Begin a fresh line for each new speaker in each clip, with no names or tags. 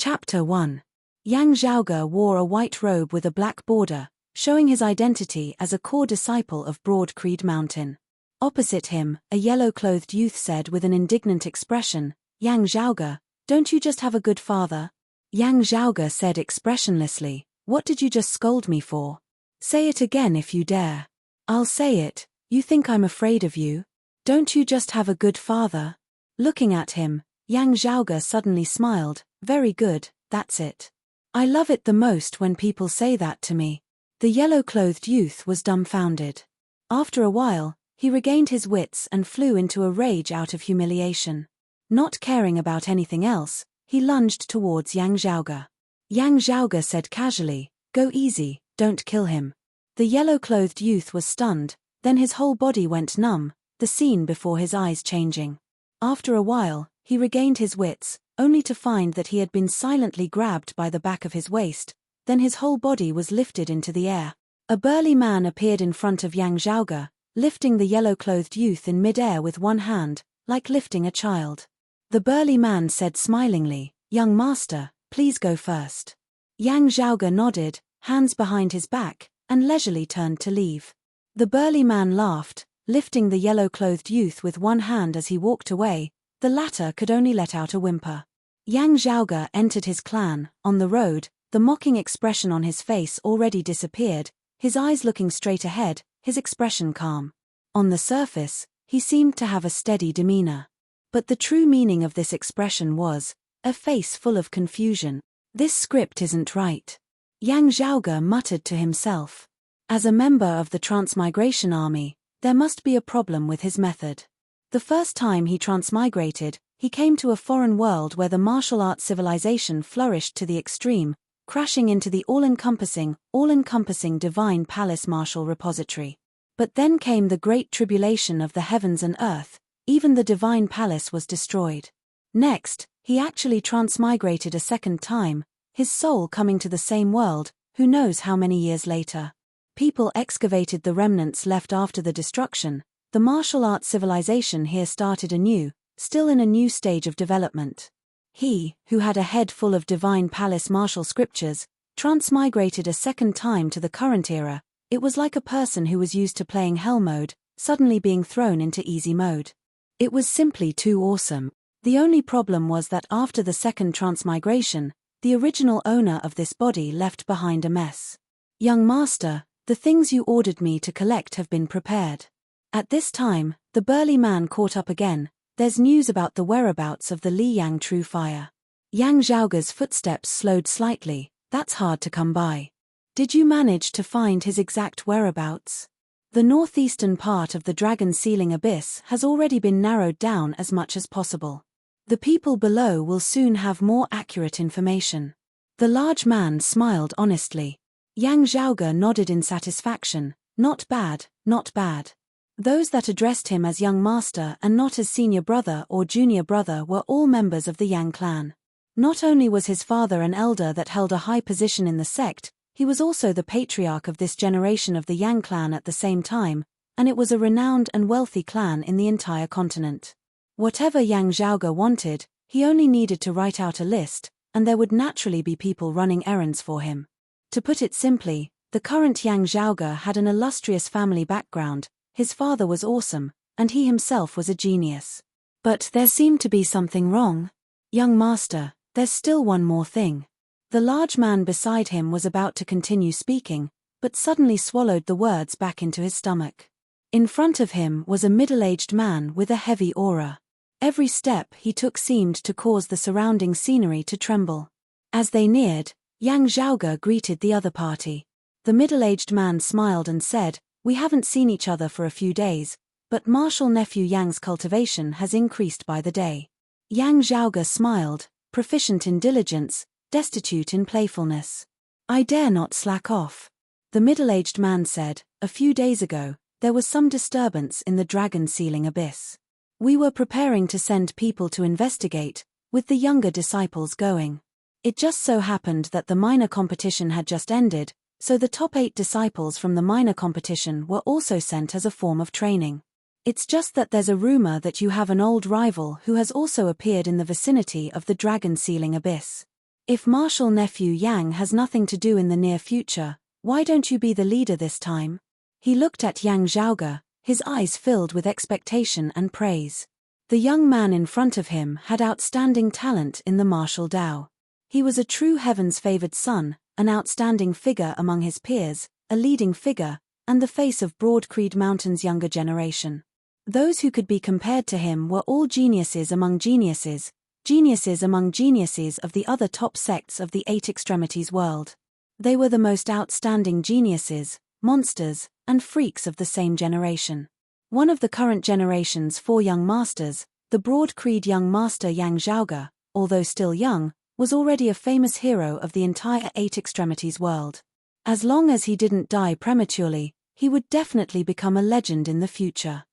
Chapter 1. Yang Zhaoge wore a white robe with a black border, showing his identity as a core disciple of Broad Creed Mountain. Opposite him, a yellow-clothed youth said with an indignant expression, "Yang Zhaoge, don't you just have a good father?" Yang Zhaoge said expressionlessly, "What did you just scold me for? Say it again if you dare." "I'll say it. You think I'm afraid of you? Don't you just have a good father?" Looking at him, Yang Zhaoge suddenly smiled. "Very good, that's it. I love it the most when people say that to me." The yellow-clothed youth was dumbfounded. After a while, he regained his wits and flew into a rage out of humiliation. Not caring about anything else, he lunged towards Yang Zhaoge. Yang Zhaoge said casually, "Go easy, don't kill him." The yellow-clothed youth was stunned, then his whole body went numb, the scene before his eyes changing. After a while, he regained his wits, only to find that he had been silently grabbed by the back of his waist, then his whole body was lifted into the air. A burly man appeared in front of Yang Zhaoge, lifting the yellow-clothed youth in mid-air with one hand, like lifting a child. The burly man said smilingly, "Young master, please go first." Yang Zhaoge nodded, hands behind his back, and leisurely turned to leave. The burly man laughed, lifting the yellow-clothed youth with one hand as he walked away. The latter could only let out a whimper. Yang Zhaoge entered his clan. On the road, the mocking expression on his face already disappeared, his eyes looking straight ahead, his expression calm. On the surface, he seemed to have a steady demeanor. But the true meaning of this expression was a face full of confusion. "This script isn't right," Yang Zhaoge muttered to himself. As a member of the Transmigration Army, there must be a problem with his method. The first time he transmigrated, he came to a foreign world where the martial arts civilization flourished to the extreme, crashing into the all-encompassing divine palace martial repository. But then came the great tribulation of the heavens and earth, even the divine palace was destroyed. Next, he actually transmigrated a second time, his soul coming to the same world, who knows how many years later. People excavated the remnants left after the destruction. The martial arts civilization here started anew, still in a new stage of development. He, who had a head full of divine palace martial scriptures, transmigrated a second time to the current era. It was like a person who was used to playing hell mode, suddenly being thrown into easy mode. It was simply too awesome. The only problem was that after the second transmigration, the original owner of this body left behind a mess. "Young master, the things you ordered me to collect have been prepared." At this time, the burly man caught up again. "There's news about the whereabouts of the Liyang True Fire." Yang Zhaoge's footsteps slowed slightly. "That's hard to come by. Did you manage to find his exact whereabouts?" "The northeastern part of the Dragon Sealing Abyss has already been narrowed down as much as possible. The people below will soon have more accurate information." The large man smiled honestly. Yang Zhaoge nodded in satisfaction. "Not bad, not bad." Those that addressed him as young master and not as senior brother or junior brother were all members of the Yang clan. Not only was his father an elder that held a high position in the sect, he was also the patriarch of this generation of the Yang clan at the same time, and it was a renowned and wealthy clan in the entire continent. Whatever Yang Zhaoge wanted, he only needed to write out a list, and there would naturally be people running errands for him. To put it simply, the current Yang Zhaoge had an illustrious family background. His father was awesome, and he himself was a genius. But there seemed to be something wrong. "Young master, there's still one more thing." The large man beside him was about to continue speaking, but suddenly swallowed the words back into his stomach. In front of him was a middle-aged man with a heavy aura. Every step he took seemed to cause the surrounding scenery to tremble. As they neared, Yang Zhaoge greeted the other party. The middle-aged man smiled and said, "We haven't seen each other for a few days, but martial nephew Yang's cultivation has increased by the day." Yang Zhaoge smiled, proficient in diligence, destitute in playfulness. "I dare not slack off." The middle-aged man said, "A few days ago, there was some disturbance in the Dragon Sealing Abyss. We were preparing to send people to investigate, with the younger disciples going. It just so happened that the minor competition had just ended, so the top 8 disciples from the minor competition were also sent as a form of training. It's just that there's a rumor that you have an old rival who has also appeared in the vicinity of the Dragon Sealing Abyss. If Marshal Nephew Yang has nothing to do in the near future, why don't you be the leader this time? He looked at Yang Zhaoge, his eyes filled with expectation and praise. The young man in front of him had outstanding talent in the martial Dao. He was a true heaven's favored son, an outstanding figure among his peers, a leading figure, and the face of Broad Creed Mountain's younger generation. Those who could be compared to him were all geniuses among geniuses, geniuses among geniuses of the other top sects of the Eight Extremities world. They were the most outstanding geniuses, monsters, and freaks of the same generation. One of the current generation's 4 young masters, the Broad Creed young master Yang Zhaoge, although still young, was already a famous hero of the entire Eight Extremities world. As long as he didn't die prematurely, he would definitely become a legend in the future.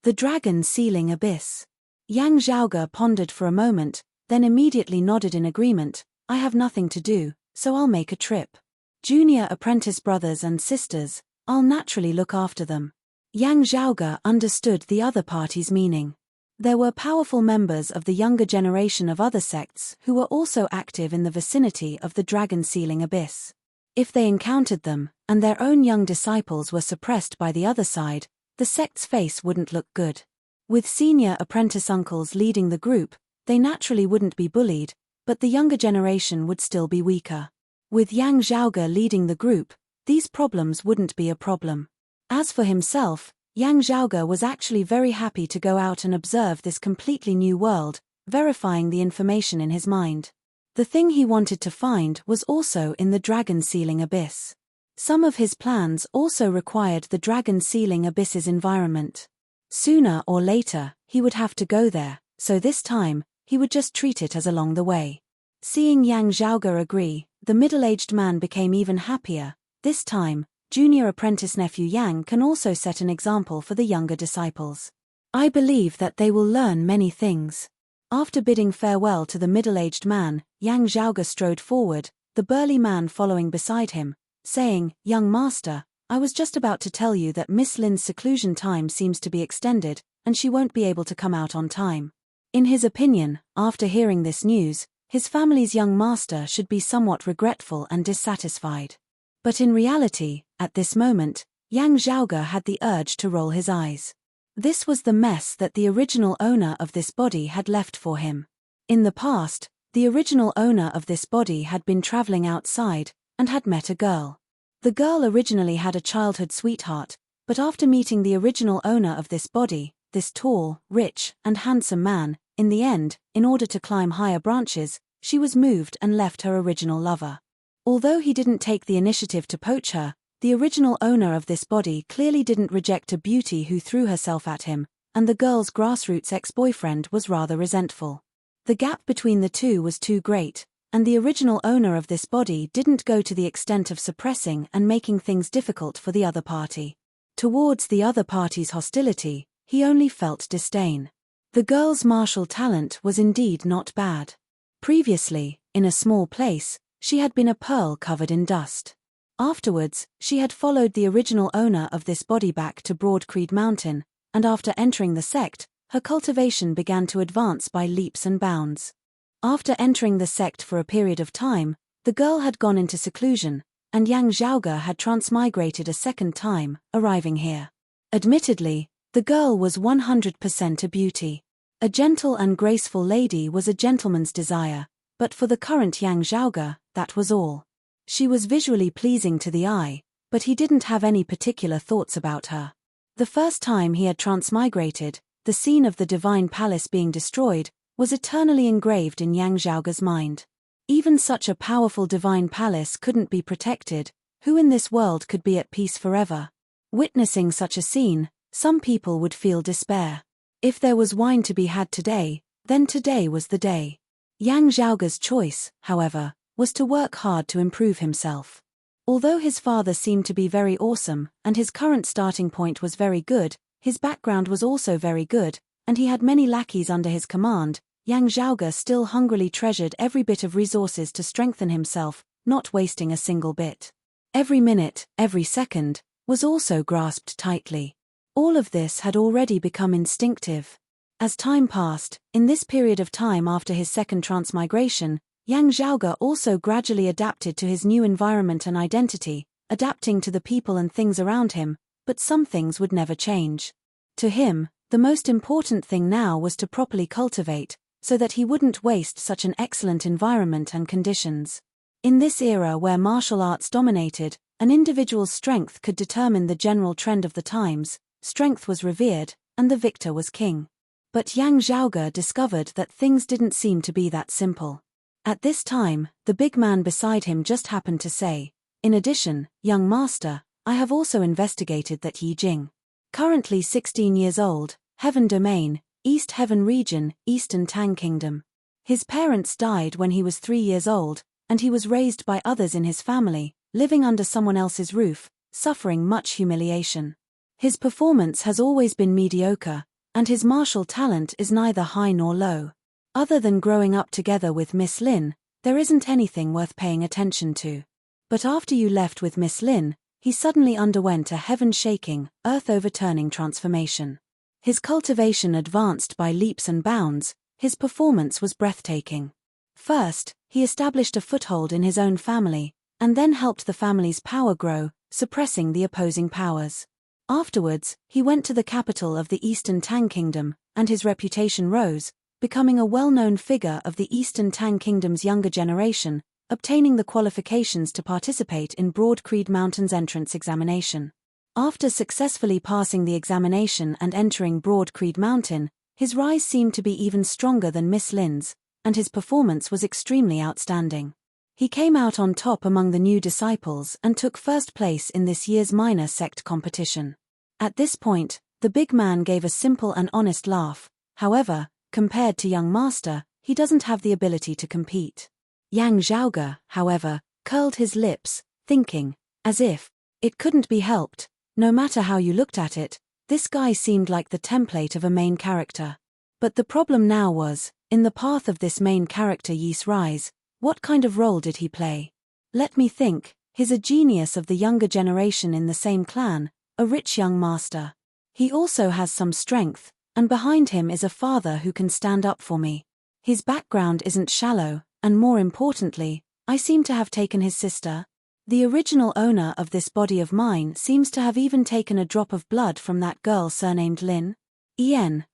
The Dragon Sealing Abyss. Yang Zhaoge pondered for a moment, then immediately nodded in agreement. I have nothing to do, so I'll make a trip. Junior apprentice brothers and sisters, I'll naturally look after them. Yang Zhaoge understood the other party's meaning. There were powerful members of the younger generation of other sects who were also active in the vicinity of the Dragon Sealing Abyss. If they encountered them, and their own young disciples were suppressed by the other side, the sect's face wouldn't look good. With senior apprentice uncles leading the group, they naturally wouldn't be bullied, but the younger generation would still be weaker. With Yang Zhaoge leading the group, these problems wouldn't be a problem. As for himself, Yang Zhaoge was actually very happy to go out and observe this completely new world, verifying the information in his mind. The thing he wanted to find was also in the Dragon Sealing Abyss. Some of his plans also required the Dragon Sealing Abyss's environment. Sooner or later, he would have to go there, so this time, he would just treat it as along the way. Seeing Yang Zhaoge agree, the middle-aged man became even happier. This time, junior apprentice nephew Yang can also set an example for the younger disciples. I believe that they will learn many things. After bidding farewell to the middle-aged man, Yang Zhaoge strode forward, the burly man following beside him, saying, Young master, I was just about to tell you that Miss Lin's seclusion time seems to be extended, and she won't be able to come out on time. In his opinion, after hearing this news, his family's young master should be somewhat regretful and dissatisfied. But in reality, at this moment, Yang Zhaoge had the urge to roll his eyes. This was the mess that the original owner of this body had left for him. In the past, the original owner of this body had been traveling outside, and had met a girl. The girl originally had a childhood sweetheart, but after meeting the original owner of this body, this tall, rich, and handsome man, in the end, in order to climb higher branches, she was moved and left her original lover. Although he didn't take the initiative to poach her, the original owner of this body clearly didn't reject a beauty who threw herself at him, and the girl's grassroots ex-boyfriend was rather resentful. The gap between the two was too great, and the original owner of this body didn't go to the extent of suppressing and making things difficult for the other party. Towards the other party's hostility, he only felt disdain. The girl's martial talent was indeed not bad. Previously, in a small place, she had been a pearl covered in dust. Afterwards, she had followed the original owner of this body back to Broad Creed Mountain, and after entering the sect, her cultivation began to advance by leaps and bounds. After entering the sect for a period of time, the girl had gone into seclusion, and Yang Zhaoge had transmigrated a second time, arriving here. Admittedly, the girl was 100% a beauty. A gentle and graceful lady was a gentleman's desire, but for the current Yang Zhaoge, that was all. She was visually pleasing to the eye, but he didn't have any particular thoughts about her. The first time he had transmigrated, the scene of the divine palace being destroyed, was eternally engraved in Yang Zhaoge's mind. Even such a powerful divine palace couldn't be protected. Who in this world could be at peace forever? Witnessing such a scene, some people would feel despair. If there was wine to be had today, then today was the day. Yang Zhaoge's choice, however, was to work hard to improve himself. Although his father seemed to be very awesome, and his current starting point was very good, his background was also very good, and he had many lackeys under his command, Yang Zhaoge still hungrily treasured every bit of resources to strengthen himself, not wasting a single bit. Every minute, every second, was also grasped tightly. All of this had already become instinctive. As time passed, in this period of time after his second transmigration, Yang Zhaoge also gradually adapted to his new environment and identity, adapting to the people and things around him, but some things would never change. To him, the most important thing now was to properly cultivate, so that he wouldn't waste such an excellent environment and conditions. In this era where martial arts dominated, an individual's strength could determine the general trend of the times. Strength was revered, and the victor was king. But Yang Zhaoge discovered that things didn't seem to be that simple. At this time, the big man beside him just happened to say, "In addition, young master, I have also investigated that Yi Jing. Currently 16 years old, Heaven Domain, East Heaven Region, Eastern Tang Kingdom. His parents died when he was 3 years old, and he was raised by others in his family, living under someone else's roof, suffering much humiliation. His performance has always been mediocre, and his martial talent is neither high nor low. Other than growing up together with Miss Lin, there isn't anything worth paying attention to. But after you left with Miss Lin, he suddenly underwent a heaven-shaking, earth-overturning transformation. His cultivation advanced by leaps and bounds, his performance was breathtaking. First, he established a foothold in his own family, and then helped the family's power grow, suppressing the opposing powers. Afterwards, he went to the capital of the Eastern Tang Kingdom, and his reputation rose, becoming a well-known figure of the Eastern Tang Kingdom's younger generation, obtaining the qualifications to participate in Broad Creed Mountain's entrance examination. After successfully passing the examination and entering Broad Creed Mountain, his rise seemed to be even stronger than Miss Lin's, and his performance was extremely outstanding. He came out on top among the new disciples and took first place in this year's minor sect competition. At this point, the big man gave a simple and honest laugh. However, compared to young master, he doesn't have the ability to compete. Yang Zhaoge, however, curled his lips, thinking, as if it couldn't be helped, no matter how you looked at it, this guy seemed like the template of a main character. But the problem now was, in the path of this main character Yi's rise, what kind of role did he play? Let me think. He's a genius of the younger generation in the same clan, a rich young master. He also has some strength, and behind him is a father who can stand up for me. His background isn't shallow, and more importantly, I seem to have taken his sister. The original owner of this body of mine seems to have even taken a drop of blood from that girl surnamed Lin.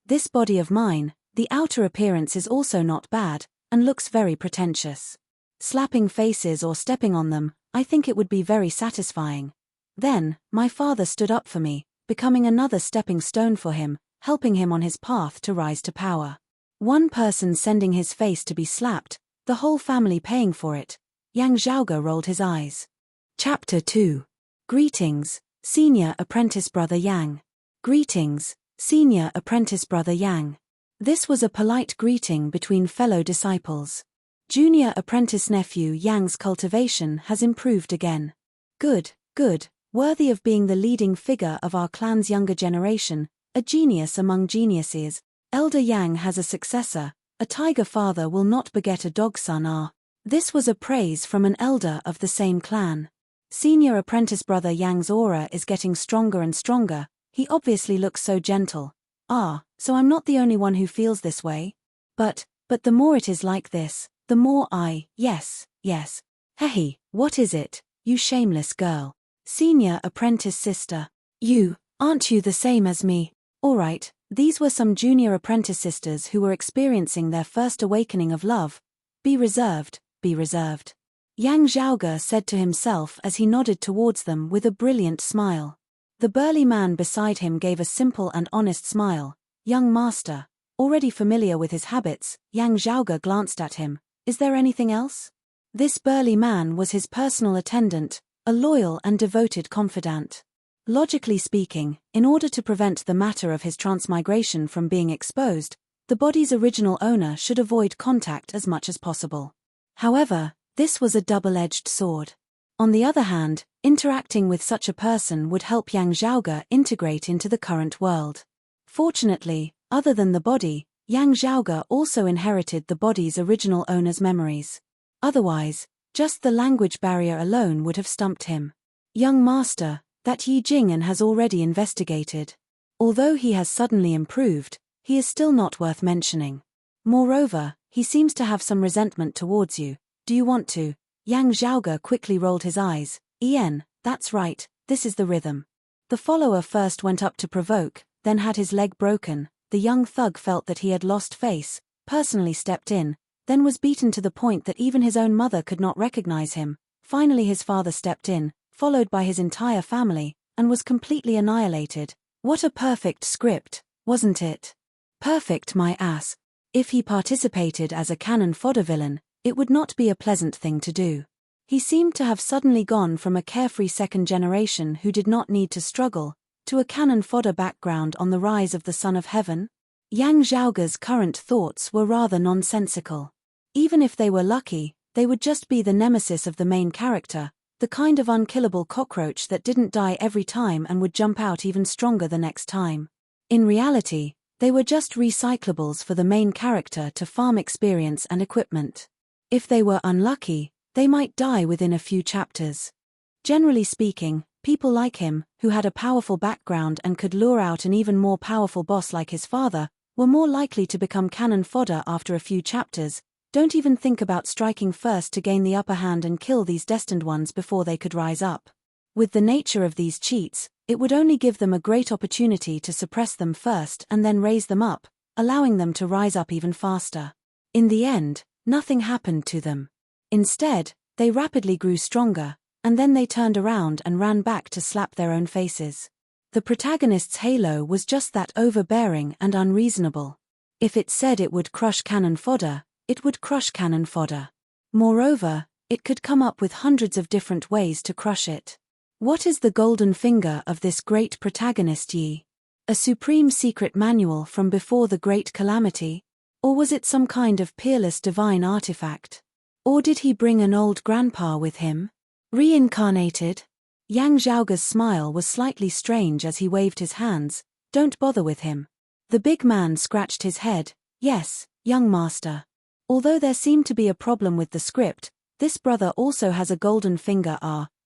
This body of mine, the outer appearance is also not bad, and looks very pretentious. Slapping faces or stepping on them, I think it would be very satisfying. Then, my father stood up for me, becoming another stepping stone for him, helping him on his path to rise to power. One person sending his face to be slapped, the whole family paying for it. Yang Zhaoge rolled his eyes. Chapter 2. Greetings, Senior Apprentice Brother Yang. Greetings, Senior Apprentice Brother Yang. This was a polite greeting between fellow disciples. Junior Apprentice Nephew Yang's cultivation has improved again. Good, worthy of being the leading figure of our clan's younger generation, a genius among geniuses. Elder Yang has a successor, a tiger father will not beget a dog son. This was a praise from an elder of the same clan. Senior Apprentice Brother Yang's aura is getting stronger and stronger, he obviously looks so gentle. So I'm not the only one who feels this way? But the more it is like this, the more yes. Hey, what is it, you shameless girl? Senior Apprentice Sister. Aren't you the same as me? Alright, these were some junior apprentice sisters who were experiencing their first awakening of love. Be reserved. Yang Zhaoge said to himself as he nodded towards them with a brilliant smile. The burly man beside him gave a simple and honest smile. Young master. Already familiar with his habits, Yang Zhaoge glanced at him. Is there anything else? This burly man was his personal attendant, a loyal and devoted confidant. Logically speaking, in order to prevent the matter of his transmigration from being exposed, the body's original owner should avoid contact as much as possible. However, this was a double-edged sword. On the other hand, interacting with such a person would help Yang Zhaoge integrate into the current world. Fortunately, other than the body, Yang Zhaoge also inherited the body's original owner's memories. Otherwise, just the language barrier alone would have stumped him. Young master, that Yi Jing has already investigated. Although he has suddenly improved, he is still not worth mentioning. Moreover, he seems to have some resentment towards you, Do you want to? Yang Zhaoge quickly rolled his eyes. That's right, this is the rhythm. The follower first went up to provoke, then had his leg broken. The young thug felt that he had lost face, personally stepped in, then was beaten to the point that even his own mother could not recognize him. Finally his father stepped in, followed by his entire family, and was completely annihilated. What a perfect script, wasn't it? Perfect, my ass. If he participated as a cannon fodder villain, it would not be a pleasant thing to do. He seemed to have suddenly gone from a carefree second generation who did not need to struggle, to a cannon fodder background on the rise of the Son of Heaven. Yang Zhaoge's current thoughts were rather nonsensical. Even if they were lucky, they would just be the nemesis of the main character, the kind of unkillable cockroach that didn't die every time and would jump out even stronger the next time. In reality, they were just recyclables for the main character to farm experience and equipment. If they were unlucky, they might die within a few chapters. Generally speaking, people like him, who had a powerful background and could lure out an even more powerful boss like his father, were more likely to become cannon fodder after a few chapters. Don't even think about striking first to gain the upper hand and kill these destined ones before they could rise up. With the nature of these cheats, it would only give them a great opportunity to suppress them first and then raise them up, allowing them to rise up even faster. In the end, nothing happened to them. Instead, they rapidly grew stronger, and then they turned around and ran back to slap their own faces. The protagonist's halo was just that overbearing and unreasonable. If it said it would crush cannon fodder, it would crush cannon fodder. Moreover, it could come up with hundreds of different ways to crush it. What is the golden finger of this great protagonist Yi? A supreme secret manual from before the great calamity? Or was it some kind of peerless divine artifact? Or did he bring an old grandpa with him? Reincarnated? Yang Zhaoge's smile was slightly strange as he waved his hands. Don't bother with him. The big man scratched his head. Yes, young master. Although there seemed to be a problem with the script, this brother also has a golden finger.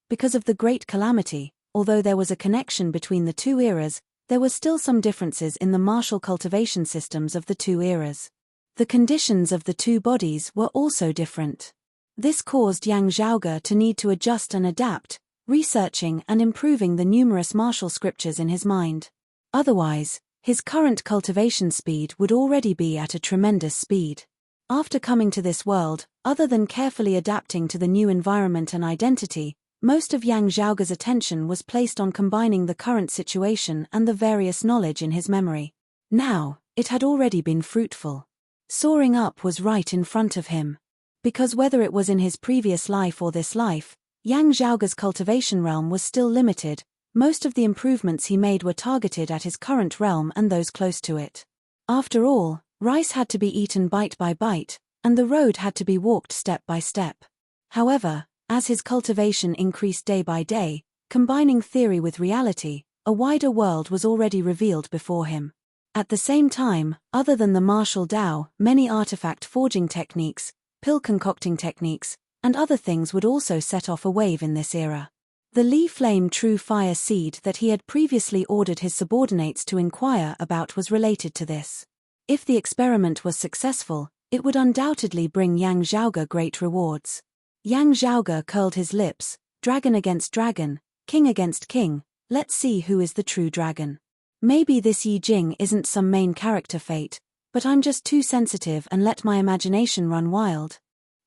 Because of the great calamity, although there was a connection between the two eras, there were still some differences in the martial cultivation systems of the two eras. The conditions of the two bodies were also different. This caused Yang Zhaoge to need to adjust and adapt, researching and improving the numerous martial scriptures in his mind. Otherwise, his current cultivation speed would already be at a tremendous speed. After coming to this world, other than carefully adapting to the new environment and identity, most of Yang Zhaoge's attention was placed on combining the current situation and the various knowledge in his memory. Now, it had already been fruitful. Soaring up was right in front of him. Because whether it was in his previous life or this life, Yang Zhaoge's cultivation realm was still limited. Most of the improvements he made were targeted at his current realm and those close to it. After all, rice had to be eaten bite by bite, and the road had to be walked step by step. However, as his cultivation increased day by day, combining theory with reality, a wider world was already revealed before him. At the same time, other than the martial Dao, many artifact forging techniques, pill concocting techniques, and other things would also set off a wave in this era. The Li Flame True Fire Seed that he had previously ordered his subordinates to inquire about was related to this. If the experiment was successful, it would undoubtedly bring Yang Zhaoge great rewards. Yang Zhaoge curled his lips. Dragon against dragon, king against king, let's see who is the true dragon. Maybe this Yi Jing isn't some main character fate, but I'm just too sensitive and let my imagination run wild.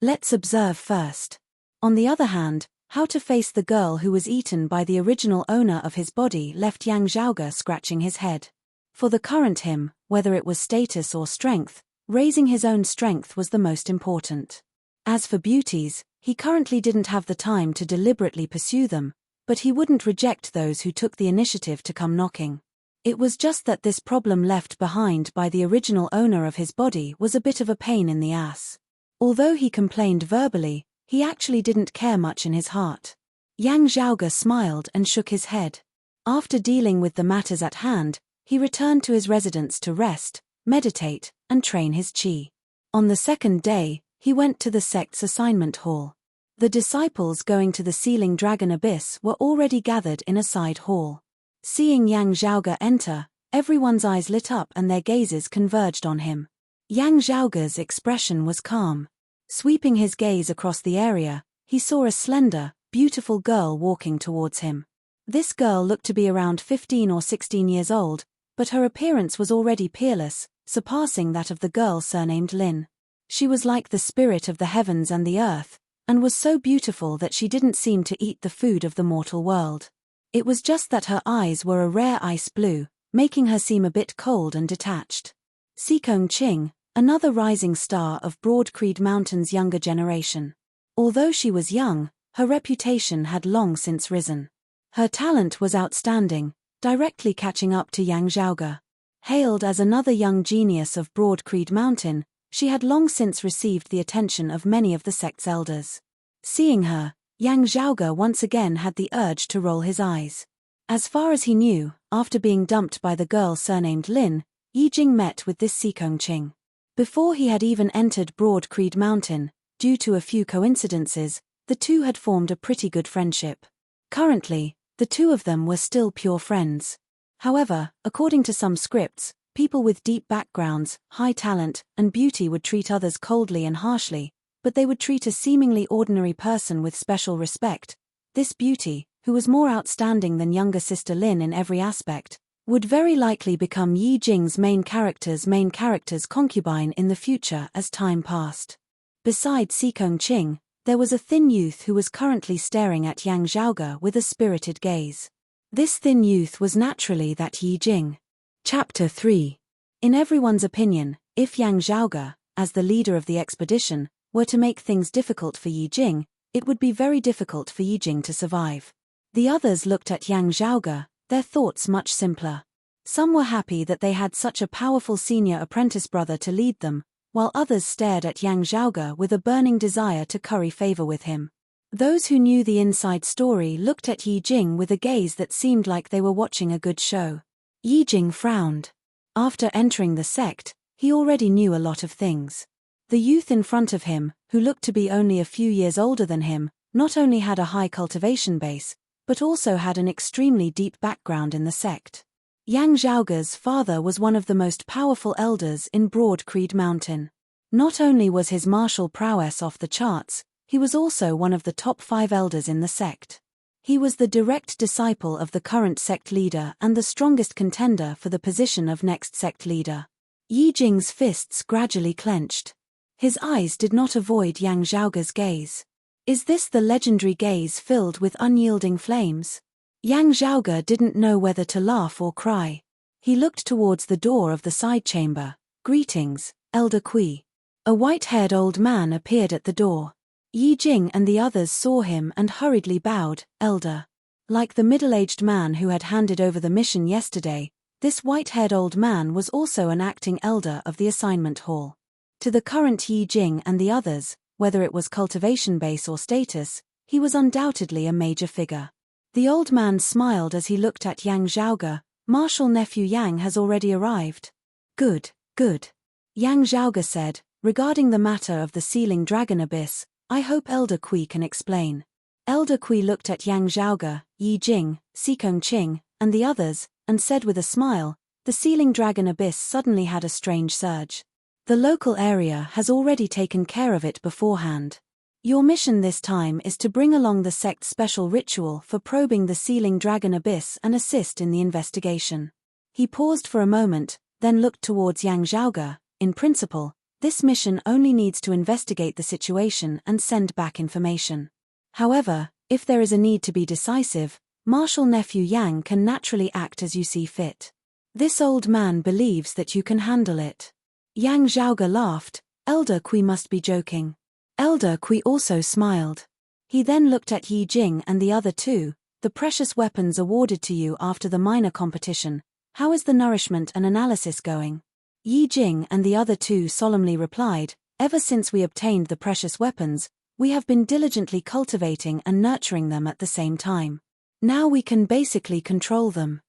Let's observe first. On the other hand, how to face the girl who was eaten by the original owner of his body left Yang Zhaoge scratching his head. For the current him, whether it was status or strength, raising his own strength was the most important. As for beauties, he currently didn't have the time to deliberately pursue them, but he wouldn't reject those who took the initiative to come knocking. It was just that this problem left behind by the original owner of his body was a bit of a pain in the ass. Although he complained verbally, he actually didn't care much in his heart. Yang Zhaoge smiled and shook his head. After dealing with the matters at hand, he returned to his residence to rest, meditate, and train his qi. On the second day, he went to the sect's assignment hall. The disciples going to the Sealing Dragon Abyss were already gathered in a side hall. Seeing Yang Zhaoge enter, everyone's eyes lit up and their gazes converged on him. Yang Zhaoge's expression was calm. Sweeping his gaze across the area, he saw a slender, beautiful girl walking towards him. This girl looked to be around 15 or 16 years old, but her appearance was already peerless, surpassing that of the girl surnamed Lin. She was like the spirit of the heavens and the earth, and was so beautiful that she didn't seem to eat the food of the mortal world. It was just that her eyes were a rare ice blue, making her seem a bit cold and detached. Sikong Ching, another rising star of Broad Creed Mountain's younger generation. Although she was young, her reputation had long since risen. Her talent was outstanding, directly catching up to Yang Zhaoge. Hailed as another young genius of Broad Creed Mountain, she had long since received the attention of many of the sect's elders. Seeing her, Yang Zhaoge once again had the urge to roll his eyes. As far as he knew, after being dumped by the girl surnamed Lin, Yi Jing met with this Sikong Ching. Before he had even entered Broad Creed Mountain, due to a few coincidences, the two had formed a pretty good friendship. Currently, the two of them were still pure friends. However, according to some scripts, people with deep backgrounds, high talent, and beauty would treat others coldly and harshly, but they would treat a seemingly ordinary person with special respect. This beauty, who was more outstanding than younger sister Lin in every aspect, would very likely become Yi Jing's main character's concubine in the future as time passed. Besides Sikong Ching, there was a thin youth who was currently staring at Yang Zhaoge with a spirited gaze. This thin youth was naturally that Yi Jing. Chapter 3. In everyone's opinion, if Yang Zhaoge, as the leader of the expedition, were to make things difficult for Yi Jing, it would be very difficult for Yi Jing to survive. The others looked at Yang Zhaoge, their thoughts much simpler. Some were happy that they had such a powerful senior apprentice brother to lead them, while others stared at Yang Zhaoge with a burning desire to curry favor with him. Those who knew the inside story looked at Yi Jing with a gaze that seemed like they were watching a good show. Yi Jing frowned. After entering the sect, he already knew a lot of things. The youth in front of him, who looked to be only a few years older than him, not only had a high cultivation base, but also had an extremely deep background in the sect. Yang Zhaoge's father was one of the most powerful elders in Broad Creed Mountain. Not only was his martial prowess off the charts, he was also one of the top 5 elders in the sect. He was the direct disciple of the current sect leader and the strongest contender for the position of next sect leader. Yi Jing's fists gradually clenched. His eyes did not avoid Yang Zhaoge's gaze. Is this the legendary gaze filled with unyielding flames? Yang Zhaoge didn't know whether to laugh or cry. He looked towards the door of the side chamber. Greetings, Elder Kui. A white-haired old man appeared at the door. Yi Jing and the others saw him and hurriedly bowed. Elder. Like the middle-aged man who had handed over the mission yesterday, this white-haired old man was also an acting elder of the assignment hall. To the current Yi Jing and the others, whether it was cultivation base or status, he was undoubtedly a major figure. The old man smiled as he looked at Yang Zhaoge. Martial nephew Yang has already arrived. Good, good. Yang Zhaoge said, regarding the matter of the sealing dragon abyss, I hope Elder Kui can explain. Elder Kui looked at Yang Zhaoge, Yi Jing, Sikong Ching, and the others, and said with a smile, the sealing dragon abyss suddenly had a strange surge. The local area has already taken care of it beforehand. Your mission this time is to bring along the sect's special ritual for probing the sealing dragon abyss and assist in the investigation. He paused for a moment, then looked towards Yang Zhaoge. In principle, this mission only needs to investigate the situation and send back information. However, if there is a need to be decisive, Martial nephew Yang can naturally act as you see fit. This old man believes that you can handle it. Yang Zhaoge laughed. Elder Kui must be joking. Elder Kui also smiled. He then looked at Yi Jing and the other two. The precious weapons awarded to you after the minor competition. How is the nourishment and analysis going? Yi Jing and the other two solemnly replied, ever since we obtained the precious weapons, we have been diligently cultivating and nurturing them at the same time. Now we can basically control them.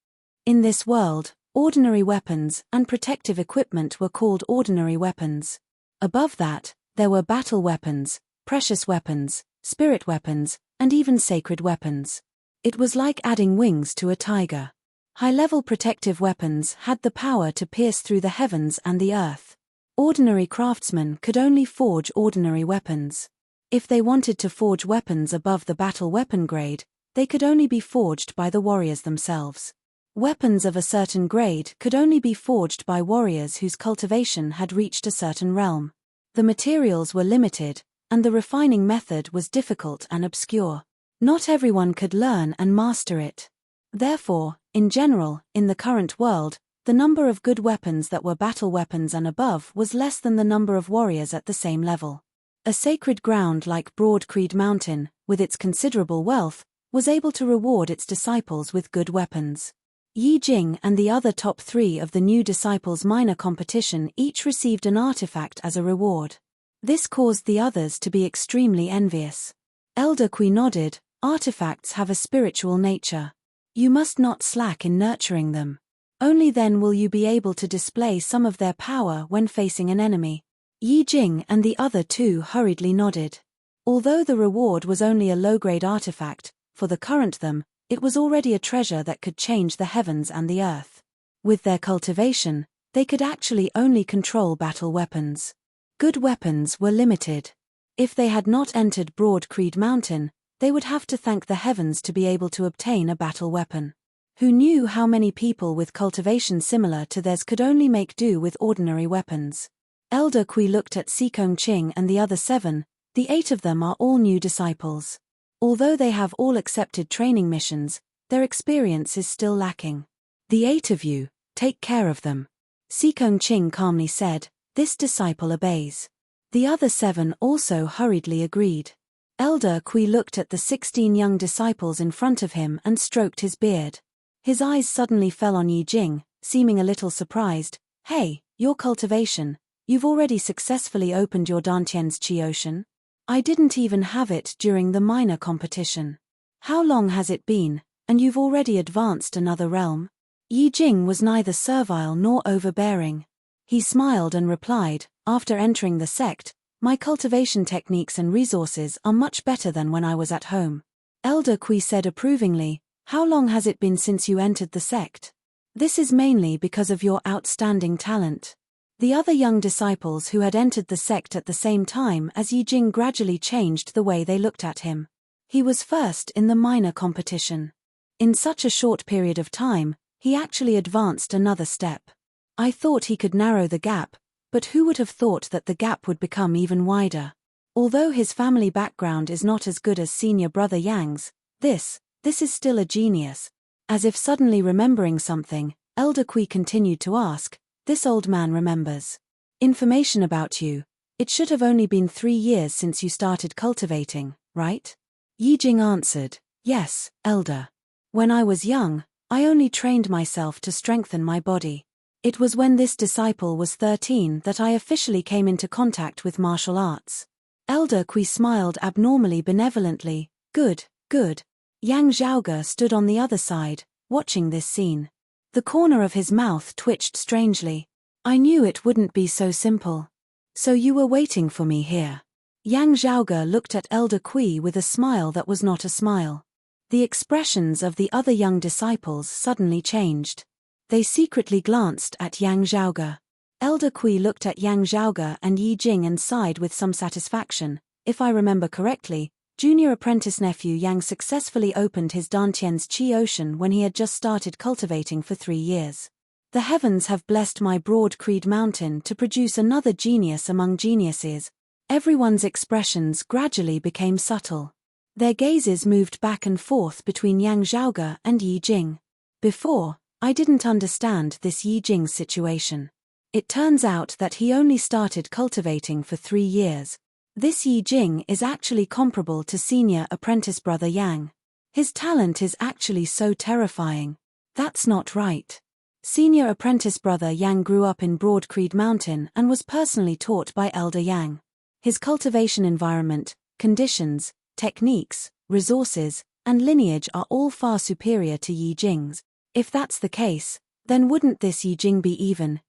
In this world, ordinary weapons and protective equipment were called ordinary weapons. Above that, there were battle weapons, precious weapons, spirit weapons, and even sacred weapons. It was like adding wings to a tiger. High-level protective weapons had the power to pierce through the heavens and the earth. Ordinary craftsmen could only forge ordinary weapons. If they wanted to forge weapons above the battle weapon grade, they could only be forged by the warriors themselves. Weapons of a certain grade could only be forged by warriors whose cultivation had reached a certain realm. The materials were limited, and the refining method was difficult and obscure. Not everyone could learn and master it. Therefore, in general, in the current world, the number of good weapons that were battle weapons and above was less than the number of warriors at the same level. A sacred ground like Broad Creed Mountain, with its considerable wealth, was able to reward its disciples with good weapons. Yi Jing and the other top 3 of the new disciples' minor competition each received an artifact as a reward. This caused the others to be extremely envious. Elder Kui nodded. Artifacts have a spiritual nature. You must not slack in nurturing them. Only then will you be able to display some of their power when facing an enemy. Yi Jing and the other 2 hurriedly nodded. Although the reward was only a low-grade artifact, for the current them, it was already a treasure that could change the heavens and the earth. With their cultivation, they could actually only control battle weapons. Good weapons were limited. If they had not entered Broad Creed Mountain, they would have to thank the heavens to be able to obtain a battle weapon. Who knew how many people with cultivation similar to theirs could only make do with ordinary weapons? Elder Kui looked at Sikong Ching and the other 7, the 8 of them are all new disciples. Although they have all accepted training missions, their experience is still lacking. The 8 of you, take care of them. Sikong Ching calmly said. This disciple obeys. The other 7 also hurriedly agreed. Elder Kui looked at the 16 young disciples in front of him and stroked his beard. His eyes suddenly fell on Yi Jing, seeming a little surprised. Hey, your cultivation, you've already successfully opened your Dantian's Qi Ocean? I didn't even have it during the minor competition. How long has it been, and you've already advanced another realm? Yi Jing was neither servile nor overbearing. He smiled and replied, after entering the sect, my cultivation techniques and resources are much better than when I was at home. Elder Kui said approvingly, how long has it been since you entered the sect? This is mainly because of your outstanding talent. The other young disciples who had entered the sect at the same time as Yi Jing gradually changed the way they looked at him. He was first in the minor competition. In such a short period of time, he actually advanced another step. I thought he could narrow the gap, but who would have thought that the gap would become even wider? Although his family background is not as good as senior brother Yang's, this is still a genius. As if suddenly remembering something, Elder Kui continued to ask, this old man remembers information about you. It should have only been 3 years since you started cultivating, right? Yi Jing answered, yes, Elder. When I was young, I only trained myself to strengthen my body. It was when this disciple was 13 that I officially came into contact with martial arts. Elder Kui smiled abnormally benevolently. Good, good. Yang Zhaoge stood on the other side, watching this scene. The corner of his mouth twitched strangely. I knew it wouldn't be so simple. So you were waiting for me here. Yang Zhaoge looked at Elder Kui with a smile that was not a smile. The expressions of the other young disciples suddenly changed. They secretly glanced at Yang Zhaoge. Elder Kui looked at Yang Zhaoge and Yi Jing and sighed with some satisfaction. If I remember correctly, junior apprentice nephew Yang successfully opened his Dantian's Qi Ocean when he had just started cultivating for 3 years. The heavens have blessed my Broad Creed Mountain to produce another genius among geniuses. Everyone's expressions gradually became subtle. Their gazes moved back and forth between Yang Zhaoge and Yi Jing. Before, I didn't understand this Yi Jing's situation. It turns out that he only started cultivating for 3 years. This Yi Jing is actually comparable to senior apprentice brother Yang. His talent is actually so terrifying. That's not right. Senior apprentice brother Yang grew up in Broad Creed Mountain and was personally taught by Elder Yang. His cultivation environment, conditions, techniques, resources, and lineage are all far superior to Yi Jing's. If that's the case, then wouldn't this Yi Jing be even?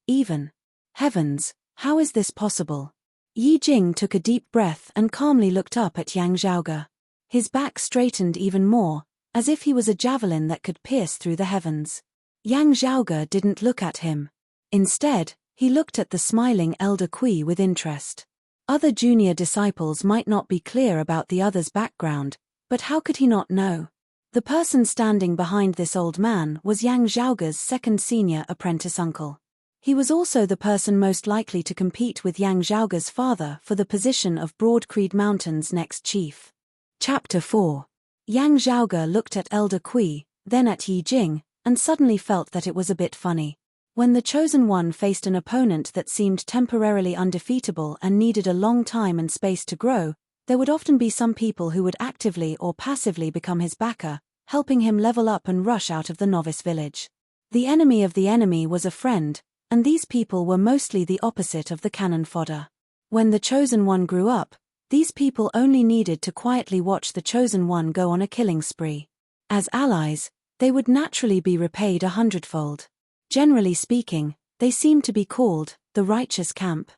Heavens, how is this possible? Yi Jing took a deep breath and calmly looked up at Yang Zhaoge. His back straightened even more, as if he was a javelin that could pierce through the heavens. Yang Zhaoge didn't look at him. Instead, He looked at the smiling elder Kui with interest. Other junior disciples might not be clear about the other's background, but how could he not know? The person standing behind this old man was Yang Zhaoge's second senior apprentice uncle. He was also the person most likely to compete with Yang Zhaoge's father for the position of Broad Creed Mountain's next chief. Chapter 4. Yang Zhaoge looked at elder Kui, then at Yi Jing, and suddenly felt that it was a bit funny. When the Chosen One faced an opponent that seemed temporarily undefeatable and needed a long time and space to grow, there would often be some people who would actively or passively become his backer, helping him level up and rush out of the novice village. The enemy of the enemy was a friend, and these people were mostly the opposite of the cannon fodder. When the Chosen One grew up, these people only needed to quietly watch the Chosen One go on a killing spree. As allies, they would naturally be repaid 100-fold. Generally speaking, they seemed to be called the righteous camp.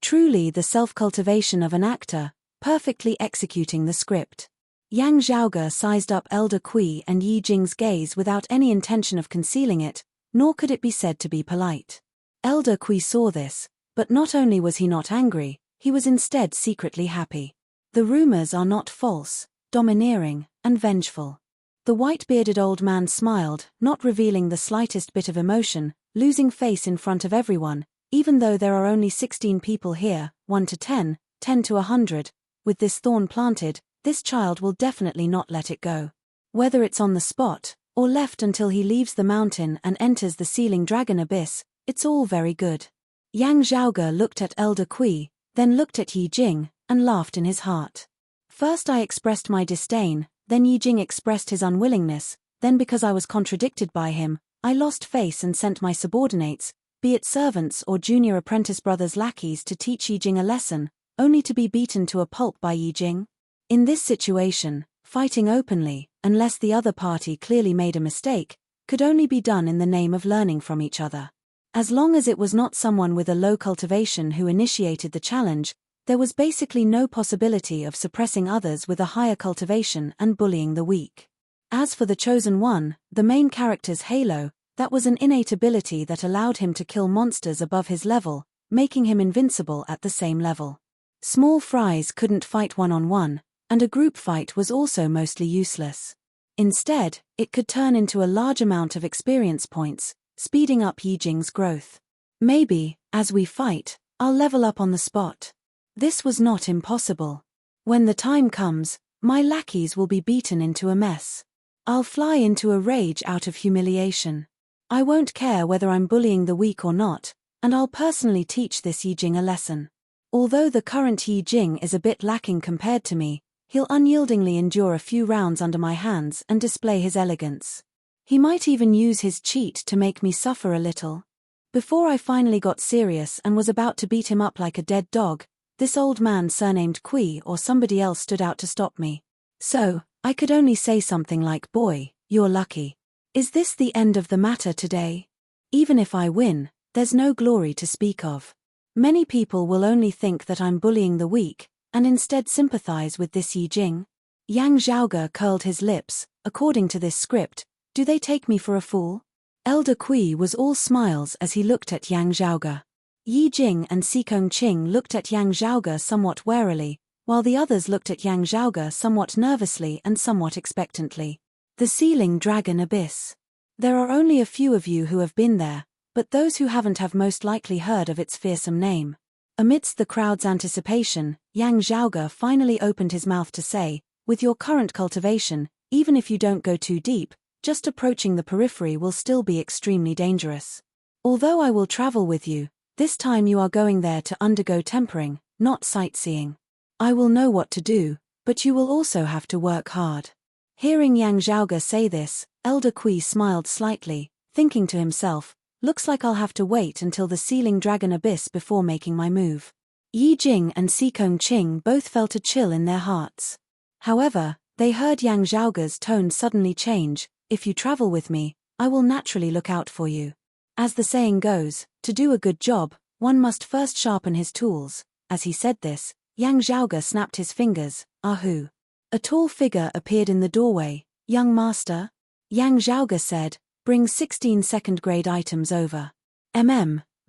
Truly the self-cultivation of an actor, perfectly executing the script. Yang Zhaoge sized up elder Kui and Yi Jing's gaze without any intention of concealing it, nor could it be said to be polite. Elder Kui saw this, but not only was he not angry, he was instead secretly happy. The rumors are not false, domineering, and vengeful. The white-bearded old man smiled, not revealing the slightest bit of emotion, losing face in front of everyone, even though there are only 16 people here, 1 to 10, 10 to 100, with this thorn planted, this child will definitely not let it go. Whether it's on the spot, or left until he leaves the mountain and enters the sealing dragon abyss, it's all very good. Yang Zhaoge looked at elder Kui, then looked at Yi Jing, and laughed in his heart. First I expressed my disdain, then Yi Jing expressed his unwillingness, then because I was contradicted by him, I lost face and sent my subordinates, be it servants or junior apprentice brothers' lackeys, to teach Yi Jing a lesson, only to be beaten to a pulp by Yi Jing. In this situation, fighting openly, unless the other party clearly made a mistake, could only be done in the name of learning from each other. As long as it was not someone with a low cultivation who initiated the challenge, there was basically no possibility of suppressing others with a higher cultivation and bullying the weak. As for the Chosen One, the main character's halo, that was an innate ability that allowed him to kill monsters above his level, making him invincible at the same level. Small fries couldn't fight one-on-one, and a group fight was also mostly useless. Instead, it could turn into a large amount of experience points, speeding up Yi Jing's growth. Maybe, as we fight, I'll level up on the spot. This was not impossible. When the time comes, my lackeys will be beaten into a mess. I'll fly into a rage out of humiliation. I won't care whether I'm bullying the weak or not, and I'll personally teach this Yi Jing a lesson. Although the current Yi Jing is a bit lacking compared to me, he'll unyieldingly endure a few rounds under my hands and display his elegance. He might even use his cheat to make me suffer a little. Before I finally got serious and was about to beat him up like a dead dog, this old man surnamed Kui or somebody else stood out to stop me. So, I could only say something like, "Boy, you're lucky. Is this the end of the matter today? Even if I win, there's no glory to speak of. Many people will only think that I'm bullying the weak, and instead sympathize with this Yi Jing." Yang Zhaoge curled his lips. According to this script, do they take me for a fool? Elder Kui was all smiles as he looked at Yang Zhaoge. Yi Jing and Sikong Qing looked at Yang Zhaoge somewhat warily, while the others looked at Yang Zhaoge somewhat nervously and somewhat expectantly. The sealing dragon abyss. There are only a few of you who have been there, but those who haven't have most likely heard of its fearsome name. Amidst the crowd's anticipation, Yang Zhaoge finally opened his mouth to say, "With your current cultivation, even if you don't go too deep, just approaching the periphery will still be extremely dangerous. Although I will travel with you, this time you are going there to undergo tempering, not sightseeing. I will know what to do, but you will also have to work hard." Hearing Yang Zhaoge say this, Elder Kui smiled slightly, thinking to himself, "Looks like I'll have to wait until the sealing dragon abyss before making my move." Yi Jing and Sikong Qing both felt a chill in their hearts. However, they heard Yang Zhaoge's tone suddenly change. "If you travel with me, I will naturally look out for you. As the saying goes, to do a good job, one must first sharpen his tools." As he said this, Yang Zhaoge snapped his fingers. "Ahoo." A tall figure appeared in the doorway. "Young master?" Yang Zhaoge said, "Bring 16 second-grade items over."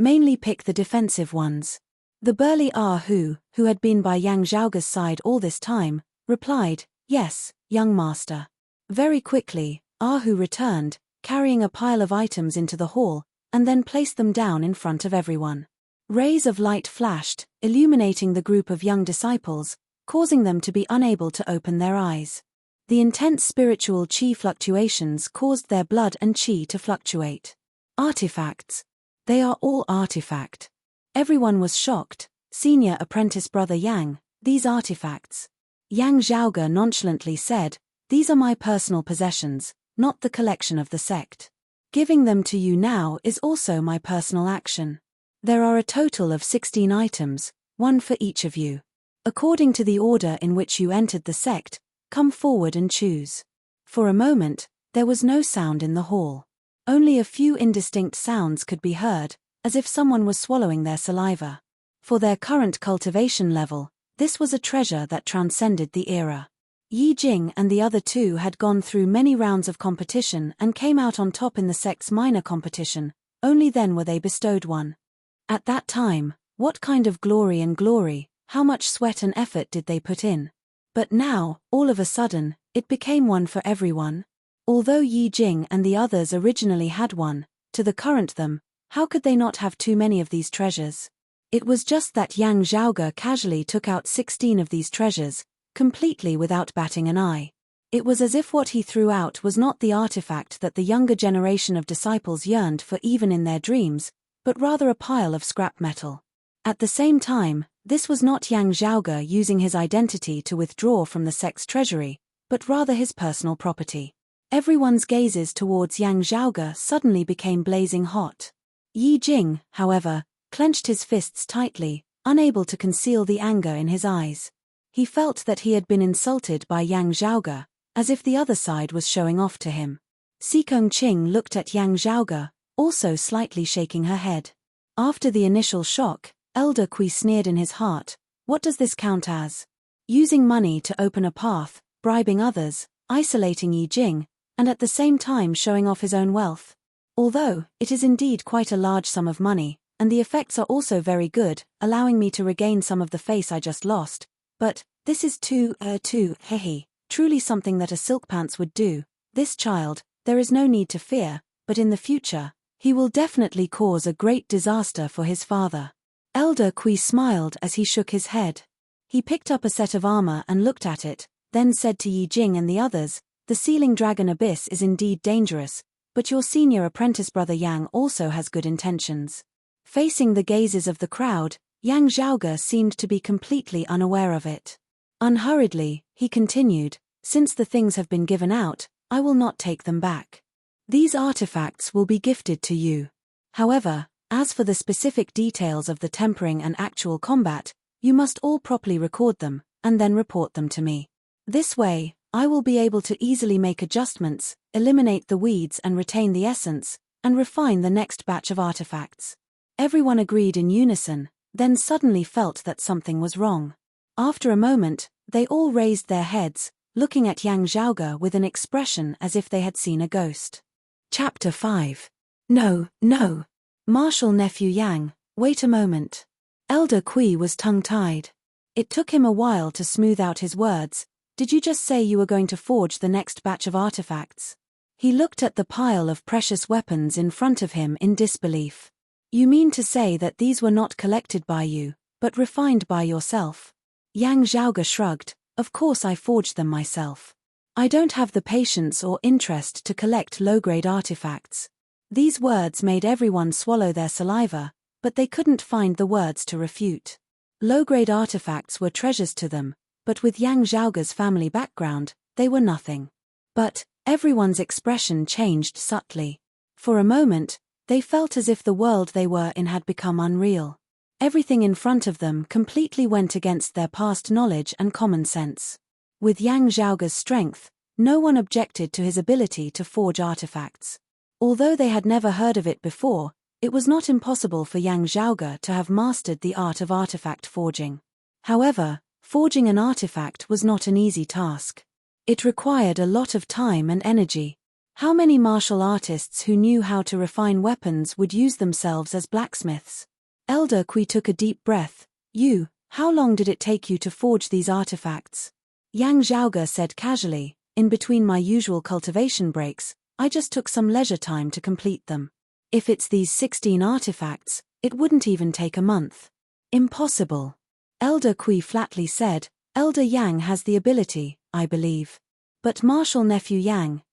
mainly pick the defensive ones. The burly who had been by Yang Zhaoge's side all this time, replied, "Yes, young master." Very quickly, Hu returned, carrying a pile of items into the hall, and then placed them down in front of everyone. Rays of light flashed, illuminating the group of young disciples, causing them to be unable to open their eyes. The intense spiritual qi fluctuations caused their blood and qi to fluctuate. Artifacts. They are all artifact. Everyone was shocked. Senior apprentice brother Yang, these artifacts. Yang Zhaoge nonchalantly said, "These are my personal possessions, not the collection of the sect. Giving them to you now is also my personal action. There are a total of 16 items, one for each of you. According to the order in which you entered the sect, come forward and choose." For a moment, there was no sound in the hall. Only a few indistinct sounds could be heard, as if someone was swallowing their saliva. For their current cultivation level, this was a treasure that transcended the era. Yi Jing and the other two had gone through many rounds of competition and came out on top in the sect's minor competition, only then were they bestowed one. At that time, what kind of glory, how much sweat and effort did they put in? But now, all of a sudden, it became one for everyone. Although Yi Jing and the others originally had one, to the current them, how could they not have too many of these treasures? It was just that Yang Zhaoge casually took out 16 of these treasures, completely without batting an eye. It was as if what he threw out was not the artifact that the younger generation of disciples yearned for even in their dreams, but rather a pile of scrap metal. At the same time, this was not Yang Zhaoge using his identity to withdraw from the sect's treasury, but rather his personal property. Everyone's gazes towards Yang Zhaoge suddenly became blazing hot. Yi Jing, however, clenched his fists tightly, unable to conceal the anger in his eyes. He felt that he had been insulted by Yang Zhaoge, as if the other side was showing off to him. Sikong Qing looked at Yang Zhaoge, also slightly shaking her head. After the initial shock, Elder Kui sneered in his heart, "What does this count as? Using money to open a path, bribing others, isolating Yi Jing, and at the same time showing off his own wealth? Although, it is indeed quite a large sum of money, and the effects are also very good, allowing me to regain some of the face I just lost, but, this is truly something that a silk pants would do. This child, there is no need to fear, but in the future, he will definitely cause a great disaster for his father." Elder Kui smiled as he shook his head. He picked up a set of armor and looked at it, then said to Yi Jing and the others, "The Sealing Dragon Abyss is indeed dangerous, but your senior apprentice brother Yang also has good intentions." Facing the gazes of the crowd, Yang Zhaoge seemed to be completely unaware of it. Unhurriedly, he continued, "Since the things have been given out, I will not take them back. These artifacts will be gifted to you. However, as for the specific details of the tempering and actual combat, you must all properly record them, and then report them to me. This way, I will be able to easily make adjustments, eliminate the weeds and retain the essence, and refine the next batch of artifacts." Everyone agreed in unison, then suddenly felt that something was wrong. After a moment, they all raised their heads, looking at Yang Zhaoge with an expression as if they had seen a ghost. Chapter 5. No. Martial nephew Yang, wait a moment. Elder Kui was tongue-tied. It took him a while to smooth out his words. "Did you just say you were going to forge the next batch of artifacts?" He looked at the pile of precious weapons in front of him in disbelief. "You mean to say that these were not collected by you, but refined by yourself?" Yang Zhaoge shrugged. "Of course I forged them myself. I don't have the patience or interest to collect low-grade artifacts." These words made everyone swallow their saliva, but they couldn't find the words to refute. Low-grade artifacts were treasures to them, but with Yang Zhaoge's family background, they were nothing. But everyone's expression changed subtly. For a moment, they felt as if the world they were in had become unreal. Everything in front of them completely went against their past knowledge and common sense. With Yang Zhaoge's strength, no one objected to his ability to forge artifacts. Although they had never heard of it before, it was not impossible for Yang Zhaoge to have mastered the art of artifact forging. However, forging an artifact was not an easy task. It required a lot of time and energy. How many martial artists who knew how to refine weapons would use themselves as blacksmiths? Elder Kui took a deep breath. How long did it take you to forge these artifacts? Yang Zhaoge said casually, in between my usual cultivation breaks, I just took some leisure time to complete them. If it's these 16 artifacts, it wouldn't even take a month. Impossible. Elder Kui flatly said, Elder Yang has the ability, I believe. But martial nephew Yang,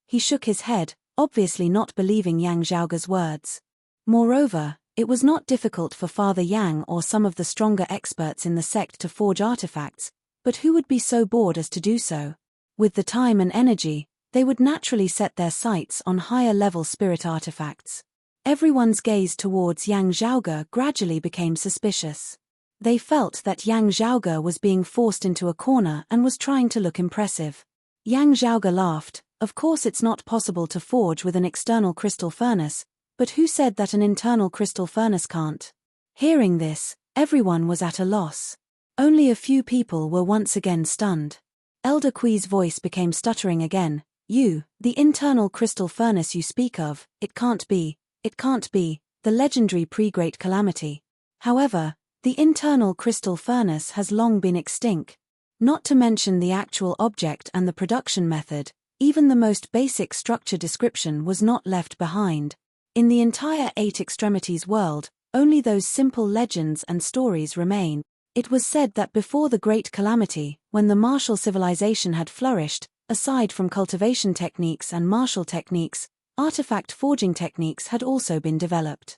he shook his head, obviously not believing Yang Zhaoge's words. Moreover, it was not difficult for Father Yang or some of the stronger experts in the sect to forge artifacts, but who would be so bored as to do so? With the time and energy, they would naturally set their sights on higher-level spirit artifacts. Everyone's gaze towards Yang Zhaoge gradually became suspicious. They felt that Yang Zhaoge was being forced into a corner and was trying to look impressive. Yang Zhaoge laughed. Of course it's not possible to forge with an external crystal furnace, but who said that an internal crystal furnace can't? Hearing this, everyone was at a loss. Only a few people were once again stunned. Elder Kui's voice became stuttering again. The internal crystal furnace you speak of, it can't be, the legendary pre-Great Calamity. However, the internal crystal furnace has long been extinct. Not to mention the actual object and the production method, even the most basic structure description was not left behind. In the entire Eight Extremities world, only those simple legends and stories remain. It was said that before the Great Calamity, when the martial civilization had flourished, aside from cultivation techniques and martial techniques, artifact forging techniques had also been developed.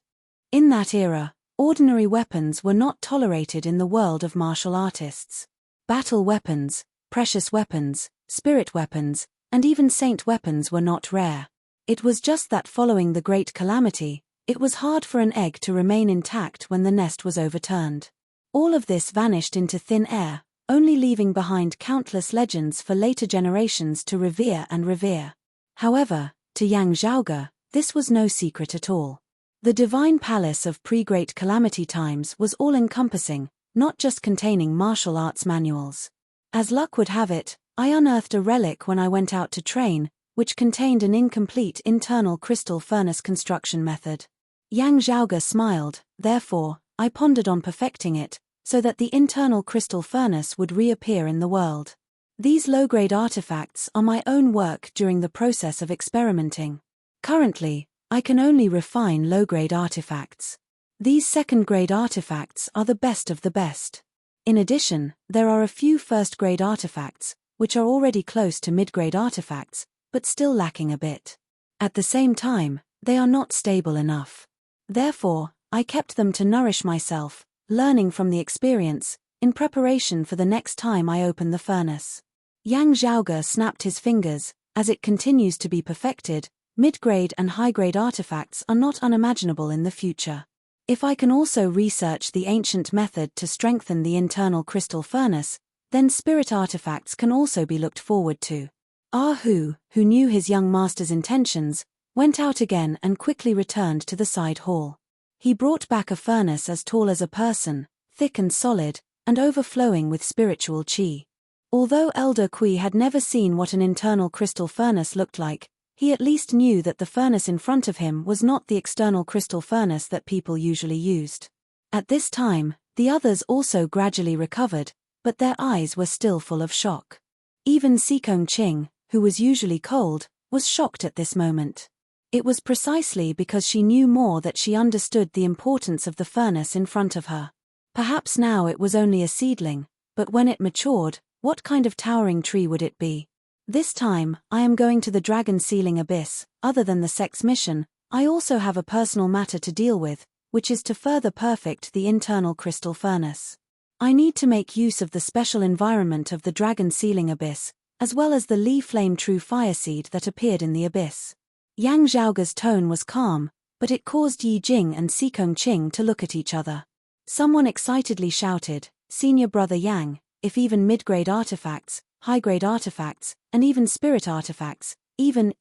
In that era, ordinary weapons were not tolerated in the world of martial artists. Battle weapons, precious weapons, spirit weapons, and even saint weapons were not rare. It was just that following the Great Calamity, it was hard for an egg to remain intact when the nest was overturned. All of this vanished into thin air, only leaving behind countless legends for later generations to revere and revere. However, to Yang Zhaoge, this was no secret at all. The divine palace of pre-Great Calamity times was all-encompassing, not just containing martial arts manuals. As luck would have it, I unearthed a relic when I went out to train, which contained an incomplete internal crystal furnace construction method. Yang Zhaoge smiled. Therefore, I pondered on perfecting it, so that the internal crystal furnace would reappear in the world. These low-grade artifacts are my own work during the process of experimenting. Currently, I can only refine low-grade artifacts. These second-grade artifacts are the best of the best. In addition, there are a few first-grade artifacts, which are already close to mid-grade artifacts, but still lacking a bit. At the same time, they are not stable enough. Therefore, I kept them to nourish myself, learning from the experience, in preparation for the next time I open the furnace. Yang Zhaoge snapped his fingers. As it continues to be perfected, mid-grade and high-grade artifacts are not unimaginable in the future. If I can also research the ancient method to strengthen the internal crystal furnace, then spirit artifacts can also be looked forward to. Hu, who knew his young master's intentions, went out again and quickly returned to the side hall. He brought back a furnace as tall as a person, thick and solid, and overflowing with spiritual qi. Although Elder Kui had never seen what an internal crystal furnace looked like, he at least knew that the furnace in front of him was not the external crystal furnace that people usually used. At this time, the others also gradually recovered, but their eyes were still full of shock. Even Sikong Qing, who was usually cold, was shocked at this moment. It was precisely because she knew more that she understood the importance of the furnace in front of her. Perhaps now it was only a seedling, but when it matured, what kind of towering tree would it be? This time, I am going to the Dragon Sealing Abyss. Other than the sect's mission, I also have a personal matter to deal with, which is to further perfect the internal crystal furnace. I need to make use of the special environment of the Dragon Sealing Abyss, as well as the Li Flame True Fire Seed that appeared in the abyss. Yang Zhaoge's tone was calm, but it caused Yi Jing and Sikong Qing to look at each other. Someone excitedly shouted, "Senior Brother Yang, if even mid-grade artifacts, high-grade artifacts, and even spirit artifacts, even,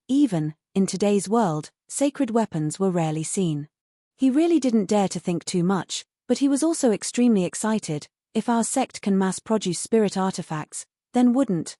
in today's world, sacred weapons were rarely seen." He really didn't dare to think too much, but he was also extremely excited. If our sect can mass-produce spirit artifacts, then wouldn't,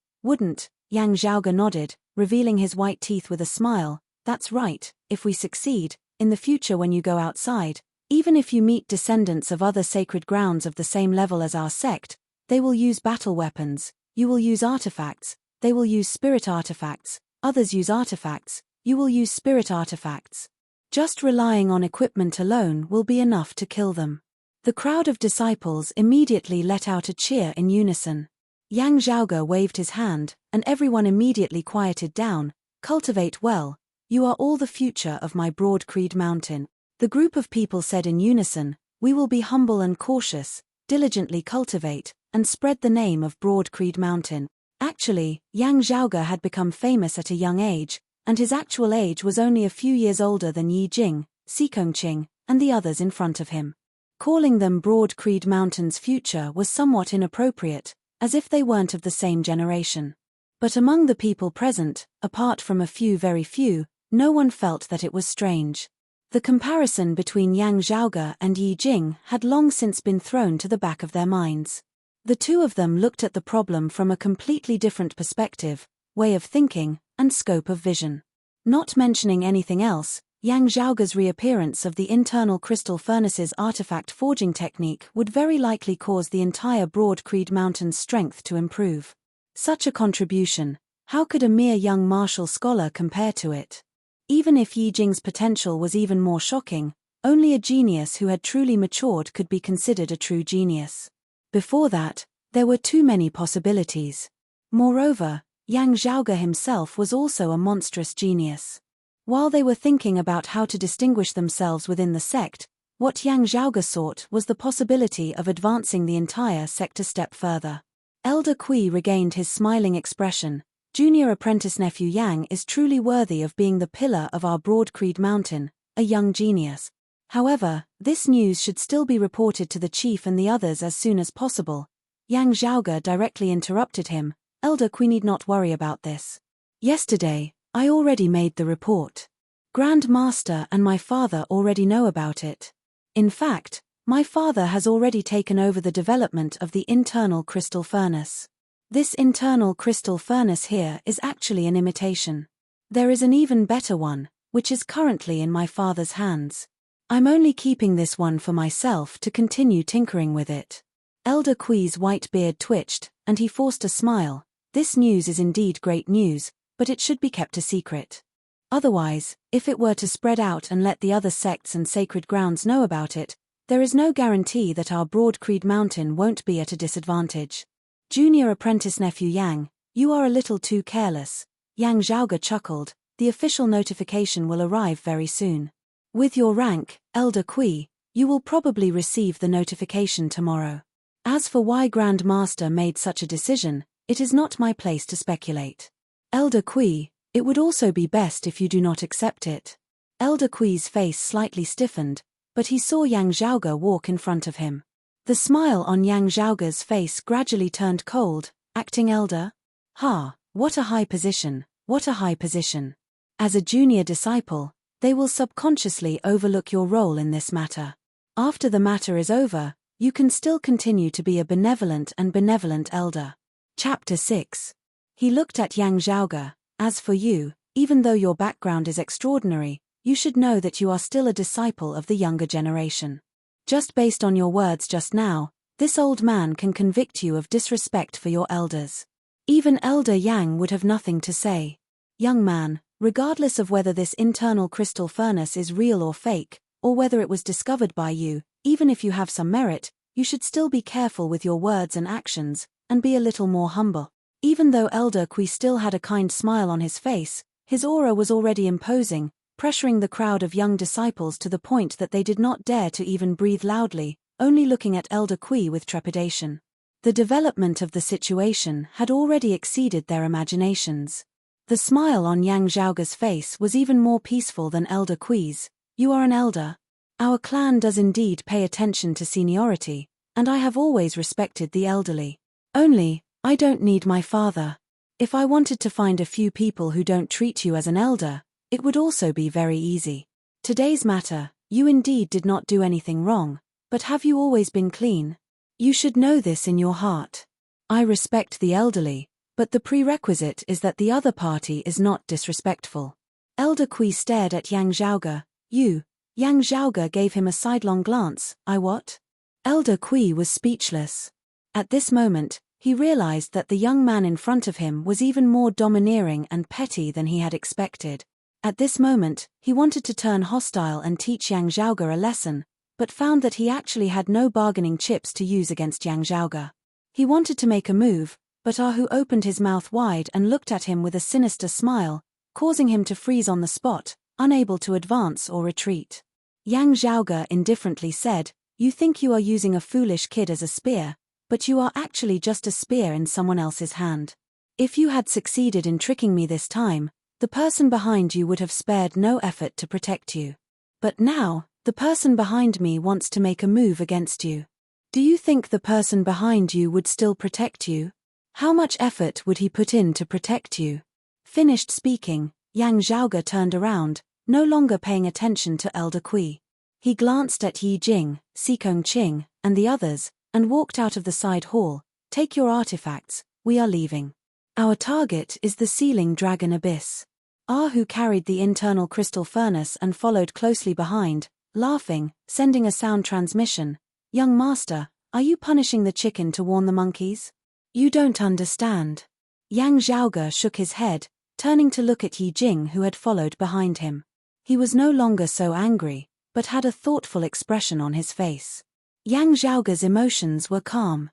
Yang Zhaoge nodded, revealing his white teeth with a smile. That's right, if we succeed, in the future when you go outside, even if you meet descendants of other sacred grounds of the same level as our sect, they will use battle weapons, you will use artifacts, they will use spirit artifacts, others use artifacts, you will use spirit artifacts. Just relying on equipment alone will be enough to kill them. The crowd of disciples immediately let out a cheer in unison. Yang Zhaoge waved his hand, and everyone immediately quieted down. Cultivate well, you are all the future of my Broad Creed Mountain. The group of people said in unison, we will be humble and cautious, diligently cultivate, and spread the name of Broad Creed Mountain. Actually, Yang Zhaoge had become famous at a young age, and his actual age was only a few years older than Yi Jing, Xikongqing, and the others in front of him. Calling them Broad Creed Mountain's future was somewhat inappropriate, as if they weren't of the same generation. But among the people present, apart from a few very few, no one felt that it was strange. The comparison between Yang Zhaoge and Yi Jing had long since been thrown to the back of their minds. The two of them looked at the problem from a completely different perspective, way of thinking, and scope of vision. Not mentioning anything else, Yang Zhaoge's reappearance of the internal crystal furnace's artifact forging technique would very likely cause the entire Broad Creed Mountain's strength to improve. Such a contribution, how could a mere young martial scholar compare to it? Even if Yi Jing's potential was even more shocking, only a genius who had truly matured could be considered a true genius. Before that, there were too many possibilities. Moreover, Yang Zhaoge himself was also a monstrous genius. While they were thinking about how to distinguish themselves within the sect, what Yang Zhaoge sought was the possibility of advancing the entire sect a step further. Elder Kui regained his smiling expression. Junior apprentice nephew Yang is truly worthy of being the pillar of our Broad Creed Mountain, a young genius. However, this news should still be reported to the chief and the others as soon as possible. Yang Zhaoge directly interrupted him. Elder Kui need not worry about this. Yesterday, I already made the report. Grand Master and my father already know about it. In fact, my father has already taken over the development of the internal crystal furnace. This internal crystal furnace here is actually an imitation. There is an even better one, which is currently in my father's hands. I'm only keeping this one for myself to continue tinkering with it. Elder Kui's white beard twitched, and he forced a smile. This news is indeed great news, but it should be kept a secret. Otherwise, if it were to spread out and let the other sects and sacred grounds know about it, there is no guarantee that our Broad Creed Mountain won't be at a disadvantage. Junior apprentice nephew Yang, you are a little too careless. Yang Zhaoge chuckled. The official notification will arrive very soon. With your rank, Elder Kui, you will probably receive the notification tomorrow. As for why Grand Master made such a decision, it is not my place to speculate. Elder Kui, it would also be best if you do not accept it. Elder Kui's face slightly stiffened, but he saw Yang Zhaoge walk in front of him. The smile on Yang Zhaoge's face gradually turned cold. Acting elder? Ha, what a high position, what a high position. As a junior disciple, they will subconsciously overlook your role in this matter. After the matter is over, you can still continue to be a benevolent elder. Chapter 6. He looked at Yang Zhaoge. As for you, even though your background is extraordinary, you should know that you are still a disciple of the younger generation. Just based on your words just now, this old man can convict you of disrespect for your elders. Even Elder Yang would have nothing to say. Young man, regardless of whether this internal crystal furnace is real or fake, or whether it was discovered by you, even if you have some merit, you should still be careful with your words and actions, and be a little more humble. Even though Elder Kui still had a kind smile on his face, his aura was already imposing, pressuring the crowd of young disciples to the point that they did not dare to even breathe loudly, only looking at Elder Kui with trepidation. The development of the situation had already exceeded their imaginations. The smile on Yang Zhaoge's face was even more peaceful than Elder Kui's. You are an elder. Our clan does indeed pay attention to seniority, and I have always respected the elderly. Only, I don't need my father. If I wanted to find a few people who don't treat you as an elder, it would also be very easy. Today's matter, you indeed did not do anything wrong, but have you always been clean? You should know this in your heart. I respect the elderly, But the prerequisite is that the other party is not disrespectful. Elder Kui stared at Yang Zhaoge. You. Yang Zhaoge gave him a sidelong glance. I what? Elder Kui was speechless. At this moment, he realized that the young man in front of him was even more domineering and petty than he had expected. At this moment, he wanted to turn hostile and teach Yang Zhaoge a lesson, but found that he actually had no bargaining chips to use against Yang Zhaoge. He wanted to make a move, but Ahu opened his mouth wide and looked at him with a sinister smile, causing him to freeze on the spot, unable to advance or retreat. Yang Zhaoge indifferently said, "You think you are using a foolish kid as a spear, but you are actually just a spear in someone else's hand. If you had succeeded in tricking me this time, the person behind you would have spared no effort to protect you. But now, the person behind me wants to make a move against you. Do you think the person behind you would still protect you? How much effort would he put in to protect you?" Finished speaking, Yang Zhaoge turned around, no longer paying attention to Elder Kui. He glanced at Yi Jing, Sikong Qing, and the others, and walked out of the side hall. "Take your artifacts, we are leaving. Our target is the Sealing Dragon Abyss." Ahu carried the internal crystal furnace and followed closely behind, laughing, sending a sound transmission. "Young master, are you punishing the chicken to warn the monkeys? You don't understand." Yang Zhaoge shook his head, turning to look at Yi Jing who had followed behind him. He was no longer so angry, but had a thoughtful expression on his face. Yang Zhaoge's emotions were calm.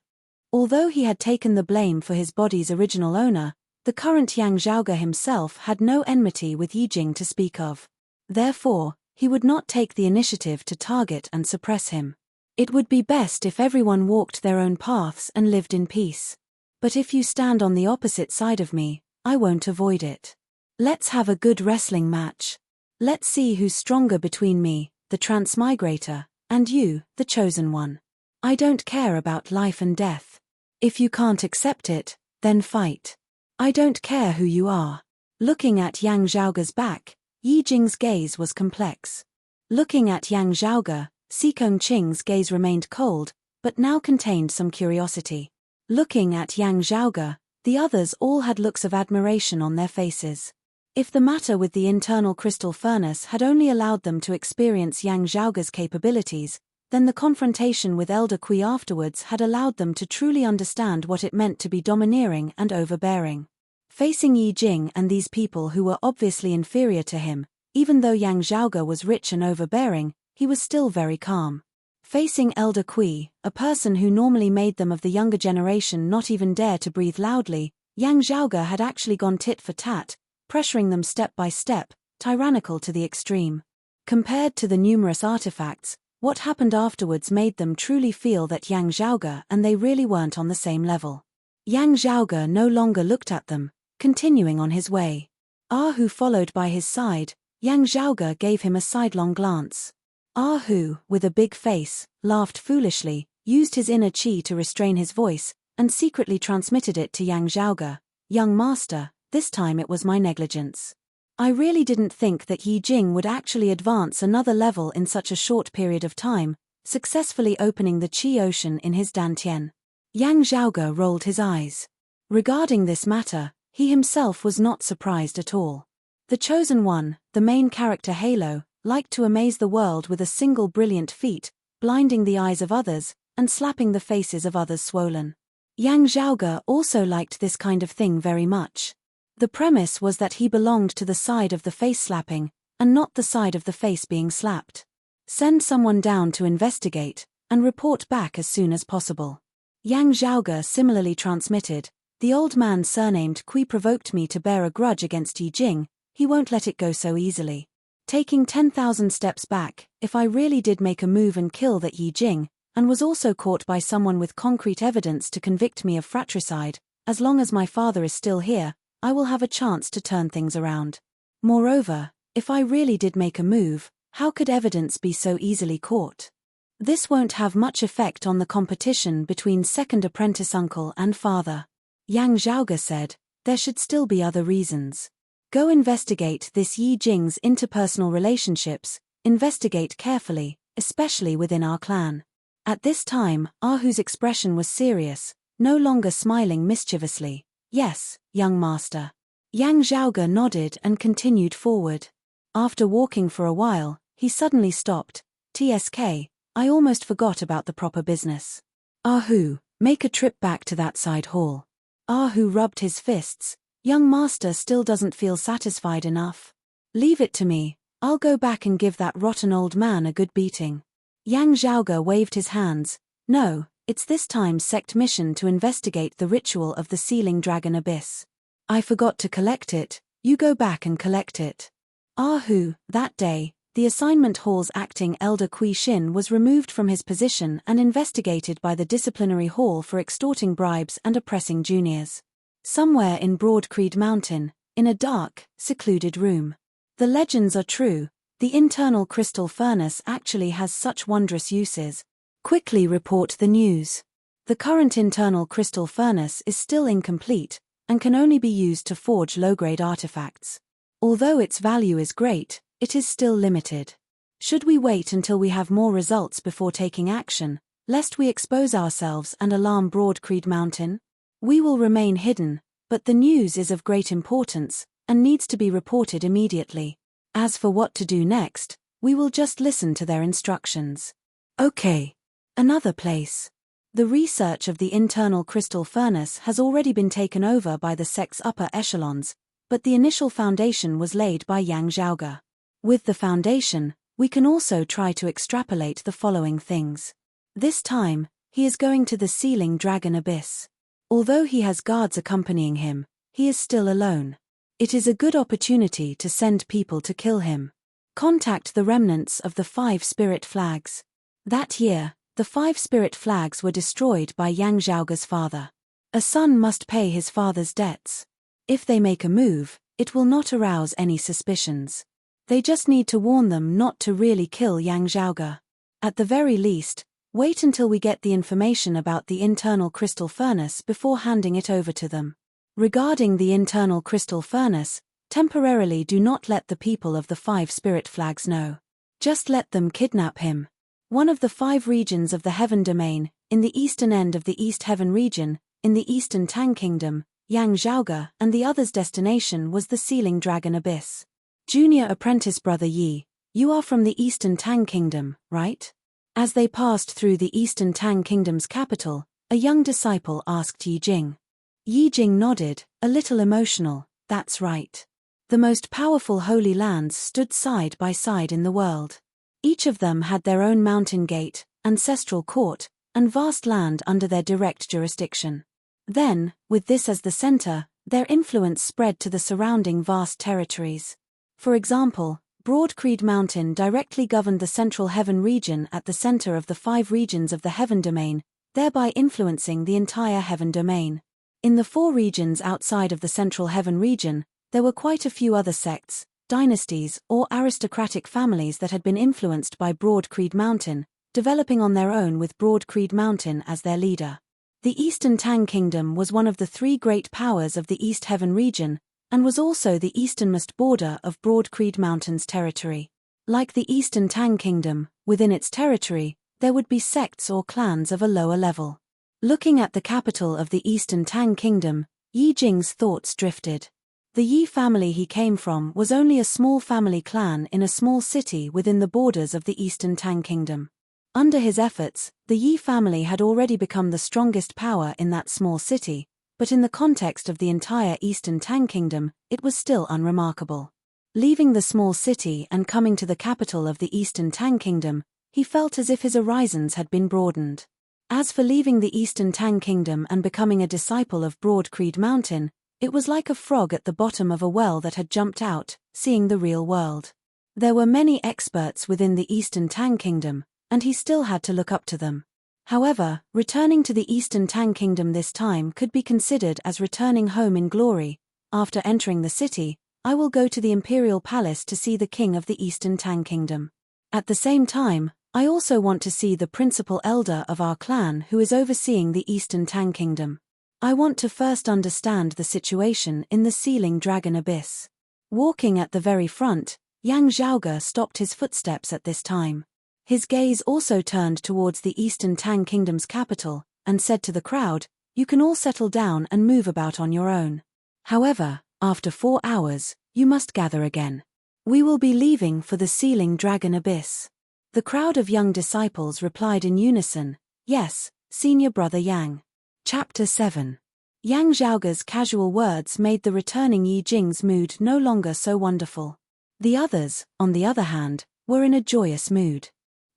Although he had taken the blame for his body's original owner, the current Yang Zhaoge himself had no enmity with Yi Jing to speak of. Therefore, he would not take the initiative to target and suppress him. It would be best if everyone walked their own paths and lived in peace. But if you stand on the opposite side of me, I won't avoid it. Let's have a good wrestling match. Let's see who's stronger between me, the transmigrator, and you, the chosen one. I don't care about life and death. If you can't accept it, then fight. I don't care who you are." Looking at Yang Zhaoge's back, Yi Jing's gaze was complex. Looking at Yang Zhaoge, Sikong Qing's gaze remained cold, but now contained some curiosity. Looking at Yang Zhaoge, the others all had looks of admiration on their faces. If the matter with the internal crystal furnace had only allowed them to experience Yang Zhaoge's capabilities, then the confrontation with Elder Kui afterwards had allowed them to truly understand what it meant to be domineering and overbearing. Facing Yi Jing and these people who were obviously inferior to him, even though Yang Zhaoge was rich and overbearing, he was still very calm. Facing Elder Kui, a person who normally made them of the younger generation not even dare to breathe loudly, Yang Zhaoge had actually gone tit for tat, pressuring them step by step, tyrannical to the extreme. Compared to the numerous artifacts, what happened afterwards made them truly feel that Yang Zhaoge and they really weren't on the same level. Yang Zhaoge no longer looked at them, continuing on his way. Ahu followed by his side. Yang Zhaoge gave him a sidelong glance. Ahu, with a big face, laughed foolishly, used his inner qi to restrain his voice, and secretly transmitted it to Yang Zhaoge. "Young master, this time it was my negligence. I really didn't think that Yi Jing would actually advance another level in such a short period of time, successfully opening the qi ocean in his dantian." Yang Zhaoge rolled his eyes. Regarding this matter, he himself was not surprised at all. The Chosen One, the main character Halo, liked to amaze the world with a single brilliant feat, blinding the eyes of others, and slapping the faces of others swollen. Yang Zhaoge also liked this kind of thing very much. The premise was that he belonged to the side of the face slapping, and not the side of the face being slapped. Send someone down to investigate, and report back as soon as possible. Yang Zhaoge similarly transmitted, "The old man surnamed Kui provoked me to bear a grudge against Yi Jing, he won't let it go so easily. Taking 10,000 steps back, if I really did make a move and kill that Yi Jing, and was also caught by someone with concrete evidence to convict me of fratricide, as long as my father is still here, I will have a chance to turn things around. Moreover, if I really did make a move, how could evidence be so easily caught? This won't have much effect on the competition between second apprentice uncle and father." Yang Zhaoge said, "There should still be other reasons. Go investigate this Yi Jing's interpersonal relationships, investigate carefully, especially within our clan." At this time, Ahu's expression was serious, no longer smiling mischievously. Yes, young master. Yang Zhaoge nodded and continued forward. After walking for a while, he suddenly stopped. TSK, I almost forgot about the proper business. Ahu, make a trip back to that side hall. Ahu rubbed his fists. Young master still doesn't feel satisfied enough. Leave it to me, I'll go back and give that rotten old man a good beating. Yang Zhaoge waved his hands. No, it's this time's sect mission to investigate the ritual of the sealing dragon abyss. I forgot to collect it, you go back and collect it. Ahu, that day, the assignment hall's acting elder Kui Xin was removed from his position and investigated by the disciplinary hall for extorting bribes and oppressing juniors. Somewhere in Broad Creed Mountain, in a dark, secluded room. The legends are true, the internal crystal furnace actually has such wondrous uses. Quickly report the news. The current internal crystal furnace is still incomplete, and can only be used to forge low-grade artifacts. Although its value is great, it is still limited. Should we wait until we have more results before taking action, lest we expose ourselves and alarm Broad Creed Mountain? We will remain hidden, but the news is of great importance, and needs to be reported immediately. As for what to do next, we will just listen to their instructions. Okay. Another place. The research of the internal crystal furnace has already been taken over by the sect's upper echelons, but the initial foundation was laid by Yang Zhaoge. With the foundation, we can also try to extrapolate the following things. This time, he is going to the sealing dragon abyss. Although he has guards accompanying him, he is still alone. It is a good opportunity to send people to kill him. Contact the remnants of the 5 spirit flags. That year, the 5 spirit flags were destroyed by Yang Zhaoge's father. A son must pay his father's debts. If they make a move, it will not arouse any suspicions. They just need to warn them not to really kill Yang Zhaoge. At the very least, wait until we get the information about the internal crystal furnace before handing it over to them. Regarding the internal crystal furnace, temporarily do not let the people of the 5 spirit flags know. Just let them kidnap him. One of the 5 regions of the Heaven Domain, in the eastern end of the East Heaven region, in the Eastern Tang Kingdom, Yang Zhaoge, and the other's destination was the Sealing Dragon Abyss. Junior apprentice brother Yi, you are from the Eastern Tang Kingdom, right? As they passed through the Eastern Tang Kingdom's capital, a young disciple asked Yi Jing. Yi Jing nodded, a little emotional, that's right. The most powerful holy lands stood side by side in the world. Each of them had their own mountain gate, ancestral court, and vast land under their direct jurisdiction. Then, with this as the center, their influence spread to the surrounding vast territories. For example, Broad Creed Mountain directly governed the Central Heaven region at the center of the 5 regions of the Heaven Domain, thereby influencing the entire Heaven Domain. In the 4 regions outside of the Central Heaven region, there were quite a few other sects, dynasties, or aristocratic families that had been influenced by Broad Creed Mountain, developing on their own with Broad Creed Mountain as their leader. The Eastern Tang Kingdom was one of the 3 great powers of the East Heaven region, and was also the easternmost border of Broad Creed Mountain's territory. Like the Eastern Tang Kingdom, within its territory, there would be sects or clans of a lower level. Looking at the capital of the Eastern Tang Kingdom, Yi Jing's thoughts drifted. The Yi family he came from was only a small family clan in a small city within the borders of the Eastern Tang Kingdom. Under his efforts, the Yi family had already become the strongest power in that small city, but in the context of the entire Eastern Tang Kingdom, it was still unremarkable. Leaving the small city and coming to the capital of the Eastern Tang Kingdom, he felt as if his horizons had been broadened. As for leaving the Eastern Tang Kingdom and becoming a disciple of Broad Creed Mountain, it was like a frog at the bottom of a well that had jumped out, seeing the real world. There were many experts within the Eastern Tang Kingdom, and he still had to look up to them. However, returning to the Eastern Tang Kingdom this time could be considered as returning home in glory. After entering the city, I will go to the Imperial Palace to see the King of the Eastern Tang Kingdom. At the same time, I also want to see the principal elder of our clan who is overseeing the Eastern Tang Kingdom. I want to first understand the situation in the Sealing Dragon Abyss. Walking at the very front, Yang Zhaoge stopped his footsteps at this time. His gaze also turned towards the Eastern Tang Kingdom's capital, and said to the crowd, You can all settle down and move about on your own. However, after 4 hours, you must gather again. We will be leaving for the sealing dragon abyss." The crowd of young disciples replied in unison, "Yes, senior brother Yang." Chapter 7. Yang Zhaoge's casual words made the returning Yi Jing's mood no longer so wonderful. The others, on the other hand, were in a joyous mood.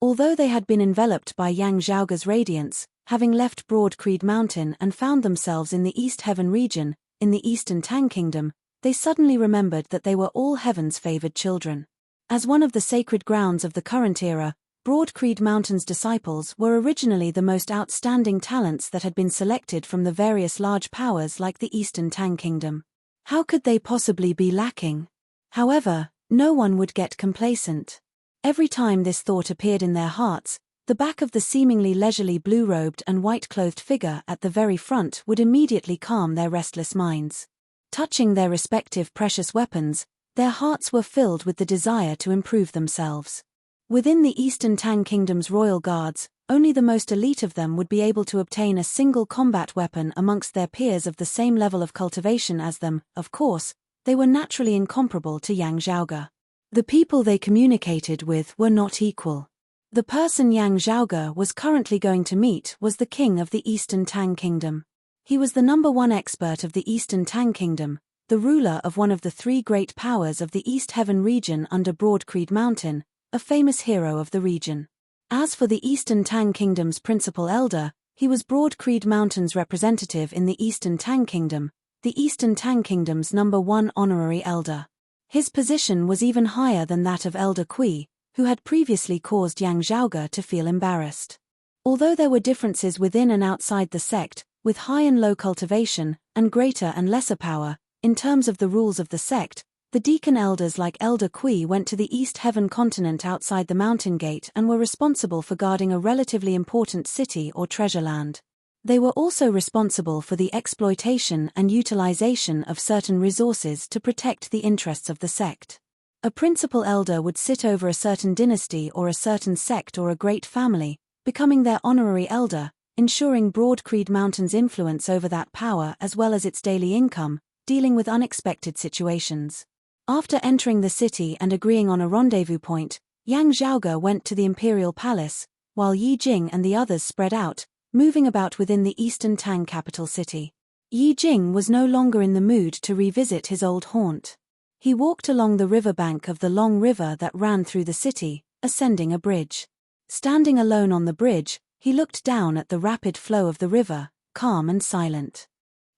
Although they had been enveloped by Yang Zhaoge's radiance, having left Broad Creed Mountain and found themselves in the East Heaven region, in the Eastern Tang Kingdom, they suddenly remembered that they were all Heaven's favored children. As one of the sacred grounds of the current era, Broad Creed Mountain's disciples were originally the most outstanding talents that had been selected from the various large powers like the Eastern Tang Kingdom. How could they possibly be lacking? However, no one would get complacent. Every time this thought appeared in their hearts, the back of the seemingly leisurely blue-robed and white-clothed figure at the very front would immediately calm their restless minds. Touching their respective precious weapons, their hearts were filled with the desire to improve themselves. Within the Eastern Tang Kingdom's royal guards, only the most elite of them would be able to obtain a single combat weapon amongst their peers of the same level of cultivation as them. Of course, they were naturally incomparable to Yang Zhaoge. The people they communicated with were not equal. The person Yang Zhaoge was currently going to meet was the king of the Eastern Tang Kingdom. He was the #1 expert of the Eastern Tang Kingdom, the ruler of one of the 3 great powers of the East Heaven region under Broad Creed Mountain, a famous hero of the region. As for the Eastern Tang Kingdom's principal elder, he was Broad Creed Mountain's representative in the Eastern Tang Kingdom, the Eastern Tang Kingdom's #1 honorary elder. His position was even higher than that of Elder Kui, who had previously caused Yang Zhaoge to feel embarrassed. Although there were differences within and outside the sect, with high and low cultivation, and greater and lesser power, in terms of the rules of the sect, the deacon elders like Elder Kui went to the East Heaven continent outside the mountain gate and were responsible for guarding a relatively important city or treasure land. They were also responsible for the exploitation and utilization of certain resources to protect the interests of the sect. A principal elder would sit over a certain dynasty or a certain sect or a great family, becoming their honorary elder, ensuring Broad Creed Mountain's influence over that power as well as its daily income, dealing with unexpected situations. After entering the city and agreeing on a rendezvous point, Yang Zhaoge went to the imperial palace, while Yi Jing and the others spread out, moving about within the Eastern Tang capital city. Yi Jing was no longer in the mood to revisit his old haunt. He walked along the riverbank of the long river that ran through the city, ascending a bridge. Standing alone on the bridge, he looked down at the rapid flow of the river, calm and silent.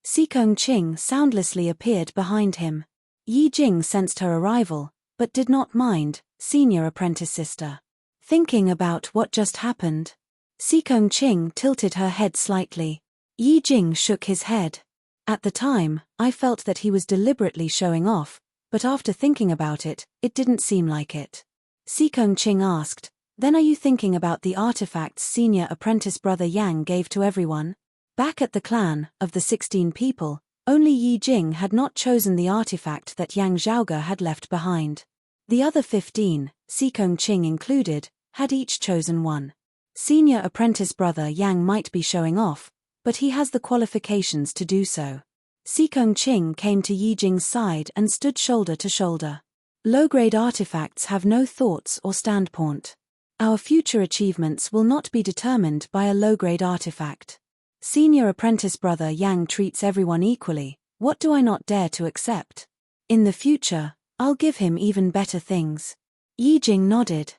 Sikong Qing soundlessly appeared behind him. Yi Jing sensed her arrival, but did not mind, senior apprentice sister. Thinking about what just happened? Sikong Qing tilted her head slightly. Yi Jing shook his head. At the time, I felt that he was deliberately showing off, but after thinking about it, it didn't seem like it. Sikong Qing asked, "Then are you thinking about the artifacts senior apprentice brother Yang gave to everyone?" Back at the clan, of the 16 people, only Yi Jing had not chosen the artifact that Yang Zhaoge had left behind. The other 15, Sikong Qing included, had each chosen one. Senior apprentice brother Yang might be showing off, but he has the qualifications to do so. Sikong Qing came to Yi Jing's side and stood shoulder to shoulder. Low-grade artifacts have no thoughts or standpoint. Our future achievements will not be determined by a low-grade artifact. Senior apprentice brother Yang treats everyone equally. What do I not dare to accept? In the future, I'll give him even better things. Yi Jing nodded.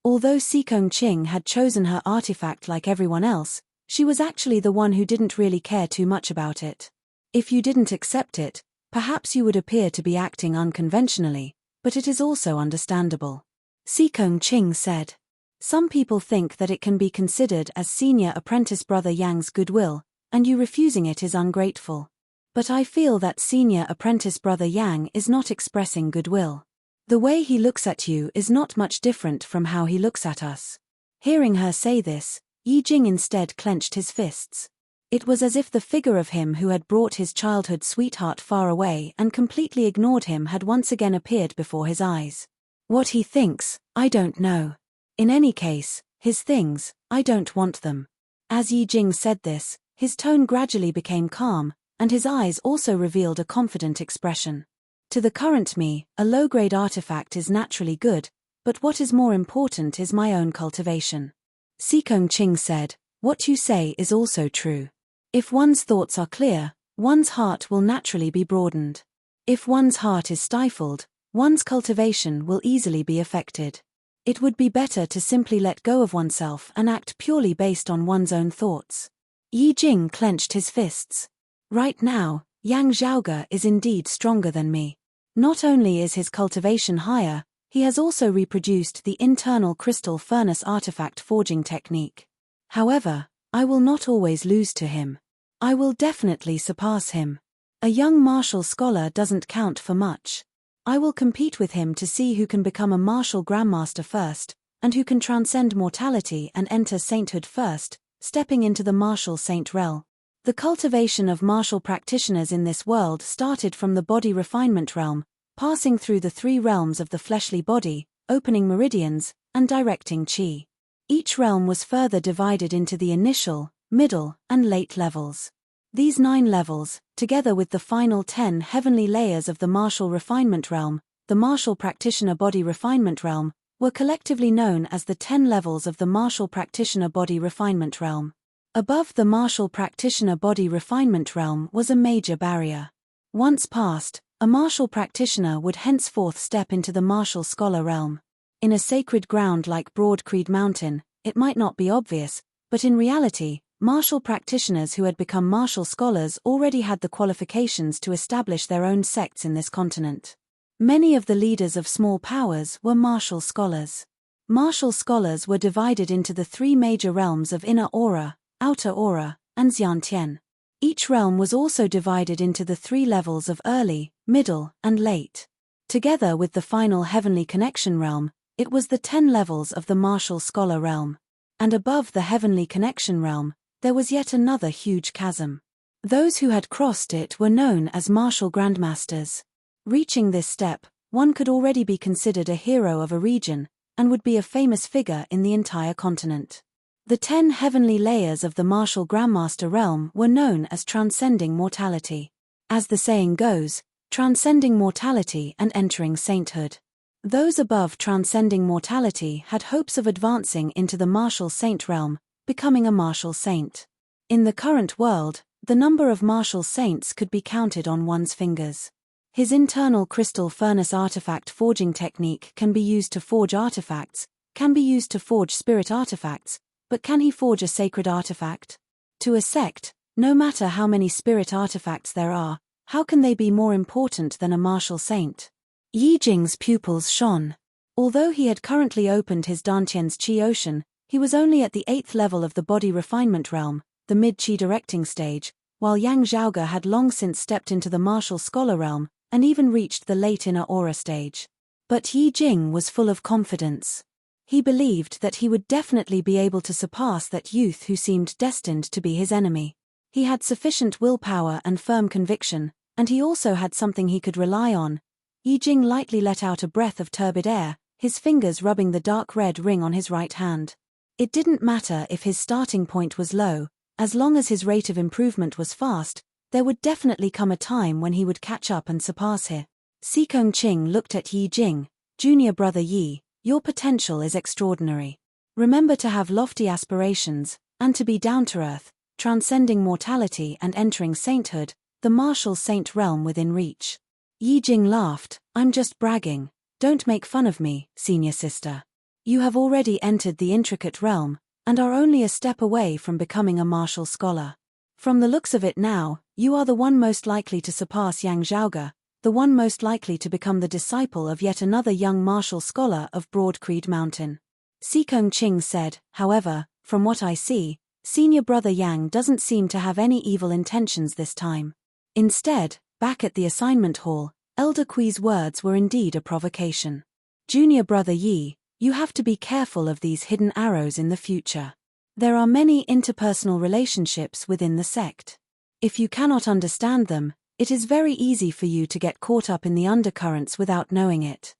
Although Sikong Qing had chosen her artifact like everyone else, she was actually the one who didn't really care too much about it. If you didn't accept it, perhaps you would appear to be acting unconventionally, but it is also understandable. Sikong Qing said. Some people think that it can be considered as senior apprentice brother Yang's goodwill, and you refusing it is ungrateful. But I feel that senior apprentice brother Yang is not expressing goodwill. The way he looks at you is not much different from how he looks at us. Hearing her say this, Yi Jing instead clenched his fists. It was as if the figure of him who had brought his childhood sweetheart far away and completely ignored him had once again appeared before his eyes. What he thinks, I don't know. In any case, his things, I don't want them. As Yi Jing said this, His tone gradually became calm, and his eyes also revealed a confident expression. To the current me, a low-grade artifact is naturally good, but what is more important is my own cultivation. Sikong Ching said, what you say is also true. If one's thoughts are clear, one's heart will naturally be broadened. If one's heart is stifled, one's cultivation will easily be affected. It would be better to simply let go of oneself and act purely based on one's own thoughts. Yi Jing clenched his fists. Right now, Yang Zhaoge is indeed stronger than me. Not only is his cultivation higher, he has also reproduced the internal crystal furnace artifact forging technique. However, I will not always lose to him. I will definitely surpass him. A young martial scholar doesn't count for much. I will compete with him to see who can become a martial grandmaster first, and who can transcend mortality and enter sainthood first, stepping into the martial saint realm. The cultivation of martial practitioners in this world started from the body refinement realm, passing through the 3 realms of the fleshly body, opening meridians, and directing qi. Each realm was further divided into the initial, middle, and late levels. These 9 levels, together with the final 10 heavenly layers of the martial refinement realm, the martial practitioner body refinement realm, were collectively known as the 10 levels of the martial practitioner body refinement realm. Above the martial practitioner body refinement realm was a major barrier. Once passed, a martial practitioner would henceforth step into the martial scholar realm. In a sacred ground like Broad Creed Mountain, it might not be obvious, but in reality, martial practitioners who had become martial scholars already had the qualifications to establish their own sects in this continent. Many of the leaders of small powers were martial scholars. Martial scholars were divided into the 3 major realms of inner aura, outer aura, and Xiantian. Each realm was also divided into the 3 levels of early, middle, and late. Together with the final heavenly connection realm, it was the 10 levels of the martial scholar realm. And above the heavenly connection realm, there was yet another huge chasm. Those who had crossed it were known as martial grandmasters. Reaching this step, one could already be considered a hero of a region, and would be a famous figure in the entire continent. The 10 heavenly layers of the martial grandmaster realm were known as transcending mortality. As the saying goes, transcending mortality and entering sainthood. Those above transcending mortality had hopes of advancing into the martial saint realm, becoming a martial saint. In the current world, the number of martial saints could be counted on one's fingers. His internal crystal furnace artifact forging technique can be used to forge artifacts, can be used to forge spirit artifacts, but can he forge a sacred artifact? To a sect, no matter how many spirit artifacts there are, how can they be more important than a martial saint? Yi Jing's pupils shone. Although he had currently opened his Dantian's Qi Ocean, he was only at the 8th level of the body refinement realm, the mid-Qi directing stage, while Yang Zhaoge had long since stepped into the martial scholar realm, and even reached the late inner aura stage. But Yi Jing was full of confidence. He believed that he would definitely be able to surpass that youth who seemed destined to be his enemy. He had sufficient willpower and firm conviction, and he also had something he could rely on. Yi Jing lightly let out a breath of turbid air, his fingers rubbing the dark red ring on his right hand. It didn't matter if his starting point was low, as long as his rate of improvement was fast, there would definitely come a time when he would catch up and surpass him. Sikong Ching looked at Yi Jing. Junior brother Yi, your potential is extraordinary. Remember to have lofty aspirations, and to be down to earth, transcending mortality and entering sainthood, the martial saint realm within reach. Yi Jing laughed, I'm just bragging. Don't make fun of me, senior sister. You have already entered the intricate realm, and are only a step away from becoming a martial scholar. From the looks of it now, you are the one most likely to surpass Yang Zhaoge, the one most likely to become the disciple of yet another young martial scholar of Broad Creed Mountain. Sikong Ching said, however, from what I see, senior brother Yang doesn't seem to have any evil intentions this time. Instead, back at the assignment hall, Elder Kui's words were indeed a provocation. Junior brother Yi, you have to be careful of these hidden arrows in the future. There are many interpersonal relationships within the sect. If you cannot understand them, it is very easy for you to get caught up in the undercurrents without knowing it.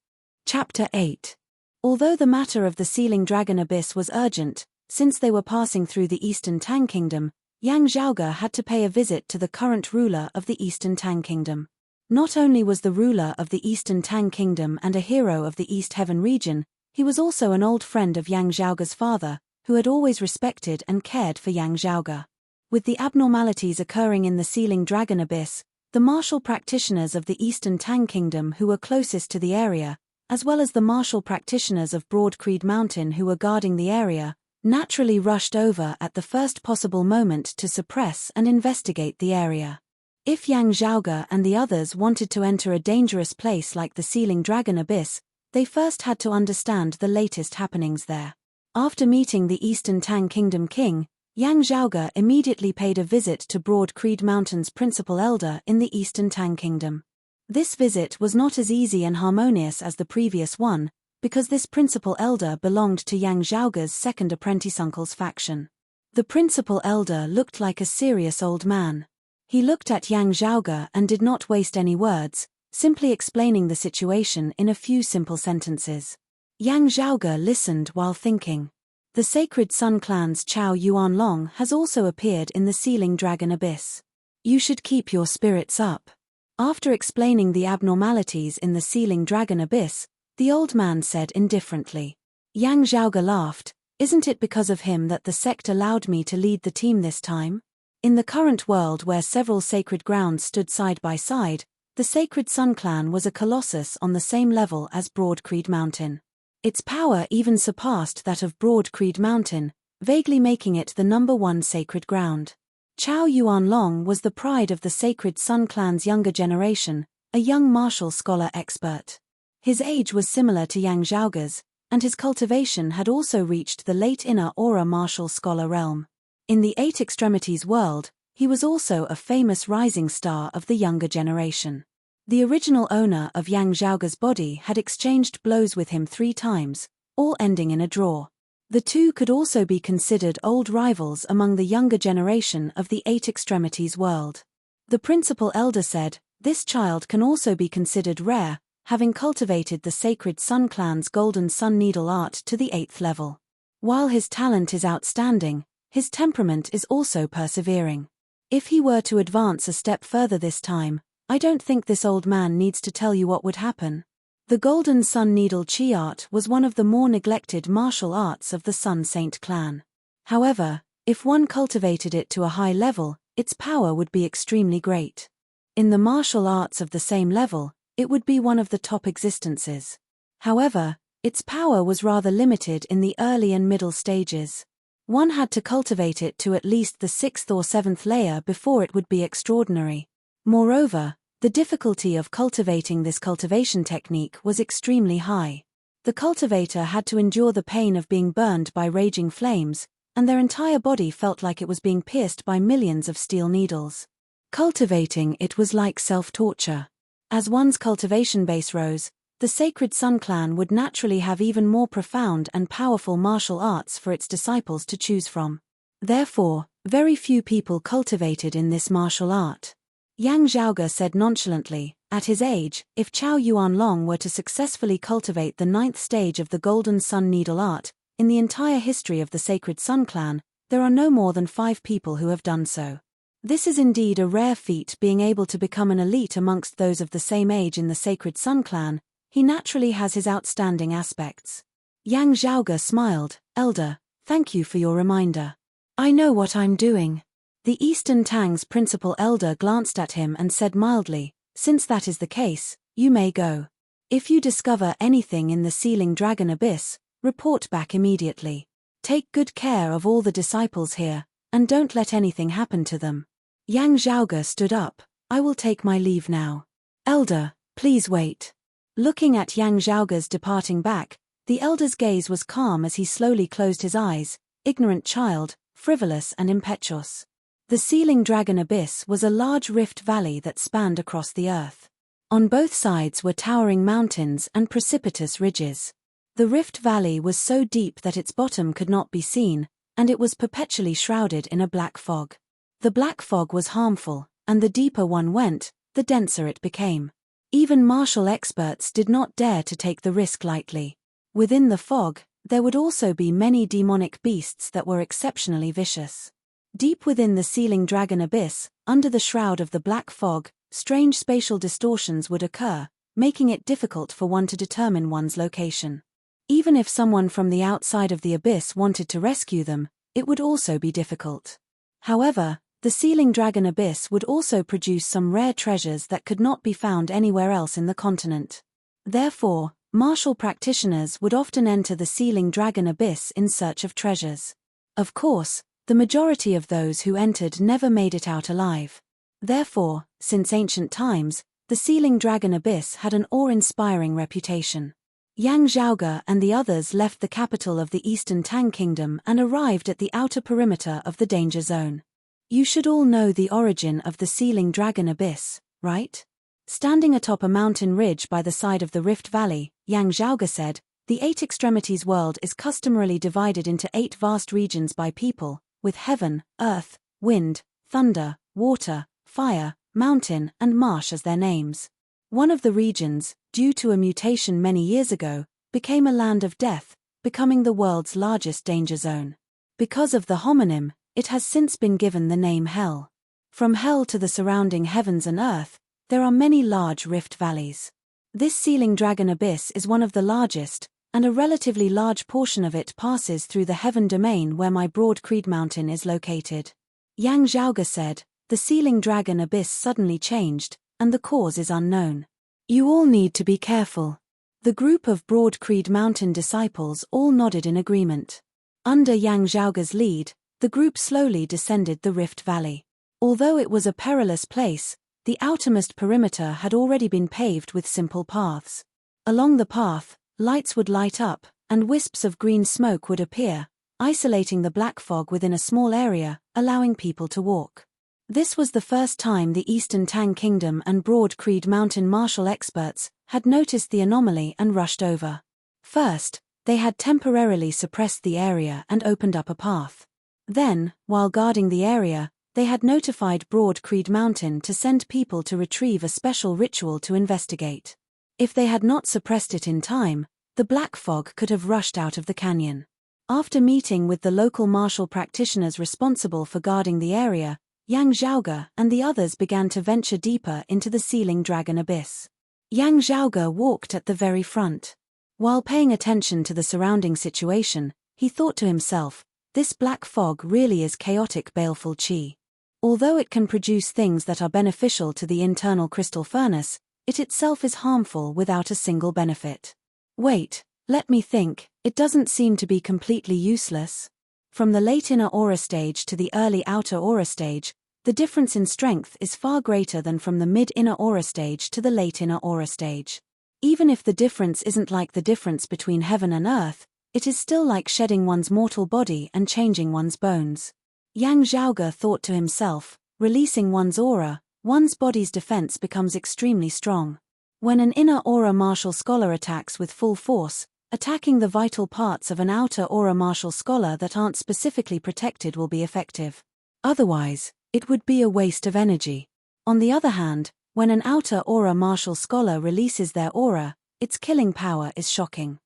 Chapter 8. Although the matter of the Sealing Dragon Abyss was urgent, since they were passing through the Eastern Tang Kingdom, Yang Zhaoge had to pay a visit to the current ruler of the Eastern Tang Kingdom. Not only was the ruler of the Eastern Tang Kingdom and a hero of the East Heaven region, he was also an old friend of Yang Zhaoge's father, who had always respected and cared for Yang Zhaoge. With the abnormalities occurring in the Sealing Dragon Abyss, the martial practitioners of the Eastern Tang Kingdom who were closest to the area, as well as the martial practitioners of Broad Creed Mountain who were guarding the area, naturally rushed over at the first possible moment to suppress and investigate the area. If Yang Zhaoge and the others wanted to enter a dangerous place like the Sealing Dragon Abyss, they first had to understand the latest happenings there. After meeting the Eastern Tang Kingdom king, Yang Zhaoge immediately paid a visit to Broad Creed Mountain's principal elder in the Eastern Tang Kingdom. This visit was not as easy and harmonious as the previous one, because this principal elder belonged to Yang Zhaoge's second apprentice-uncle's faction. The principal elder looked like a serious old man. He looked at Yang Zhaoge and did not waste any words, simply explaining the situation in a few simple sentences. Yang Zhaoge listened while thinking. The Sacred Sun Clan's Chao Yuanlong has also appeared in the Sealing Dragon Abyss. You should keep your spirits up. After explaining the abnormalities in the Sealing Dragon Abyss, the old man said indifferently. Yang Zhaoge laughed. Isn't it because of him that the sect allowed me to lead the team this time? In the current world where several sacred grounds stood side by side, the Sacred Sun Clan was a colossus on the same level as Broad Creed Mountain. Its power even surpassed that of Broad Creed Mountain, vaguely making it the #1 sacred ground. Chao Yuanlong was the pride of the Sacred Sun Clan's younger generation, a young martial scholar expert. His age was similar to Yang Zhaoge's, and his cultivation had also reached the late Inner Aura martial scholar realm. In the Eight Extremities world, he was also a famous rising star of the younger generation. The original owner of Yang Zhaoge's body had exchanged blows with him 3 times, all ending in a draw. The two could also be considered old rivals among the younger generation of the Eight Extremities world. The principal elder said, this child can also be considered rare, having cultivated the Sacred Sun Clan's Golden Sun Needle art to the 8th level. While his talent is outstanding, his temperament is also persevering. If he were to advance a step further this time, I don't think this old man needs to tell you what would happen. The Golden Sun Needle Chi art was one of the more neglected martial arts of the Sun Saint clan. However, if one cultivated it to a high level, its power would be extremely great. In the martial arts of the same level, it would be one of the top existences. However, its power was rather limited in the early and middle stages. One had to cultivate it to at least the 6th or 7th layer before it would be extraordinary. Moreover, the difficulty of cultivating this cultivation technique was extremely high. The cultivator had to endure the pain of being burned by raging flames, and their entire body felt like it was being pierced by millions of steel needles. Cultivating it was like self-torture. As one's cultivation base rose, the Sacred Sun Clan would naturally have even more profound and powerful martial arts for its disciples to choose from. Therefore, very few people cultivated in this martial art. Yang Zhaoge said nonchalantly, at his age, if Chao Yuanlong were to successfully cultivate the 9th stage of the Golden Sun Needle art, in the entire history of the Sacred Sun Clan, there are no more than 5 people who have done so. This is indeed a rare feat, being able to become an elite amongst those of the same age in the Sacred Sun Clan. He naturally has his outstanding aspects. Yang Zhaoge smiled, Elder, thank you for your reminder. I know what I'm doing. The Eastern Tang's principal elder glanced at him and said mildly, since that is the case, you may go. If you discover anything in the Sealing Dragon Abyss, report back immediately. Take good care of all the disciples here, and don't let anything happen to them. Yang Zhaoge stood up, I will take my leave now. Elder, please wait. Looking at Yang Zhaoge's departing back, the elder's gaze was calm as he slowly closed his eyes, ignorant child, frivolous and impetuous. The Sealing Dragon Abyss was a large rift valley that spanned across the earth. On both sides were towering mountains and precipitous ridges. The rift valley was so deep that its bottom could not be seen, and it was perpetually shrouded in a black fog. The black fog was harmful, and the deeper one went, the denser it became. Even martial experts did not dare to take the risk lightly. Within the fog, there would also be many demonic beasts that were exceptionally vicious. Deep within the sealing dragon abyss, under the shroud of the black fog, strange spatial distortions would occur, making it difficult for one to determine one's location. Even if someone from the outside of the abyss wanted to rescue them, it would also be difficult. However, the sealing dragon abyss would also produce some rare treasures that could not be found anywhere else in the continent. Therefore, martial practitioners would often enter the sealing dragon abyss in search of treasures. Of course, the majority of those who entered never made it out alive. Therefore, since ancient times, the sealing dragon abyss had an awe-inspiring reputation. Yang Zhaoge and the others left the capital of the Eastern Tang Kingdom and arrived at the outer perimeter of the danger zone. You should all know the origin of the sealing dragon abyss, right? Standing atop a mountain ridge by the side of the Rift Valley, Yang Zhaoge said, "The eight extremities world is customarily divided into 8 vast regions by people, with heaven, earth, wind, thunder, water, fire, mountain, and marsh as their names. One of the regions, due to a mutation many years ago, became a land of death, becoming the world's largest danger zone. Because of the homonym, it has since been given the name Hell. From Hell to the surrounding heavens and earth, there are many large rift valleys. This sealing dragon abyss is one of the largest, and a relatively large portion of it passes through the heaven domain where my Broad Creed Mountain is located." Yang Zhaoge said, "The sealing dragon abyss suddenly changed, and the cause is unknown. You all need to be careful." The group of Broad Creed Mountain disciples all nodded in agreement. Under Yang Zhaoge's lead, the group slowly descended the Rift Valley. Although it was a perilous place, the outermost perimeter had already been paved with simple paths. Along the path, lights would light up, and wisps of green smoke would appear, isolating the black fog within a small area, allowing people to walk. This was the first time the Eastern Tang Kingdom and Broad Creed Mountain martial experts had noticed the anomaly and rushed over. First, they had temporarily suppressed the area and opened up a path. Then, while guarding the area, they had notified Broad Creed Mountain to send people to retrieve a special ritual to investigate. If they had not suppressed it in time, the black fog could have rushed out of the canyon. After meeting with the local martial practitioners responsible for guarding the area, Yang Zhaoge and the others began to venture deeper into the sealing dragon abyss. Yang Zhaoge walked at the very front. While paying attention to the surrounding situation, he thought to himself, "This black fog really is chaotic baleful qi. Although it can produce things that are beneficial to the internal crystal furnace, it itself is harmful without a single benefit. Wait, let me think, it doesn't seem to be completely useless." From the late inner aura stage to the early outer aura stage, the difference in strength is far greater than from the mid-inner aura stage to the late inner aura stage. Even if the difference isn't like the difference between heaven and earth, it is still like shedding one's mortal body and changing one's bones. Yang Zhaoge thought to himself, releasing one's aura, one's body's defense becomes extremely strong. When an inner aura martial scholar attacks with full force, attacking the vital parts of an outer aura martial scholar that aren't specifically protected will be effective. Otherwise, it would be a waste of energy. On the other hand, when an outer aura martial scholar releases their aura, its killing power is shocking.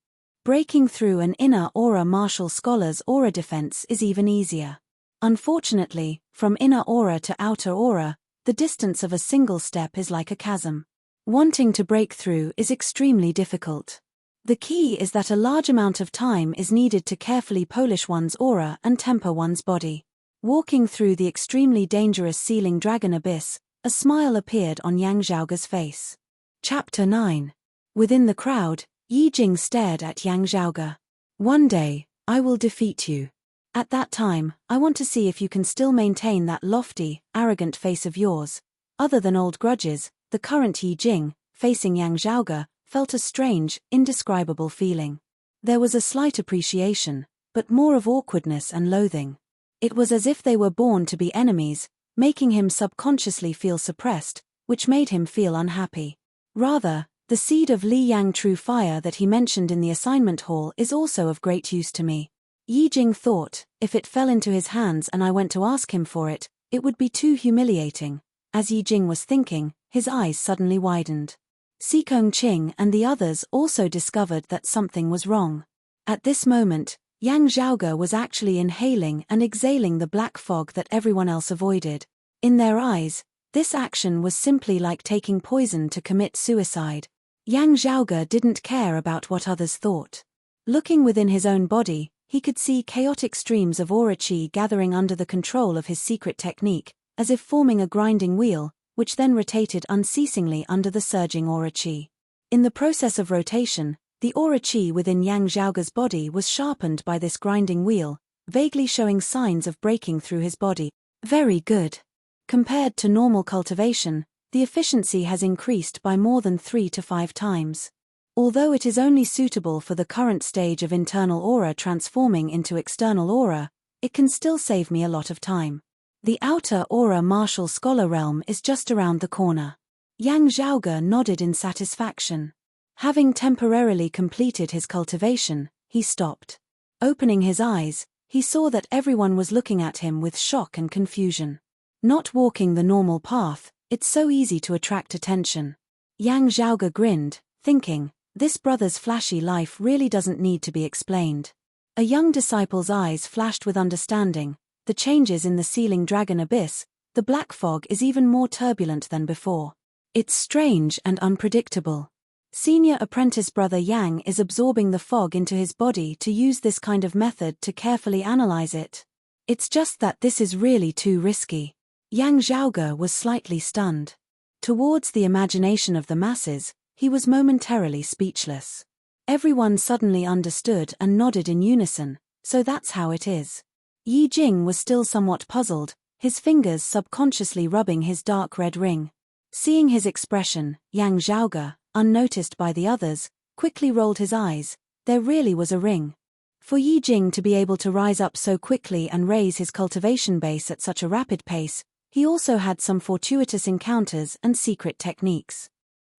Breaking through an inner aura martial scholar's aura defense is even easier. Unfortunately, from inner aura to outer aura, the distance of a single step is like a chasm. Wanting to break through is extremely difficult. The key is that a large amount of time is needed to carefully polish one's aura and temper one's body. Walking through the extremely dangerous sealing dragon abyss, a smile appeared on Yang Zhaoge's face. Chapter 9. Within the crowd, Yi Jing stared at Yang Zhaoge. "One day, I will defeat you. At that time, I want to see if you can still maintain that lofty, arrogant face of yours." Other than old grudges, the current Yi Jing, facing Yang Zhaoge, felt a strange, indescribable feeling. There was a slight appreciation, but more of awkwardness and loathing. It was as if they were born to be enemies, making him subconsciously feel suppressed, which made him feel unhappy. Rather, the seed of Li Yang true fire that he mentioned in the assignment hall is also of great use to me. Yi Jing thought, if it fell into his hands and I went to ask him for it, it would be too humiliating. As Yi Jing was thinking, his eyes suddenly widened. Xikong Qing and the others also discovered that something was wrong. At this moment, Yang Zhaoge was actually inhaling and exhaling the black fog that everyone else avoided. In their eyes, this action was simply like taking poison to commit suicide. Yang Zhaoge didn't care about what others thought. Looking within his own body, he could see chaotic streams of aura qi gathering under the control of his secret technique, as if forming a grinding wheel, which then rotated unceasingly under the surging aura qi. In the process of rotation, the aura qi within Yang Zhaoge's body was sharpened by this grinding wheel, vaguely showing signs of breaking through his body. Very good. Compared to normal cultivation, the efficiency has increased by more than 3 to 5 times. Although it is only suitable for the current stage of internal aura transforming into external aura, it can still save me a lot of time. The outer aura martial scholar realm is just around the corner. Yang Zhaoge nodded in satisfaction. Having temporarily completed his cultivation, he stopped. Opening his eyes, he saw that everyone was looking at him with shock and confusion. Not walking the normal path, it's so easy to attract attention. Yang Zhaoge grinned, thinking, this brother's flashy life really doesn't need to be explained. A young disciple's eyes flashed with understanding. The changes in the ceiling dragon abyss, the black fog is even more turbulent than before. It's strange and unpredictable. Senior apprentice brother Yang is absorbing the fog into his body to use this kind of method to carefully analyze it. It's just that this is really too risky. Yang Zhaoge was slightly stunned. Towards the imagination of the masses, he was momentarily speechless. Everyone suddenly understood and nodded in unison, so that's how it is. Yi Jing was still somewhat puzzled, his fingers subconsciously rubbing his dark red ring. Seeing his expression, Yang Zhaoge, unnoticed by the others, quickly rolled his eyes. There really was a ring. For Yi Jing to be able to rise up so quickly and raise his cultivation base at such a rapid pace, he also had some fortuitous encounters and secret techniques.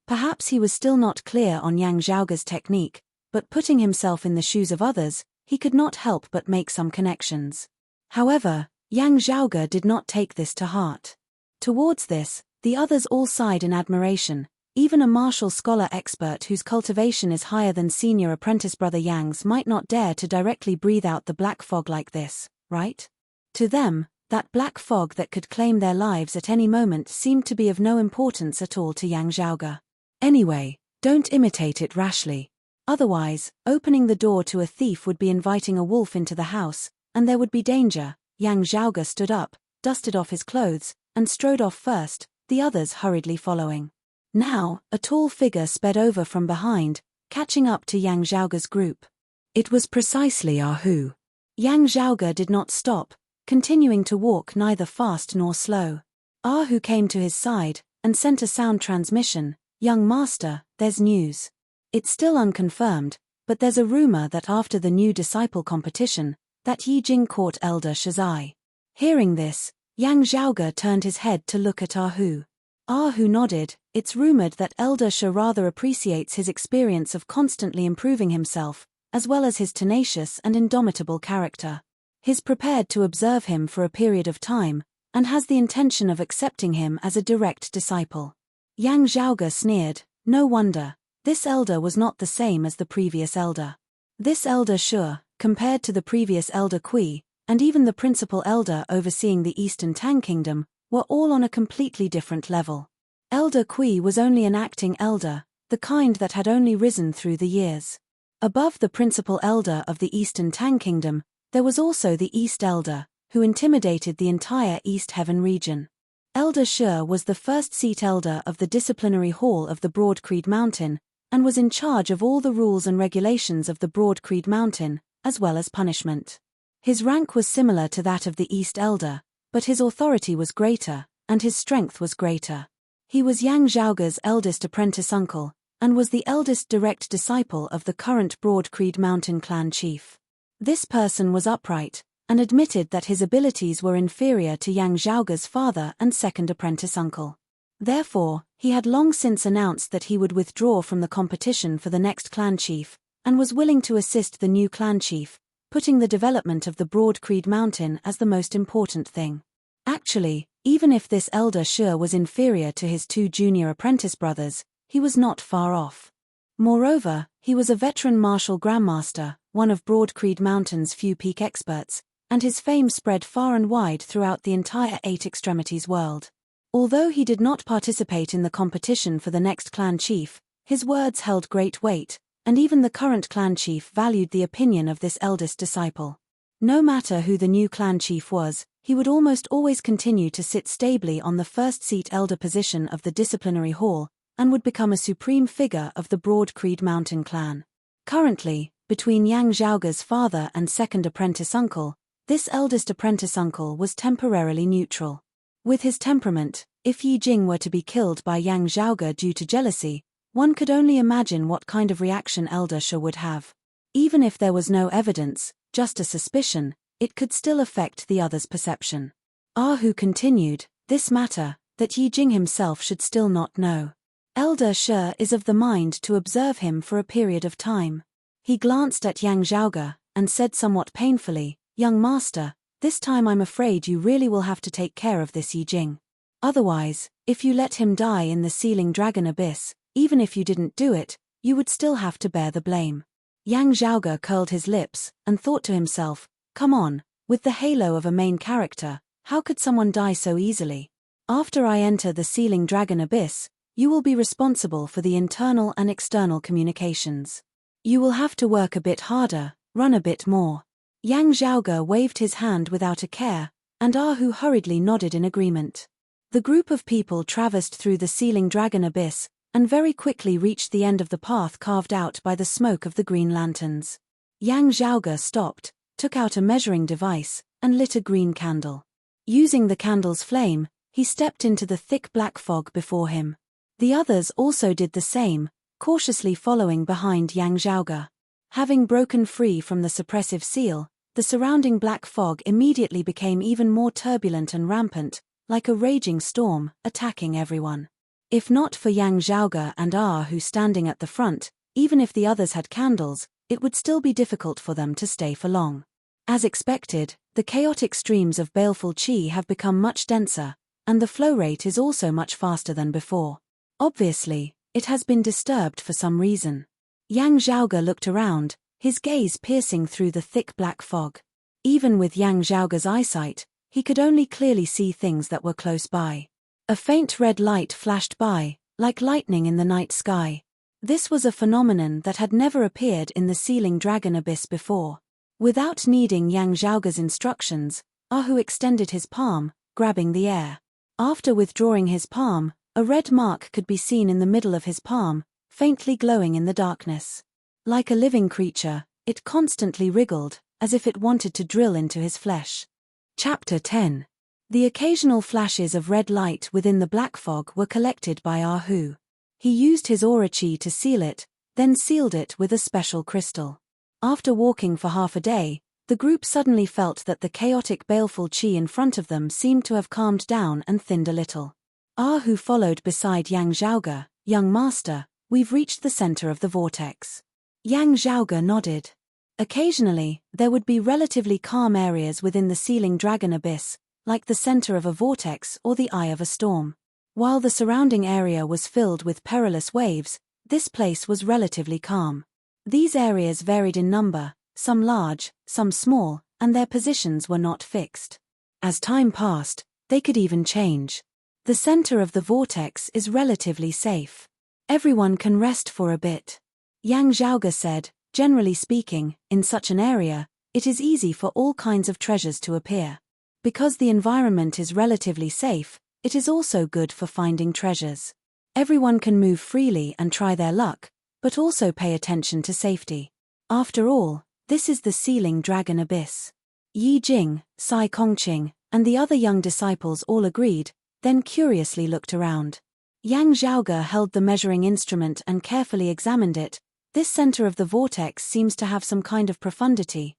Perhaps he was still not clear on Yang Zhaoge's technique, but putting himself in the shoes of others, he could not help but make some connections. However, Yang Zhaoge did not take this to heart. Towards this, the others all sighed in admiration. Even a martial scholar expert whose cultivation is higher than senior apprentice brother Yang's might not dare to directly breathe out the black fog like this, right? To them, that black fog that could claim their lives at any moment seemed to be of no importance at all to Yang Zhaoge. Anyway, don't imitate it rashly. Otherwise, opening the door to a thief would be inviting a wolf into the house, and there would be danger. Yang Zhaoge stood up, dusted off his clothes, and strode off first, the others hurriedly following. Now, a tall figure sped over from behind, catching up to Yang Zhaoge's group. It was precisely Ah Hu. Yang Zhaoge did not stop, continuing to walk neither fast nor slow. Ah Hu came to his side, and sent a sound transmission. Young master, there's news. It's still unconfirmed, but there's a rumor that after the new disciple competition, that Yi Jing caught Elder Shizai. Hearing this, Yang Zhaoge turned his head to look at Ah Hu. Ah Hu nodded. It's rumored that Elder Shi rather appreciates his experience of constantly improving himself, as well as his tenacious and indomitable character. He's prepared to observe him for a period of time, and has the intention of accepting him as a direct disciple. Yang Zhaoge sneered. No wonder. This elder was not the same as the previous elder. This elder Shi, compared to the previous elder Kui, and even the principal elder overseeing the Eastern Tang Kingdom, were all on a completely different level. Elder Kui was only an acting elder, the kind that had only risen through the years. Above the principal elder of the Eastern Tang Kingdom, there was also the East Elder, who intimidated the entire East Heaven region. Elder Shi was the first seat elder of the disciplinary hall of the Broad Creed Mountain, and was in charge of all the rules and regulations of the Broad Creed Mountain, as well as punishment. His rank was similar to that of the East Elder, but his authority was greater, and his strength was greater. He was Yang Zhaoge's eldest apprentice uncle, and was the eldest direct disciple of the current Broad Creed Mountain clan chief. This person was upright, and admitted that his abilities were inferior to Yang Zhaoge's father and second apprentice uncle. Therefore, he had long since announced that he would withdraw from the competition for the next clan chief, and was willing to assist the new clan chief, putting the development of the Broad Creed Mountain as the most important thing. Actually, even if this elder Shi was inferior to his two junior apprentice brothers, he was not far off. Moreover, He was a veteran martial grandmaster, one of Broad Creed Mountain's few peak experts, and his fame spread far and wide throughout the entire Eight Extremities world. Although he did not participate in the competition for the next clan chief, his words held great weight, and even the current clan chief valued the opinion of this eldest disciple. No matter who the new clan chief was, he would almost always continue to sit stably on the first seat elder position of the disciplinary hall, and would become a supreme figure of the Broad Creed Mountain clan. Currently, between Yang Zhaoge's father and second apprentice uncle, this eldest apprentice uncle was temporarily neutral. With his temperament, if Yi Jing were to be killed by Yang Zhaoge due to jealousy, one could only imagine what kind of reaction Elder She would have. Even if there was no evidence, just a suspicion, it could still affect the other's perception. Hu continued, this matter, that Yi Jing himself should still not know. Elder She is of the mind to observe him for a period of time. He glanced at Yang Zhaoge, and said somewhat painfully, young master, this time I'm afraid you really will have to take care of this Yi Jing. Otherwise, if you let him die in the Sealing Dragon Abyss, even if you didn't do it, you would still have to bear the blame. Yang Zhaoge curled his lips, and thought to himself, come on, with the halo of a main character, how could someone die so easily? After I enter the Sealing Dragon Abyss, you will be responsible for the internal and external communications. You will have to work a bit harder, run a bit more. Yang Zhaoge waved his hand without a care, and Hu hurriedly nodded in agreement. The group of people traversed through the Sealing Dragon Abyss, and very quickly reached the end of the path carved out by the smoke of the green lanterns. Yang Zhaoge stopped, took out a measuring device, and lit a green candle. Using the candle's flame, he stepped into the thick black fog before him. The others also did the same, cautiously following behind Yang Zhaoge. Having broken free from the suppressive seal, the surrounding black fog immediately became even more turbulent and rampant, like a raging storm, attacking everyone. If not for Yang Zhaoge and Hu standing at the front, even if the others had candles, it would still be difficult for them to stay for long. As expected, the chaotic streams of baleful qi have become much denser, and the flow rate is also much faster than before. Obviously, it has been disturbed for some reason. Yang Zhaoge looked around, his gaze piercing through the thick black fog. Even with Yang Zhaoge's eyesight, he could only clearly see things that were close by. A faint red light flashed by, like lightning in the night sky. This was a phenomenon that had never appeared in the Sealing Dragon Abyss before. Without needing Yang Zhaoge's instructions, Hu extended his palm, grabbing the air. After withdrawing his palm, a red mark could be seen in the middle of his palm, faintly glowing in the darkness. Like a living creature, it constantly wriggled, as if it wanted to drill into his flesh. Chapter 10. The occasional flashes of red light within the black fog were collected by Hu. He used his aura chi to seal it, then sealed it with a special crystal. After walking for half a day, the group suddenly felt that the chaotic baleful qi in front of them seemed to have calmed down and thinned a little. Hu followed beside Yang Zhaoge. Young master, we've reached the center of the vortex. Yang Zhaoge nodded. Occasionally, there would be relatively calm areas within the Sealing Dragon Abyss, like the center of a vortex or the eye of a storm. While the surrounding area was filled with perilous waves, this place was relatively calm. These areas varied in number, some large, some small, and their positions were not fixed. As time passed, they could even change. The center of the vortex is relatively safe. Everyone can rest for a bit. Yang Zhaoge said, generally speaking, in such an area, it is easy for all kinds of treasures to appear. Because the environment is relatively safe, it is also good for finding treasures. Everyone can move freely and try their luck, but also pay attention to safety. After all, this is the Sealing Dragon Abyss. Yi Jing, Sai Kongqing, and the other young disciples all agreed, then curiously looked around. Yang Zhaoge held the measuring instrument and carefully examined it. This center of the vortex seems to have some kind of profundity.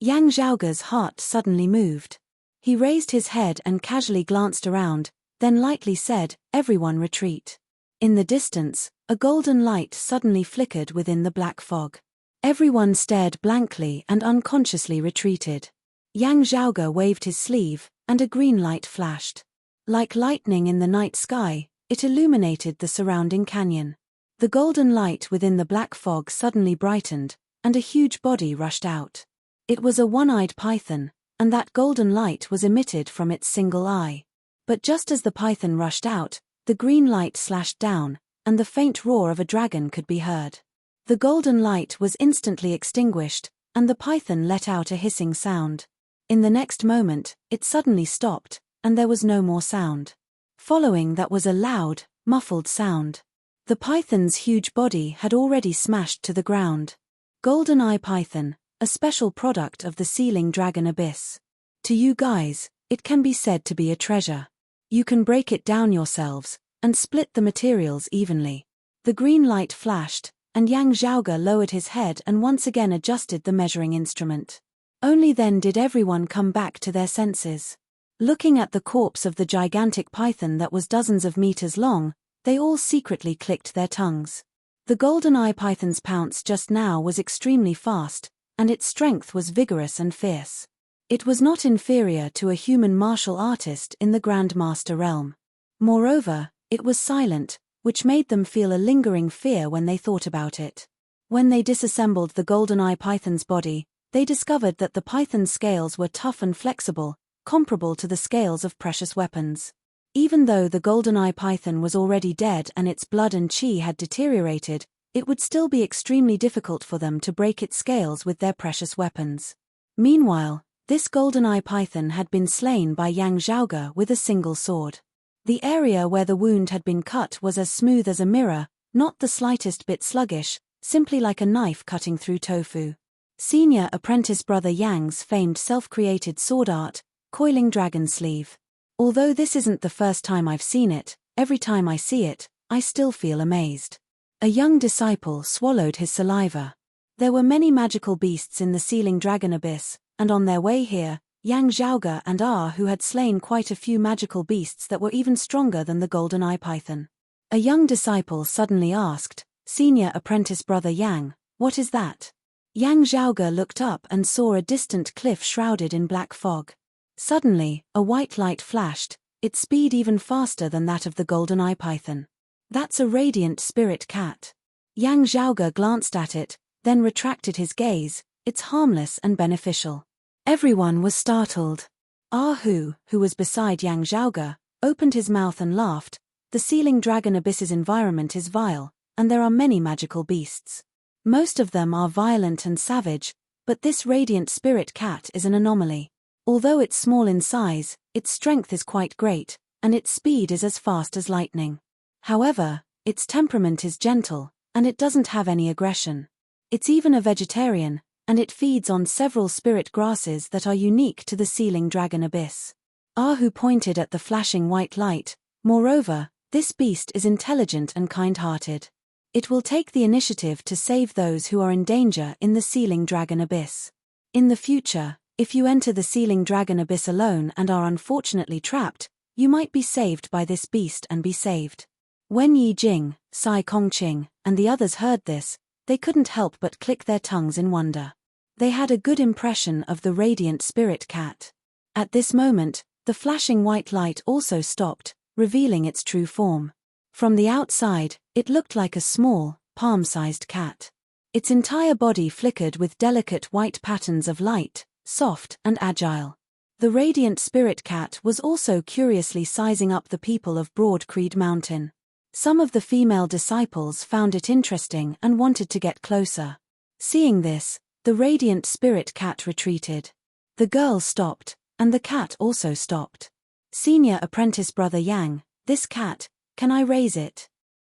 Yang Zhaoge's heart suddenly moved. He raised his head and casually glanced around, then lightly said, everyone retreat. In the distance, a golden light suddenly flickered within the black fog. Everyone stared blankly and unconsciously retreated. Yang Zhaoge waved his sleeve, and a green light flashed. Like lightning in the night sky, it illuminated the surrounding canyon. The golden light within the black fog suddenly brightened, and a huge body rushed out. It was a one-eyed python, and that golden light was emitted from its single eye. But just as the python rushed out, the green light slashed down, and the faint roar of a dragon could be heard. The golden light was instantly extinguished, and the python let out a hissing sound. In the next moment, it suddenly stopped, and there was no more sound. Following that was a loud, muffled sound. The python's huge body had already smashed to the ground. Golden Eye Python, a special product of the Sealing Dragon Abyss. To you guys, it can be said to be a treasure. You can break it down yourselves, and split the materials evenly. The green light flashed, and Yang Zhaoge lowered his head and once again adjusted the measuring instrument. Only then did everyone come back to their senses. Looking at the corpse of the gigantic python that was dozens of meters long, they all secretly clicked their tongues. The golden eye python's pounce just now was extremely fast, and its strength was vigorous and fierce. It was not inferior to a human martial artist in the Grandmaster realm. Moreover, it was silent, which made them feel a lingering fear when they thought about it. When they disassembled the golden eye python's body, they discovered that the python's scales were tough and flexible, comparable to the scales of precious weapons. Even though the golden eye python was already dead and its blood and chi had deteriorated, it would still be extremely difficult for them to break its scales with their precious weapons. Meanwhile, this golden eye python had been slain by Yang Zhaoge with a single sword. The area where the wound had been cut was as smooth as a mirror, not the slightest bit sluggish, simply like a knife cutting through tofu. Senior apprentice brother Yang's famed self-created sword art, Coiling Dragon Sleeve. Although this isn't the first time I've seen it, every time I see it, I still feel amazed. A young disciple swallowed his saliva. There were many magical beasts in the Sealing Dragon Abyss, and on their way here, Yang Zhaoge and who had slain quite a few magical beasts that were even stronger than the golden eye python. A young disciple suddenly asked, "Senior apprentice brother Yang, what is that?" Yang Zhaoge looked up and saw a distant cliff shrouded in black fog. Suddenly, a white light flashed, its speed even faster than that of the golden eye python. "That's a radiant spirit cat." Yang Zhaoge glanced at it, then retracted his gaze. "It's harmless and beneficial." Everyone was startled. Who was beside Yang Zhaoge, opened his mouth and laughed. The Sealing Dragon Abyss's environment is vile, and there are many magical beasts. Most of them are violent and savage, but this radiant spirit cat is an anomaly. Although it's small in size, its strength is quite great, and its speed is as fast as lightning. However, its temperament is gentle, and it doesn't have any aggression. It's even a vegetarian, and it feeds on several spirit grasses that are unique to the Sealing Dragon Abyss. Who pointed at the flashing white light. Moreover, this beast is intelligent and kind-hearted. It will take the initiative to save those who are in danger in the Sealing Dragon Abyss. In the future, if you enter the Sealing Dragon Abyss alone and are unfortunately trapped, you might be saved by this beast and be saved. When Yi Jing, Sai Kongqing, and the others heard this, they couldn't help but click their tongues in wonder. They had a good impression of the radiant spirit cat. At this moment, the flashing white light also stopped, revealing its true form. From the outside, it looked like a small, palm-sized cat. Its entire body flickered with delicate white patterns of light, soft and agile. The radiant spirit cat was also curiously sizing up the people of Broad Creed Mountain. Some of the female disciples found it interesting and wanted to get closer. Seeing this, the radiant spirit cat retreated. The girl stopped, and the cat also stopped. "Senior apprentice brother Yang, this cat, can I raise it?"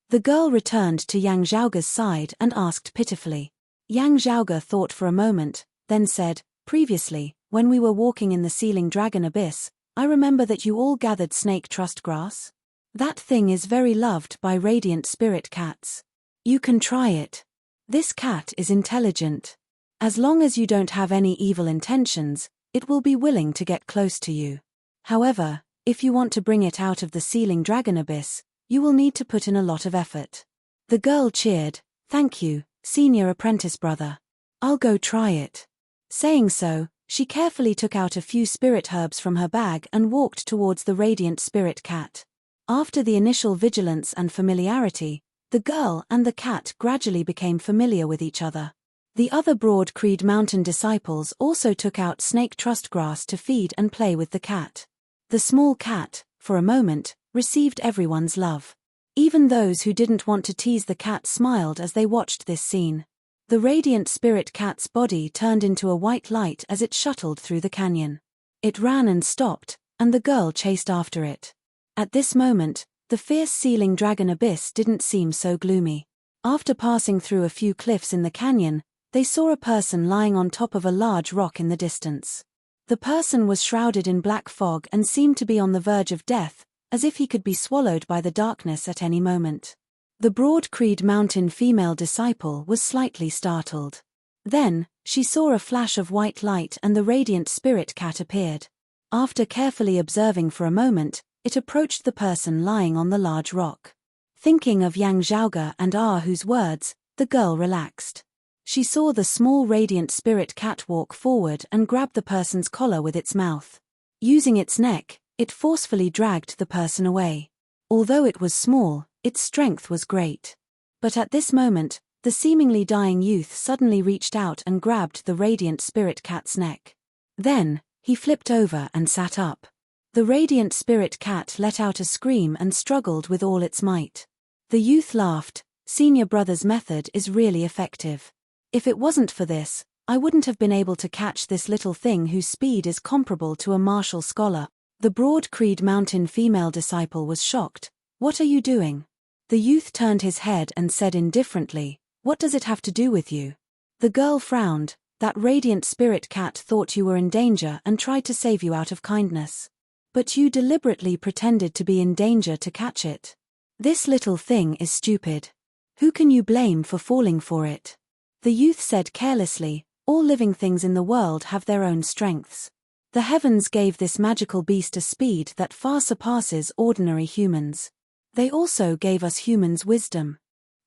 The girl returned to Yang Zhaoge's side and asked pitifully. Yang Zhaoge thought for a moment, then said, "Previously, when we were walking in the Sealing Dragon Abyss, I remember that you all gathered snake trust grass. That thing is very loved by radiant spirit cats. You can try it. This cat is intelligent. As long as you don't have any evil intentions, it will be willing to get close to you. However, if you want to bring it out of the Sealing Dragon Abyss, you will need to put in a lot of effort." The girl cheered, "Thank you, senior apprentice brother. I'll go try it." Saying so, she carefully took out a few spirit herbs from her bag and walked towards the radiant spirit cat. After the initial vigilance and familiarity, The girl and the cat gradually became familiar with each other. The other Broad Creed Mountain disciples also took out snake trust grass to feed and play with the cat. The small cat, for a moment, received everyone's love. Even those who didn't want to tease the cat smiled as they watched this scene. The radiant spirit cat's body turned into a white light as it shuttled through the canyon. It ran and stopped, and the girl chased after it. At this moment, the fierce sealing dragon abyss didn't seem so gloomy. After passing through a few cliffs in the canyon, they saw a person lying on top of a large rock in the distance. The person was shrouded in black fog and seemed to be on the verge of death, as if he could be swallowed by the darkness at any moment. The Broad Creed Mountain female disciple was slightly startled. Then, she saw a flash of white light and the radiant spirit cat appeared. After carefully observing for a moment, it approached the person lying on the large rock. Thinking of Yang Zhaoge and Ahu's words, the girl relaxed. She saw the small radiant spirit cat walk forward and grab the person's collar with its mouth. Using its neck, it forcefully dragged the person away. Although it was small, its strength was great. But at this moment, the seemingly dying youth suddenly reached out and grabbed the radiant spirit cat's neck. Then, he flipped over and sat up. The radiant spirit cat let out a scream and struggled with all its might. The youth laughed. Senior brother's method is really effective. If it wasn't for this, I wouldn't have been able to catch this little thing whose speed is comparable to a martial scholar. The Broad Creed Mountain female disciple was shocked. What are you doing? The youth turned his head and said indifferently, "What does it have to do with you?" The girl frowned. That radiant spirit cat thought you were in danger and tried to save you out of kindness. But you deliberately pretended to be in danger to catch it. This little thing is stupid. Who can you blame for falling for it? The youth said carelessly, all living things in the world have their own strengths. The heavens gave this magical beast a speed that far surpasses ordinary humans. They also gave us humans wisdom.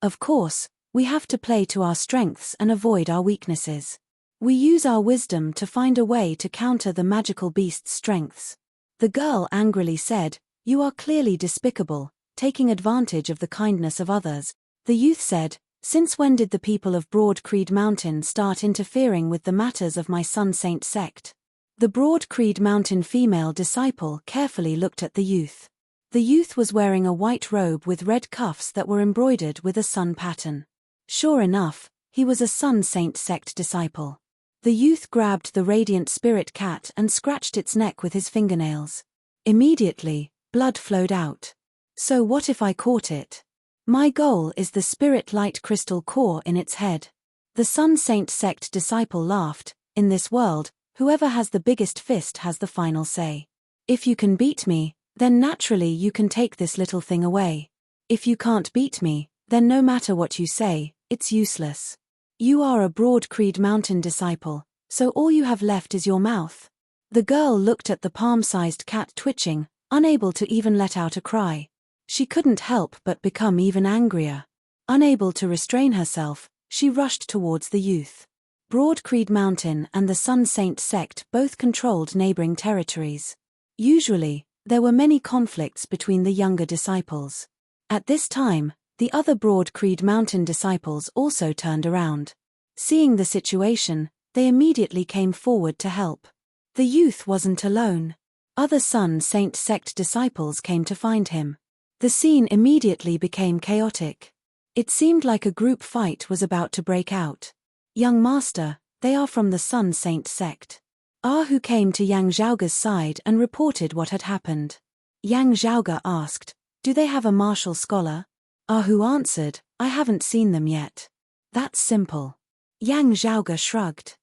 Of course, we have to play to our strengths and avoid our weaknesses. We use our wisdom to find a way to counter the magical beast's strengths. The girl angrily said, "You are clearly despicable, taking advantage of the kindness of others." The youth said, "Since when did the people of Broad Creed Mountain start interfering with the matters of my Sun Saint sect?" The Broad Creed Mountain female disciple carefully looked at the youth. The youth was wearing a white robe with red cuffs that were embroidered with a sun pattern. Sure enough, he was a Sun Saint sect disciple. The youth grabbed the radiant spirit cat and scratched its neck with his fingernails. Immediately, blood flowed out. So what if I caught it? My goal is the spirit light crystal core in its head. The Sun Saint sect disciple laughed. In this world, whoever has the biggest fist has the final say. If you can beat me, then naturally you can take this little thing away. If you can't beat me, then no matter what you say, it's useless. You are a Broad Creed Mountain disciple, so all you have left is your mouth. The girl looked at the palm-sized cat twitching, unable to even let out a cry. She couldn't help but become even angrier. Unable to restrain herself, she rushed towards the youth. Broad Creed Mountain and the Sun Saint sect both controlled neighboring territories. Usually, there were many conflicts between the younger disciples. At this time, the other Broad Creed Mountain disciples also turned around. Seeing the situation, they immediately came forward to help. The youth wasn't alone. Other Sun Saint sect disciples came to find him. The scene immediately became chaotic. It seemed like a group fight was about to break out. "Young master, they are from the Sun Saint sect." Ahu came to Yang Zhaoge's side and reported what had happened. Yang Zhaoge asked, "Do they have a martial scholar?" Ahu answered, "I haven't seen them yet." "That's simple." Yang Zhaoge shrugged.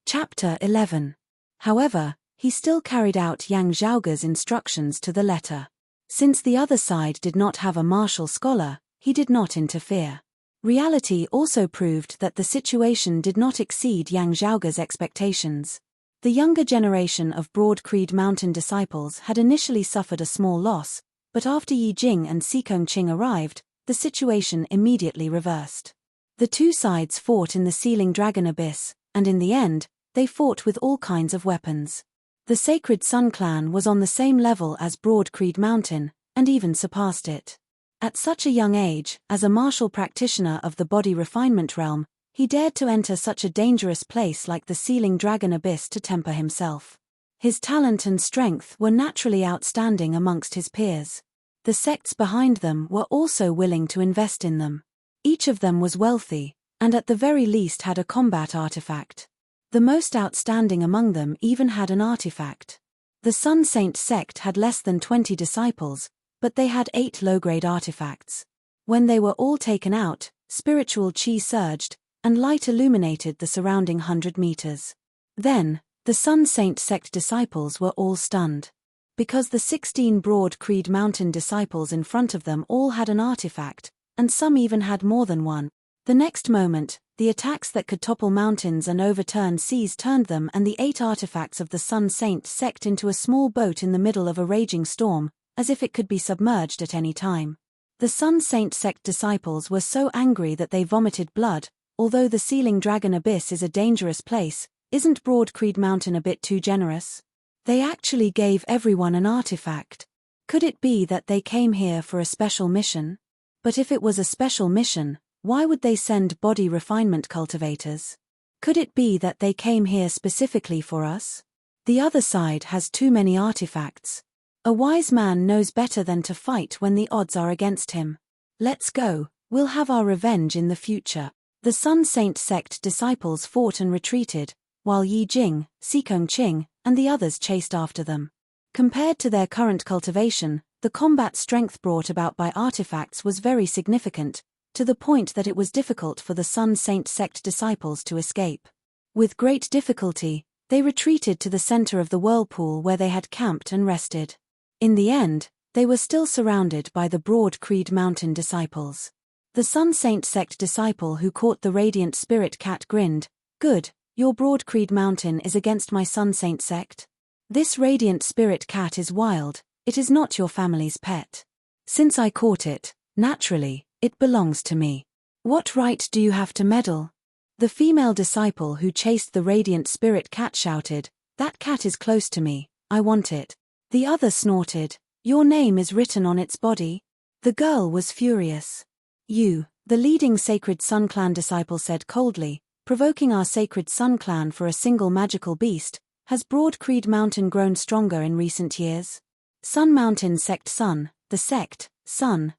Chapter 11. However, he still carried out Yang Zhaoge's instructions to the letter. Since the other side did not have a martial scholar, he did not interfere. Reality also proved that the situation did not exceed Yang Zhaoge's expectations. The younger generation of Broad Creed Mountain disciples had initially suffered a small loss, but after Yi Jing and Sikong Qing arrived, the situation immediately reversed. The two sides fought in the sealing dragon abyss, and in the end, they fought with all kinds of weapons. The Sacred Sun clan was on the same level as Broad Creed Mountain, and even surpassed it. At such a young age, as a martial practitioner of the body refinement realm, he dared to enter such a dangerous place like the sealing dragon abyss to temper himself. His talent and strength were naturally outstanding amongst his peers. The sects behind them were also willing to invest in them. Each of them was wealthy, and at the very least had a combat artifact. The most outstanding among them even had an artifact. The Sun Saint sect had less than 20 disciples, but they had 8 low-grade artifacts. When they were all taken out, spiritual chi surged, and light illuminated the surrounding 100 meters. Then, the Sun Saint sect disciples were all stunned. Because the 16 Broad Creed Mountain disciples in front of them all had an artifact, and some even had more than one. The next moment, the attacks that could topple mountains and overturn seas turned them and the 8 artifacts of the Sun Saint sect into a small boat in the middle of a raging storm, as if it could be submerged at any time. The Sun Saint sect disciples were so angry that they vomited blood. Although the sealing dragon abyss is a dangerous place, isn't Broad Creed Mountain a bit too generous? They actually gave everyone an artifact. Could it be that they came here for a special mission? But if it was a special mission, why would they send body refinement cultivators? Could it be that they came here specifically for us? The other side has too many artifacts. A wise man knows better than to fight when the odds are against him. Let's go, we'll have our revenge in the future. The Sun Saint sect disciples fought and retreated, while Yi Jing, Sikong Qing, and the others chased after them. Compared to their current cultivation, the combat strength brought about by artifacts was very significant, to the point that it was difficult for the Sun Saint sect disciples to escape. With great difficulty, they retreated to the center of the whirlpool where they had camped and rested. In the end, they were still surrounded by the Broad Creed Mountain disciples. The Sun Saint sect disciple who caught the radiant spirit cat grinned, "Good, your Broad Creed Mountain is against my Sun Saint sect? This radiant spirit cat is wild, it is not your family's pet. Since I caught it, naturally, it belongs to me. What right do you have to meddle?" The female disciple who chased the radiant spirit cat shouted, "That cat is close to me, I want it." The other snorted, "Your name is written on its body." The girl was furious. "You," the leading Sacred Sun Clan disciple said coldly, "provoking our Sacred Sun Clan for a single magical beast, has Broad Creed Mountain grown stronger in recent years?" Sun Mountain Sect Sun, the sect, Sun,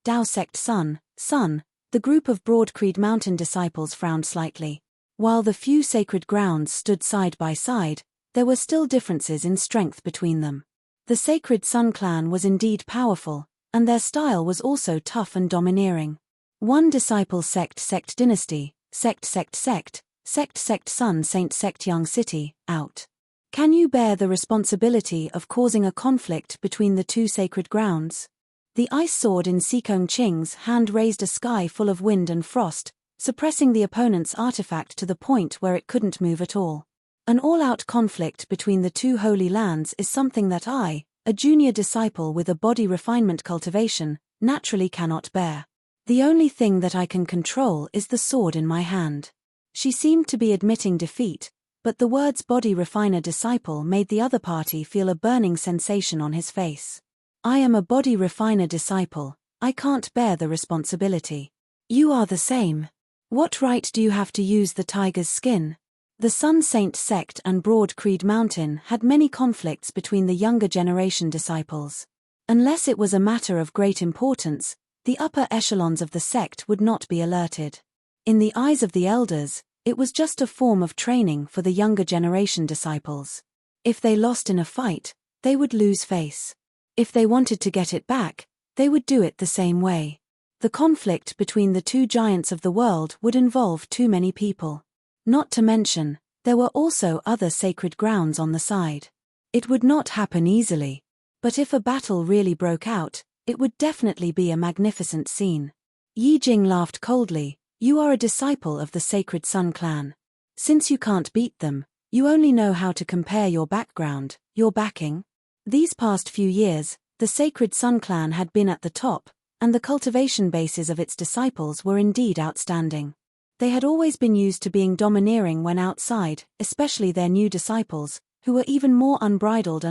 Dao Sect Sun, the group of Broad Creed Mountain disciples frowned slightly. While the few sacred grounds stood side by side, there were still differences in strength between them. The Sacred Sun Clan was indeed powerful, and their style was also tough and domineering. One disciple sect dynasty, sect Sun Saint sect Young City, out. Can you bear the responsibility of causing a conflict between the two sacred grounds? The ice sword in Sikong Qing's hand raised a sky full of wind and frost, suppressing the opponent's artifact to the point where it couldn't move at all. An all-out conflict between the two holy lands is something that I, a junior disciple with a body refinement cultivation, naturally cannot bear. The only thing that I can control is the sword in my hand. She seemed to be admitting defeat, but the words body refiner disciple made the other party feel a burning sensation on his face. I am a body refiner disciple, I can't bear the responsibility. You are the same. What right do you have to use the tiger's skin? The Sun Saint sect and Broad Creed Mountain had many conflicts between the younger generation disciples. Unless it was a matter of great importance, the upper echelons of the sect would not be alerted. In the eyes of the elders, it was just a form of training for the younger generation disciples. If they lost in a fight, they would lose face. If they wanted to get it back, they would do it the same way. The conflict between the two giants of the world would involve too many people. Not to mention, there were also other sacred grounds on the side. It would not happen easily. But if a battle really broke out, it would definitely be a magnificent scene. Yi Jing laughed coldly, "You are a disciple of the Sacred Sun Clan. Since you can't beat them, you only know how to compare your background, your backing." These past few years, the Sacred Sun Clan had been at the top, and the cultivation bases of its disciples were indeed outstanding. They had always been used to being domineering when outside, especially their new disciples, who were even more unbridled,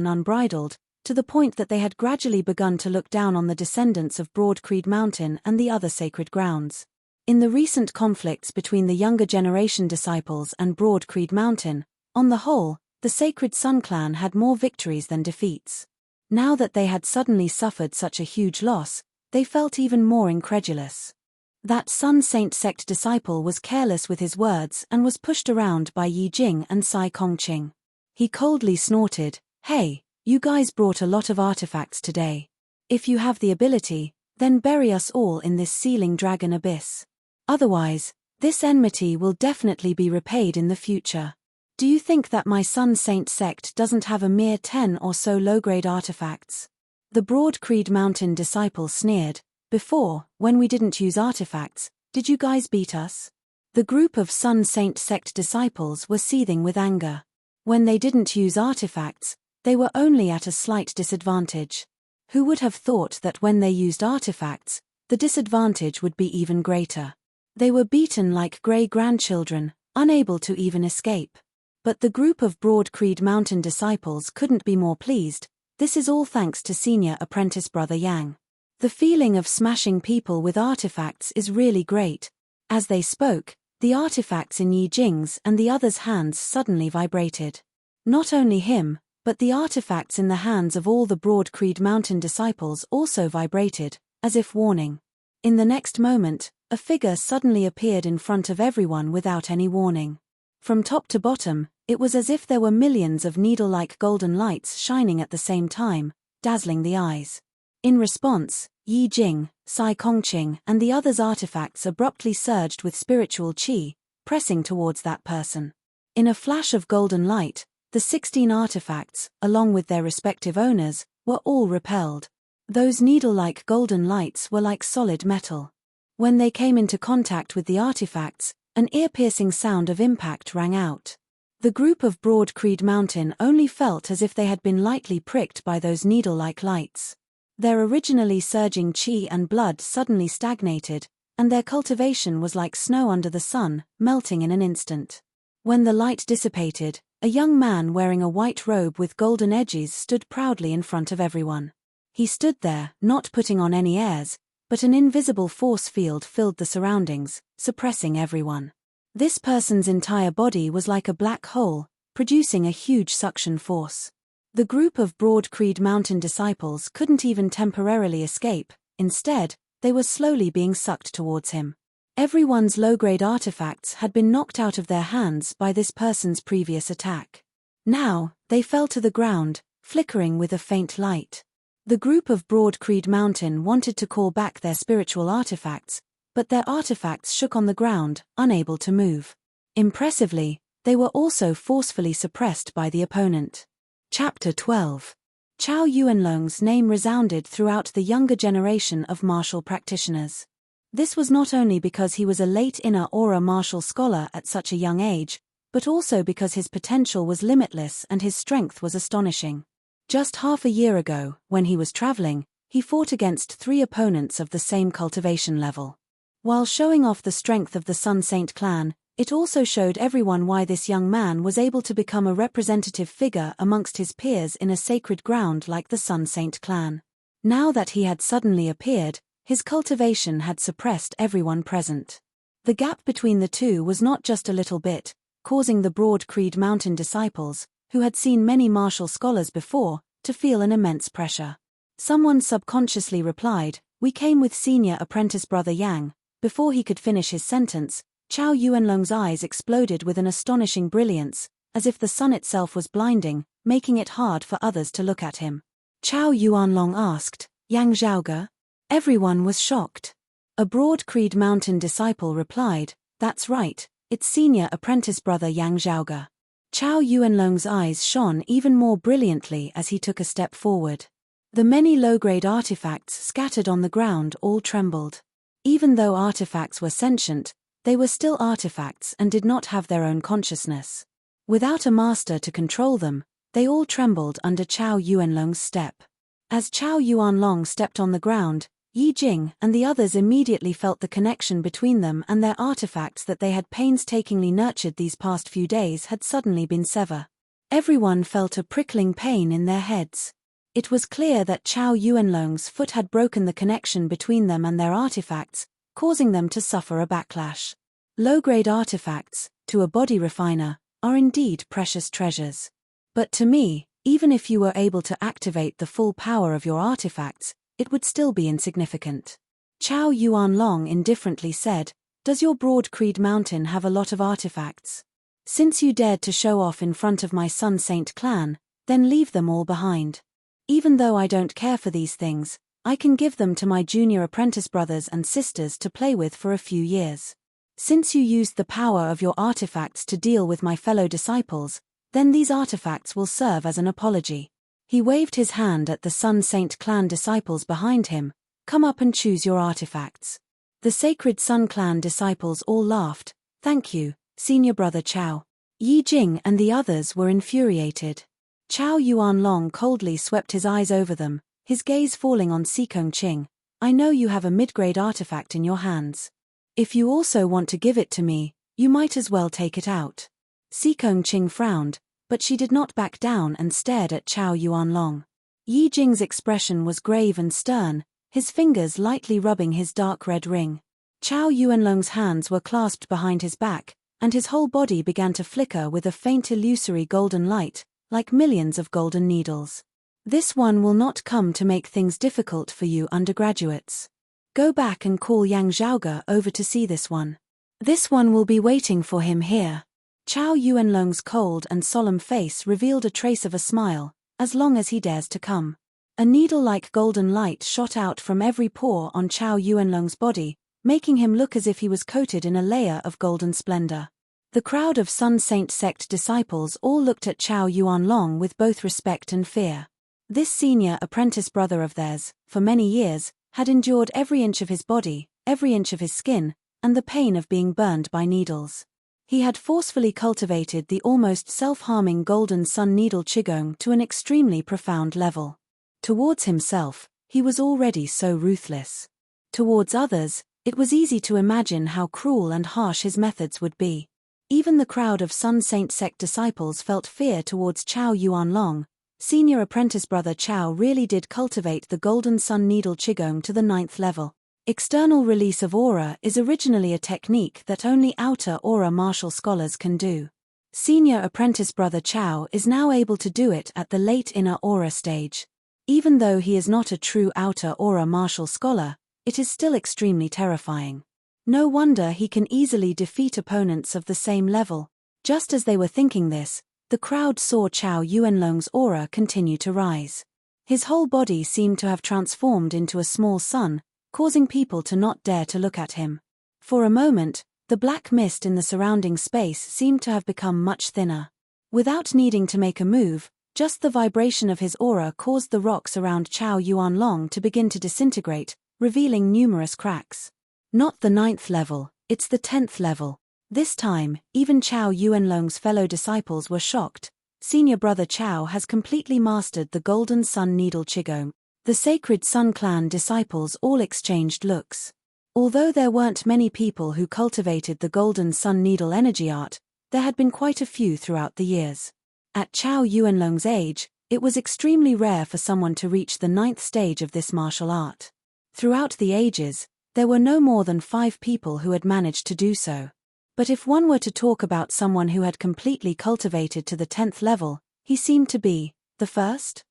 to the point that they had gradually begun to look down on the descendants of Broad Creed Mountain and the other sacred grounds. In the recent conflicts between the younger generation disciples and Broad Creed Mountain, on the whole, the Sacred Sun clan had more victories than defeats. Now that they had suddenly suffered such a huge loss, they felt even more incredulous. That Sun Saint sect disciple was careless with his words and was pushed around by Yi Jing and Sai Kongqing. He coldly snorted, "Hey, you guys brought a lot of artifacts today. If you have the ability, then bury us all in this sealing dragon abyss. Otherwise, this enmity will definitely be repaid in the future. Do you think that my Sun Saint sect doesn't have a mere 10 or so low-grade artifacts?" The Broad Creed Mountain disciple sneered, "Before, when we didn't use artifacts, did you guys beat us?" The group of Sun Saint sect disciples were seething with anger. When they didn't use artifacts, they were only at a slight disadvantage. Who would have thought that when they used artifacts, the disadvantage would be even greater? They were beaten like grey-grandchildren, unable to even escape. But the group of Broad Creed Mountain disciples couldn't be more pleased. This is all thanks to senior apprentice brother Yang. The feeling of smashing people with artifacts is really great. As they spoke, the artifacts in Yi Jing's and the others' hands suddenly vibrated. Not only him, but the artifacts in the hands of all the Broad Creed Mountain disciples also vibrated, as if warning. In the next moment, a figure suddenly appeared in front of everyone without any warning. From top to bottom, it was as if there were millions of needle-like golden lights shining at the same time, dazzling the eyes. In response, Yi Jing, Sai Kongqing and the others' artifacts abruptly surged with spiritual qi, pressing towards that person. In a flash of golden light, the 16 artifacts, along with their respective owners, were all repelled. Those needle-like golden lights were like solid metal. When they came into contact with the artifacts, an ear-piercing sound of impact rang out. The group of Broad Creed Mountain only felt as if they had been lightly pricked by those needle-like lights. Their originally surging qi and blood suddenly stagnated, and their cultivation was like snow under the sun, melting in an instant. When the light dissipated, a young man wearing a white robe with golden edges stood proudly in front of everyone. He stood there, not putting on any airs, but an invisible force field filled the surroundings, suppressing everyone. This person's entire body was like a black hole, producing a huge suction force. The group of Broad Creed Mountain disciples couldn't even temporarily escape. Instead, they were slowly being sucked towards him. Everyone's low-grade artifacts had been knocked out of their hands by this person's previous attack. Now, they fell to the ground, flickering with a faint light. The group of Broad Creed Mountain wanted to call back their spiritual artifacts, but their artifacts shook on the ground, unable to move. Impressively, they were also forcefully suppressed by the opponent. Chapter 12. Chao Yuanlong's name resounded throughout the younger generation of martial practitioners. This was not only because he was a late inner aura martial scholar at such a young age, but also because his potential was limitless and his strength was astonishing. Just half a year ago, when he was traveling, he fought against 3 opponents of the same cultivation level. While showing off the strength of the Sun Saint clan, it also showed everyone why this young man was able to become a representative figure amongst his peers in a sacred ground like the Sun Saint clan. Now that he had suddenly appeared, his cultivation had suppressed everyone present. The gap between the two was not just a little bit, causing the Broad Creed Mountain disciples, who had seen many martial scholars before, to feel an immense pressure. Someone subconsciously replied, "We came with senior apprentice brother Yang." Before he could finish his sentence, Chao Yuanlong's eyes exploded with an astonishing brilliance, as if the sun itself was blinding, making it hard for others to look at him. Chao Yuanlong asked, "Yang Zhaoge?" Everyone was shocked. A Broad Creed Mountain disciple replied, "That's right, it's senior apprentice brother Yang Zhaoge." Chao Yuanlong's eyes shone even more brilliantly as he took a step forward. The many low-grade artifacts scattered on the ground all trembled. Even though artifacts were sentient, they were still artifacts and did not have their own consciousness. Without a master to control them, they all trembled under Chao Yuanlong's step. As Chao Yuanlong stepped on the ground, Yi Jing and the others immediately felt the connection between them and their artifacts that they had painstakingly nurtured these past few days had suddenly been severed. Everyone felt a prickling pain in their heads. It was clear that Chow Yuanlong's foot had broken the connection between them and their artifacts, causing them to suffer a backlash. Low-grade artifacts, to a body refiner, are indeed precious treasures. But to me, even if you were able to activate the full power of your artifacts, it would still be insignificant. Chow Yuanlong indifferently said, "Does your Broad Creed Mountain have a lot of artifacts? Since you dared to show off in front of my Sun Saint clan, then leave them all behind. Even though I don't care for these things, I can give them to my junior apprentice brothers and sisters to play with for a few years. Since you used the power of your artifacts to deal with my fellow disciples, then these artifacts will serve as an apology." He waved his hand at the Sun Saint clan disciples behind him. "Come up and choose your artifacts." The Sacred Sun clan disciples all laughed. "Thank you, Senior Brother Chow." Yi Jing and the others were infuriated. Chow Yuanlong coldly swept his eyes over them, his gaze falling on Sikong Qing. "I know you have a mid-grade artifact in your hands. If you also want to give it to me, you might as well take it out." Sikong Qing frowned, but she did not back down and stared at Chow Yuanlong. Yi Jing's expression was grave and stern, his fingers lightly rubbing his dark red ring. Chow Yuanlong's hands were clasped behind his back, and his whole body began to flicker with a faint illusory golden light, like millions of golden needles. "This one will not come to make things difficult for you undergraduates. Go back and call Yang Zhaoge over to see this one. This one will be waiting for him here." Chow Yuanlong's cold and solemn face revealed a trace of a smile, "As long as he dares to come." A needle-like golden light shot out from every pore on Chow Yuanlong's body, making him look as if he was coated in a layer of golden splendor. The crowd of Sun Saint sect disciples all looked at Chow Yuanlong with both respect and fear. This senior apprentice brother of theirs, for many years, had endured every inch of his body, every inch of his skin, and the pain of being burned by needles. He had forcefully cultivated the almost self-harming golden sun needle qigong to an extremely profound level. Towards himself, he was already so ruthless. Towards others, it was easy to imagine how cruel and harsh his methods would be. Even the crowd of Sun Saint sect disciples felt fear towards Chow Yuanlong. Senior apprentice brother Chow really did cultivate the golden sun needle qigong to the 9th level. External release of aura is originally a technique that only outer aura martial scholars can do. Senior apprentice brother Chow is now able to do it at the late inner aura stage. Even though he is not a true outer aura martial scholar, it is still extremely terrifying. No wonder he can easily defeat opponents of the same level. Just as they were thinking this, the crowd saw Chow Yuanlong's aura continue to rise. His whole body seemed to have transformed into a small sun, causing people to not dare to look at him. For a moment, the black mist in the surrounding space seemed to have become much thinner. Without needing to make a move, just the vibration of his aura caused the rocks around Chow Yuanlong to begin to disintegrate, revealing numerous cracks. Not the 9th level, it's the 10th level. This time, even Chow Yuanlong's fellow disciples were shocked. Senior brother Chow has completely mastered the golden sun needle qigong. The Sacred Sun clan disciples all exchanged looks. Although there weren't many people who cultivated the golden sun needle energy art, there had been quite a few throughout the years. At Chow Yuanlong's age, it was extremely rare for someone to reach the 9th stage of this martial art. Throughout the ages, there were no more than 5 people who had managed to do so. But if one were to talk about someone who had completely cultivated to the 10th level, he seemed to be the first.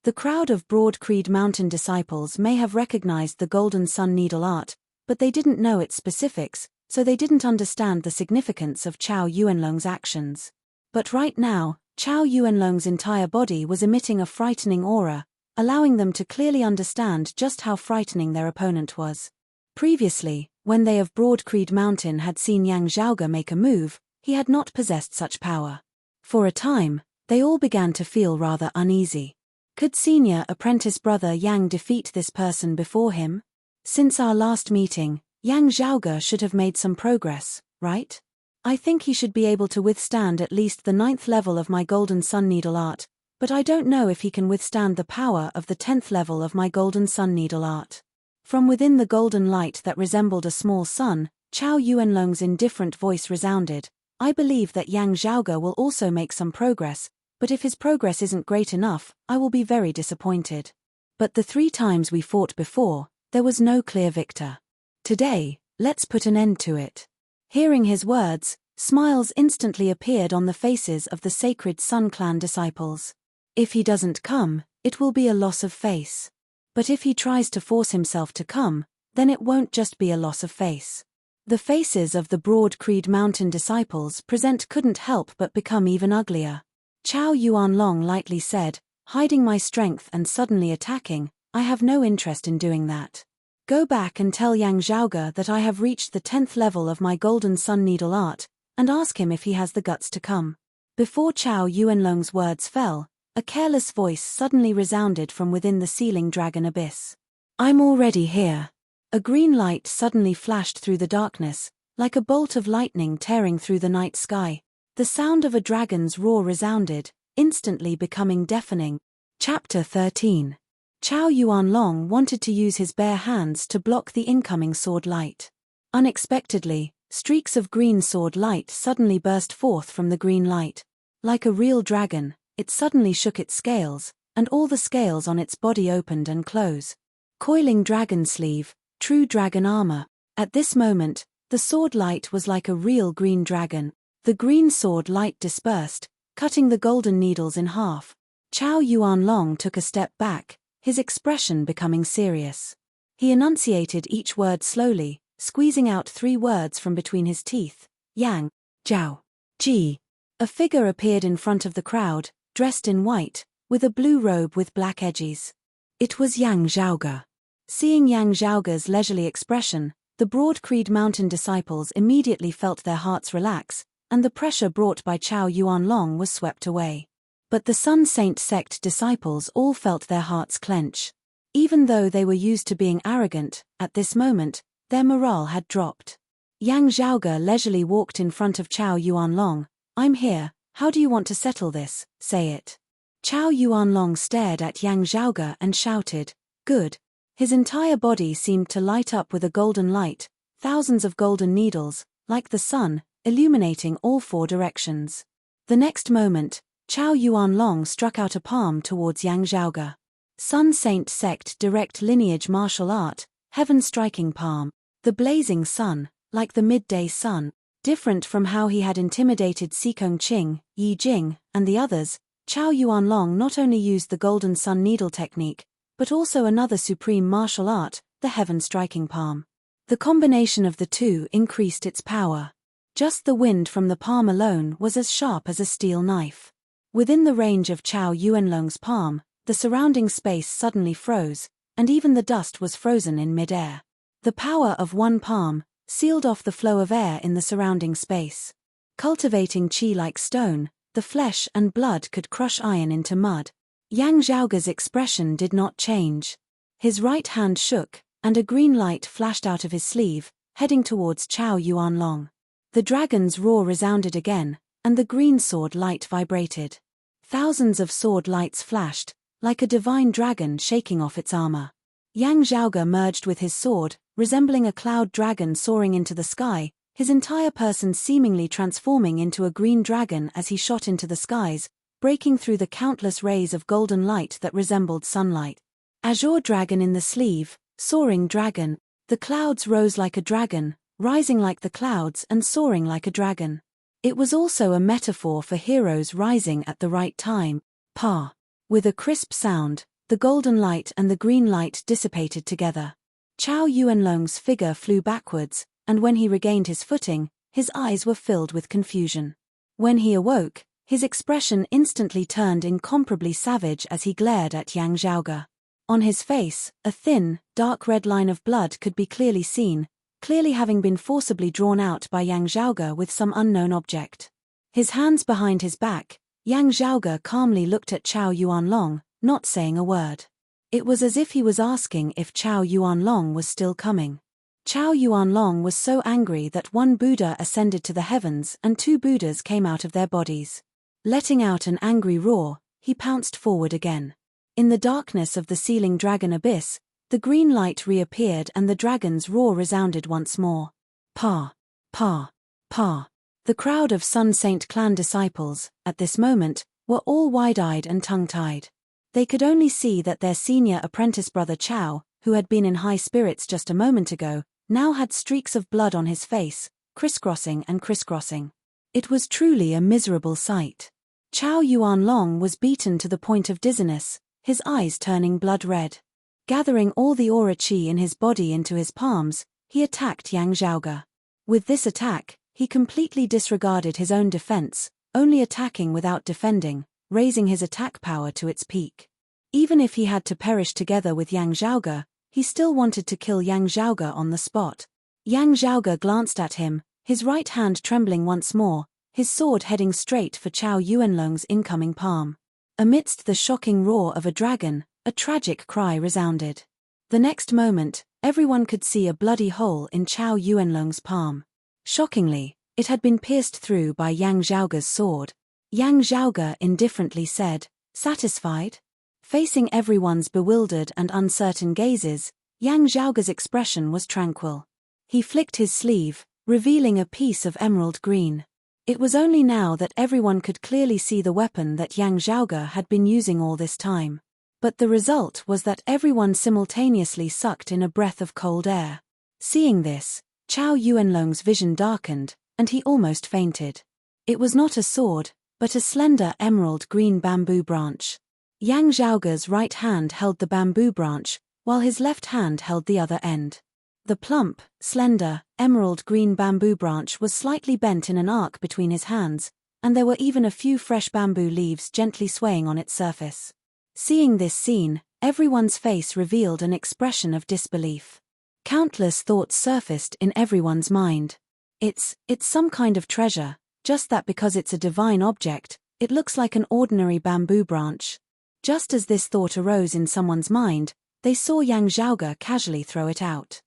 The crowd of Broad Creed Mountain disciples may have recognized the golden sun needle art, but they didn't know its specifics, so they didn't understand the significance of Chow Yuanlong's actions. But right now, Chow Yuanlong's entire body was emitting a frightening aura, allowing them to clearly understand just how frightening their opponent was. Previously, when they of Broad Creed Mountain had seen Yang Zhaoge make a move, he had not possessed such power. For a time, they all began to feel rather uneasy. Could senior apprentice brother Yang defeat this person before him? Since our last meeting, Yang Zhaoge should have made some progress, right? I think he should be able to withstand at least the 9th level of my golden sun needle art, but I don't know if he can withstand the power of the 10th level of my golden sun needle art. From within the golden light that resembled a small sun, Chow Yuanlong's indifferent voice resounded. I believe that Yang Zhaoge will also make some progress, but if his progress isn't great enough, I will be very disappointed. But the 3 times we fought before, there was no clear victor. Today, let's put an end to it. Hearing his words, smiles instantly appeared on the faces of the sacred Sun Clan disciples. If he doesn't come, it will be a loss of face. But if he tries to force himself to come, then it won't just be a loss of face. The faces of the Broad Creed Mountain disciples present couldn't help but become even uglier. Chow Yuanlong lightly said, "Hiding my strength and suddenly attacking, I have no interest in doing that. Go back and tell Yang Zhaoge that I have reached the 10th level of my Golden Sun Needle art, and ask him if he has the guts to come." Before Chow Yuanlong's words fell, a careless voice suddenly resounded from within the ceiling dragon abyss. "I'm already here." A green light suddenly flashed through the darkness, like a bolt of lightning tearing through the night sky. The sound of a dragon's roar resounded, instantly becoming deafening. Chapter 13. Chow Yuanlong wanted to use his bare hands to block the incoming sword light. Unexpectedly, streaks of green sword light suddenly burst forth from the green light. Like a real dragon, it suddenly shook its scales, and all the scales on its body opened and closed. Coiling dragon sleeve, true dragon armor. At this moment, the sword light was like a real green dragon. The green sword light dispersed, cutting the golden needles in half. Chow Yuanlong took a step back, his expression becoming serious. He enunciated each word slowly, squeezing out 3 words from between his teeth. Yang, Zhao, Ji. A figure appeared in front of the crowd, dressed in white, with a blue robe with black edges. It was Yang Zhaoge. Seeing Yang Zhaoge's leisurely expression, the Broad Creed Mountain disciples immediately felt their hearts relax, and the pressure brought by Chow Yuanlong was swept away. But the Sun Saint sect disciples all felt their hearts clench. Even though they were used to being arrogant, at this moment, their morale had dropped. Yang Zhaoge leisurely walked in front of Chow Yuanlong. "I'm here, how do you want to settle this? Say it." Chow Yuanlong stared at Yang Zhaoge and shouted, "Good." His entire body seemed to light up with a golden light, thousands of golden needles, like the sun, illuminating all 4 directions. The next moment, Chow Yuanlong struck out a palm towards Yang Zhaoge. Sun Saint sect direct lineage martial art, heaven striking palm. The blazing sun, like the midday sun. Different from how he had intimidated Sikong Qing, Yi Jing, and the others, Chow Yuanlong not only used the golden sun needle technique, but also another supreme martial art, the heaven striking palm. The combination of the 2 increased its power. Just the wind from the palm alone was as sharp as a steel knife. Within the range of Chow Yuanlong's palm, the surrounding space suddenly froze, and even the dust was frozen in mid-air. The power of one palm sealed off the flow of air in the surrounding space. Cultivating qi like stone, the flesh and blood could crush iron into mud. Yang Zhaoge's expression did not change. His right hand shook, and a green light flashed out of his sleeve, heading towards Chow Yuanlong. The dragon's roar resounded again, and the green sword light vibrated. Thousands of sword lights flashed, like a divine dragon shaking off its armor. Yang Zhaoge merged with his sword, resembling a cloud dragon soaring into the sky, his entire person seemingly transforming into a green dragon as he shot into the skies, breaking through the countless rays of golden light that resembled sunlight. Azure dragon in the sleeve, soaring dragon. The clouds rose like a dragon, rising like the clouds and soaring like a dragon. It was also a metaphor for heroes rising at the right time. Pa. With a crisp sound, the golden light and the green light dissipated together. Chow Yuanlong's figure flew backwards, and when he regained his footing, his eyes were filled with confusion. When he awoke, his expression instantly turned incomparably savage as he glared at Yang Zhaoge. On his face, a thin, dark red line of blood could be clearly seen, clearly having been forcibly drawn out by Yang Zhaoge with some unknown object. His hands behind his back, Yang Zhaoge calmly looked at Chow Yuanlong, not saying a word. It was as if he was asking if Chow Yuanlong was still coming. Chow Yuanlong was so angry that one Buddha ascended to the heavens and 2 Buddhas came out of their bodies. Letting out an angry roar, he pounced forward again. In the darkness of the ceiling dragon abyss, the green light reappeared and the dragon's roar resounded once more. Pa! Pa! Pa! The crowd of Sun Saint clan disciples, at this moment, were all wide-eyed and tongue-tied. They could only see that their senior apprentice brother Chao, who had been in high spirits just a moment ago, now had streaks of blood on his face, crisscrossing and crisscrossing. It was truly a miserable sight. Chao Yuanlong was beaten to the point of dizziness, his eyes turning blood red. Gathering all the aura qi in his body into his palms, he attacked Yang Zhaoge. With this attack, he completely disregarded his own defense, only attacking without defending, raising his attack power to its peak. Even if he had to perish together with Yang Zhaoge, he still wanted to kill Yang Zhaoge on the spot. Yang Zhaoge glanced at him, his right hand trembling once more, his sword heading straight for Chao Yuanlong's incoming palm. Amidst the shocking roar of a dragon, a tragic cry resounded. The next moment, everyone could see a bloody hole in Chao Yuanlong's palm. Shockingly, it had been pierced through by Yang Zhaoge's sword. Yang Zhaoge indifferently said, "Satisfied?" Facing everyone's bewildered and uncertain gazes, Yang Zhaoge's expression was tranquil. He flicked his sleeve, revealing a piece of emerald green. It was only now that everyone could clearly see the weapon that Yang Zhaoge had been using all this time. But the result was that everyone simultaneously sucked in a breath of cold air. Seeing this, Chao Yuanlong's vision darkened, and he almost fainted. It was not a sword, but a slender emerald green bamboo branch. Yang Zhaoge's right hand held the bamboo branch, while his left hand held the other end. The plump, slender, emerald green bamboo branch was slightly bent in an arc between his hands, and there were even a few fresh bamboo leaves gently swaying on its surface. Seeing this scene, everyone's face revealed an expression of disbelief. Countless thoughts surfaced in everyone's mind. It's some kind of treasure, just that because it's a divine object, it looks like an ordinary bamboo branch. Just as this thought arose in someone's mind, they saw Yang Zhaoge casually throw it out.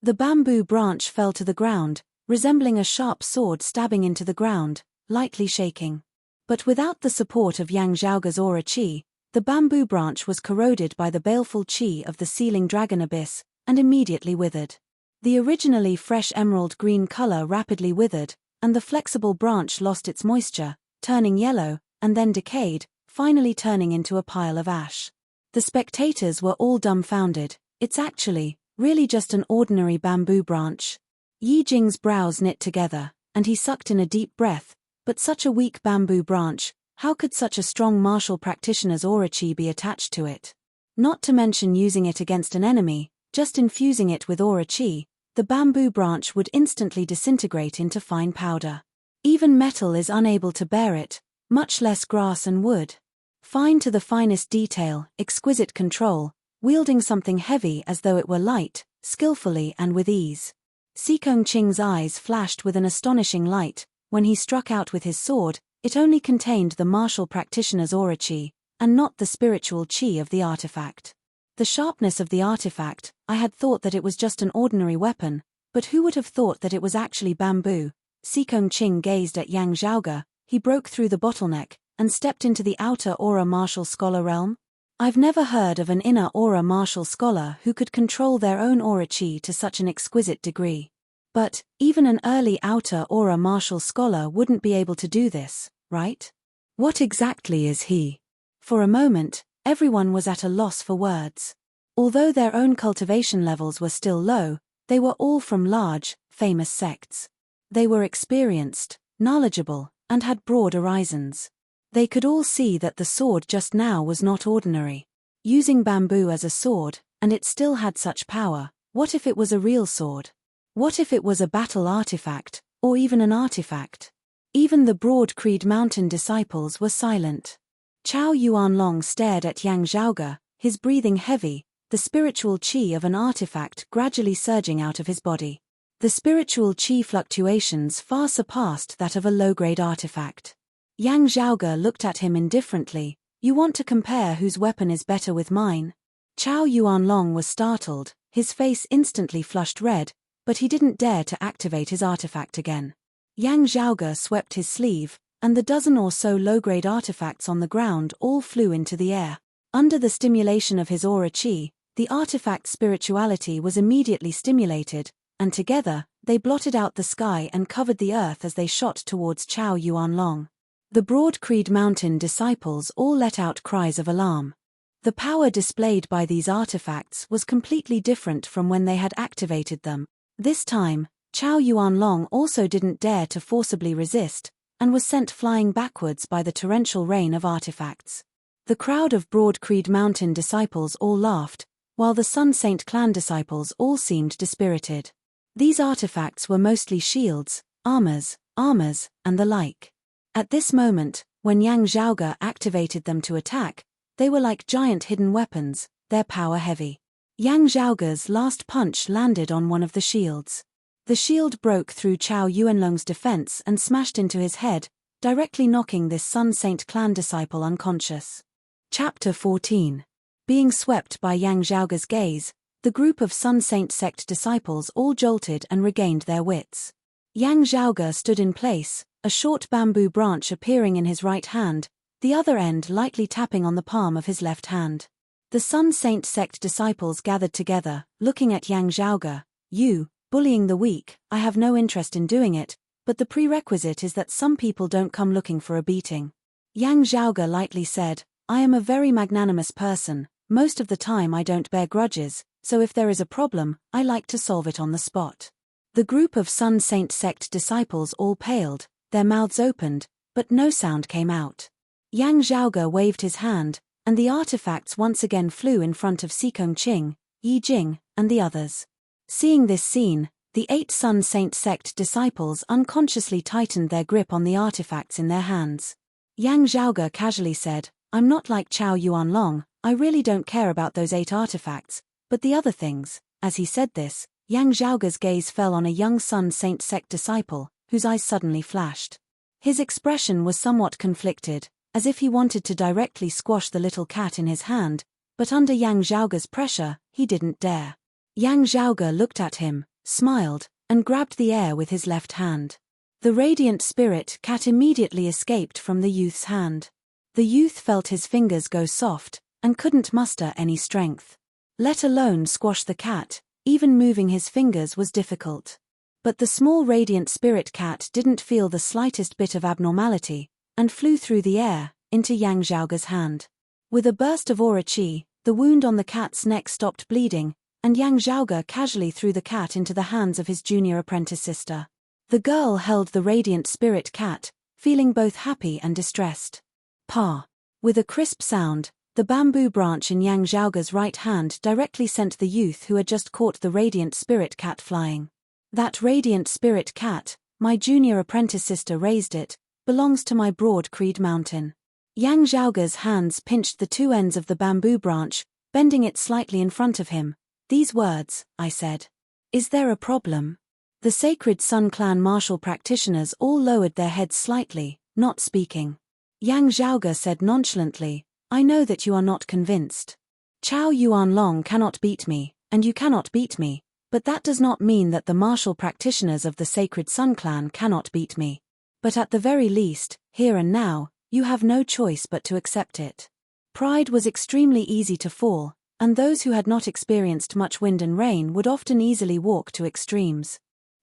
The bamboo branch fell to the ground, resembling a sharp sword stabbing into the ground, lightly shaking. But without the support of Yang Zhaoge's aura qi, the bamboo branch was corroded by the baleful qi of the sealing dragon abyss, and immediately withered. The originally fresh emerald green color rapidly withered, and the flexible branch lost its moisture, turning yellow, and then decayed, finally turning into a pile of ash. The spectators were all dumbfounded. It's really just an ordinary bamboo branch. Yi Jing's brows knit together, and he sucked in a deep breath, but such a weak bamboo branch, how could such a strong martial practitioner's aura qi be attached to it? Not to mention using it against an enemy, just infusing it with aura qi, the bamboo branch would instantly disintegrate into fine powder. Even metal is unable to bear it, much less grass and wood. Fine to the finest detail, exquisite control, wielding something heavy as though it were light, skillfully and with ease. Sikong Qing's eyes flashed with an astonishing light. When he struck out with his sword, it only contained the martial practitioner's aura qi, and not the spiritual qi of the artifact. The sharpness of the artifact, I had thought that it was just an ordinary weapon, but who would have thought that it was actually bamboo? Sikong Qing gazed at Yang Zhaoge. He broke through the bottleneck, and stepped into the outer aura martial scholar realm. I've never heard of an inner aura martial scholar who could control their own aura qi to such an exquisite degree. But, even an early outer aura martial scholar wouldn't be able to do this, right? What exactly is he? For a moment, everyone was at a loss for words. Although their own cultivation levels were still low, they were all from large, famous sects. They were experienced, knowledgeable, and had broad horizons. They could all see that the sword just now was not ordinary. Using bamboo as a sword, and it still had such power, what if it was a real sword? What if it was a battle artifact, or even an artifact? Even the Broad Creed Mountain disciples were silent. Chao Yuanlong stared at Yang Zhaoge, his breathing heavy, the spiritual qi of an artifact gradually surging out of his body. The spiritual qi fluctuations far surpassed that of a low-grade artifact. Yang Zhaoge looked at him indifferently. You want to compare whose weapon is better with mine? Chao Yuanlong was startled, his face instantly flushed red, but he didn't dare to activate his artifact again. Yang Zhaoge swept his sleeve, and the dozen or so low-grade artifacts on the ground all flew into the air. Under the stimulation of his aura qi, the artifact's spirituality was immediately stimulated, and together, they blotted out the sky and covered the earth as they shot towards Chao Yuanlong. The Broad Creed Mountain disciples all let out cries of alarm. The power displayed by these artifacts was completely different from when they had activated them. This time, Chow Yuanlong also didn't dare to forcibly resist, and was sent flying backwards by the torrential rain of artifacts. The crowd of Broad Creed Mountain disciples all laughed, while the Sun Saint clan disciples all seemed dispirited. These artifacts were mostly shields, armors, and the like. At this moment, when Yang Zhaoge activated them to attack, they were like giant hidden weapons, their power heavy. Yang Zhaoge's last punch landed on one of the shields. The shield broke through Chow Yuanlong's defense and smashed into his head, directly knocking this Sun Saint clan disciple unconscious. Chapter 14. Being swept by Yang Zhaoge's gaze, the group of Sun Saint sect disciples all jolted and regained their wits. Yang Zhaoge stood in place, a short bamboo branch appearing in his right hand, the other end lightly tapping on the palm of his left hand. The Sun Saint sect disciples gathered together, looking at Yang Zhaoge. "You, bullying the weak, I have no interest in doing it, but the prerequisite is that some people don't come looking for a beating." Yang Zhaoge lightly said, "I am a very magnanimous person, most of the time I don't bear grudges, so if there is a problem, I like to solve it on the spot." The group of Sun Saint sect disciples all paled, their mouths opened, but no sound came out. Yang Zhaoge waved his hand, and the artifacts once again flew in front of Sikong Qing, Yi Jing, and the others. Seeing this scene, the 8 Sun Saint sect disciples unconsciously tightened their grip on the artifacts in their hands. Yang Zhaoge casually said, "I'm not like Chow Yuanlong, I really don't care about those 8 artifacts, but the other things." As he said this, Yang Zhaoge's gaze fell on a young Sun Saint sect disciple, whose eyes suddenly flashed. His expression was somewhat conflicted, as if he wanted to directly squash the little cat in his hand, but under Yang Zhaoge's pressure, he didn't dare. Yang Zhaoge looked at him, smiled, and grabbed the air with his left hand. The radiant spirit cat immediately escaped from the youth's hand. The youth felt his fingers go soft, and couldn't muster any strength. Let alone squash the cat, even moving his fingers was difficult. But the small radiant spirit cat didn't feel the slightest bit of abnormality, and flew through the air, into Yang Zhaoge's hand. With a burst of aura chi, the wound on the cat's neck stopped bleeding, and Yang Zhaoge casually threw the cat into the hands of his junior apprentice sister. The girl held the radiant spirit cat, feeling both happy and distressed. Pa! With a crisp sound, the bamboo branch in Yang Zhaoge's right hand directly sent the youth who had just caught the radiant spirit cat flying. "That radiant spirit cat, my junior apprentice sister raised it, belongs to my Broad Creed Mountain." Yang Zhaoge's hands pinched the 2 ends of the bamboo branch, bending it slightly in front of him. "These words," I said. "Is there a problem?" The Sacred Sun Clan martial practitioners all lowered their heads slightly, not speaking. Yang Zhaoge said nonchalantly, "I know that you are not convinced. Chow Yuanlong cannot beat me, and you cannot beat me, but that does not mean that the martial practitioners of the Sacred Sun Clan cannot beat me. But at the very least, here and now, you have no choice but to accept it." Pride was extremely easy to fall, and those who had not experienced much wind and rain would often easily walk to extremes.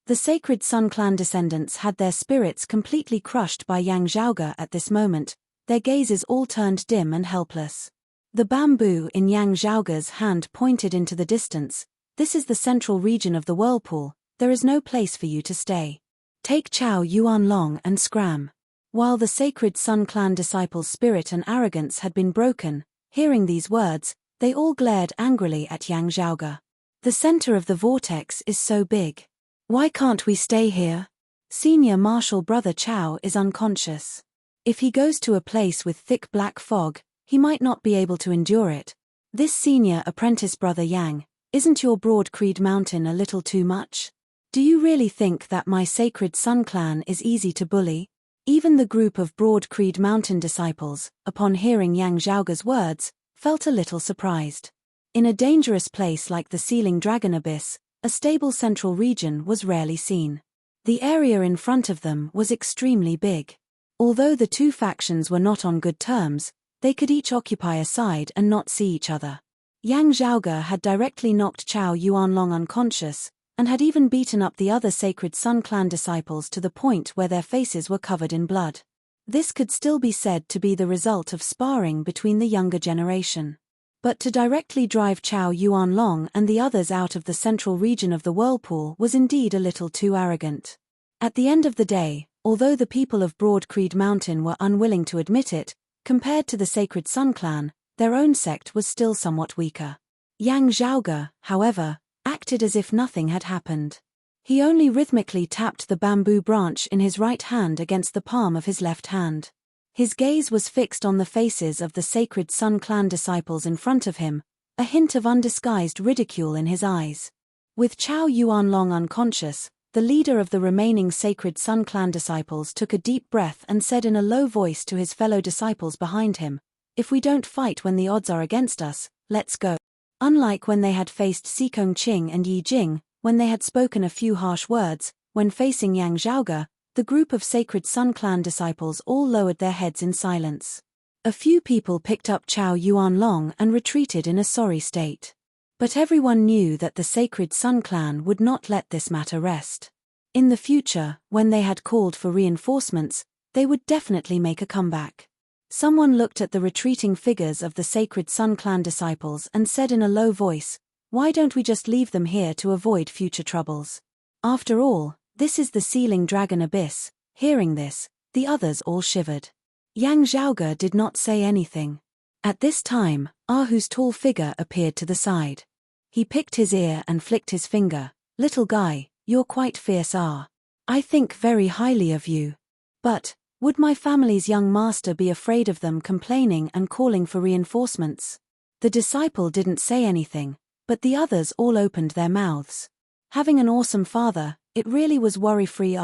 The Sacred Sun Clan descendants had their spirits completely crushed by Yang Zhaoge at this moment, their gazes all turned dim and helpless. The bamboo in Yang Zhaoge's hand pointed into the distance. "This is the central region of the whirlpool, there is no place for you to stay. Take Chow Yuanlong and scram." While the Sacred Sun Clan disciples' spirit and arrogance had been broken, hearing these words, they all glared angrily at Yang Zhaoge. "The center of the vortex is so big. Why can't we stay here? Senior Marshal Brother Chow is unconscious. If he goes to a place with thick black fog, he might not be able to endure it. This senior apprentice Brother Yang, isn't your Broad Creed Mountain a little too much? Do you really think that my Sacred Sun Clan is easy to bully?" Even the group of Broad Creed Mountain disciples, upon hearing Yang Zhaoge's words, felt a little surprised. In a dangerous place like the Sealing Dragon Abyss, a stable central region was rarely seen. The area in front of them was extremely big. Although the 2 factions were not on good terms, they could each occupy a side and not see each other. Yang Zhaoge had directly knocked Chow Yuanlong unconscious, and had even beaten up the other Sacred Sun Clan disciples to the point where their faces were covered in blood. This could still be said to be the result of sparring between the younger generation. But to directly drive Chow Yuanlong and the others out of the central region of the whirlpool was indeed a little too arrogant. At the end of the day, although the people of Broad Creed Mountain were unwilling to admit it, compared to the Sacred Sun clan, their own sect was still somewhat weaker. Yang Zhaoge, however, acted as if nothing had happened. He only rhythmically tapped the bamboo branch in his right hand against the palm of his left hand. His gaze was fixed on the faces of the Sacred Sun clan disciples in front of him, a hint of undisguised ridicule in his eyes. With Chow Yuanlong unconscious, the leader of the remaining Sacred Sun clan disciples took a deep breath and said in a low voice to his fellow disciples behind him, "If we don't fight when the odds are against us, let's go." Unlike when they had faced Sikong Qing and Yi Jing, when they had spoken a few harsh words, when facing Yang Zhaoge, the group of Sacred Sun clan disciples all lowered their heads in silence. A few people picked up Chow Yuanlong and retreated in a sorry state. But everyone knew that the Sacred Sun clan would not let this matter rest. In the future, when they had called for reinforcements, they would definitely make a comeback. Someone looked at the retreating figures of the Sacred Sun clan disciples and said in a low voice, "Why don't we just leave them here to avoid future troubles? After all, this is the Sealing Dragon Abyss." Hearing this, the others all shivered. Yang Zhaoge did not say anything. At this time, Ahu's tall figure appeared to the side. He picked his ear and flicked his finger. "Little guy, you're quite fierce. I think very highly of you. But, would my family's young master be afraid of them complaining and calling for reinforcements?" The disciple didn't say anything, but the others all opened their mouths. Having an awesome father, it really was worry-free.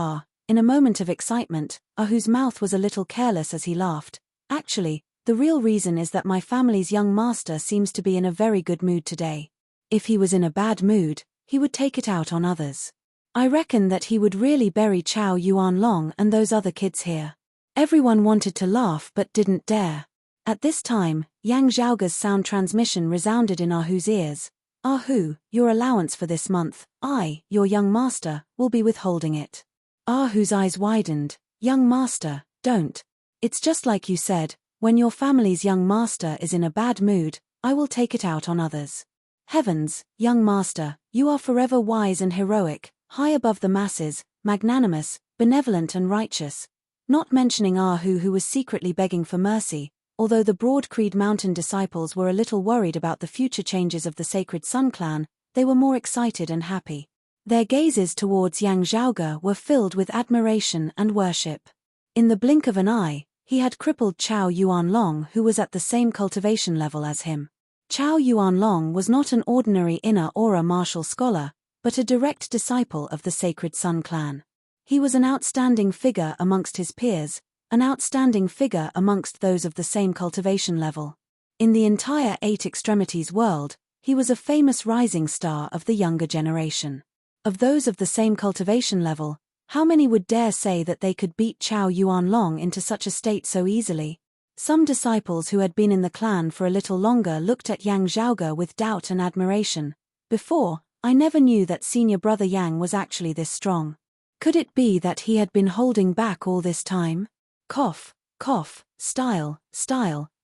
In a moment of excitement, Ahu's mouth was a little careless as he laughed. "Actually, the real reason is that my family's young master seems to be in a very good mood today. If he was in a bad mood, he would take it out on others. I reckon that he would really bury Chow Yuanlong and those other kids here." Everyone wanted to laugh but didn't dare. At this time, Yang Zhaoge's sound transmission resounded in Ahu's ears. "Ahu, your allowance for this month, I, your young master, will be withholding it." Ahu's eyes widened. "Young master, don't. It's just like you said, when your family's young master is in a bad mood, I will take it out on others." "Heavens, young master, you are forever wise and heroic, high above the masses, magnanimous, benevolent and righteous." Not mentioning Ahu, who was secretly begging for mercy, although the Broad Creed Mountain disciples were a little worried about the future changes of the Sacred Sun clan, they were more excited and happy. Their gazes towards Yang Zhaoge were filled with admiration and worship. In the blink of an eye, he had crippled Chow Yuanlong, who was at the same cultivation level as him. Chow Yuanlong was not an ordinary inner aura martial scholar, but a direct disciple of the Sacred Sun clan. He was an outstanding figure amongst his peers, an outstanding figure amongst those of the same cultivation level. In the entire Eight Extremities world, he was a famous rising star of the younger generation. Of those of the same cultivation level, how many would dare say that they could beat Chow Yuanlong into such a state so easily? Some disciples who had been in the clan for a little longer looked at Yang Zhaoge with doubt and admiration. "Before, I never knew that senior brother Yang was actually this strong. Could it be that he had been holding back all this time?" Cough, cough, style,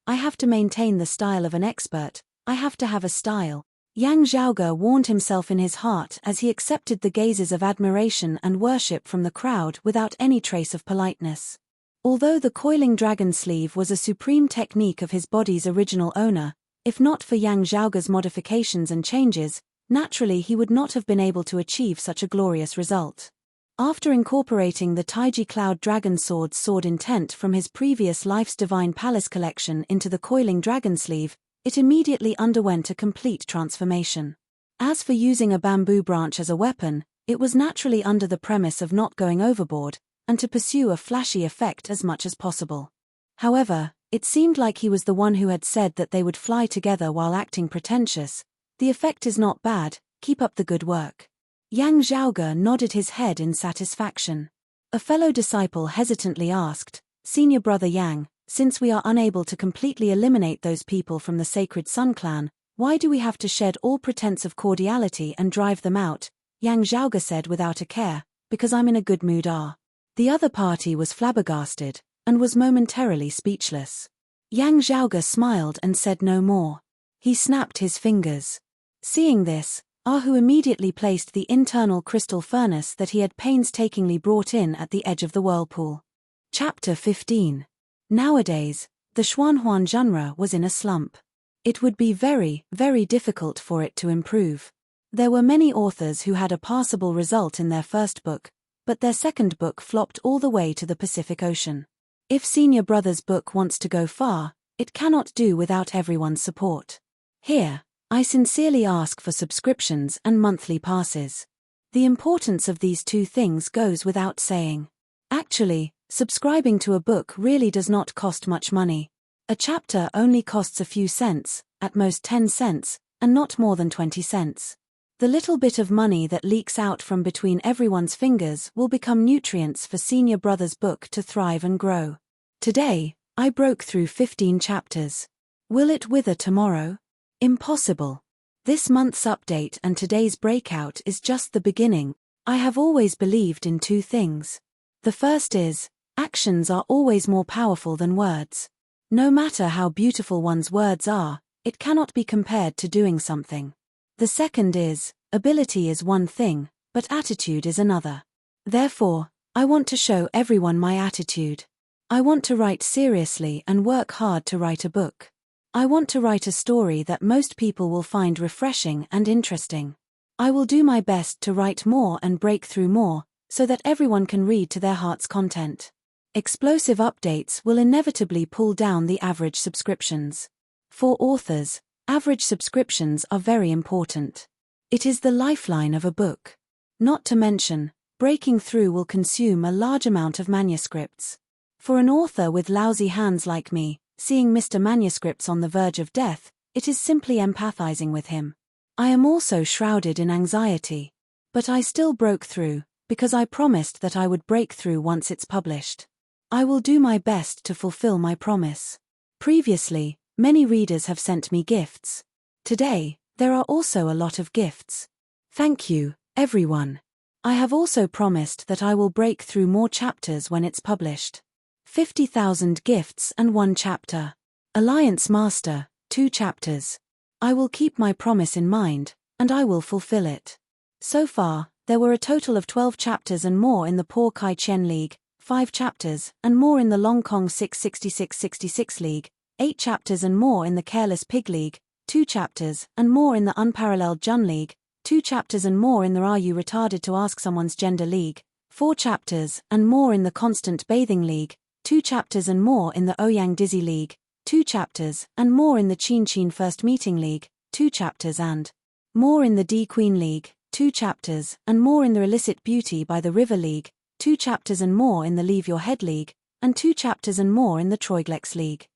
I have to maintain the style of an expert, I have to have a style. Yang Zhaoge warned himself in his heart as he accepted the gazes of admiration and worship from the crowd without any trace of politeness. Although the coiling dragon sleeve was a supreme technique of his body's original owner, if not for Yang Zhaoge's modifications and changes, naturally he would not have been able to achieve such a glorious result. After incorporating the Taiji Cloud Dragon sword intent from his previous life's Divine Palace collection into the coiling dragon sleeve, it immediately underwent a complete transformation. As for using a bamboo branch as a weapon, it was naturally under the premise of not going overboard, and to pursue a flashy effect as much as possible. However, it seemed like he was the one who had said that they would fly together while acting pretentious. "The effect is not bad, keep up the good work." Yang Zhaoge nodded his head in satisfaction. A fellow disciple hesitantly asked, "Senior brother Yang, since we are unable to completely eliminate those people from the Sacred Sun clan, why do we have to shed all pretense of cordiality and drive them out?" Yang Zhaoge said without a care, "Because I'm in a good mood." The other party was flabbergasted. and was momentarily speechless. Yang Zhaoge smiled and said no more. He snapped his fingers. Seeing this, Ahu immediately placed the internal crystal furnace that he had painstakingly brought in at the edge of the whirlpool. Chapter 15. Nowadays, the Xuanhuan genre was in a slump. It would be very, very difficult for it to improve. There were many authors who had a passable result in their first book, but their second book flopped all the way to the Pacific Ocean. If Senior Brother's book wants to go far, it cannot do without everyone's support. Here, I sincerely ask for subscriptions and monthly passes. The importance of these two things goes without saying. Actually, subscribing to a book really does not cost much money. A chapter only costs a few cents, at most 10 cents, and not more than 20 cents. The little bit of money that leaks out from between everyone's fingers will become nutrients for Senior Brother's book to thrive and grow. Today, I broke through 15 chapters. Will it wither tomorrow? Impossible. This month's update and today's breakout is just the beginning. I have always believed in two things. The first is, actions are always more powerful than words. No matter how beautiful one's words are, it cannot be compared to doing something. The second is, ability is one thing, but attitude is another. Therefore, I want to show everyone my attitude. I want to write seriously and work hard to write a book. I want to write a story that most people will find refreshing and interesting. I will do my best to write more and break through more, so that everyone can read to their heart's content. Explosive updates will inevitably pull down the average subscriptions. For authors, average subscriptions are very important. It is the lifeline of a book. Not to mention, breaking through will consume a large amount of manuscripts. For an author with lousy hands like me, seeing Mr. Manuscripts on the verge of death, it is simply empathizing with him. I am also shrouded in anxiety. But I still broke through, because I promised that I would break through once it's published. I will do my best to fulfill my promise. Previously, many readers have sent me gifts. Today, there are also a lot of gifts. Thank you, everyone. I have also promised that I will break through more chapters when it's published. 50,000 gifts and 1 chapter. Alliance Master, 2 chapters. I will keep my promise in mind, and I will fulfill it. So far, there were a total of 12 chapters and more in the Poor Kai Chen League, 5 chapters and more in the Long Kong 666-66 League, 8 chapters and more in the Careless Pig League, 2 chapters and more in the Unparalleled Jun League, 2 chapters and more in the Are You Retarded to Ask Someone's Gender League, 4 chapters and more in the Constant Bathing League, 2 chapters and more in the Ouyang Dizzy League, 2 chapters and more in the Chin Chin First Meeting League, 2 chapters and more in the D Queen League, 2 chapters and more in the Illicit Beauty by the River League, 2 chapters and more in the Leave Your Head League, and 2 chapters and more in the Troiglex League.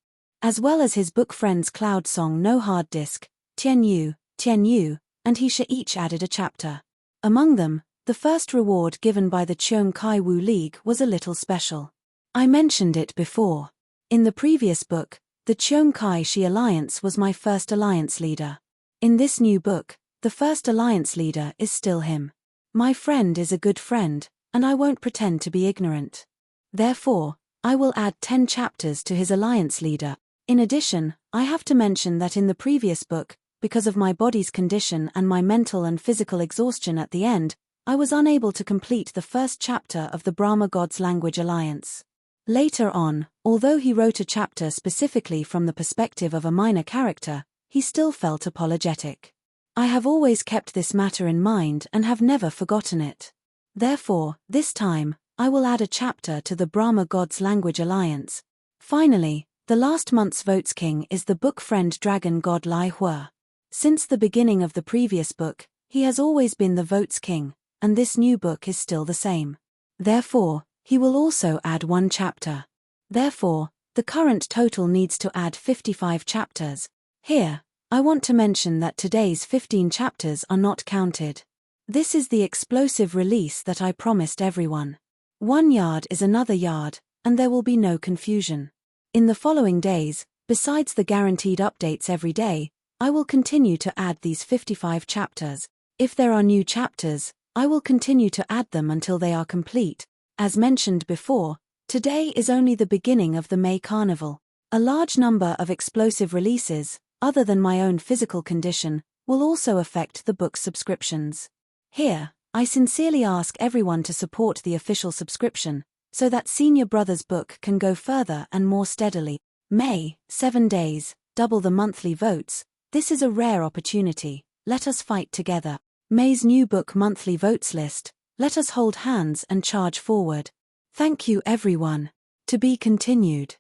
As well as his book friend's cloud song No Hard Disk, Tian Yu, and Hisha each added a chapter. Among them, the first reward given by the Cheung Kai Wu League was a little special. I mentioned it before. In the previous book, the Cheung Kai Shi Alliance was my first alliance leader. In this new book, the first alliance leader is still him. My friend is a good friend, and I won't pretend to be ignorant. Therefore, I will add 10 chapters to his alliance leader. In addition, I have to mention that in the previous book, because of my body's condition and my mental and physical exhaustion at the end, I was unable to complete the first chapter of the Brahma God's Language Alliance. Later on, although he wrote a chapter specifically from the perspective of a minor character, he still felt apologetic. I have always kept this matter in mind and have never forgotten it. Therefore, this time, I will add a chapter to the Brahma God's Language Alliance. Finally, the last month's Votes King is the book friend Dragon God Lai Hua. Since the beginning of the previous book, he has always been the Votes King, and this new book is still the same. Therefore, he will also add 1 chapter. Therefore, the current total needs to add 55 chapters. Here, I want to mention that today's 15 chapters are not counted. This is the explosive release that I promised everyone. 1 yard is another yard, and there will be no confusion. In the following days, besides the guaranteed updates every day, I will continue to add these 55 chapters. If there are new chapters, I will continue to add them until they are complete. As mentioned before, Today is only the beginning of the May Carnival. A large number of explosive releases, other than my own physical condition, will also affect the book's subscriptions. Here, I sincerely ask everyone to support the official subscription, so that Senior Brother's book can go further and more steadily. May, 7 days, double the monthly votes. This is a rare opportunity. Let us fight together. May's new book monthly votes list. Let us hold hands and charge forward. Thank you everyone. To be continued.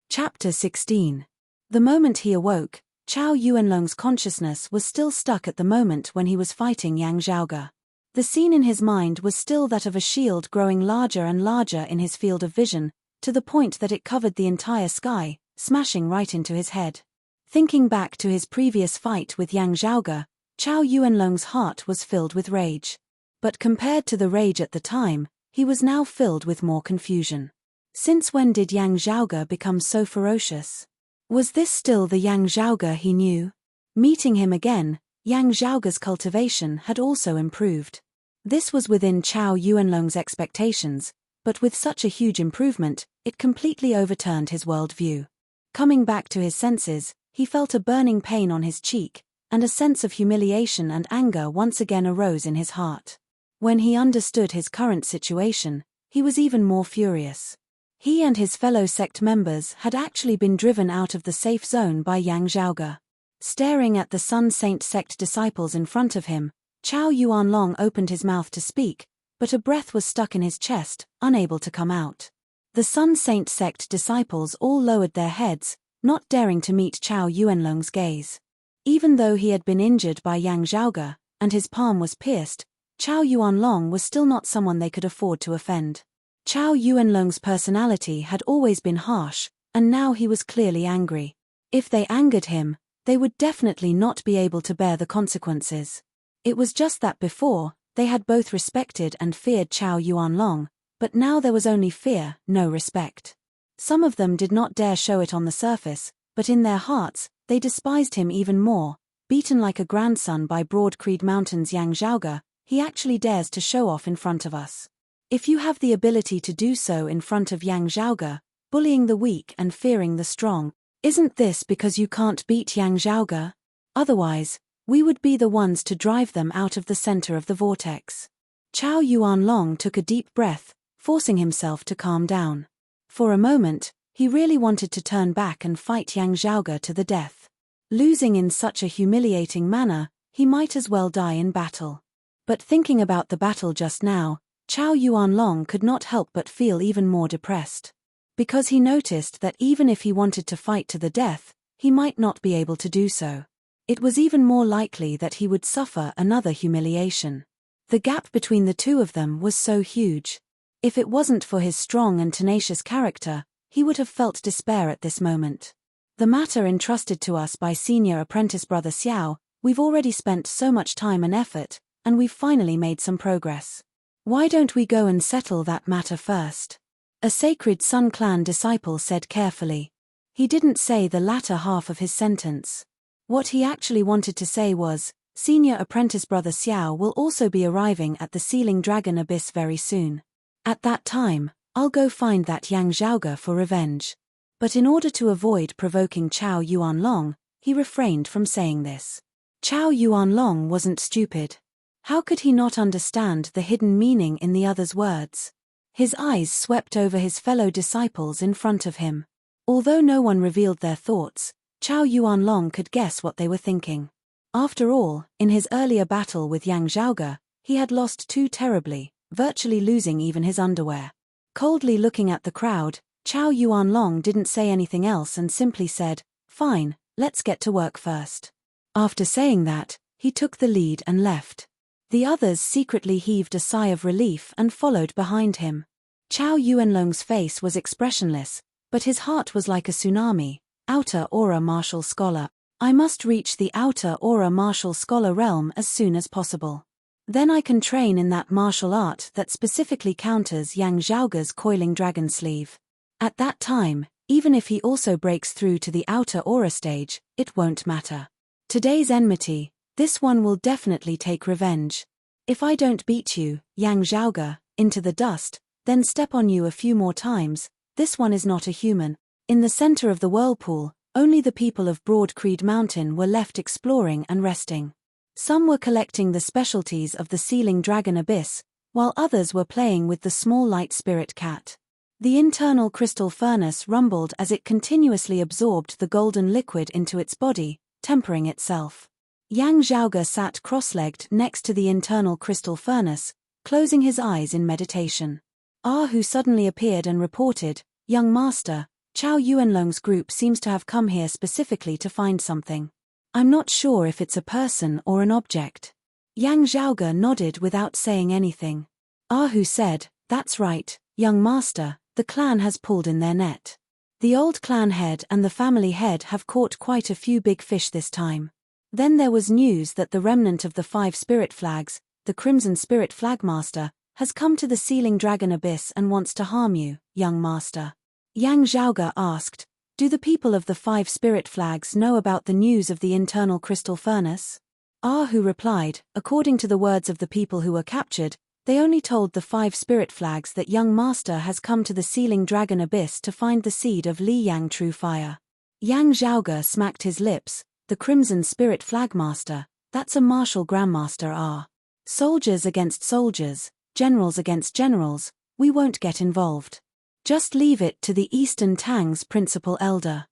Chapter 16. The moment he awoke, Chao Yuanlong's consciousness was still stuck at the moment when he was fighting Yang Zhaoge. The scene in his mind was still that of a shield growing larger and larger in his field of vision, to the point that it covered the entire sky, smashing right into his head. Thinking back to his previous fight with Yang Zhaoge, Chao Yuanlong's heart was filled with rage. But compared to the rage at the time, he was now filled with more confusion. Since when did Yang Zhaoge become so ferocious? Was this still the Yang Zhaoge he knew? Meeting him again, Yang Zhaoge's cultivation had also improved. This was within Chao Yuanlong's expectations, but with such a huge improvement, it completely overturned his worldview. Coming back to his senses, he felt a burning pain on his cheek, and a sense of humiliation and anger once again arose in his heart. When he understood his current situation, he was even more furious. He and his fellow sect members had actually been driven out of the safe zone by Yang Zhaoge. Staring at the Sun Saint sect disciples in front of him, Chao Yuanlong opened his mouth to speak, but a breath was stuck in his chest, unable to come out. The Sun Saint sect disciples all lowered their heads, not daring to meet Chao Yuanlong's gaze. Even though he had been injured by Yang Zhaoge, and his palm was pierced, Chao Yuanlong was still not someone they could afford to offend. Chao Yuanlong's personality had always been harsh, and now he was clearly angry. If they angered him, they would definitely not be able to bear the consequences. It was just that before, they had both respected and feared Chao Yuanlong, but now there was only fear, no respect. Some of them did not dare show it on the surface, but in their hearts, they despised him even more. Beaten like a grandson by Broad Creed Mountain's Yang Zhaoge, he actually dares to show off in front of us. If you have the ability to do so in front of Yang Zhaoge, bullying the weak and fearing the strong, isn't this because you can't beat Yang Zhaoge? Otherwise, we would be the ones to drive them out of the center of the vortex. Chao Yuanlong took a deep breath, forcing himself to calm down. For a moment, he really wanted to turn back and fight Yang Zhaoge to the death. Losing in such a humiliating manner, he might as well die in battle. But thinking about the battle just now, Chao Yuanlong could not help but feel even more depressed. Because he noticed that even if he wanted to fight to the death, he might not be able to do so. It was even more likely that he would suffer another humiliation. The gap between the two of them was so huge. If it wasn't for his strong and tenacious character, he would have felt despair at this moment. The matter entrusted to us by senior apprentice brother Xiao, we've already spent so much time and effort, and we've finally made some progress. Why don't we go and settle that matter first? A Sacred Sun Clan disciple said carefully. He didn't say the latter half of his sentence. What he actually wanted to say was, Senior Apprentice Brother Xiao will also be arriving at the Sealing Dragon Abyss very soon. At that time, I'll go find that Yang Zhaoge for revenge. But in order to avoid provoking Chao Yuanlong, he refrained from saying this. Chao Yuanlong wasn't stupid. How could he not understand the hidden meaning in the other's words? His eyes swept over his fellow disciples in front of him. Although no one revealed their thoughts, Chao Yuanlong could guess what they were thinking. After all, in his earlier battle with Yang Zhaoge, he had lost too terribly, virtually losing even his underwear. Coldly looking at the crowd, Chao Yuanlong didn't say anything else and simply said, "Fine, let's get to work first." After saying that, he took the lead and left. The others secretly heaved a sigh of relief and followed behind him. Chao Yuanlong's face was expressionless, but his heart was like a tsunami. Outer Aura Martial Scholar. I must reach the Outer Aura Martial Scholar realm as soon as possible. Then I can train in that martial art that specifically counters Yang Zhaoge's coiling dragon sleeve. At that time, even if he also breaks through to the Outer Aura stage, it won't matter. Today's enmity, this one will definitely take revenge. If I don't beat you, Yang Zhaoge, into the dust, then step on you a few more times, This one is not a human. In the center of the whirlpool, only the people of Broad Creed Mountain were left exploring and resting. Some were collecting the specialties of the sealing dragon abyss, while others were playing with the small light spirit cat. The internal crystal furnace rumbled as it continuously absorbed the golden liquid into its body, tempering itself. Yang Zhaoge sat cross-legged next to the internal crystal furnace, closing his eyes in meditation. Who suddenly appeared and reported, "Young master, Chao Yuanlong's group seems to have come here specifically to find something. I'm not sure if it's a person or an object." Yang Zhaoge nodded without saying anything. Who said, "That's right, young master, the clan has pulled in their net. The old clan head and the family head have caught quite a few big fish this time." Then there was news that the remnant of the 5 spirit flags, the Crimson Spirit Flagmaster, has come to the Sealing Dragon Abyss and wants to harm you, young master. Yang Zhaoge asked, "Do the people of the 5 spirit flags know about the news of the internal crystal furnace?" Who replied, "According to the words of the people who were captured, they only told the 5 spirit flags that young master has come to the Sealing Dragon Abyss to find the seed of Li Yang true fire." Yang Zhaoge smacked his lips. The Crimson Spirit Flagmaster, that's a martial grandmaster. Soldiers against soldiers, generals against generals, we won't get involved. Just leave it to the Eastern Tang's principal elder.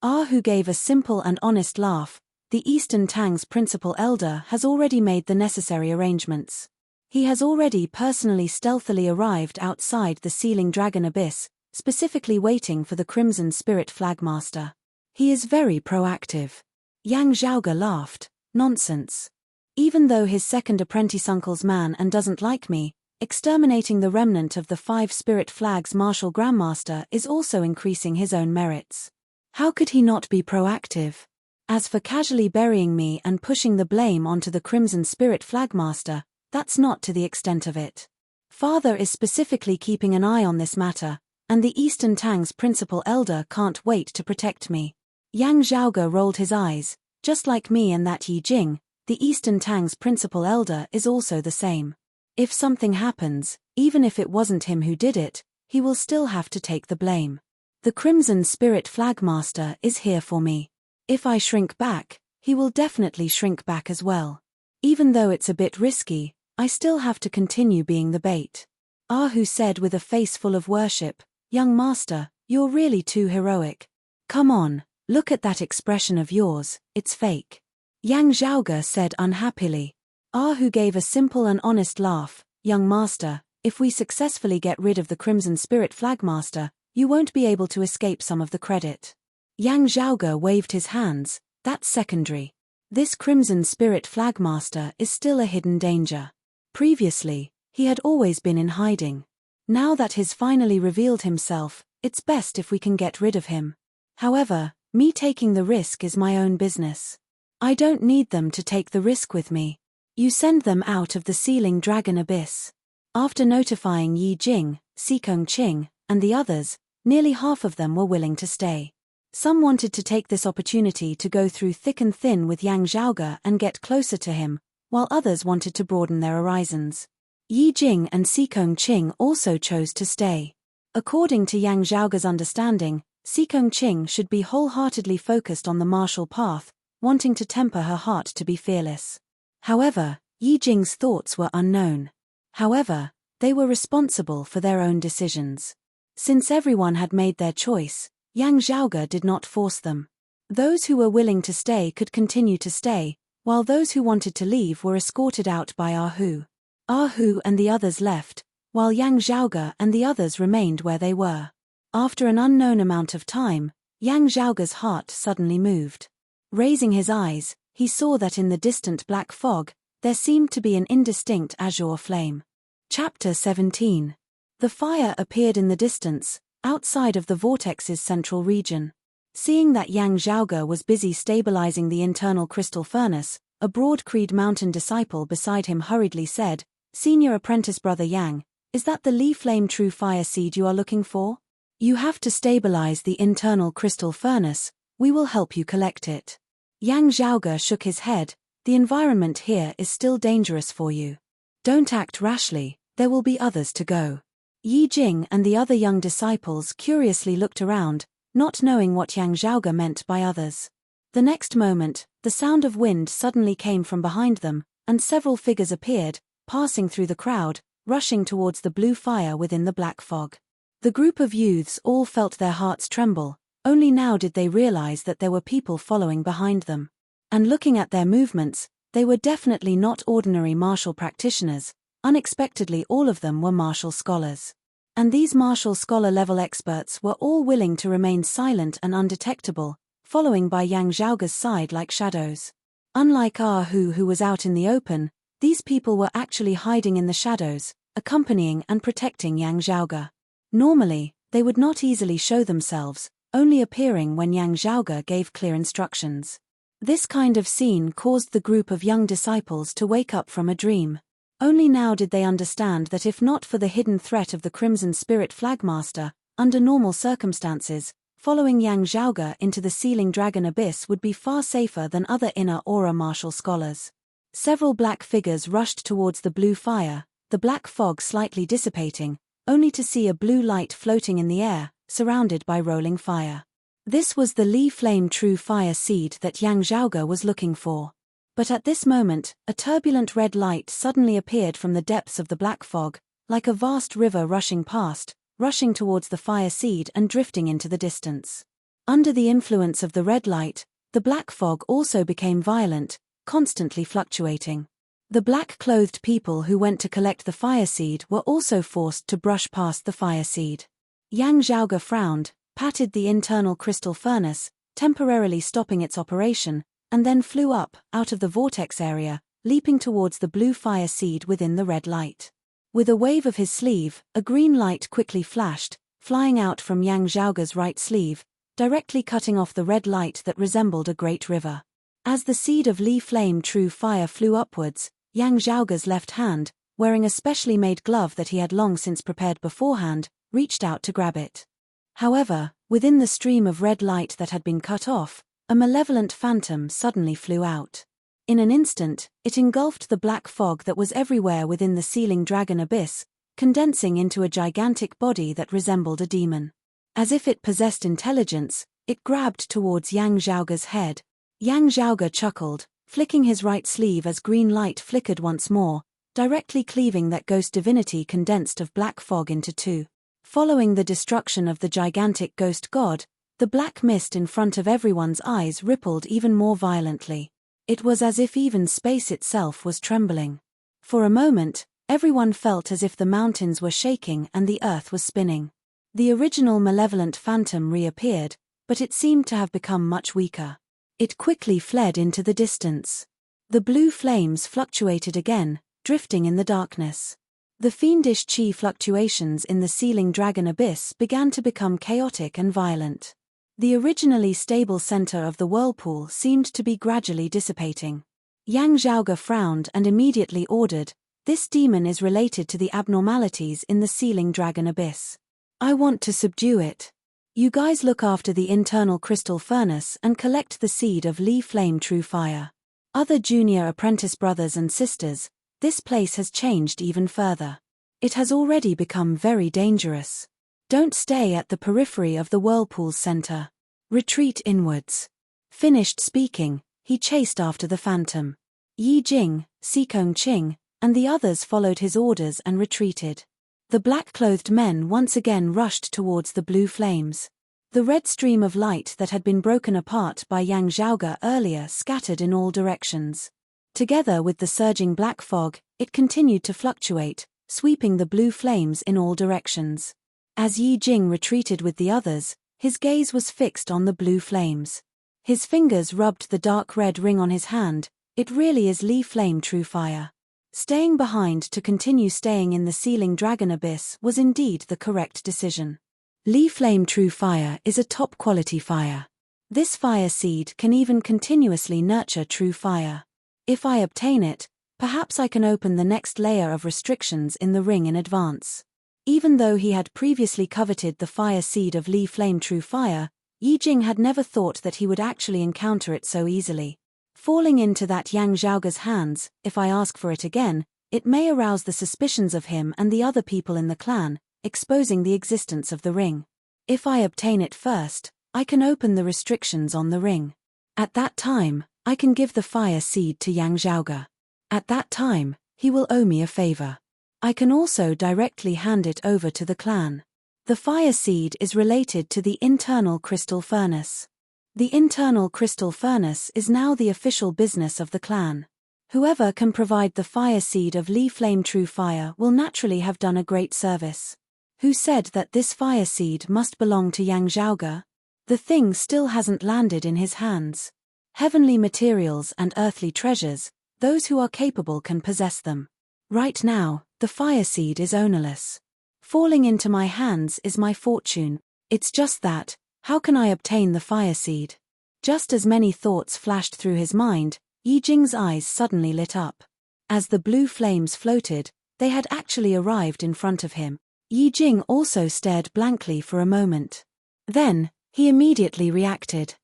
Who gave a simple and honest laugh. The Eastern Tang's principal elder has already made the necessary arrangements. He has already personally stealthily arrived outside the Sealing Dragon Abyss, specifically waiting for the Crimson Spirit Flagmaster. He is very proactive. Yang Zhaoge laughed. "Nonsense. Even though his second apprentice uncle's man and doesn't like me, exterminating the remnant of the 5 spirit flags martial grandmaster is also increasing his own merits. How could he not be proactive? As for casually burying me and pushing the blame onto the Crimson Spirit Flagmaster, that's not to the extent of it. Father is specifically keeping an eye on this matter, and the Eastern Tang's principal elder can't wait to protect me." Yang Zhaoge rolled his eyes. "Just like me and that Yi Jing, the Eastern Tang's principal elder is also the same. If something happens, even if it wasn't him who did it, he will still have to take the blame. The Crimson Spirit Flagmaster is here for me. If I shrink back, he will definitely shrink back as well. Even though it's a bit risky, I still have to continue being the bait." Who said with a face full of worship, "Young master, you're really too heroic. Come on, look at that expression of yours, it's fake." Yang Zhaoge said unhappily. Who gave a simple and honest laugh, "Young master, if we successfully get rid of the Crimson Spirit Flagmaster, you won't be able to escape some of the credit." Yang Zhaoge waved his hands. "That's secondary. This Crimson Spirit Flagmaster is still a hidden danger. Previously, he had always been in hiding. Now that he's finally revealed himself, it's best if we can get rid of him. However, me taking the risk is my own business. I don't need them to take the risk with me. You send them out of the Sealing Dragon Abyss." After notifying Yi Jing, Sikong Qing, and the others, nearly half of them were willing to stay. Some wanted to take this opportunity to go through thick and thin with Yang Zhaoge and get closer to him, while others wanted to broaden their horizons. Yi Jing and Sikong Qing also chose to stay. According to Yang Zhaoge's understanding, Sikong Qing should be wholeheartedly focused on the martial path, wanting to temper her heart to be fearless. However, Yi Jing's thoughts were unknown. However, they were responsible for their own decisions. Since everyone had made their choice, Yang Zhaoge did not force them. Those who were willing to stay could continue to stay, while those who wanted to leave were escorted out by Hu. Hu and the others left, while Yang Zhaoge and the others remained where they were. After an unknown amount of time, Yang Zhaoge's heart suddenly moved. Raising his eyes, he saw that in the distant black fog, there seemed to be an indistinct azure flame. Chapter 17. The fire appeared in the distance, outside of the vortex's central region. Seeing that Yang Zhaoge was busy stabilizing the internal crystal furnace, a Broad Creed Mountain disciple beside him hurriedly said, "Senior apprentice brother Yang, is that the Li Flame True Fire seed you are looking for? You have to stabilize the internal crystal furnace, we will help you collect it." Yang Zhaoge shook his head. "The environment here is still dangerous for you. Don't act rashly, there will be others to go." Yi Jing and the other young disciples curiously looked around, not knowing what Yang Zhaoge meant by others. The next moment, the sound of wind suddenly came from behind them, and several figures appeared, passing through the crowd, rushing towards the blue fire within the black fog. The group of youths all felt their hearts tremble, only now did they realize that there were people following behind them. And looking at their movements, they were definitely not ordinary martial practitioners. Unexpectedly all of them were martial scholars. And these martial scholar-level experts were all willing to remain silent and undetectable, following by Yang Zhaoge's side like shadows. Unlike who was out in the open, these people were actually hiding in the shadows, accompanying and protecting Yang Zhaoge. Normally, they would not easily show themselves, only appearing when Yang Zhaoge gave clear instructions. This kind of scene caused the group of young disciples to wake up from a dream. Only now did they understand that if not for the hidden threat of the Crimson Spirit Flagmaster, under normal circumstances, following Yang Zhaoge into the Sealing Dragon Abyss would be far safer than other inner aura martial scholars. Several black figures rushed towards the blue fire, the black fog slightly dissipating, only to see a blue light floating in the air, surrounded by rolling fire. This was the Li Flame True Fire Seed that Yang Zhaoge was looking for. But at this moment, a turbulent red light suddenly appeared from the depths of the black fog, like a vast river rushing past, rushing towards the fire seed and drifting into the distance. Under the influence of the red light, the black fog also became violent, constantly fluctuating. The black-clothed people who went to collect the fire seed were also forced to brush past the fire seed. Yang Zhaoge frowned, patted the internal crystal furnace, temporarily stopping its operation, and then flew up, out of the vortex area, leaping towards the blue fire seed within the red light. With a wave of his sleeve, a green light quickly flashed, flying out from Yang Zhaoge's right sleeve, directly cutting off the red light that resembled a great river. As the seed of Li Flame True Fire flew upwards, Yang Zhaoge's left hand, wearing a specially made glove that he had long since prepared beforehand, reached out to grab it. However, within the stream of red light that had been cut off, a malevolent phantom suddenly flew out. In an instant, it engulfed the black fog that was everywhere within the Sealing Dragon Abyss, condensing into a gigantic body that resembled a demon. As if it possessed intelligence, it grabbed towards Yang Zhaoge's head. Yang Zhaoge chuckled, flicking his right sleeve as green light flickered once more, directly cleaving that ghost divinity condensed of black fog into two. Following the destruction of the gigantic ghost god, the black mist in front of everyone's eyes rippled even more violently. It was as if even space itself was trembling. For a moment, everyone felt as if the mountains were shaking and the earth was spinning. The original malevolent phantom reappeared, but it seemed to have become much weaker. It quickly fled into the distance. The blue flames fluctuated again, drifting in the darkness. The fiendish chi fluctuations in the Sealing Dragon Abyss began to become chaotic and violent. The originally stable center of the whirlpool seemed to be gradually dissipating. Yang Zhaoge frowned and immediately ordered, "This demon is related to the abnormalities in the Sealing Dragon Abyss. I want to subdue it. You guys look after the internal crystal furnace and collect the seed of Li Flame True Fire. Other junior apprentice brothers and sisters, this place has changed even further. It has already become very dangerous. Don't stay at the periphery of the whirlpool's center. Retreat inwards." Finished speaking, he chased after the phantom. Yi Jing, Sikong Qing, and the others followed his orders and retreated. The black-clothed men once again rushed towards the blue flames. The red stream of light that had been broken apart by Yang Zhaoge earlier scattered in all directions. Together with the surging black fog, it continued to fluctuate, sweeping the blue flames in all directions. As Yi Jing retreated with the others, his gaze was fixed on the blue flames. His fingers rubbed the dark red ring on his hand. It really is Li Flame True Fire. Staying behind to continue staying in the Sealing Dragon Abyss was indeed the correct decision. Li Flame True Fire is a top-quality fire. This fire seed can even continuously nurture true fire. If I obtain it, perhaps I can open the next layer of restrictions in the ring in advance. Even though he had previously coveted the fire seed of Li Flame True Fire, Yi Jing had never thought that he would actually encounter it so easily. Falling into that Yang Zhaoge's hands, if I ask for it again, it may arouse the suspicions of him and the other people in the clan, exposing the existence of the ring. If I obtain it first, I can open the restrictions on the ring. At that time, I can give the fire seed to Yang Zhaoge. At that time, he will owe me a favor. I can also directly hand it over to the clan. The fire seed is related to the internal crystal furnace. The internal crystal furnace is now the official business of the clan. Whoever can provide the fire seed of Li Flame True Fire will naturally have done a great service. Who said that this fire seed must belong to Yang Zhaoge? The thing still hasn't landed in his hands. Heavenly materials and earthly treasures, those who are capable can possess them. Right now, the fire seed is ownerless. Falling into my hands is my fortune. It's just that, how can I obtain the fire seed? Just as many thoughts flashed through his mind, Yi Jing's eyes suddenly lit up. As the blue flames floated, they had actually arrived in front of him. Yi Jing also stared blankly for a moment. Then, he immediately reacted.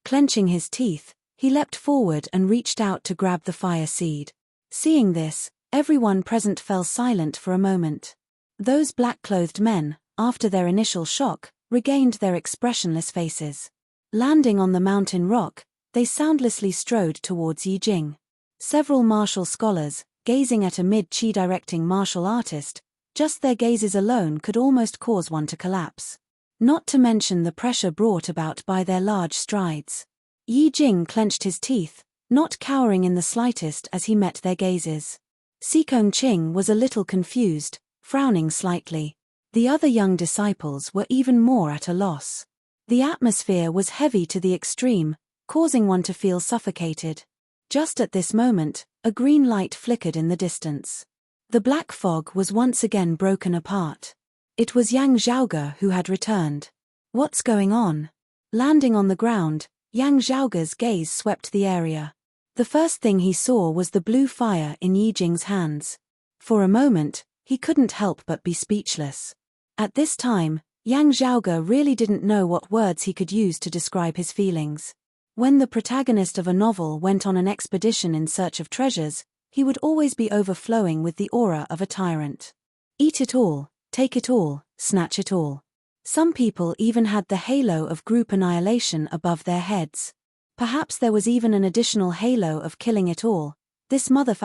Clenching his teeth, he leapt forward and reached out to grab the fire seed. Seeing this, everyone present fell silent for a moment. Those black-clothed men, after their initial shock, regained their expressionless faces. Landing on the mountain rock, they soundlessly strode towards Yi Jing. Several martial scholars, gazing at a mid-chi directing martial artist, just their gazes alone could almost cause one to collapse. Not to mention the pressure brought about by their large strides. Yi Jing clenched his teeth, not cowering in the slightest as he met their gazes. Sikong Qing was a little confused, frowning slightly. The other young disciples were even more at a loss. The atmosphere was heavy to the extreme, causing one to feel suffocated. Just at this moment, a green light flickered in the distance. The black fog was once again broken apart. It was Yang Zhaoge who had returned. What's going on? Landing on the ground, Yang Zhaoge's gaze swept the area. The first thing he saw was the blue fire in Yi Jing's hands. For a moment, he couldn't help but be speechless. At this time, Yang Zhaoge really didn't know what words he could use to describe his feelings. When the protagonist of a novel went on an expedition in search of treasures, he would always be overflowing with the aura of a tyrant. Eat it all, take it all, snatch it all. Some people even had the halo of group annihilation above their heads. Perhaps there was even an additional halo of killing it all. This mother***,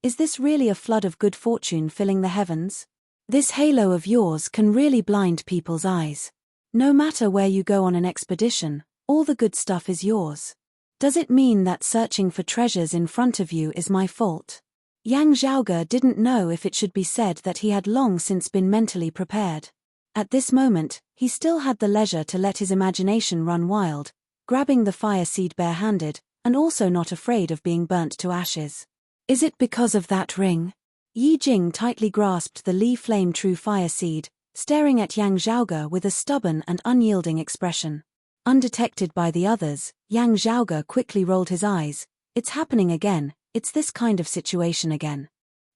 is this really a flood of good fortune filling the heavens? This halo of yours can really blind people's eyes. No matter where you go on an expedition, all the good stuff is yours. Does it mean that searching for treasures in front of you is my fault? Yang Zhaoge didn't know if it should be said that he had long since been mentally prepared. At this moment, he still had the leisure to let his imagination run wild, grabbing the fire seed barehanded, and also not afraid of being burnt to ashes. Is it because of that ring? Yi Jing tightly grasped the Li Flame True Fire seed, staring at Yang Zhaoge with a stubborn and unyielding expression. Undetected by the others, Yang Zhaoge quickly rolled his eyes. It's happening again, it's this kind of situation again.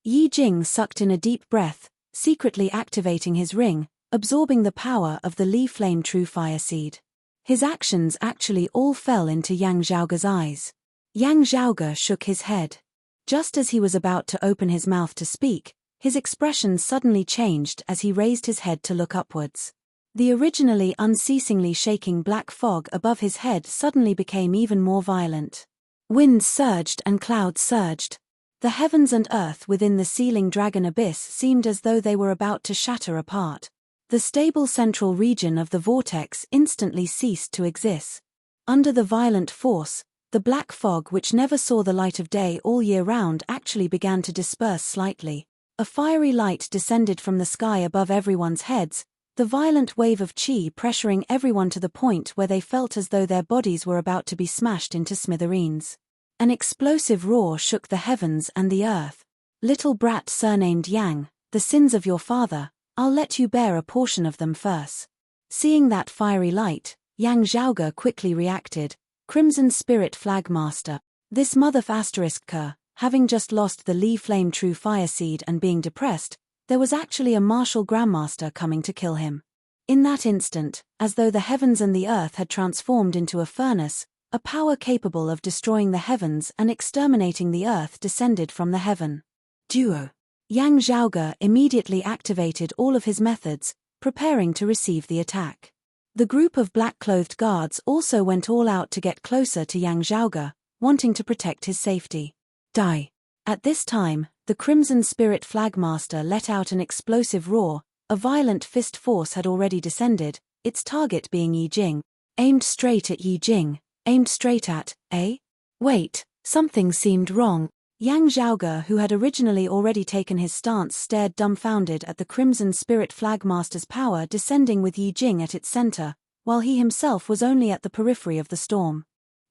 Yi Jing sucked in a deep breath, secretly activating his ring, absorbing the power of the Li Flame True Fire seed. His actions actually all fell into Yang Zhaoge's eyes. Yang Zhaoge shook his head. Just as he was about to open his mouth to speak, his expression suddenly changed as he raised his head to look upwards. The originally unceasingly shaking black fog above his head suddenly became even more violent. Winds surged and clouds surged. The heavens and earth within the sealing dragon abyss seemed as though they were about to shatter apart. The stable central region of the vortex instantly ceased to exist. Under the violent force, the black fog which never saw the light of day all year round actually began to disperse slightly. A fiery light descended from the sky above everyone's heads, the violent wave of chi pressuring everyone to the point where they felt as though their bodies were about to be smashed into smithereens. An explosive roar shook the heavens and the earth. Little brat surnamed Yang, the sins of your father, I'll let you bear a portion of them first. Seeing that fiery light, Yang Zhaoge quickly reacted. Crimson Spirit Flagmaster. This mother***, having just lost the Li Flame True Fire seed and being depressed, there was actually a martial grandmaster coming to kill him. In that instant, as though the heavens and the earth had transformed into a furnace, a power capable of destroying the heavens and exterminating the earth descended from the heaven. Duo. Yang Zhaoge immediately activated all of his methods, preparing to receive the attack. The group of black-clothed guards also went all out to get closer to Yang Zhaoge, wanting to protect his safety. Die! At this time, the Crimson Spirit Flagmaster let out an explosive roar. A violent fist force had already descended, its target being Yi Jing. Aimed straight at Yi Jing. Aimed straight at, eh? Wait, something seemed wrong. Yang Zhaoge, who had originally already taken his stance, stared dumbfounded at the Crimson Spirit Flagmaster's power descending with Yi Jing at its center, while he himself was only at the periphery of the storm.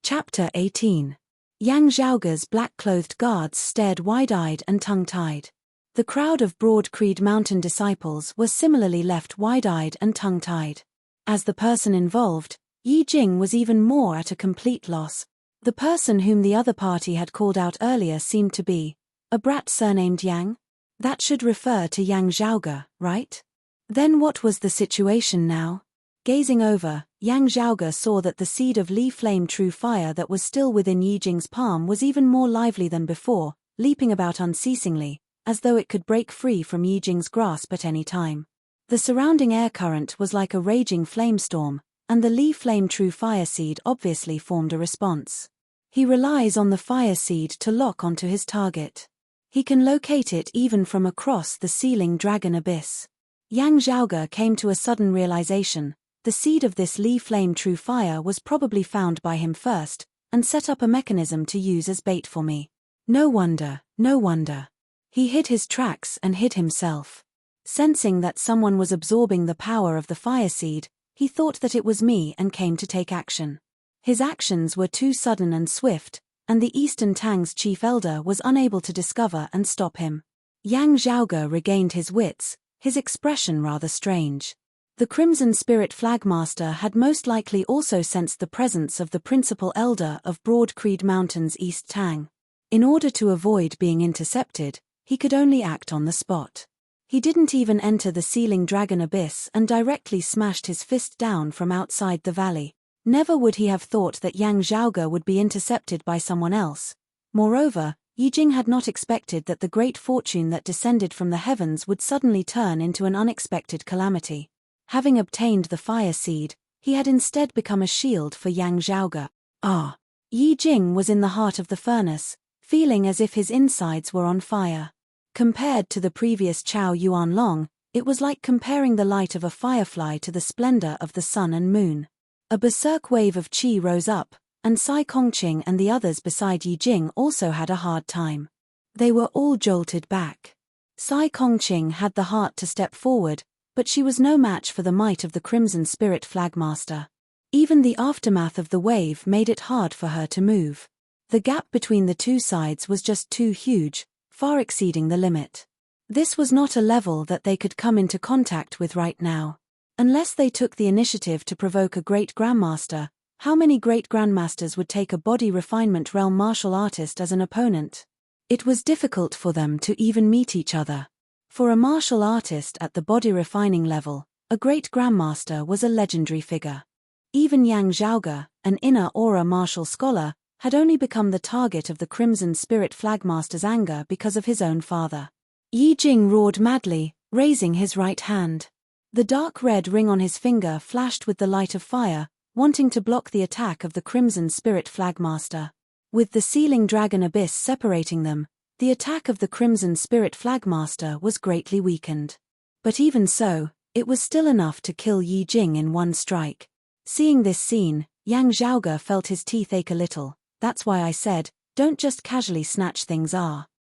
Chapter 18. Yang Zhaoge's black-clothed guards stared wide-eyed and tongue-tied. The crowd of Broad Creed Mountain disciples were similarly left wide-eyed and tongue-tied. As the person involved, Yi Jing was even more at a complete loss. The person whom the other party had called out earlier seemed to be a brat surnamed Yang? That should refer to Yang Zhaoge, right? Then what was the situation now? Gazing over, Yang Zhaoge saw that the seed of Li Flame True Fire that was still within Yi Jing's palm was even more lively than before, leaping about unceasingly, as though it could break free from Yi Jing's grasp at any time. The surrounding air current was like a raging flamestorm, and the Li Flame True Fire seed obviously formed a response. He relies on the fire seed to lock onto his target. He can locate it even from across the sealing dragon abyss. Yang Zhaoge came to a sudden realization. The seed of this Li Flame True Fire was probably found by him first, and set up a mechanism to use as bait for me. No wonder, no wonder. He hid his tracks and hid himself. Sensing that someone was absorbing the power of the fire seed, he thought that it was me and came to take action. His actions were too sudden and swift, and the Eastern Tang's chief elder was unable to discover and stop him. Yang Zhaoge regained his wits, his expression rather strange. The Crimson Spirit Flagmaster had most likely also sensed the presence of the principal elder of Broad Creed Mountain's East Tang. In order to avoid being intercepted, he could only act on the spot. He didn't even enter the sealing dragon abyss and directly smashed his fist down from outside the valley. Never would he have thought that Yang Zhaoge would be intercepted by someone else. Moreover, Yi Jing had not expected that the great fortune that descended from the heavens would suddenly turn into an unexpected calamity. Having obtained the fire seed, he had instead become a shield for Yang Zhaoge. Yi Jing was in the heart of the furnace, feeling as if his insides were on fire. Compared to the previous Chao Yuan Long, it was like comparing the light of a firefly to the splendor of the sun and moon. A berserk wave of qi rose up, and Sai Kongqing and the others beside Yi Jing also had a hard time. They were all jolted back. Sai Kongqing had the heart to step forward, but she was no match for the might of the Crimson Spirit Flagmaster. Even the aftermath of the wave made it hard for her to move. The gap between the two sides was just too huge, far exceeding the limit. This was not a level that they could come into contact with right now. Unless they took the initiative to provoke a great grandmaster, how many great grandmasters would take a body refinement realm martial artist as an opponent? It was difficult for them to even meet each other. For a martial artist at the body refining level, a great grandmaster was a legendary figure. Even Yang Zhaoge, an inner aura martial scholar, had only become the target of the Crimson Spirit Flagmaster's anger because of his own father. Yi Jing roared madly, raising his right hand. The dark red ring on his finger flashed with the light of fire, wanting to block the attack of the Crimson Spirit Flagmaster. With the sealing dragon abyss separating them, the attack of the Crimson Spirit Flagmaster was greatly weakened. But even so, it was still enough to kill Yi Jing in one strike. Seeing this scene, Yang Zhaoge felt his teeth ache a little. That's why I said, don't just casually snatch things.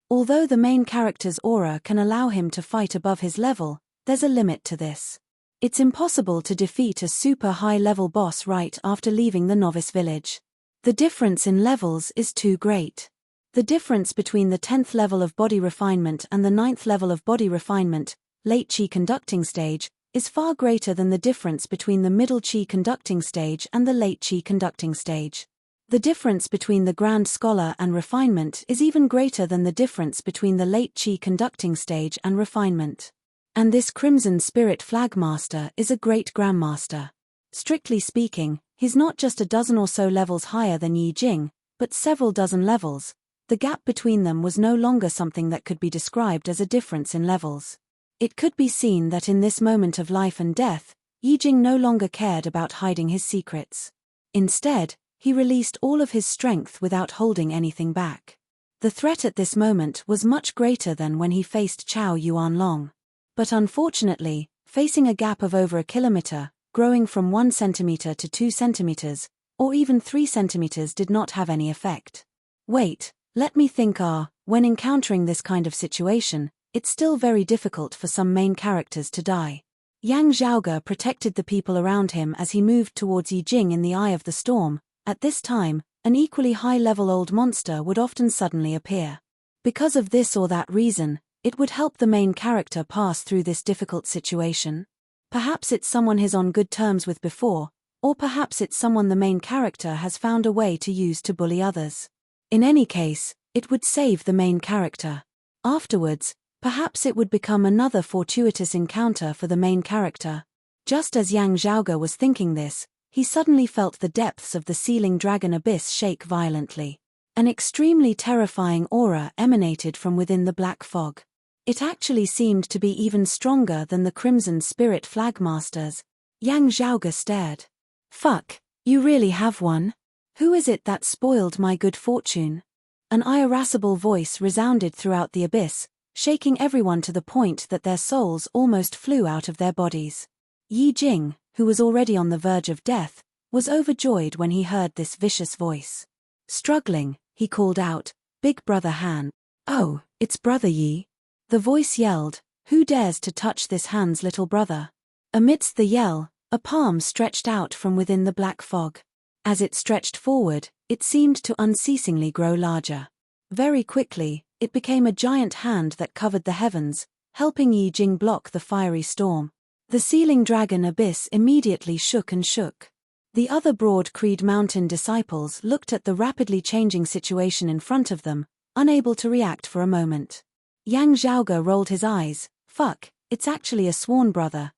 Although the main character's aura can allow him to fight above his level, there's a limit to this. It's impossible to defeat a super high-level boss right after leaving the novice village. The difference in levels is too great. The difference between the 10th level of body refinement and the 9th level of body refinement, late Qi conducting stage, is far greater than the difference between the middle Qi conducting stage and the late Qi conducting stage. The difference between the Grand Scholar and refinement is even greater than the difference between the late Qi conducting stage and refinement. And this Crimson Spirit Flagmaster is a great Grandmaster. Strictly speaking, he's not just a dozen or so levels higher than Yi Jing, but several dozen levels, The gap between them was no longer something that could be described as a difference in levels. It could be seen that in this moment of life and death, Yijing no longer cared about hiding his secrets. Instead, he released all of his strength without holding anything back. The threat at this moment was much greater than when he faced Chao Yuanlong. But unfortunately, facing a gap of over a kilometer, growing from 1 centimeter to 2 centimeters, or even 3 centimeters did not have any effect. Wait, let me think. When encountering this kind of situation, it's still very difficult for some main characters to die. Yang Zhaoge protected the people around him as he moved towards Yijing in the eye of the storm. At this time, an equally high-level old monster would often suddenly appear. Because of this or that reason, it would help the main character pass through this difficult situation. Perhaps it's someone he's on good terms with before, or perhaps it's someone the main character has found a way to use to bully others. In any case, it would save the main character. Afterwards, perhaps it would become another fortuitous encounter for the main character. Just as Yang Zhaoge was thinking this, he suddenly felt the depths of the sealing dragon abyss shake violently. An extremely terrifying aura emanated from within the black fog. It actually seemed to be even stronger than the Crimson Spirit Flagmasters. Yang Zhaoge stared. Fuck, you really have one? Who is it that spoiled my good fortune? An irascible voice resounded throughout the abyss, shaking everyone to the point that their souls almost flew out of their bodies. Yijing, who was already on the verge of death, was overjoyed when he heard this vicious voice. Struggling, he called out, "Big brother Han." "Oh, it's brother Yi." The voice yelled, "Who dares to touch this Han's little brother?" Amidst the yell, a palm stretched out from within the black fog. As it stretched forward, it seemed to unceasingly grow larger. Very quickly, it became a giant hand that covered the heavens, helping Yijing block the fiery storm. The sealing dragon abyss immediately shook and shook. The other Broad Creed Mountain disciples looked at the rapidly changing situation in front of them, unable to react for a moment. Yang Zhaoge rolled his eyes. Fuck, it's actually a sworn brother,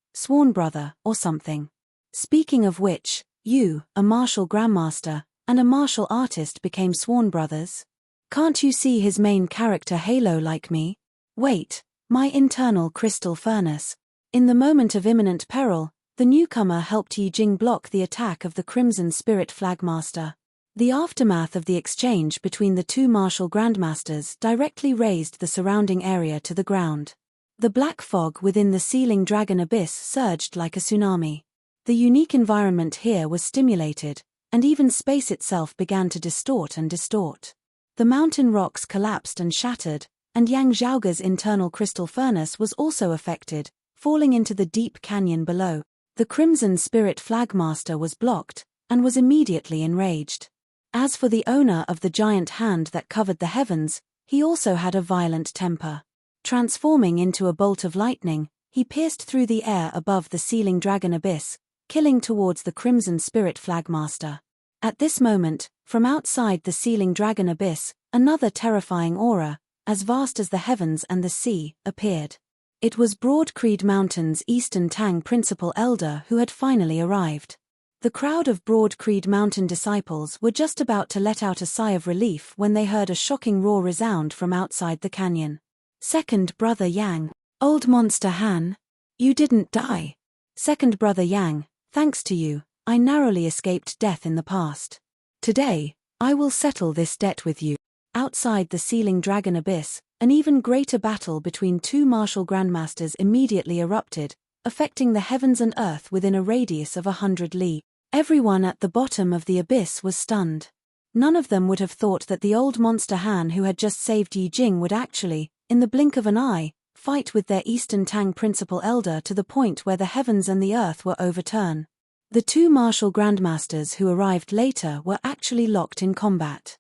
or something. Speaking of which, you, a martial grandmaster, and a martial artist became sworn brothers? Can't you see his main character halo like me? Wait, my internal crystal furnace. In the moment of imminent peril, the newcomer helped Yijing block the attack of the Crimson Spirit Flagmaster. The aftermath of the exchange between the two martial grandmasters directly raised the surrounding area to the ground. The black fog within the sealing dragon abyss surged like a tsunami. The unique environment here was stimulated, and even space itself began to distort and distort. The mountain rocks collapsed and shattered, and Yang Zhaoge's internal crystal furnace was also affected, falling into the deep canyon below. The Crimson Spirit Flagmaster was blocked, and was immediately enraged. As for the owner of the giant hand that covered the heavens, he also had a violent temper. Transforming into a bolt of lightning, he pierced through the air above the sealing dragon abyss, killing towards the Crimson Spirit Flagmaster. At this moment, from outside the sealing dragon abyss, another terrifying aura, as vast as the heavens and the sea, appeared. It was Broad Creed Mountain's Eastern Tang Principal Elder who had finally arrived. The crowd of Broad Creed Mountain disciples were just about to let out a sigh of relief when they heard a shocking roar resound from outside the canyon. Second Brother Yang. Old Monster Han. You didn't die. Second Brother Yang, thanks to you, I narrowly escaped death in the past. Today, I will settle this debt with you. Outside the sealing dragon abyss, an even greater battle between two martial grandmasters immediately erupted, affecting the heavens and earth within a radius of 100 li. Everyone at the bottom of the abyss was stunned. None of them would have thought that the old monster Han who had just saved Yijing would actually, in the blink of an eye, fight with their Eastern Tang Principal Elder to the point where the heavens and the earth were overturned. The two martial grandmasters who arrived later were actually locked in combat.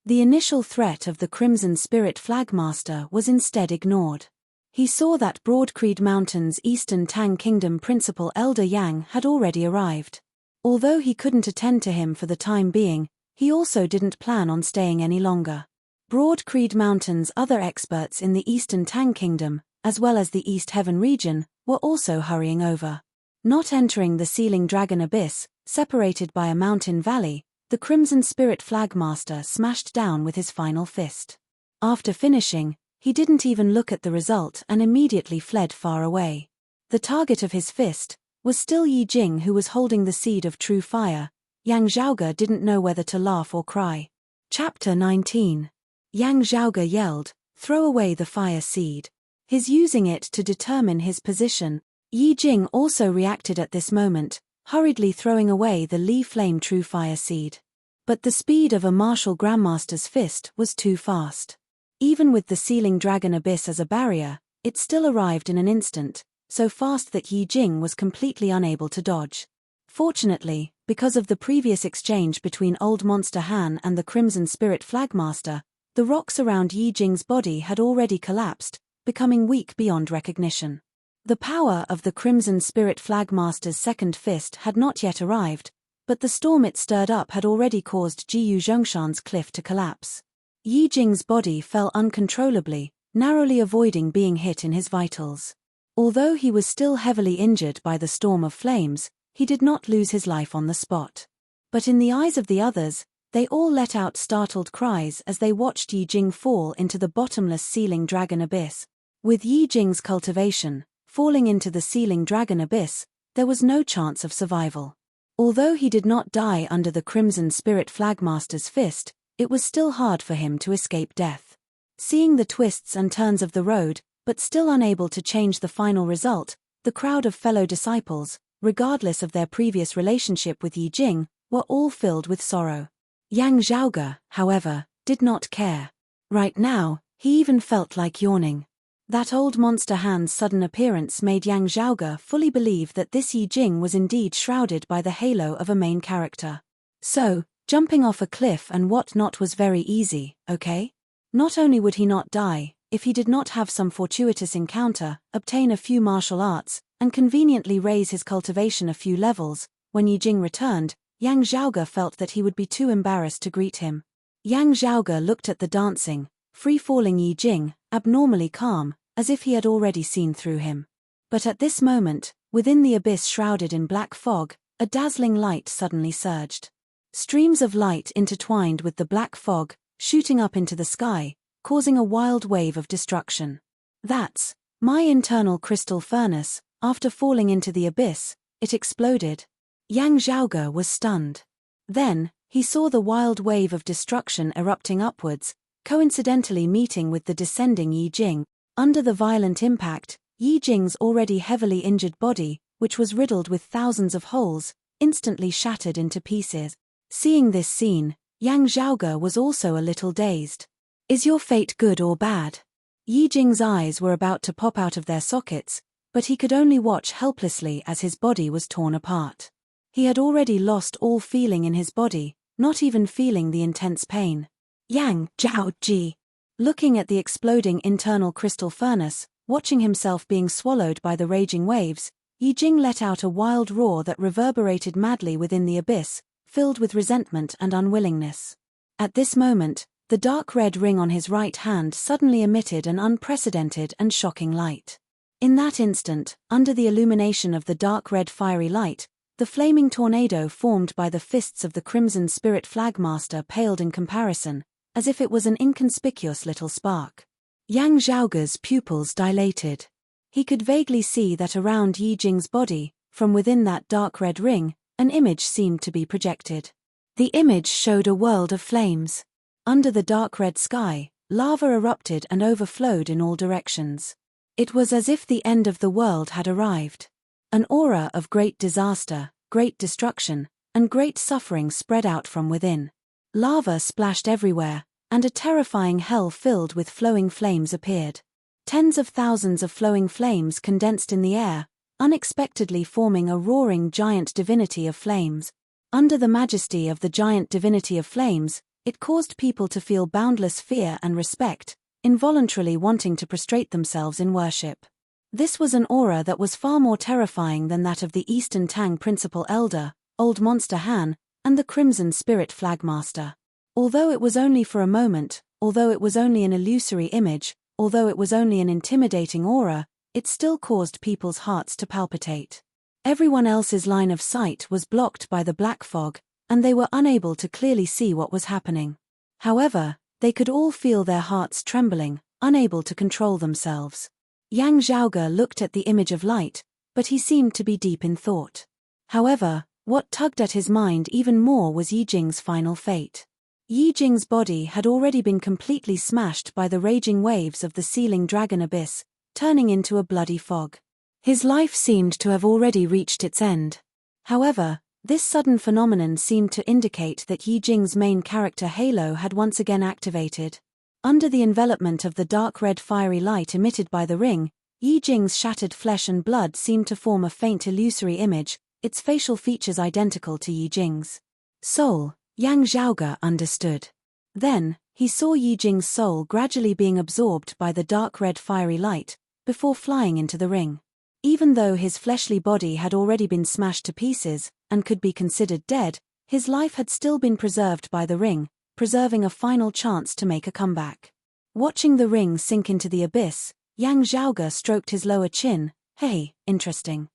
The initial threat of the Crimson Spirit Flagmaster was instead ignored. He saw that Broad Creed Mountain's Eastern Tang Kingdom Principal Elder Yang had already arrived. Although he couldn't attend to him for the time being, he also didn't plan on staying any longer. Broad Creed Mountain's other experts in the Eastern Tang Kingdom, as well as the East Heaven region, were also hurrying over. Not entering the sealing dragon abyss, separated by a mountain valley, the Crimson Spirit Flagmaster smashed down with his final fist. After finishing, he didn't even look at the result and immediately fled far away. The target of his fist was still Yi Jing, who was holding the seed of true fire. Yang Zhaoge didn't know whether to laugh or cry. Chapter 19. Yang Zhaoge yelled, "Throw away the fire seed." He's using it to determine his position. Yi Jing also reacted at this moment, hurriedly throwing away the Li Flame True Fire seed. But the speed of a martial grandmaster's fist was too fast. Even with the Sealing Dragon Abyss as a barrier, it still arrived in an instant, so fast that Yi Jing was completely unable to dodge. Fortunately, because of the previous exchange between Old Monster Han and the Crimson Spirit Flagmaster, the rocks around Yi Jing's body had already collapsed, becoming weak beyond recognition. The power of the Crimson Spirit Flagmaster's second fist had not yet arrived, but the storm it stirred up had already caused Jiyu Zhongshan's cliff to collapse. Yi Jing's body fell uncontrollably, narrowly avoiding being hit in his vitals. Although he was still heavily injured by the storm of flames, he did not lose his life on the spot. But in the eyes of the others, they all let out startled cries as they watched Yi Jing fall into the bottomless Sealing Dragon Abyss. With Yi Jing's cultivation, falling into the Sealing Dragon Abyss, there was no chance of survival. Although he did not die under the Crimson Spirit Flagmaster's fist, it was still hard for him to escape death. Seeing the twists and turns of the road, but still unable to change the final result, the crowd of fellow disciples, regardless of their previous relationship with Yi Jing, were all filled with sorrow. Yang Zhaoge, however, did not care. Right now, he even felt like yawning. That Old Monster Han's sudden appearance made Yang Zhaoge fully believe that this Yi Jing was indeed shrouded by the halo of a main character. So, jumping off a cliff and whatnot was very easy, okay? Not only would he not die, if he did not have some fortuitous encounter, obtain a few martial arts, and conveniently raise his cultivation a few levels, when Yi Jing returned, Yang Zhaoge felt that he would be too embarrassed to greet him. Yang Zhaoge looked at the dancing, free-falling Yi Jing, abnormally calm, as if he had already seen through him. But at this moment, within the abyss shrouded in black fog, a dazzling light suddenly surged. Streams of light intertwined with the black fog, shooting up into the sky, causing a wild wave of destruction. That's my internal crystal furnace. After falling into the abyss, it exploded. Yang Zhaoge was stunned. Then, he saw the wild wave of destruction erupting upwards, coincidentally meeting with the descending Yi Jing. Under the violent impact, Yi Jing's already heavily injured body, which was riddled with thousands of holes, instantly shattered into pieces. Seeing this scene, Yang Zhaoge was also a little dazed. Is your fate good or bad? Yi Jing's eyes were about to pop out of their sockets, but he could only watch helplessly as his body was torn apart. He had already lost all feeling in his body, not even feeling the intense pain. Yang Zhaoji. Looking at the exploding internal crystal furnace, watching himself being swallowed by the raging waves, Yi Jing let out a wild roar that reverberated madly within the abyss, filled with resentment and unwillingness. At this moment, the dark red ring on his right hand suddenly emitted an unprecedented and shocking light. In that instant, under the illumination of the dark red fiery light, the flaming tornado formed by the fists of the Crimson Spirit Flagmaster paled in comparison, as if it was an inconspicuous little spark. Yang Zhaoge's pupils dilated. He could vaguely see that around Yi Jing's body, from within that dark red ring, an image seemed to be projected. The image showed a world of flames. Under the dark red sky, lava erupted and overflowed in all directions. It was as if the end of the world had arrived. An aura of great disaster, great destruction, and great suffering spread out from within. Lava splashed everywhere, and a terrifying hell filled with flowing flames appeared. Tens of thousands of flowing flames condensed in the air, unexpectedly forming a roaring giant divinity of flames. Under the majesty of the giant divinity of flames, it caused people to feel boundless fear and respect, involuntarily wanting to prostrate themselves in worship. This was an aura that was far more terrifying than that of the Eastern Tang Principal Elder, Old Monster Han, and the Crimson Spirit Flagmaster. Although it was only for a moment, although it was only an illusory image, although it was only an intimidating aura, it still caused people's hearts to palpitate. Everyone else's line of sight was blocked by the black fog, and they were unable to clearly see what was happening. However, They could all feel their hearts trembling, unable to control themselves. Yang Zhaoge looked at the image of light, but he seemed to be deep in thought. However, what tugged at his mind even more was Yi Jing's final fate. Yi Jing's body had already been completely smashed by the raging waves of the sealing dragon abyss, turning into a bloody fog. His life seemed to have already reached its end. However, this sudden phenomenon seemed to indicate that Yi Jing's main character halo had once again activated. Under the envelopment of the dark red fiery light emitted by the ring, Yi Jing's shattered flesh and blood seemed to form a faint illusory image, its facial features identical to Yi Jing's soul. Yang Zhaoge understood. Then, he saw Yi Jing's soul gradually being absorbed by the dark red fiery light, before flying into the ring. Even though his fleshly body had already been smashed to pieces, and could be considered dead, his life had still been preserved by the ring, preserving a final chance to make a comeback. Watching the ring sink into the abyss, Yang Zhaoge stroked his lower chin. Hey, interesting.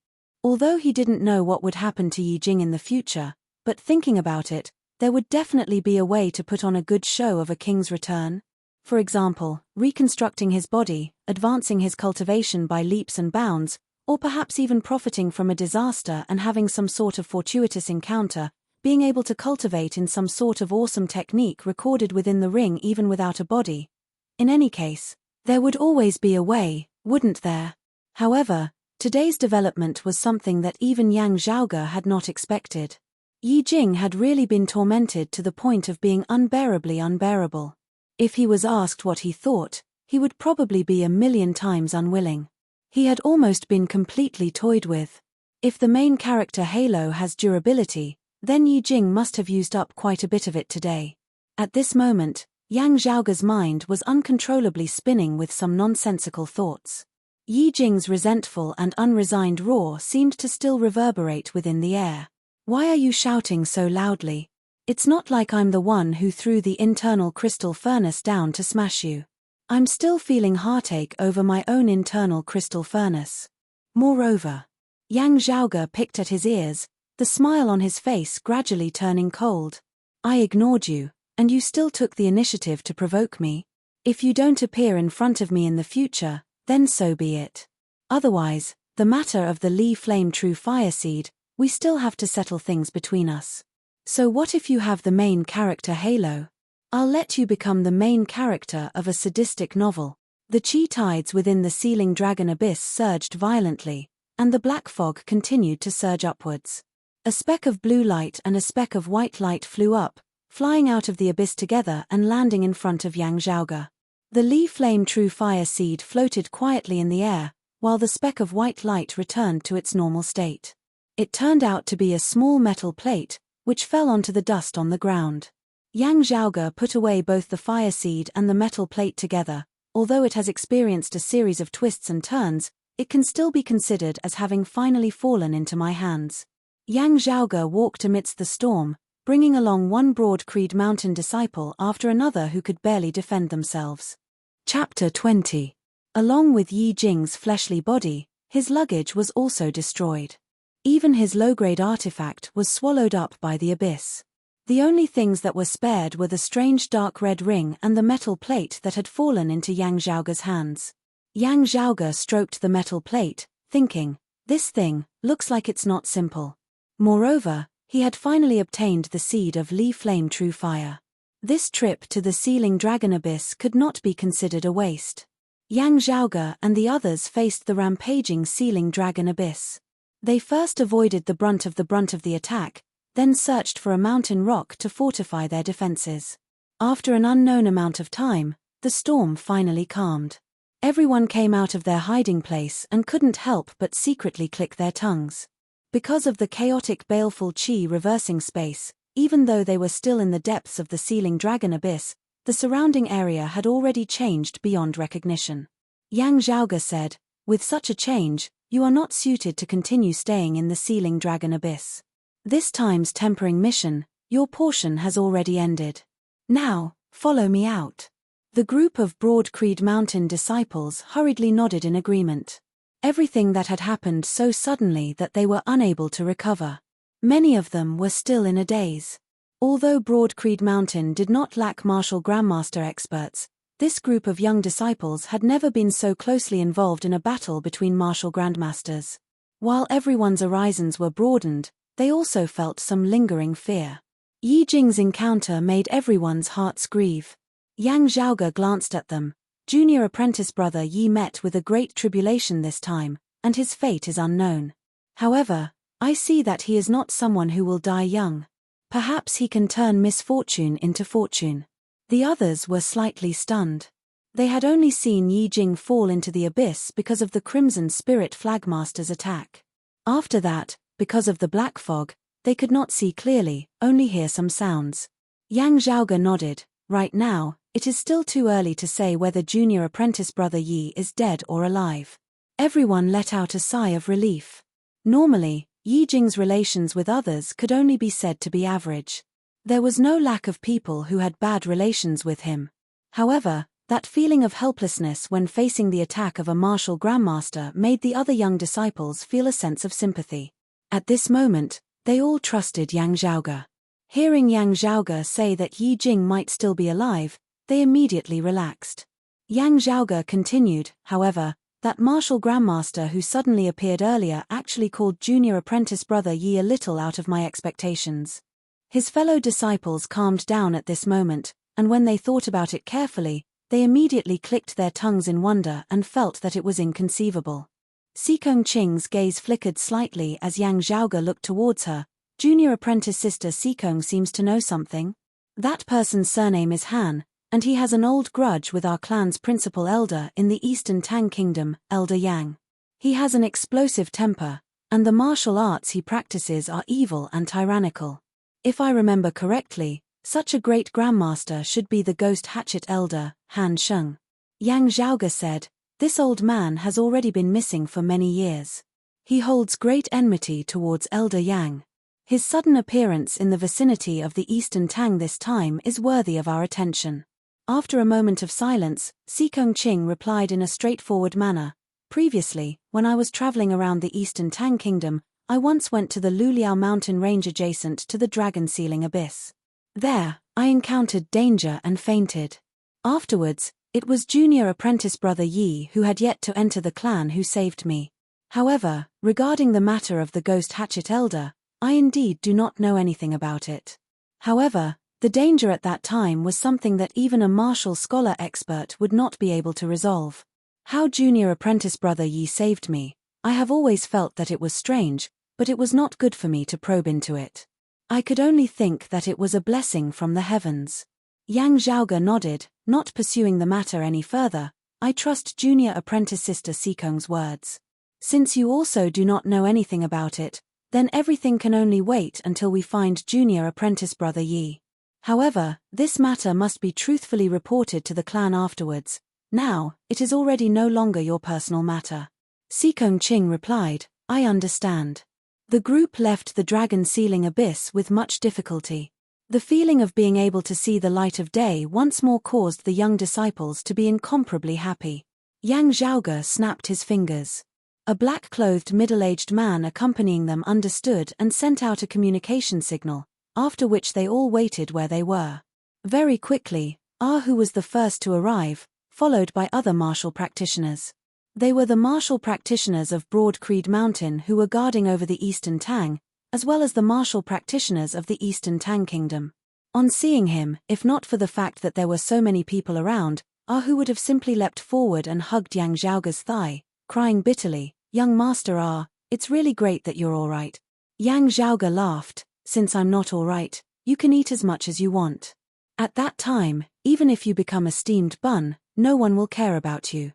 Although he didn't know what would happen to Yi Jing in the future, but thinking about it, there would definitely be a way to put on a good show of a king's return. For example, reconstructing his body, advancing his cultivation by leaps and bounds, or perhaps even profiting from a disaster and having some sort of fortuitous encounter, being able to cultivate in some sort of awesome technique recorded within the ring even without a body. In any case, there would always be a way, wouldn't there? However, today's development was something that even Yang Zhaoge had not expected. Yi Jing had really been tormented to the point of being unbearably unbearable. If he was asked what he thought, he would probably be a million times unwilling. He had almost been completely toyed with. If the main character halo has durability, then Yi Jing must have used up quite a bit of it today. At this moment, Yang Zhaoge's mind was uncontrollably spinning with some nonsensical thoughts. Yi Jing's resentful and unresigned roar seemed to still reverberate within the air. Why are you shouting so loudly? It's not like I'm the one who threw the internal crystal furnace down to smash you. I'm still feeling heartache over my own internal crystal furnace. Moreover, Yang Zhaoge picked at his ears, the smile on his face gradually turning cold. I ignored you, and you still took the initiative to provoke me. If you don't appear in front of me in the future, then so be it. Otherwise, the matter of the Li Flame True Fire Seed, we still have to settle things between us. So what if you have the main character halo? I'll let you become the main character of a sadistic novel. The chi tides within the sealing dragon abyss surged violently, and the black fog continued to surge upwards. A speck of blue light and a speck of white light flew up, flying out of the abyss together and landing in front of Yang Zhaoge. The Li Flame True Fire Seed floated quietly in the air, while the speck of white light returned to its normal state. It turned out to be a small metal plate, which fell onto the dust on the ground. Yang Zhaoge put away both the fire seed and the metal plate together. Although it has experienced a series of twists and turns, it can still be considered as having finally fallen into my hands. Yang Zhaoge walked amidst the storm, bringing along one Broad Creed Mountain disciple after another who could barely defend themselves. Chapter 20. Along with Yi Jing's fleshly body, his luggage was also destroyed. Even his low-grade artifact was swallowed up by the abyss. The only things that were spared were the strange dark red ring and the metal plate that had fallen into Yang Zhaoge's hands. Yang Zhaoge stroked the metal plate, thinking, this thing looks like it's not simple. Moreover, he had finally obtained the seed of Li Flame True Fire. This trip to the sealing dragon abyss could not be considered a waste. Yang Zhaoge and the others faced the rampaging sealing dragon abyss. They first avoided the brunt of the attack, then searched for a mountain rock to fortify their defenses. After an unknown amount of time, the storm finally calmed. Everyone came out of their hiding place and couldn't help but secretly click their tongues. Because of the chaotic baleful chi reversing space, even though they were still in the depths of the sealing dragon abyss, the surrounding area had already changed beyond recognition. Yang Zhaoge said, with such a change, you are not suited to continue staying in the sealing dragon abyss. This time's tempering mission, your portion has already ended. Now, follow me out. The group of Broad Creed Mountain disciples hurriedly nodded in agreement. Everything that had happened so suddenly that they were unable to recover. Many of them were still in a daze. Although Broad Creed Mountain did not lack martial grandmaster experts, this group of young disciples had never been so closely involved in a battle between martial grandmasters. While everyone's horizons were broadened, they also felt some lingering fear. Yi Jing's encounter made everyone's hearts grieve. Yang Zhaoge glanced at them. Junior apprentice brother Yi met with a great tribulation this time, and his fate is unknown. However, I see that he is not someone who will die young. Perhaps he can turn misfortune into fortune. The others were slightly stunned. They had only seen Yi Jing fall into the abyss because of the Crimson Spirit Flagmaster's attack. After that, because of the black fog, they could not see clearly, only hear some sounds. Yang Zhaoge nodded. Right now, it is still too early to say whether junior apprentice brother Yi is dead or alive. Everyone let out a sigh of relief. Normally, Yi Jing's relations with others could only be said to be average. There was no lack of people who had bad relations with him. However, that feeling of helplessness when facing the attack of a martial grandmaster made the other young disciples feel a sense of sympathy. At this moment, they all trusted Yang Zhaoge. Hearing Yang Zhaoge say that Yi Jing might still be alive, they immediately relaxed. Yang Zhaoge continued, however, that martial grandmaster who suddenly appeared earlier actually called junior apprentice brother Yi a little out of my expectations. His fellow disciples calmed down at this moment, and when they thought about it carefully, they immediately clicked their tongues in wonder and felt that it was inconceivable. Sikong Qing's gaze flickered slightly as Yang Zhaoge looked towards her. Junior apprentice sister Sikong seems to know something. That person's surname is Han, and he has an old grudge with our clan's principal elder in the Eastern Tang Kingdom, Elder Yang. He has an explosive temper, and the martial arts he practices are evil and tyrannical. If I remember correctly, such a great grandmaster should be the ghost hatchet elder, Han Sheng. Yang Zhaoge said, this old man has already been missing for many years. He holds great enmity towards Elder Yang. His sudden appearance in the vicinity of the Eastern Tang this time is worthy of our attention. After a moment of silence, Sikong Qing replied in a straightforward manner, previously, when I was traveling around the Eastern Tang Kingdom, I once went to the Luliao mountain range adjacent to the Dragon Sealing Abyss. There, I encountered danger and fainted. Afterwards, it was junior apprentice brother Yi who had yet to enter the clan who saved me. However, regarding the matter of the ghost hatchet elder, I indeed do not know anything about it. However, the danger at that time was something that even a martial scholar expert would not be able to resolve. How junior apprentice brother Yi saved me, I have always felt that it was strange, but it was not good for me to probe into it. I could only think that it was a blessing from the heavens. Yang Zhaoge nodded, not pursuing the matter any further. I trust junior apprentice sister Sikong's words. Since you also do not know anything about it, then everything can only wait until we find junior apprentice brother Yi. However, this matter must be truthfully reported to the clan afterwards. Now, it is already no longer your personal matter. Sikong Qing replied, I understand. The group left the Dragon Sealing Abyss with much difficulty. The feeling of being able to see the light of day once more caused the young disciples to be incomparably happy. Yang Zhaoge snapped his fingers. A black-clothed middle-aged man accompanying them understood and sent out a communication signal, after which they all waited where they were. Very quickly, Hu was the first to arrive, followed by other martial practitioners. They were the martial practitioners of Broad Creed Mountain who were guarding over the Eastern Tang, as well as the martial practitioners of the Eastern Tang Kingdom. On seeing him, if not for the fact that there were so many people around, Hu would have simply leapt forward and hugged Yang Zhaoge's thigh, crying bitterly, young master it's really great that you're all right. Yang Zhaoge laughed, since I'm not all right, you can eat as much as you want. At that time, even if you become a steamed bun, no one will care about you.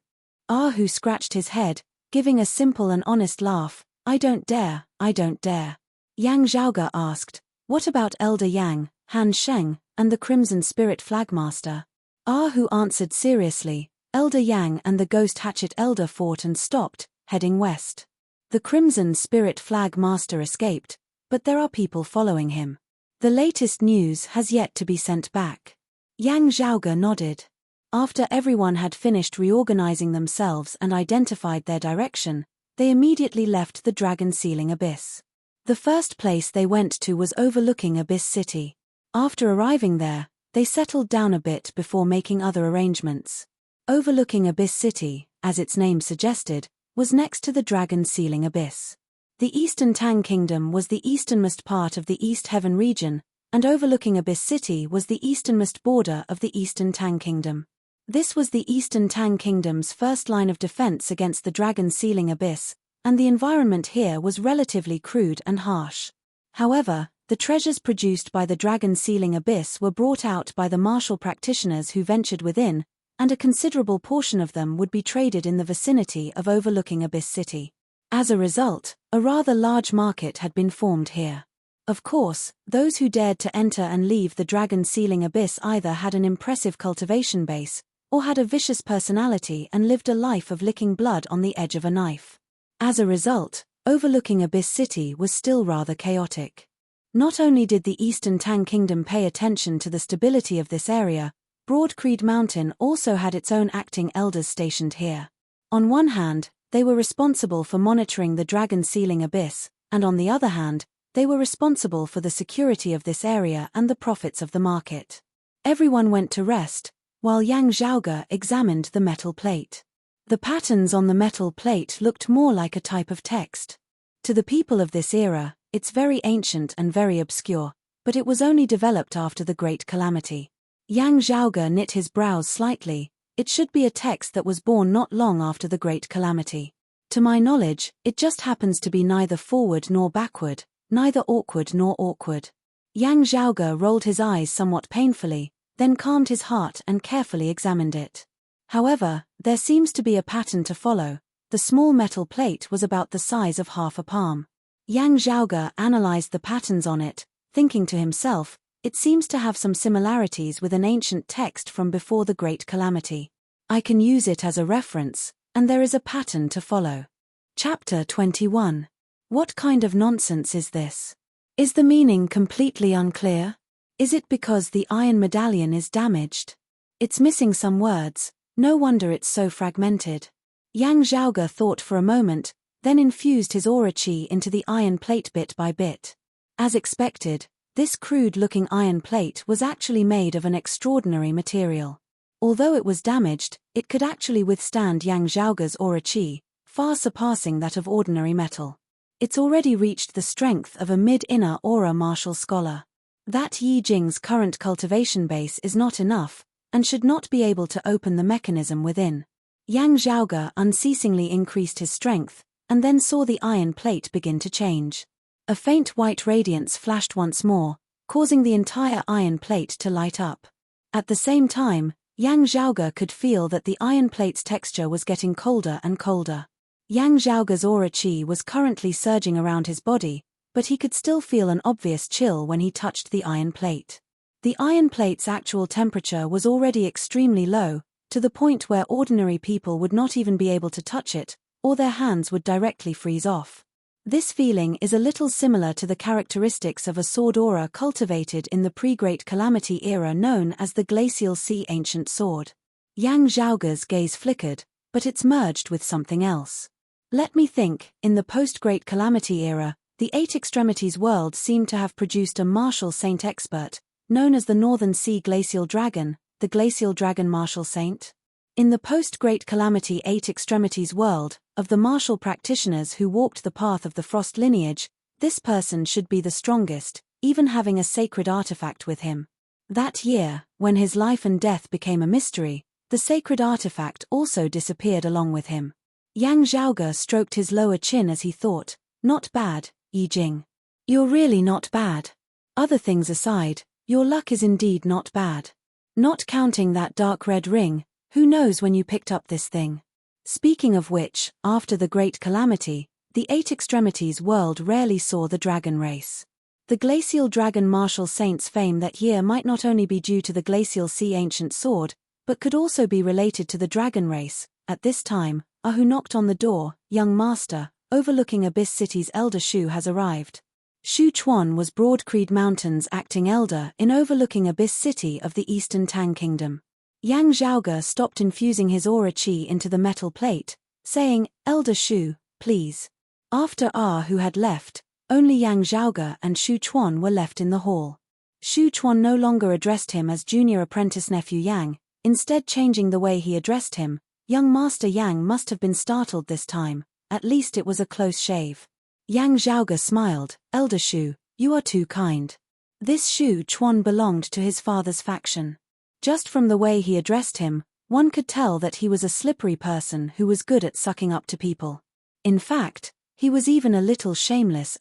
Hu scratched his head, giving a simple and honest laugh, I don't dare, I don't dare. Yang Zhaoge asked, what about Elder Yang, Han Sheng, and the Crimson Spirit Flagmaster? Hu answered seriously, Elder Yang and the Ghost Hatchet Elder fought and stopped, heading west. The Crimson Spirit Flag Master escaped, but there are people following him. The latest news has yet to be sent back. Yang Zhaoge nodded. After everyone had finished reorganizing themselves and identified their direction, they immediately left the Dragon Sealing Abyss. The first place they went to was overlooking Abyss City. After arriving there, they settled down a bit before making other arrangements. Overlooking Abyss City, as its name suggested, was next to the dragon-sealing abyss. The Eastern Tang Kingdom was the easternmost part of the East Heaven region, and overlooking Abyss City was the easternmost border of the Eastern Tang Kingdom. This was the Eastern Tang Kingdom's first line of defense against the dragon-sealing abyss, and the environment here was relatively crude and harsh. However, the treasures produced by the dragon-sealing abyss were brought out by the martial practitioners who ventured within, and a considerable portion of them would be traded in the vicinity of overlooking Abyss City. As a result, a rather large market had been formed here. Of course, those who dared to enter and leave the dragon-sealing abyss either had an impressive cultivation base, or had a vicious personality and lived a life of licking blood on the edge of a knife. As a result, overlooking Abyss City was still rather chaotic. Not only did the Eastern Tang Kingdom pay attention to the stability of this area, Broad Creed Mountain also had its own acting elders stationed here. On one hand, they were responsible for monitoring the dragon-sealing abyss, and on the other hand, they were responsible for the security of this area and the profits of the market. Everyone went to rest, while Yang Zhaoge examined the metal plate. The patterns on the metal plate looked more like a type of text. To the people of this era, it's very ancient and very obscure, but it was only developed after the Great Calamity. Yang Zhaoge knit his brows slightly. It should be a text that was born not long after the Great Calamity. To my knowledge, it just happens to be neither forward nor backward, neither awkward nor awkward. Yang Zhaoge rolled his eyes somewhat painfully, then calmed his heart and carefully examined it. However, there seems to be a pattern to follow. The small metal plate was about the size of half a palm. Yang Zhaoge analyzed the patterns on it, thinking to himself, it seems to have some similarities with an ancient text from before the Great Calamity. I can use it as a reference, and there is a pattern to follow. Chapter 21. What kind of nonsense is this? Is the meaning completely unclear? Is it because the iron medallion is damaged? It's missing some words, no wonder it's so fragmented. Yang Zhaoge thought for a moment, then infused his aura qi into the iron plate bit by bit. As expected, this crude-looking iron plate was actually made of an extraordinary material. Although it was damaged, it could actually withstand Yang Zhaoge's aura qi, far surpassing that of ordinary metal. It's already reached the strength of a mid-inner aura martial scholar. That Yi Jing's current cultivation base is not enough, and should not be able to open the mechanism within. Yang Zhaoge unceasingly increased his strength, and then saw the iron plate begin to change. A faint white radiance flashed once more, causing the entire iron plate to light up. At the same time, Yang Zhaoge could feel that the iron plate's texture was getting colder and colder. Yang Zhaoge's aura qi was currently surging around his body, but he could still feel an obvious chill when he touched the iron plate. The iron plate's actual temperature was already extremely low, to the point where ordinary people would not even be able to touch it, or their hands would directly freeze off. This feeling is a little similar to the characteristics of a sword aura cultivated in the pre-Great Calamity era known as the Glacial Sea Ancient Sword. Yang Zhaoge's gaze flickered, but it's merged with something else. Let me think, in the post-Great Calamity era, the Eight Extremities world seemed to have produced a martial saint expert, known as the Northern Sea Glacial Dragon, the Glacial Dragon Martial Saint. In the post-Great Calamity Eight Extremities world, of the martial practitioners who walked the path of the Frost lineage, this person should be the strongest, even having a sacred artifact with him. That year, when his life and death became a mystery, the sacred artifact also disappeared along with him. Yang Zhaoge stroked his lower chin as he thought, not bad, Yi Jing. You're really not bad. Other things aside, your luck is indeed not bad. Not counting that dark red ring, who knows when you picked up this thing? Speaking of which, after the Great Calamity, the Eight Extremities world rarely saw the dragon race. The Glacial Dragon Martial Saint's fame that year might not only be due to the Glacial Sea Ancient Sword, but could also be related to the dragon race. At this time, Ahu knocked on the door. Young master, overlooking Abyss City's elder Shu has arrived. Shu Chuan was Broad Creed Mountain's acting elder in overlooking Abyss City of the Eastern Tang Kingdom. Yang Zhaoge stopped infusing his aura qi into the metal plate, saying, Elder Shu, please. After who had left, only Yang Zhaoge and Shu Chuan were left in the hall. Shu Chuan no longer addressed him as junior apprentice nephew Yang, instead changing the way he addressed him. Young Master Yang must have been startled this time, at least it was a close shave. Yang Zhaoge smiled, Elder Shu, you are too kind. This Shu Chuan belonged to his father's faction. Just from the way he addressed him, one could tell that he was a slippery person who was good at sucking up to people. In fact, he was even a little shameless.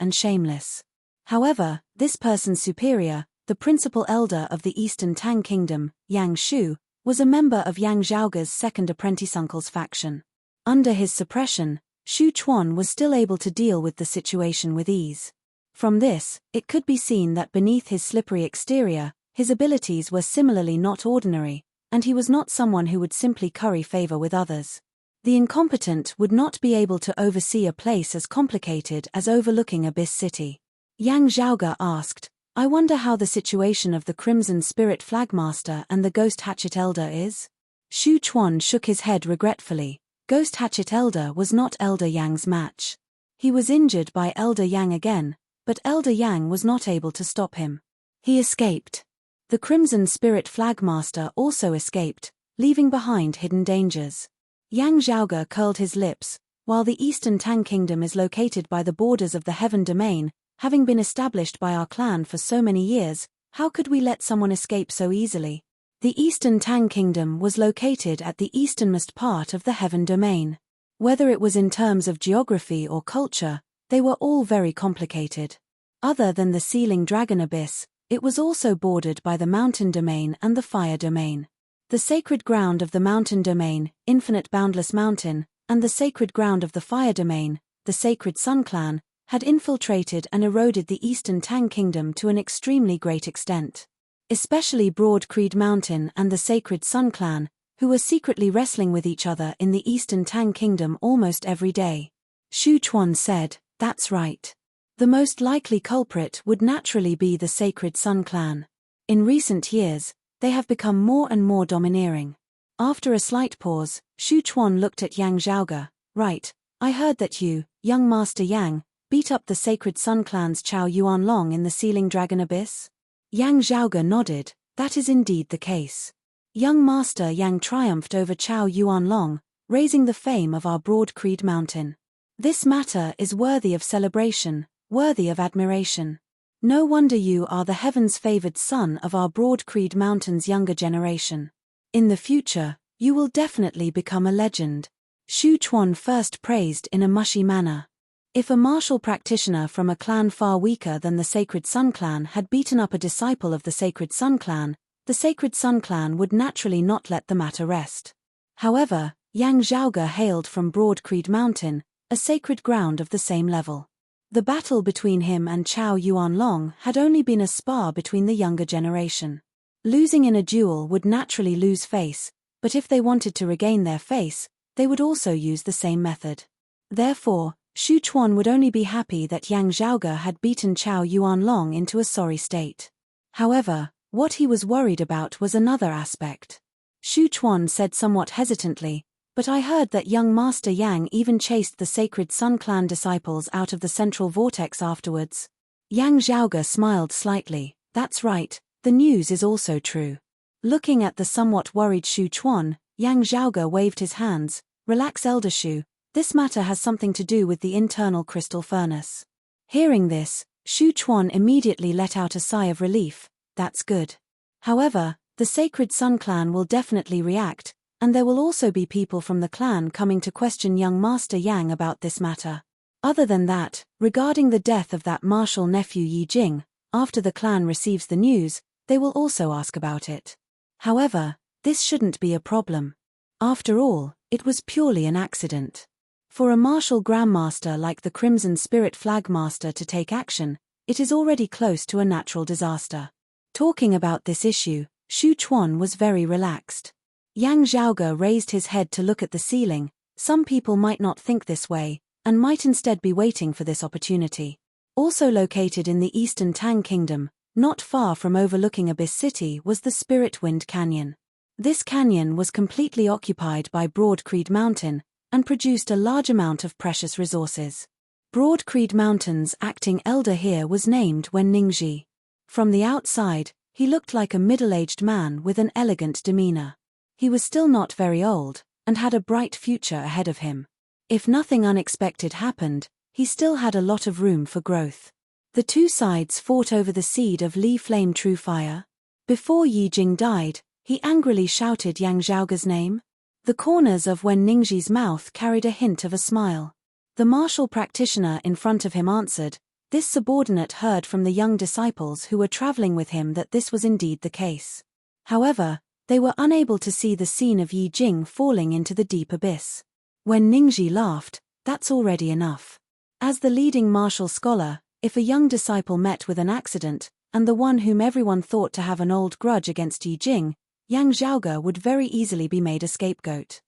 However, this person's superior, the principal elder of the Eastern Tang Kingdom, Yang Shu, was a member of Yang Zhaoge's second apprentice uncle's faction. Under his suppression, Shu Chuan was still able to deal with the situation with ease. From this, it could be seen that beneath his slippery exterior, his abilities were similarly not ordinary, and he was not someone who would simply curry favor with others. The incompetent would not be able to oversee a place as complicated as overlooking Abyss City. Yang Zhaoge asked, I wonder how the situation of the Crimson Spirit Flagmaster and the Ghost Hatchet Elder is? Shu Chuan shook his head regretfully. Ghost Hatchet Elder was not Elder Yang's match. He was injured by Elder Yang again, but Elder Yang was not able to stop him. He escaped. The Crimson Spirit Flagmaster also escaped, leaving behind hidden dangers. Yang Zhaoge curled his lips. While the Eastern Tang Kingdom is located by the borders of the Heaven Domain, having been established by our clan for so many years, how could we let someone escape so easily? The Eastern Tang Kingdom was located at the easternmost part of the Heaven Domain. Whether it was in terms of geography or culture, they were all very complicated. Other than the Sealing Dragon Abyss, it was also bordered by the Mountain Domain and the Fire Domain. The sacred ground of the Mountain Domain, Infinite Boundless Mountain, and the sacred ground of the Fire Domain, the Sacred Sun Clan, had infiltrated and eroded the Eastern Tang Kingdom to an extremely great extent. Especially Broad Creed Mountain and the Sacred Sun Clan, who were secretly wrestling with each other in the Eastern Tang Kingdom almost every day. Shu Chuan said, that's right. The most likely culprit would naturally be the Sacred Sun Clan. In recent years, they have become more and more domineering. After a slight pause, Shu Chuan looked at Yang Zhaoge. Right, I heard that you, young Master Yang, beat up the Sacred Sun Clan's Chao Yuanlong in the Sealing Dragon Abyss? Yang Zhaoge nodded, that is indeed the case. Young Master Yang triumphed over Chao Yuanlong, raising the fame of our Broad Creed Mountain. This matter is worthy of celebration, worthy of admiration. No wonder you are the heavens favored son of our Broad Creed Mountain's younger generation. In the future, you will definitely become a legend. Shu Chuan first praised in a mushy manner. If a martial practitioner from a clan far weaker than the Sacred Sun Clan had beaten up a disciple of the Sacred Sun Clan, the Sacred Sun Clan would naturally not let the matter rest. However, Yang Zhaoge hailed from Broad Creed Mountain, a sacred ground of the same level. The battle between him and Chao Yuanlong had only been a spar between the younger generation. Losing in a duel would naturally lose face, but if they wanted to regain their face, they would also use the same method. Therefore, Shu Chuan would only be happy that Yang Zhaoge had beaten Chao Yuanlong into a sorry state. However, what he was worried about was another aspect. Shu Chuan said somewhat hesitantly, but I heard that young Master Yang even chased the Sacred Sun Clan disciples out of the central vortex afterwards. Yang Zhaoge smiled slightly, that's right, the news is also true. Looking at the somewhat worried Shu Chuan, Yang Zhaoge waved his hands, relax Elder Shu. This matter has something to do with the internal crystal furnace. Hearing this, Shu Chuan immediately let out a sigh of relief, that's good. However, the Sacred Sun Clan will definitely react, and there will also be people from the clan coming to question young Master Yang about this matter. Other than that, regarding the death of that martial nephew Yi Jing, after the clan receives the news, they will also ask about it. However, this shouldn't be a problem. After all, it was purely an accident. For a martial grandmaster like the Crimson Spirit Flagmaster to take action, it is already close to a natural disaster. Talking about this issue, Shu Chuan was very relaxed. Yang Zhaoge raised his head to look at the ceiling. Some people might not think this way, and might instead be waiting for this opportunity. Also located in the Eastern Tang Kingdom, not far from overlooking Abyss City was the Spirit Wind Canyon. This canyon was completely occupied by Broad Creed Mountain, and produced a large amount of precious resources. Broad Creed Mountain's acting elder here was named Wen Ningji. From the outside, he looked like a middle-aged man with an elegant demeanor. He was still not very old, and had a bright future ahead of him. If nothing unexpected happened, he still had a lot of room for growth. The two sides fought over the seed of Li Flame True Fire. Before Yi Jing died, he angrily shouted Yang Zhaoge's name. The corners of Wen Ningxi's mouth carried a hint of a smile. The martial practitioner in front of him answered. This subordinate heard from the young disciples who were traveling with him that this was indeed the case. However, they were unable to see the scene of Yi Jing falling into the deep abyss. When Ningxi laughed, "That's already enough." As the leading martial scholar, if a young disciple met with an accident, and the one whom everyone thought to have an old grudge against Yi Jing, Yang Zhaoge would very easily be made a scapegoat.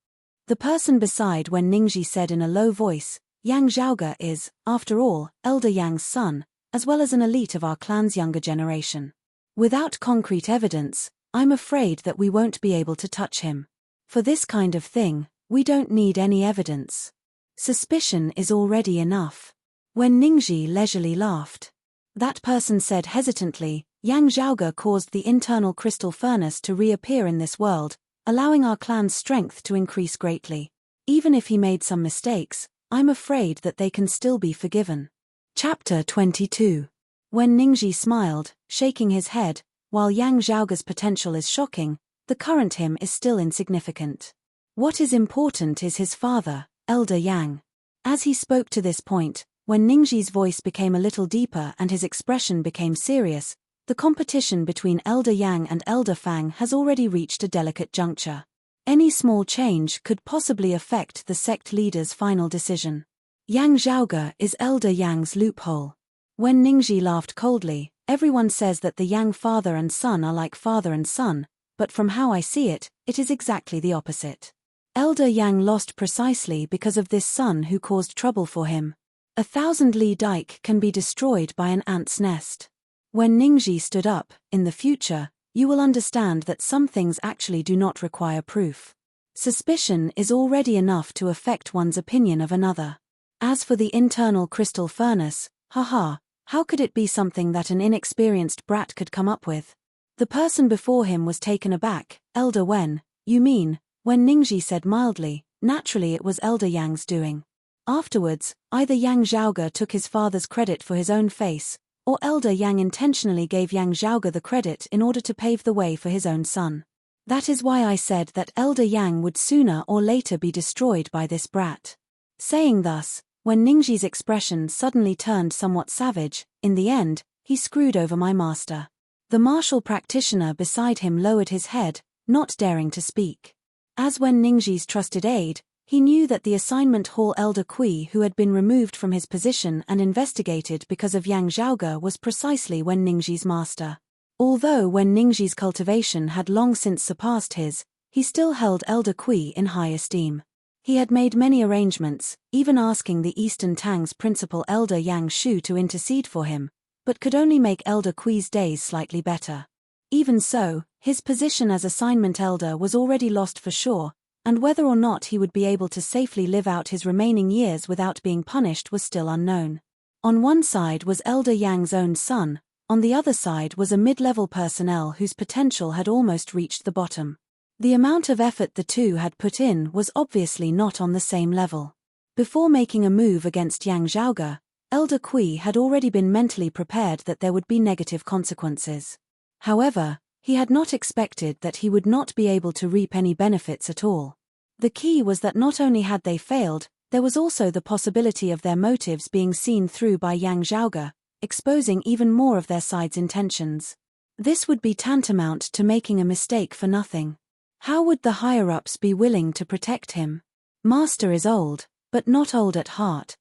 The person beside Wen Ningxi said in a low voice, "Yang Zhaoge is, after all, Elder Yang's son, as well as an elite of our clan's younger generation. Without concrete evidence, I'm afraid that we won't be able to touch him. For this kind of thing, we don't need any evidence. Suspicion is already enough." When Ningxi leisurely laughed. That person said hesitantly, "Yang Zhaoge caused the internal crystal furnace to reappear in this world, allowing our clan's strength to increase greatly. Even if he made some mistakes, I'm afraid that they can still be forgiven." Chapter 22. When Ningxi smiled, shaking his head, while Yang Zhaoge's potential is shocking, the current him is still insignificant. What is important is his father, Elder Yang. As he spoke to this point, when Ningxi's voice became a little deeper and his expression became serious, the competition between Elder Yang and Elder Fang has already reached a delicate juncture. Any small change could possibly affect the sect leader's final decision. Yang Zhaoge is Elder Yang's loophole. When Ningxi laughed coldly, "Everyone says that the Yang father and son are like father and son, but from how I see it, it is exactly the opposite. Elder Yang lost precisely because of this son who caused trouble for him. 1,000 li dike can be destroyed by an ant's nest." When Ningxi stood up, "In the future, you will understand that some things actually do not require proof. Suspicion is already enough to affect one's opinion of another. As for the internal crystal furnace, haha, how could it be something that an inexperienced brat could come up with?" The person before him was taken aback. "Elder Wen, you mean?" When Ningxi said mildly, "Naturally it was Elder Yang's doing." Afterwards, either Yang Zhaoge took his father's credit for his own face, or Elder Yang intentionally gave Yang Zhaoge the credit in order to pave the way for his own son. That is why I said that Elder Yang would sooner or later be destroyed by this brat. Saying thus, when Ningxi's expression suddenly turned somewhat savage, "In the end, he screwed over my master." The martial practitioner beside him lowered his head, not daring to speak. As Wen Ningxi's trusted aide, he knew that the assignment hall Elder Kui who had been removed from his position and investigated because of Yang Zhaoge was precisely Wen Ningxi's master. Although Wen Ningxi's cultivation had long since surpassed his, he still held Elder Kui in high esteem. He had made many arrangements, even asking the Eastern Tang's principal Elder Yang Shu to intercede for him, but could only make Elder Kui's days slightly better. Even so, his position as assignment elder was already lost for sure, and whether or not he would be able to safely live out his remaining years without being punished was still unknown. On one side was Elder Yang's own son, on the other side was a mid-level personnel whose potential had almost reached the bottom. The amount of effort the two had put in was obviously not on the same level. Before making a move against Yang Zhaoge, Elder Kui had already been mentally prepared that there would be negative consequences. However, he had not expected that he would not be able to reap any benefits at all. The key was that not only had they failed, there was also the possibility of their motives being seen through by Yang Zhaoge, exposing even more of their side's intentions. This would be tantamount to making a mistake for nothing. How would the higher-ups be willing to protect him? Master is old, but not old at heart.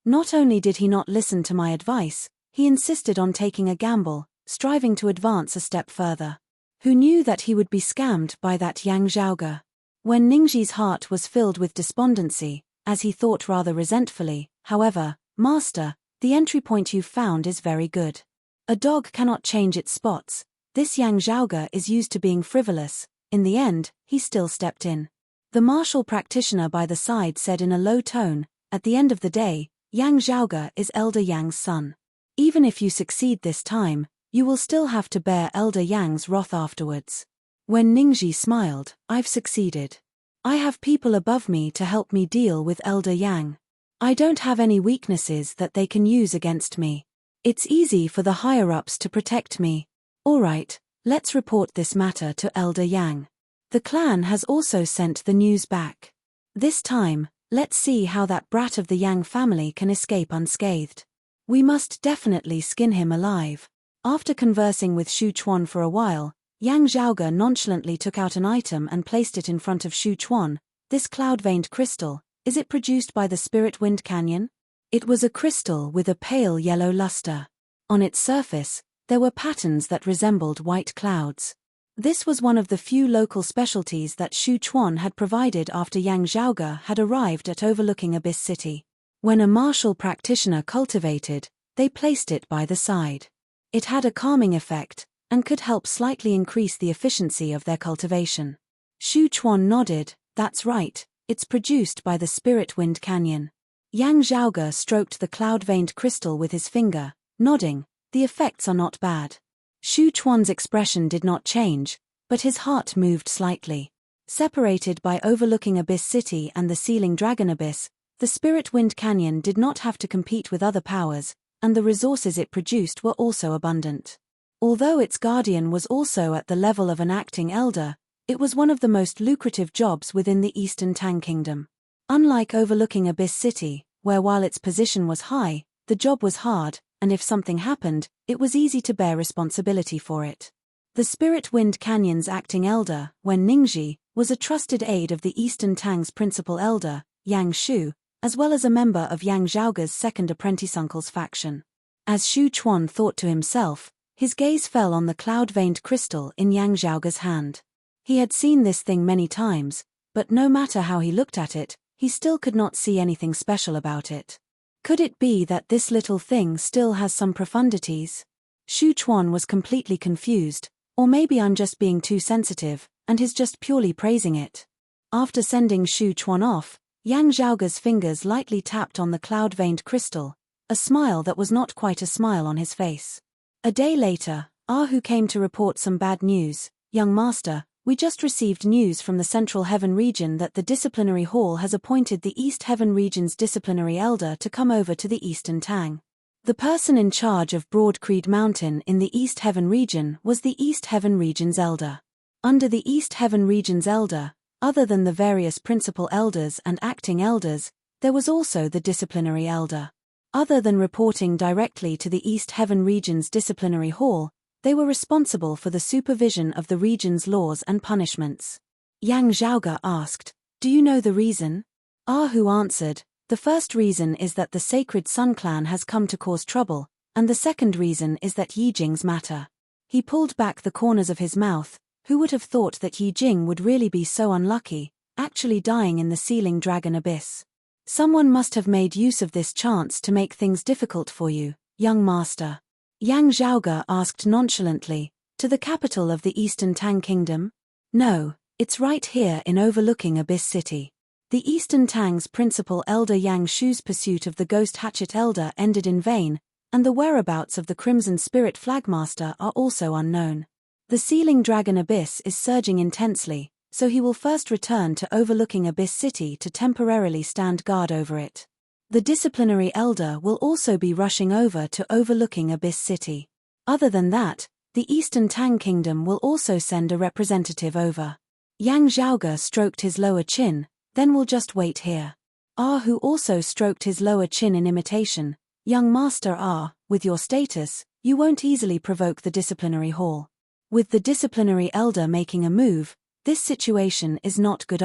Not only did he not listen to my advice, he insisted on taking a gamble, striving to advance a step further. Who knew that he would be scammed by that Yang Zhaoge? When Ningxi's heart was filled with despondency, as he thought rather resentfully, "However, Master, the entry point you've found is very good. A dog cannot change its spots. This Yang Zhaoge is used to being frivolous." In the end, he still stepped in. The martial practitioner by the side said in a low tone, "At the end of the day, Yang Zhaoge is Elder Yang's son. Even if you succeed this time, You will still have to bear Elder Yang's wrath afterwards. When Ningxi smiled, I've succeeded. I have people above me to help me deal with Elder Yang. I don't have any weaknesses that they can use against me. It's easy for the higher-ups to protect me. Alright, let's report this matter to Elder Yang. The clan has also sent the news back. This time, let's see how that brat of the Yang family can escape unscathed. We must definitely skin him alive. After conversing with Xu Chuan for a while, Yang Zhaoge nonchalantly took out an item and placed it in front of Xu Chuan. This cloud-veined crystal, is it produced by the Spirit Wind Canyon? It was a crystal with a pale yellow luster. On its surface, there were patterns that resembled white clouds. This was one of the few local specialties that Xu Chuan had provided after Yang Zhaoge had arrived at overlooking Abyss City. When a martial practitioner cultivated, they placed it by the side. It had a calming effect, and could help slightly increase the efficiency of their cultivation. Xu Chuan nodded, that's right, it's produced by the Spirit Wind Canyon. Yang Zhaoge stroked the cloud-veined crystal with his finger, nodding, the effects are not bad. Xu Chuan's expression did not change, but his heart moved slightly. Separated by overlooking Abyss City and the Sealing Dragon Abyss, the Spirit Wind Canyon did not have to compete with other powers, and the resources it produced were also abundant. Although its guardian was also at the level of an acting elder, it was one of the most lucrative jobs within the Eastern Tang Kingdom. Unlike overlooking Abyss City, where while its position was high, the job was hard, and if something happened, it was easy to bear responsibility for it. The Spirit Wind Canyon's acting elder, Wen Ningxi, was a trusted aide of the Eastern Tang's principal elder, Yang Shu, as well as a member of Yang Zhaoge's second apprentice uncle's faction. As Xu Chuan thought to himself, his gaze fell on the cloud-veined crystal in Yang Zhaoge's hand. He had seen this thing many times, but no matter how he looked at it, he still could not see anything special about it. Could it be that this little thing still has some profundities? Xu Chuan was completely confused, or maybe I'm just being too sensitive, and he's just purely praising it. After sending Xu Chuan off, Yang Zhaoge's fingers lightly tapped on the cloud-veined crystal, a smile that was not quite a smile on his face. A day later, Ahu came to report some bad news. Young master, we just received news from the Central Heaven region that the Disciplinary Hall has appointed the East Heaven region's disciplinary elder to come over to the Eastern Tang. The person in charge of Broad Creed Mountain in the East Heaven region was the East Heaven region's elder. Under the East Heaven region's elder, other than the various principal elders and acting elders, there was also the disciplinary elder. Other than reporting directly to the East Heaven region's disciplinary hall, they were responsible for the supervision of the region's laws and punishments. Yang Zhaoge asked, do you know the reason? Ahu answered, the first reason is that the Sacred Sun Clan has come to cause trouble, and the second reason is that Yi Jing's matter. He pulled back the corners of his mouth. Who would have thought that Yi Jing would really be so unlucky, actually dying in the Sealing Dragon Abyss? Someone must have made use of this chance to make things difficult for you, young master. Yang Zhaoge asked nonchalantly, to the capital of the Eastern Tang Kingdom? No, it's right here in overlooking Abyss City. The Eastern Tang's principal elder Yang Shu's pursuit of the Ghost Hatchet Elder ended in vain, and the whereabouts of the Crimson Spirit Flagmaster are also unknown. The Sealing Dragon Abyss is surging intensely, so he will first return to overlooking Abyss City to temporarily stand guard over it. The disciplinary elder will also be rushing over to overlooking Abyss City. Other than that, the Eastern Tang Kingdom will also send a representative over. Yang Zhaoge stroked his lower chin, then we'll just wait here. Who also stroked his lower chin in imitation. Young Master with your status, you won't easily provoke the disciplinary hall. With the disciplinary elder making a move, this situation is not good.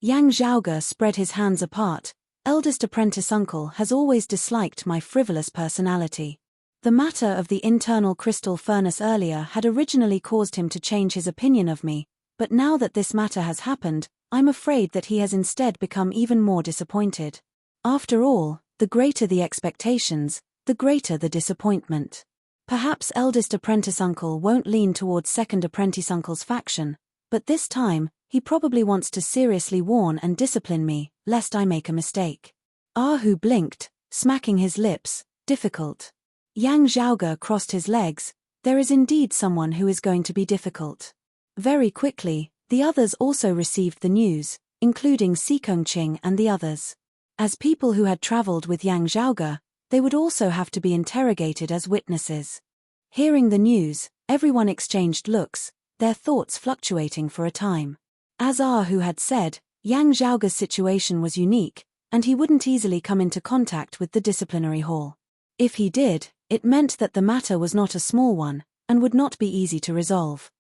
Yang Zhaoge spread his hands apart. Eldest apprentice uncle has always disliked my frivolous personality. The matter of the internal crystal furnace earlier had originally caused him to change his opinion of me, but now that this matter has happened, I'm afraid that he has instead become even more disappointed. After all, the greater the expectations, the greater the disappointment. Perhaps eldest apprentice uncle won't lean towards second apprentice uncle's faction, but this time, he probably wants to seriously warn and discipline me, lest I make a mistake. Who blinked, smacking his lips, difficult. Yang Zhaoge crossed his legs, There is indeed someone who is going to be difficult. Very quickly, the others also received the news, including Sikongqing and the others. As people who had traveled with Yang Zhaoge, they would also have to be interrogated as witnesses. Hearing the news, everyone exchanged looks, their thoughts fluctuating for a time. As who had said, Yang Zhaoge's situation was unique, and he wouldn't easily come into contact with the disciplinary hall. If he did, it meant that the matter was not a small one, and would not be easy to resolve.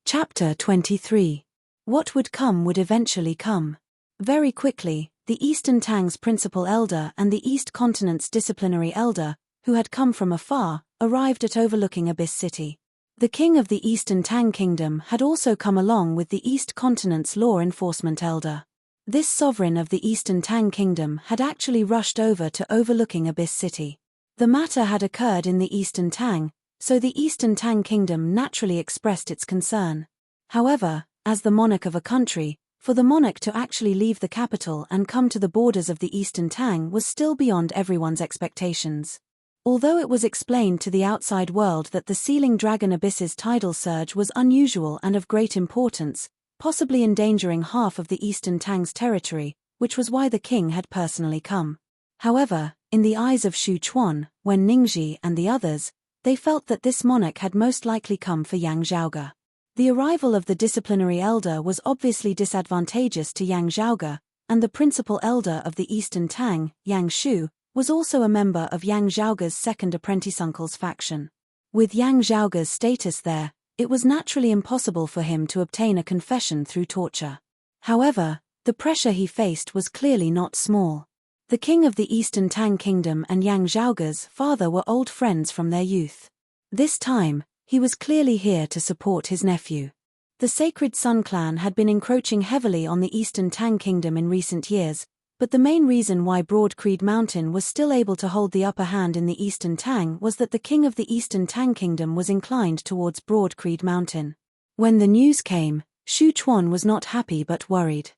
Chapter 23. What would come would eventually come. Very quickly, the Eastern Tang's principal elder and the East Continent's disciplinary elder, who had come from afar, arrived at overlooking Abyss City. The king of the Eastern Tang Kingdom had also come along with the East Continent's law enforcement elder. This sovereign of the Eastern Tang Kingdom had actually rushed over to overlooking Abyss City. The matter had occurred in the Eastern Tang, so the Eastern Tang Kingdom naturally expressed its concern. However, as the monarch of a country, for the monarch to actually leave the capital and come to the borders of the Eastern Tang was still beyond everyone's expectations. Although it was explained to the outside world that the Sealing Dragon Abyss's tidal surge was unusual and of great importance, possibly endangering half of the Eastern Tang's territory, which was why the king had personally come. However, in the eyes of Xu Chuan, Wen Ningxi and the others, they felt that this monarch had most likely come for Yang Zhaoge. The arrival of the disciplinary elder was obviously disadvantageous to Yang Zhaoge, and the principal elder of the Eastern Tang, Yang Shu, was also a member of Yang Zhaoge's second apprentice-uncle's faction. With Yang Zhaoge's status there, it was naturally impossible for him to obtain a confession through torture. However, the pressure he faced was clearly not small. The king of the Eastern Tang Kingdom and Yang Zhaoge's father were old friends from their youth. This time, he was clearly here to support his nephew. The Sacred Sun clan had been encroaching heavily on the Eastern Tang Kingdom in recent years, but the main reason why Broad Creed Mountain was still able to hold the upper hand in the Eastern Tang was that the king of the Eastern Tang Kingdom was inclined towards Broad Creed Mountain. When the news came, Xu Chuan was not happy but worried.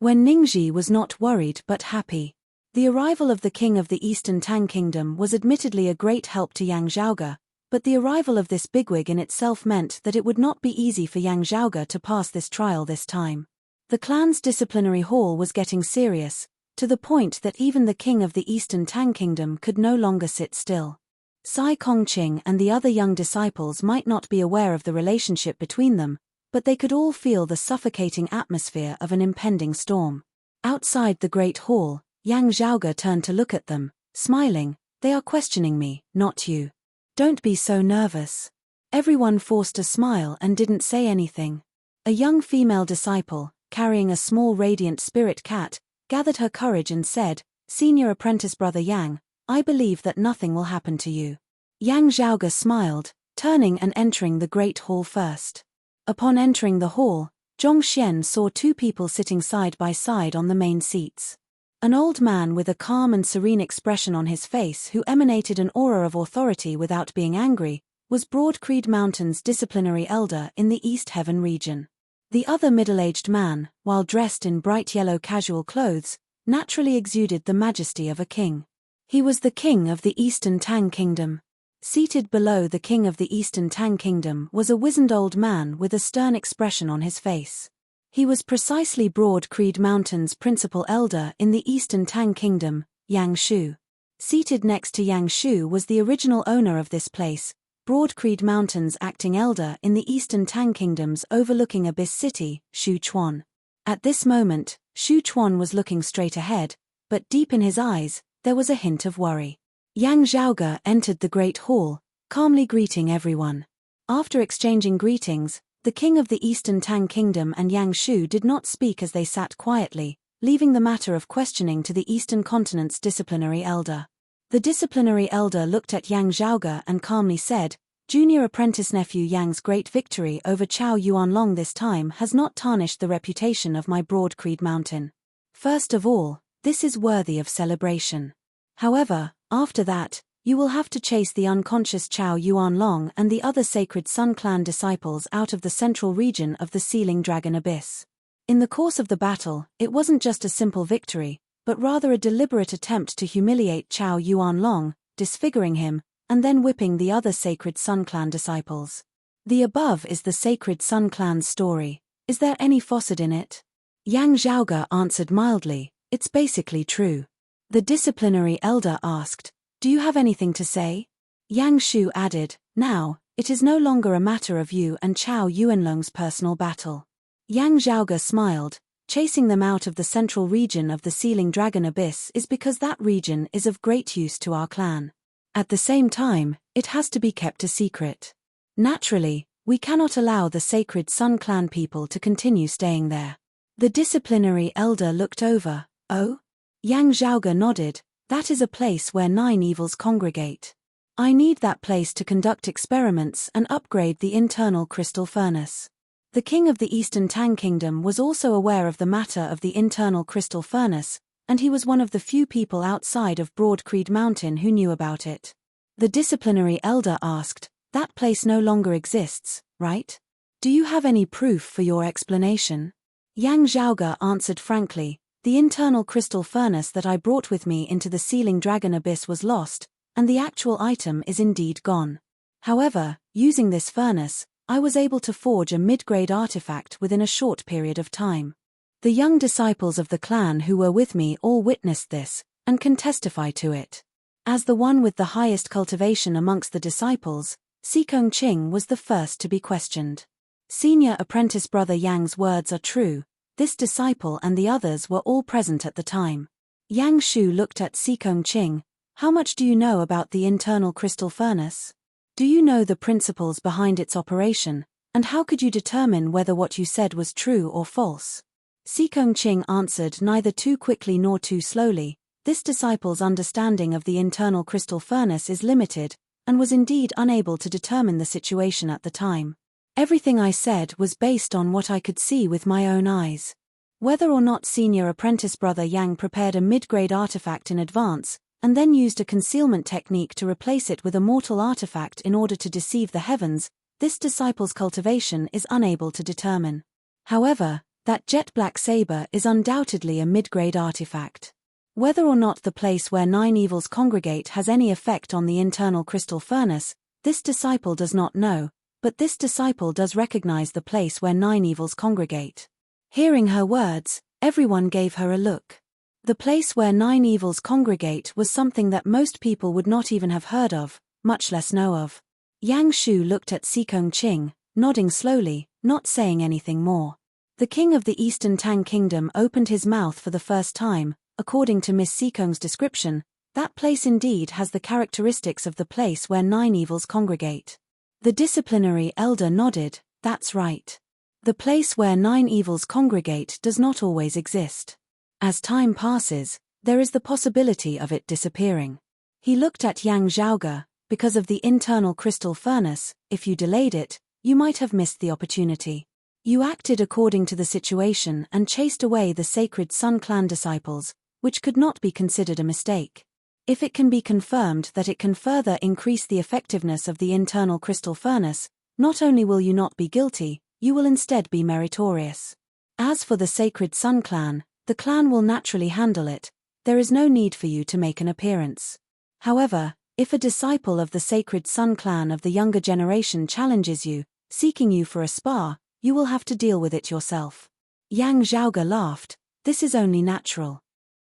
Wen Ningxi was not worried but happy. The arrival of the king of the Eastern Tang Kingdom was admittedly a great help to Yang Zhaoge, but the arrival of this bigwig in itself meant that it would not be easy for Yang Zhaoge to pass this trial this time. The clan's disciplinary hall was getting serious, to the point that even the king of the Eastern Tang Kingdom could no longer sit still. Sai Kongqing and the other young disciples might not be aware of the relationship between them, but they could all feel the suffocating atmosphere of an impending storm. Outside the great hall, Yang Zhaoge turned to look at them, smiling. "They are questioning me, not you. Don't be so nervous." Everyone forced a smile and didn't say anything. A young female disciple, carrying a small radiant spirit cat, gathered her courage and said, "Senior apprentice brother Yang, I believe that nothing will happen to you." Yang Zhaoge smiled, turning and entering the great hall first. Upon entering the hall, Zhongxian saw two people sitting side by side on the main seats. An old man with a calm and serene expression on his face who emanated an aura of authority without being angry, was Broad Creed Mountain's disciplinary elder in the East Heaven region. The other middle-aged man, while dressed in bright yellow casual clothes, naturally exuded the majesty of a king. He was the king of the Eastern Tang Kingdom. Seated below the king of the Eastern Tang Kingdom was a wizened old man with a stern expression on his face. He was precisely Broad Creed Mountain's principal elder in the Eastern Tang Kingdom, Yang Shu. Seated next to Yang Shu was the original owner of this place, Broad Creed Mountain's acting elder in the Eastern Tang Kingdoms overlooking Abyss City, Xu Chuan. At this moment, Xu Chuan was looking straight ahead, but deep in his eyes, there was a hint of worry. Yang Zhaoge entered the great hall, calmly greeting everyone. After exchanging greetings, the king of the Eastern Tang Kingdom and Yang Shu did not speak as they sat quietly, leaving the matter of questioning to the Eastern Continent's disciplinary elder. The disciplinary elder looked at Yang Zhaoge and calmly said, "Junior apprentice nephew Yang's great victory over Chao Yuanlong this time has not tarnished the reputation of my Broad Creed Mountain. First of all, this is worthy of celebration. However, after that, you will have to chase the unconscious Chao Yuanlong and the other Sacred Sun clan disciples out of the central region of the Sealing Dragon Abyss." In the course of the battle, it wasn't just a simple victory, but rather a deliberate attempt to humiliate Chao Yuanlong, disfiguring him, and then whipping the other Sacred Sun Clan disciples. The above is the Sacred Sun Clan's story. Is there any falsehood in it? Yang Zhaoge answered mildly, it's basically true. The disciplinary elder asked, do you have anything to say? Yang Shu added, now, it is no longer a matter of you and Chao Yuanlong's personal battle. Yang Zhaoge smiled, chasing them out of the central region of the Sealing Dragon Abyss is because that region is of great use to our clan. At the same time, it has to be kept a secret. Naturally, we cannot allow the Sacred Sun Clan people to continue staying there. The disciplinary elder looked over. Oh? Yang Zhaoge nodded. That is a place where 9 evils congregate. I need that place to conduct experiments and upgrade the internal crystal furnace. The king of the Eastern Tang Kingdom was also aware of the matter of the internal crystal furnace, and he was one of the few people outside of Broad Creed Mountain who knew about it. The disciplinary elder asked, that place no longer exists, right? Do you have any proof for your explanation? Yang Zhaoge answered frankly, the internal crystal furnace that I brought with me into the Sealing Dragon Abyss was lost, and the actual item is indeed gone. However, using this furnace, I was able to forge a mid-grade artifact within a short period of time. The young disciples of the clan who were with me all witnessed this, and can testify to it. As the one with the highest cultivation amongst the disciples, Sikong Qing was the first to be questioned. Senior apprentice brother Yang's words are true, this disciple and the others were all present at the time. Yang Shu looked at Sikong Qing, how much do you know about the internal crystal furnace? Do you know the principles behind its operation, and how could you determine whether what you said was true or false? Sikong Qing answered neither too quickly nor too slowly, this disciple's understanding of the internal crystal furnace is limited, and was indeed unable to determine the situation at the time. Everything I said was based on what I could see with my own eyes. Whether or not senior apprentice brother Yang prepared a mid-grade artifact in advance, and then used a concealment technique to replace it with a mortal artifact in order to deceive the heavens, this disciple's cultivation is unable to determine. However, that jet black saber is undoubtedly a mid-grade artifact. Whether or not the place where 9 evils congregate has any effect on the internal crystal furnace, this disciple does not know, but this disciple does recognize the place where 9 evils congregate. Hearing her words, everyone gave her a look. The place where 9 evils congregate was something that most people would not even have heard of, much less know of. Yang Shu looked at Sikong Qing, nodding slowly, not saying anything more. The king of the Eastern Tang Kingdom opened his mouth for the first time. According to Miss Sikong's description, that place indeed has the characteristics of the place where 9 evils congregate. The disciplinary elder nodded, that's right. The place where 9 evils congregate does not always exist. As time passes, there is the possibility of it disappearing. He looked at Yang Zhaoge, because of the internal crystal furnace, if you delayed it, you might have missed the opportunity. You acted according to the situation and chased away the Sacred Sun Clan disciples, which could not be considered a mistake. If it can be confirmed that it can further increase the effectiveness of the internal crystal furnace, not only will you not be guilty, you will instead be meritorious. As for the Sacred Sun Clan, the clan will naturally handle it, there is no need for you to make an appearance. However, if a disciple of the Sacred Sun Clan of the younger generation challenges you, seeking you for a spar, you will have to deal with it yourself. Yang Zhaoge laughed, this is only natural.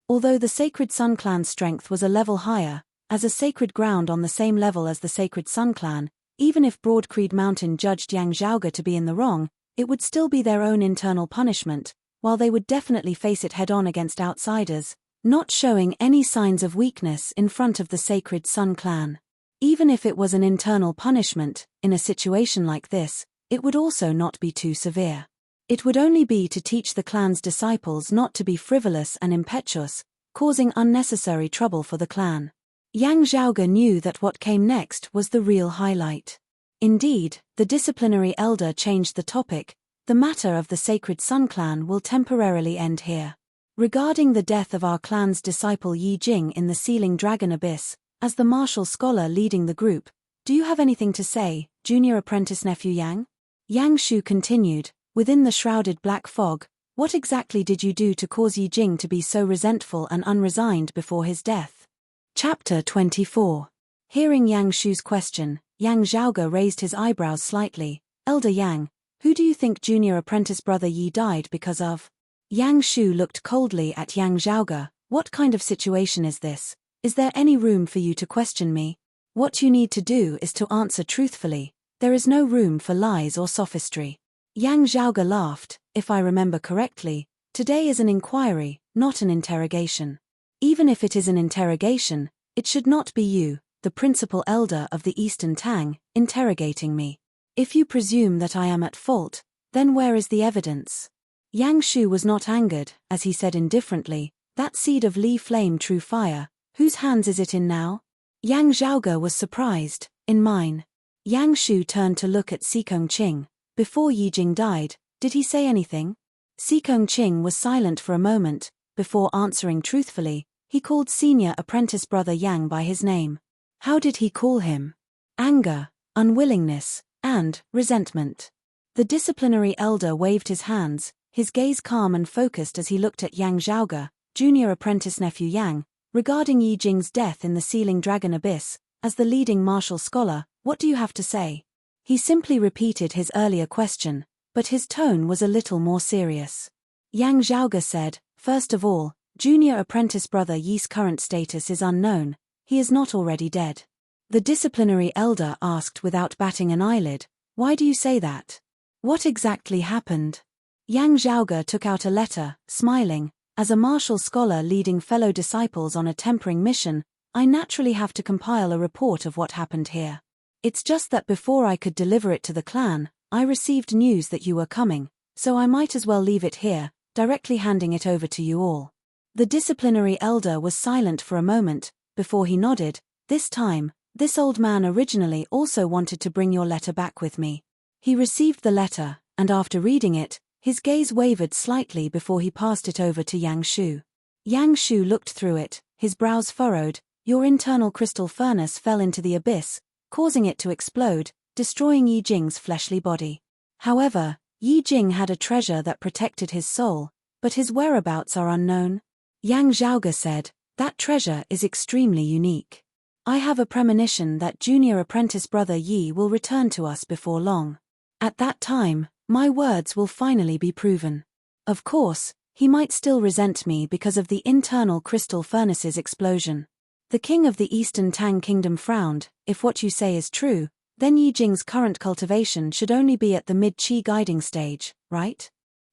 Although the Sacred Sun Clan's strength was a level higher, as a sacred ground on the same level as the Sacred Sun Clan, even if Broad Creed Mountain judged Yang Zhaoge to be in the wrong, it would still be their own internal punishment, while they would definitely face it head-on against outsiders, not showing any signs of weakness in front of the Sacred Sun Clan. Even if it was an internal punishment, in a situation like this, it would also not be too severe. It would only be to teach the clan's disciples not to be frivolous and impetuous, causing unnecessary trouble for the clan. Yang Zhaoge knew that what came next was the real highlight. Indeed, the disciplinary elder changed the topic. The matter of the Sacred Sun Clan will temporarily end here. Regarding the death of our clan's disciple Yi Jing in the Sealing Dragon Abyss, as the martial scholar leading the group, do you have anything to say, junior apprentice nephew Yang? Yang Shu continued, within the shrouded black fog, what exactly did you do to cause Yi Jing to be so resentful and unresigned before his death? Chapter 24. Hearing Yang Shu's question, Yang Zhaoge raised his eyebrows slightly. Elder Yang, who do you think junior apprentice brother Yi died because of? Yang Shu looked coldly at Yang Zhaoge. What kind of situation is this? Is there any room for you to question me? What you need to do is to answer truthfully. There is no room for lies or sophistry. Yang Zhaoge laughed. If I remember correctly, today is an inquiry, not an interrogation. Even if it is an interrogation, it should not be you, the principal elder of the Eastern Tang, interrogating me. If you presume that I am at fault, then where is the evidence? Yang Shu was not angered, as he said indifferently, that seed of Li flame true fire, whose hands is it in now? Yang Zhaoge was surprised. In mine. Yang Shu turned to look at Sikong Qing. Before Yi Jing died, did he say anything? Sikong Qing was silent for a moment. Before answering truthfully, he called senior apprentice brother Yang by his name. How did he call him? Anger, unwillingness, and resentment. The disciplinary elder waved his hands, his gaze calm and focused as he looked at Yang Zhaoge, junior apprentice nephew Yang, regarding Yi Jing's death in the Sealing Dragon Abyss. As the leading martial scholar, what do you have to say? He simply repeated his earlier question, but his tone was a little more serious. Yang Zhaoge said, first of all, junior apprentice brother Yi's current status is unknown. He is not already dead. The disciplinary elder asked without batting an eyelid, why do you say that? What exactly happened? Yang Zhaoge took out a letter, smiling. As a martial scholar leading fellow disciples on a tempering mission, I naturally have to compile a report of what happened here. It's just that before I could deliver it to the clan, I received news that you were coming, so I might as well leave it here, directly handing it over to you all. The disciplinary elder was silent for a moment, before he nodded. This time, this old man originally also wanted to bring your letter back with me. He received the letter, and after reading it, his gaze wavered slightly before he passed it over to Yang Shu. Yang Shu looked through it, his brows furrowed. Your internal crystal furnace fell into the abyss, causing it to explode, destroying Yi Jing's fleshly body. However, Yi Jing had a treasure that protected his soul, but his whereabouts are unknown. Yang Zhaoge said, that treasure is extremely unique. I have a premonition that junior apprentice brother Yi will return to us before long. At that time, my words will finally be proven. Of course, he might still resent me because of the internal crystal furnace's explosion. The king of the Eastern Tang Kingdom frowned. If what you say is true, then Yi Jing's current cultivation should only be at the mid-Qi guiding stage, right?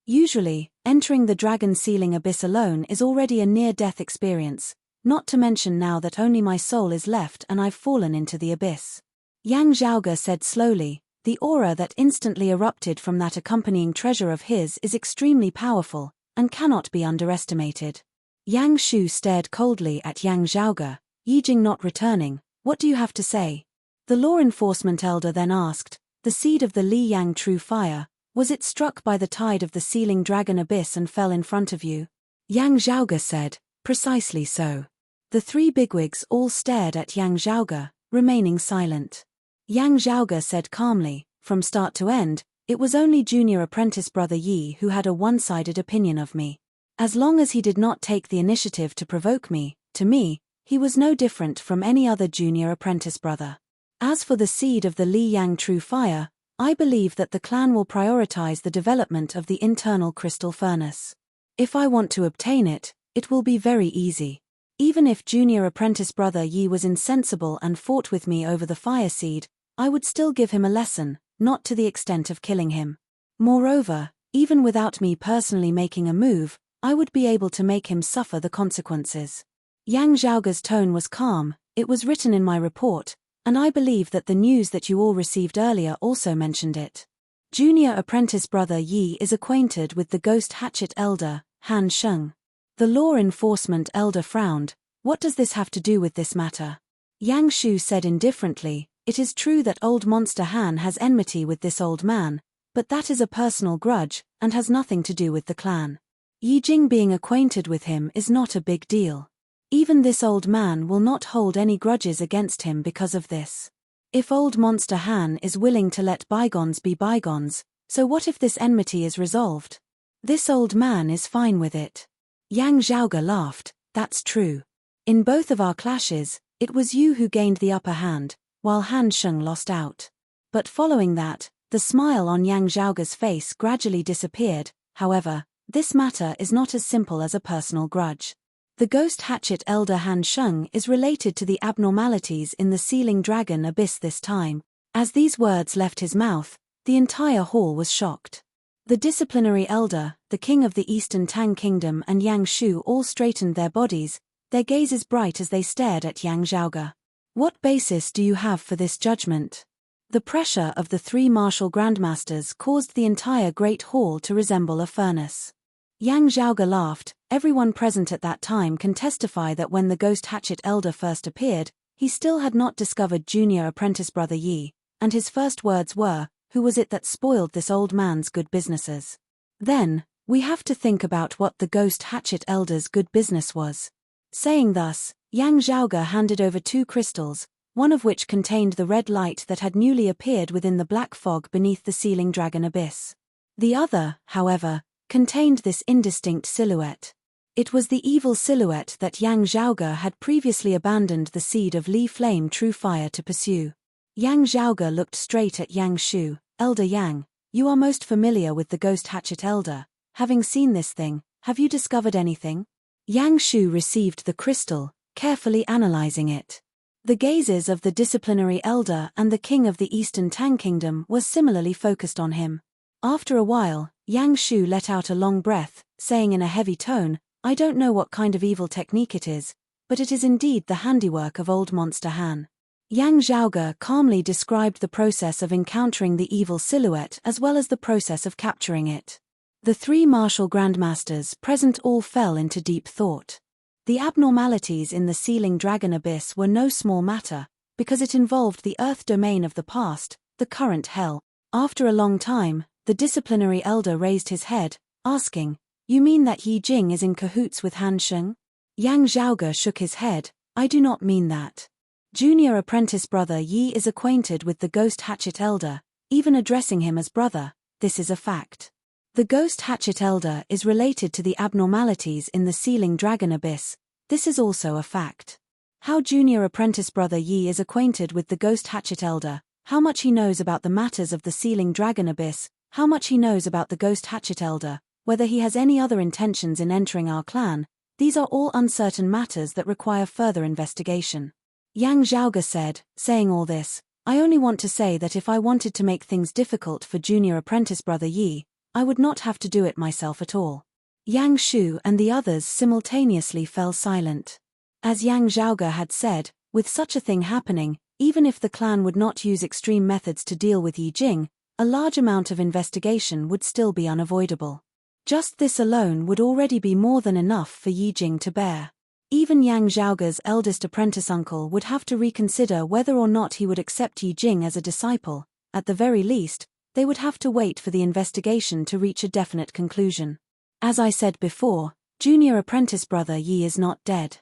Usually, entering the dragon sealing abyss alone is already a near-death experience, not to mention now that only my soul is left and I've fallen into the abyss. Yang Zhaoge said slowly, the aura that instantly erupted from that accompanying treasure of his is extremely powerful, and cannot be underestimated. Yang Shu stared coldly at Yang Zhaoge. Yi Jing not returning, what do you have to say? The law enforcement elder then asked, the seed of the Li Yang true fire, was it struck by the tide of the Sealing Dragon Abyss and fell in front of you? Yang Zhaoge said, precisely so. The three bigwigs all stared at Yang Zhaoge, remaining silent. Yang Zhaoge said calmly, from start to end, it was only junior apprentice brother Yi who had a one-sided opinion of me. As long as he did not take the initiative to provoke me, to me, he was no different from any other junior apprentice brother. As for the seed of the Li Yang true fire, I believe that the clan will prioritize the development of the internal crystal furnace. If I want to obtain it, it will be very easy. Even if junior apprentice brother Yi was insensible and fought with me over the fire seed, I would still give him a lesson, not to the extent of killing him. Moreover, even without me personally making a move, I would be able to make him suffer the consequences. Yang Zhaoge's tone was calm. It was written in my report, and I believe that the news that you all received earlier also mentioned it. Junior apprentice brother Yi is acquainted with the ghost hatchet elder, Han Sheng. The law enforcement elder frowned. What does this have to do with this matter? Yang Shu said indifferently, it is true that old monster Han has enmity with this old man, but that is a personal grudge, and has nothing to do with the clan. Yi Jing being acquainted with him is not a big deal. Even this old man will not hold any grudges against him because of this. If old monster Han is willing to let bygones be bygones, so what if this enmity is resolved? This old man is fine with it. Yang Zhaoge laughed, that's true. In both of our clashes, It was you who gained the upper hand, while Han Sheng lost out. But following that, the smile on Yang Zhaoge's face gradually disappeared. However, this matter is not as simple as a personal grudge. The ghost hatchet elder Han Sheng is related to the abnormalities in the sealing dragon abyss this time. As these words left his mouth, the entire hall was shocked. The disciplinary elder, the king of the Eastern Tang Kingdom and Yang Shu all straightened their bodies, their gazes bright as they stared at Yang Zhaoge. What basis do you have for this judgment? The pressure of the three martial grandmasters caused the entire great hall to resemble a furnace. Yang Zhaoge laughed. Everyone present at that time can testify that when the ghost hatchet elder first appeared, he still had not discovered junior apprentice brother Yi, and his first words were, "Who was it that spoiled this old man's good businesses?" Then, we have to think about what the ghost hatchet elder's good business was. Saying thus, Yang Zhaoge handed over 2 crystals, one of which contained the red light that had newly appeared within the black fog beneath the sealing dragon abyss. The other, however, contained this indistinct silhouette. It was the evil silhouette that Yang Zhaoge had previously abandoned the seed of Li Flame True Fire to pursue. Yang Zhaoge looked straight at Yang Shu. "Elder Yang, you are most familiar with the ghost hatchet elder. Having seen this thing, have you discovered anything?" Yang Shu received the crystal, carefully analyzing it. The gazes of the disciplinary elder and the king of the Eastern Tang Kingdom were similarly focused on him. After a while, Yang Shu let out a long breath, saying in a heavy tone, "I don't know what kind of evil technique it is, but it is indeed the handiwork of old Monster Han." Yang Zhaoge calmly described the process of encountering the evil silhouette as well as the process of capturing it. The 3 martial grandmasters present all fell into deep thought. The abnormalities in the sealing dragon abyss were no small matter, because it involved the earth domain of the past, the current hell. After a long time, the disciplinary elder raised his head, asking, "You mean that Yi Jing is in cahoots with Han Sheng?" Yang Zhaoge shook his head. "I do not mean that. Junior apprentice brother Yi is acquainted with the ghost hatchet elder, even addressing him as brother. This is a fact. The ghost hatchet elder is related to the abnormalities in the sealing dragon abyss. This is also a fact. How junior apprentice brother Yi is acquainted with the ghost hatchet elder, how much he knows about the matters of the sealing dragon abyss, how much he knows about the ghost hatchet elder, whether he has any other intentions in entering our clan, these are all uncertain matters that require further investigation." Yang Zhaoge said, "Saying all this, I only want to say that if I wanted to make things difficult for junior apprentice brother Yi, I would not have to do it myself at all." Yang Shu and the others simultaneously fell silent. As Yang Zhaoge had said, with such a thing happening, even if the clan would not use extreme methods to deal with Yi Jing, a large amount of investigation would still be unavoidable. Just this alone would already be more than enough for Yi Jing to bear. Even Yang Zhaoge's eldest apprentice uncle would have to reconsider whether or not he would accept Yi Jing as a disciple. At the very least, they would have to wait for the investigation to reach a definite conclusion. As I said before, junior apprentice brother Yi is not dead.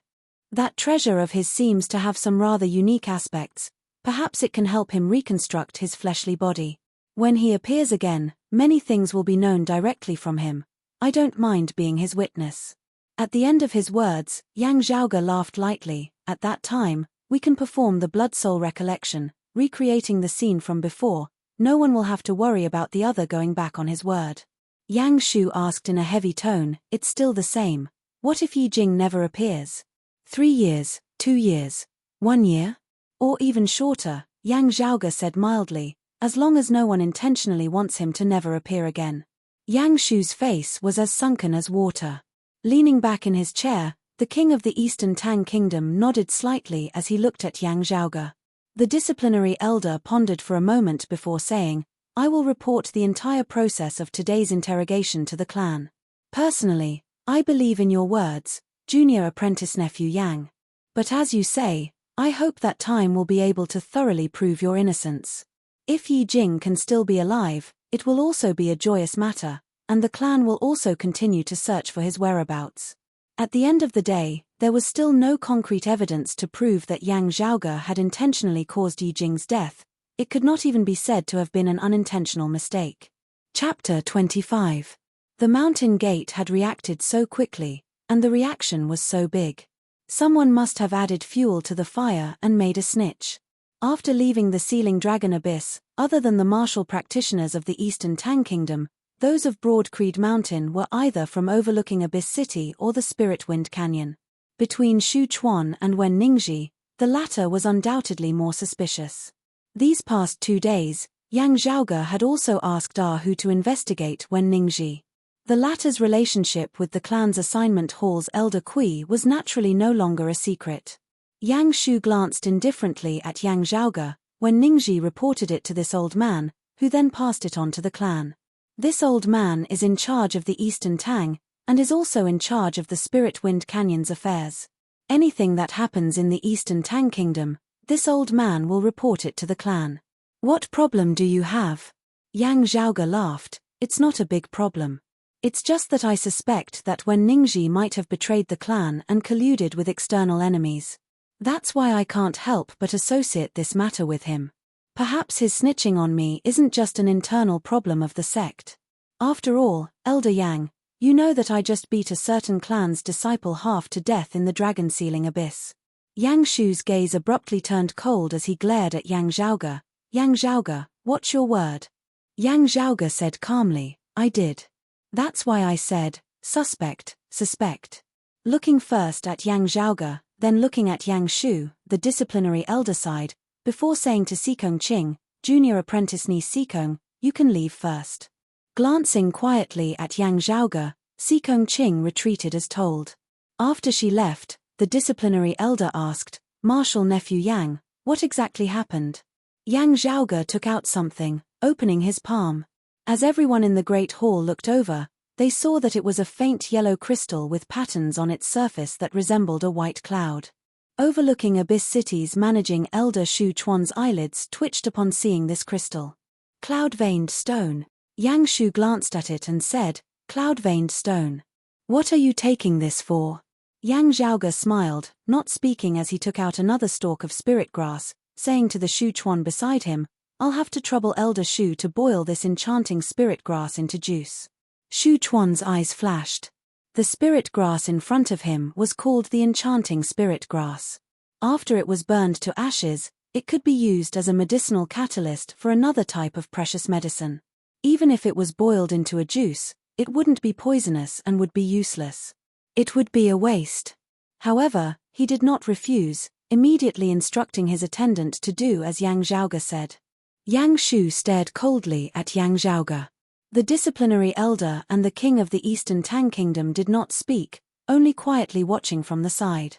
That treasure of his seems to have some rather unique aspects. Perhaps it can help him reconstruct his fleshly body. When he appears again, many things will be known directly from him. I don't mind being his witness." At the end of his words, Yang Zhaoge laughed lightly. "At that time, we can perform the blood soul recollection, recreating the scene from before. No one will have to worry about the other going back on his word." Yang Shu asked in a heavy tone, "It's still the same. What if Yi Jing never appears? 3 years, 2 years, 1 year? Or even shorter?" Yang Zhaoge said mildly, "as long as no one intentionally wants him to never appear again." Yang Shu's face was as sunken as water. Leaning back in his chair, the king of the Eastern Tang Kingdom nodded slightly as he looked at Yang Zhaoge. The disciplinary elder pondered for a moment before saying, "I will report the entire process of today's interrogation to the clan. Personally, I believe in your words, junior apprentice nephew Yang. But as you say, I hope that time will be able to thoroughly prove your innocence. If Yi Jing can still be alive, it will also be a joyous matter, and the clan will also continue to search for his whereabouts." At the end of the day, there was still no concrete evidence to prove that Yang Zhaoge had intentionally caused Yi Jing's death. It could not even be said to have been an unintentional mistake. Chapter 25. The mountain gate had reacted so quickly, and the reaction was so big. Someone must have added fuel to the fire and made a snitch. After leaving the Sealing Dragon Abyss, other than the martial practitioners of the Eastern Tang Kingdom, those of Broad Creed Mountain were either from overlooking Abyss City or the Spirit Wind Canyon. Between Shu Chuan and Wen Ningji, the latter was undoubtedly more suspicious. These past 2 days, Yang Zhaoge had also asked Ah Hu to investigate Wen Ningji. The latter's relationship with the clan's assignment hall's elder Kui was naturally no longer a secret. Yang Shu glanced indifferently at Yang Zhaoge when Ningji reported it to this old man, who then passed it on to the clan. This old man is in charge of the Eastern Tang, and is also in charge of the Spirit Wind Canyon's affairs. Anything that happens in the Eastern Tang Kingdom, this old man will report it to the clan. What problem do you have? Yang Zhaoge laughed. It's not a big problem. It's just that I suspect that Wen Ningji might have betrayed the clan and colluded with external enemies. That's why I can't help but associate this matter with him. Perhaps his snitching on me isn't just an internal problem of the sect. After all, Elder Yang, you know that I just beat a certain clan's disciple half to death in the dragon sealing abyss. Yang Shu's gaze abruptly turned cold as he glared at Yang Zhaoge. Yang Zhaoge, what's your word? Yang Zhaoge said calmly, I did. That's why I said, suspect. Looking first at Yang Zhaoge, then looking at Yang Shu, the disciplinary elder side, before saying to Sikong Qing, junior apprentice niece Sikong, you can leave first. Glancing quietly at Yang Zhaoge, Sikong Qing retreated as told. After she left, the disciplinary elder asked, Martial nephew Yang, what exactly happened? Yang Zhaoge took out something, opening his palm. As everyone in the Great Hall looked over, they saw that it was a faint yellow crystal with patterns on its surface that resembled a white cloud. Overlooking Abyss City's managing elder Shu Chuan's eyelids twitched upon seeing this crystal. Cloud-veined stone. Yang Shu glanced at it and said, Cloud-veined stone. What are you taking this for? Yang Zhaoge smiled, not speaking as he took out another stalk of spirit grass, saying to the Shu Chuan beside him, I'll have to trouble Elder Shu to boil this enchanting spirit grass into juice. Shu Chuan's eyes flashed. The spirit grass in front of him was called the enchanting spirit grass. After it was burned to ashes, it could be used as a medicinal catalyst for another type of precious medicine. Even if it was boiled into a juice, it wouldn't be poisonous and would be useless. It would be a waste. However, he did not refuse, immediately instructing his attendant to do as Yang Zhaoge said. Yang Shu stared coldly at Yang Zhaoge. The disciplinary elder and the king of the Eastern Tang Kingdom did not speak, only quietly watching from the side.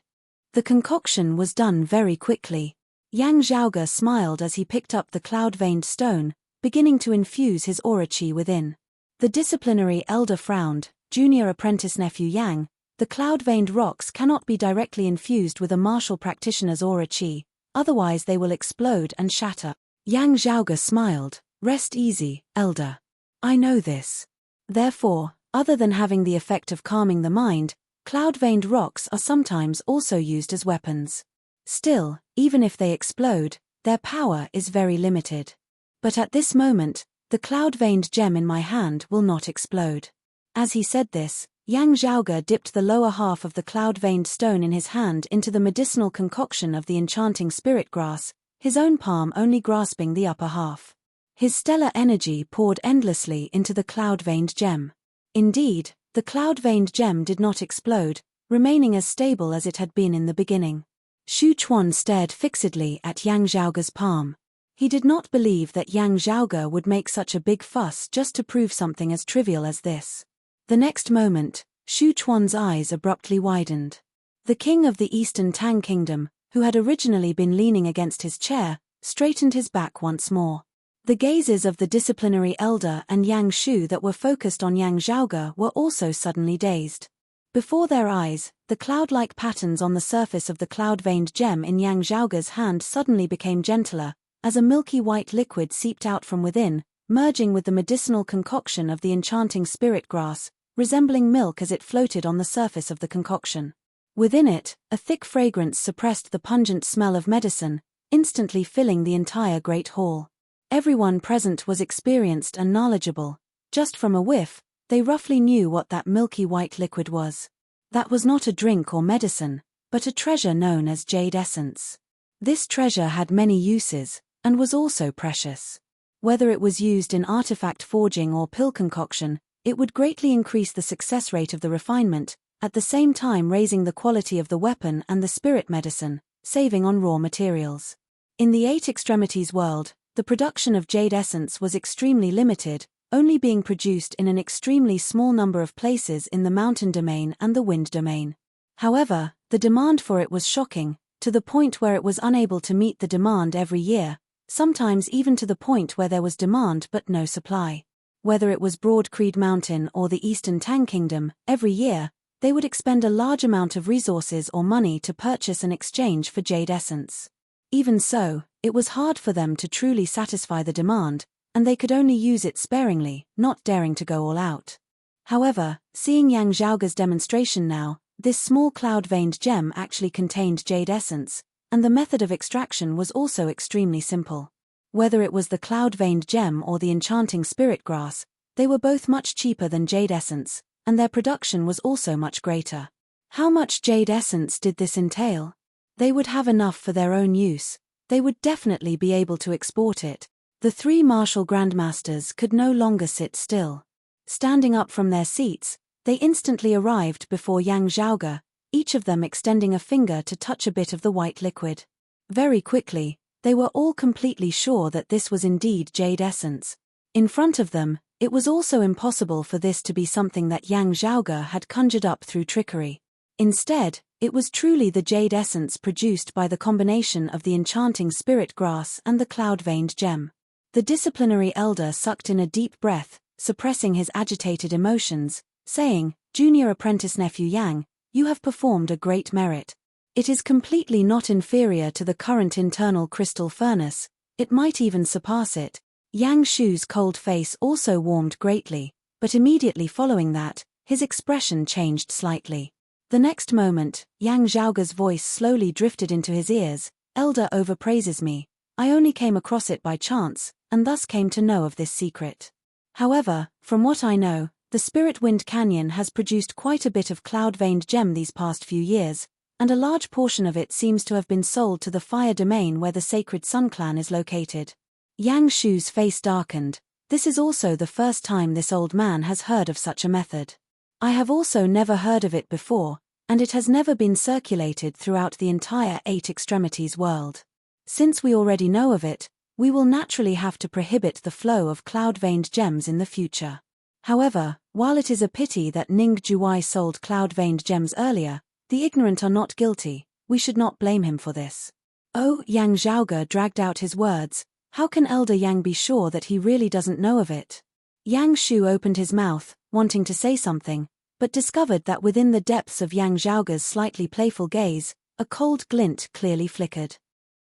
The concoction was done very quickly. Yang Zhaoge smiled as he picked up the cloud-veined stone, beginning to infuse his aura chi within. The disciplinary elder frowned, junior apprentice nephew Yang, the cloud-veined rocks cannot be directly infused with a martial practitioner's aura chi, otherwise they will explode and shatter. Yang Zhaoge smiled, rest easy, elder. I know this. Therefore, other than having the effect of calming the mind, cloud-veined rocks are sometimes also used as weapons. Still, even if they explode, their power is very limited. But at this moment, the cloud-veined gem in my hand will not explode. As he said this, Yang Zhaoge dipped the lower half of the cloud-veined stone in his hand into the medicinal concoction of the enchanting spirit grass, his own palm only grasping the upper half. His stellar energy poured endlessly into the cloud-veined gem. Indeed, the cloud-veined gem did not explode, remaining as stable as it had been in the beginning. Shu Chuan stared fixedly at Yang Zhaoge's palm. He did not believe that Yang Zhaoge would make such a big fuss just to prove something as trivial as this. The next moment, Shu Chuan's eyes abruptly widened. The king of the Eastern Tang Kingdom, who had originally been leaning against his chair, straightened his back once more. The gazes of the disciplinary elder and Yang Shu that were focused on Yang Zhaoge were also suddenly dazed. Before their eyes, the cloud-like patterns on the surface of the cloud-veined gem in Yang Zhaoge's hand suddenly became gentler, as a milky white liquid seeped out from within, merging with the medicinal concoction of the enchanting spirit grass, resembling milk as it floated on the surface of the concoction. Within it, a thick fragrance suppressed the pungent smell of medicine, instantly filling the entire great hall. Everyone present was experienced and knowledgeable. Just from a whiff, they roughly knew what that milky white liquid was. That was not a drink or medicine, but a treasure known as jade essence. This treasure had many uses, and was also precious. Whether it was used in artifact forging or pill concoction, it would greatly increase the success rate of the refinement, at the same time raising the quality of the weapon and the spirit medicine, saving on raw materials. In the Eight Extremities world, the production of jade essence was extremely limited, only being produced in an extremely small number of places in the mountain domain and the wind domain. However, the demand for it was shocking, to the point where it was unable to meet the demand every year, sometimes even to the point where there was demand but no supply. Whether it was Broad Creed Mountain or the Eastern Tang Kingdom, every year, they would expend a large amount of resources or money to purchase and exchange for jade essence. Even so, it was hard for them to truly satisfy the demand, and they could only use it sparingly, not daring to go all out. However, seeing Yang Zhaoge's demonstration now, this small cloud-veined gem actually contained jade essence, and the method of extraction was also extremely simple. Whether it was the cloud-veined gem or the enchanting spirit grass, they were both much cheaper than jade essence, and their production was also much greater. How much jade essence did this entail? They would have enough for their own use. They would definitely be able to export it. The three martial grandmasters could no longer sit still. Standing up from their seats, they instantly arrived before Yang Zhaoge, each of them extending a finger to touch a bit of the white liquid. Very quickly, they were all completely sure that this was indeed jade essence. In front of them, it was also impossible for this to be something that Yang Zhaoge had conjured up through trickery. Instead, it was truly the jade essence produced by the combination of the enchanting spirit grass and the cloud-veined gem. The disciplinary elder sucked in a deep breath, suppressing his agitated emotions, saying, "Junior apprentice nephew Yang, you have performed a great merit. It is completely not inferior to the current internal crystal furnace, it might even surpass it." Yang Shu's cold face also warmed greatly, but immediately following that, his expression changed slightly. The next moment, Yang Zhaoge's voice slowly drifted into his ears. "Elder overpraises me. I only came across it by chance, and thus came to know of this secret. However, from what I know, the Spirit Wind Canyon has produced quite a bit of cloud-veined gem these past few years, and a large portion of it seems to have been sold to the fire domain where the Sacred Sun Clan is located." Yang Shu's face darkened. This is also the first time this old man has heard of such a method. "I have also never heard of it before, and it has never been circulated throughout the entire Eight Extremities world. Since we already know of it, we will naturally have to prohibit the flow of cloud-veined gems in the future. However, while it is a pity that Ning Juwai sold cloud-veined gems earlier, the ignorant are not guilty, we should not blame him for this." "Oh," Yang Zhaoge dragged out his words, "how can Elder Yang be sure that he really doesn't know of it?" Yang Shu opened his mouth, wanting to say something, but discovered that within the depths of Yang Zhaoge's slightly playful gaze, a cold glint clearly flickered.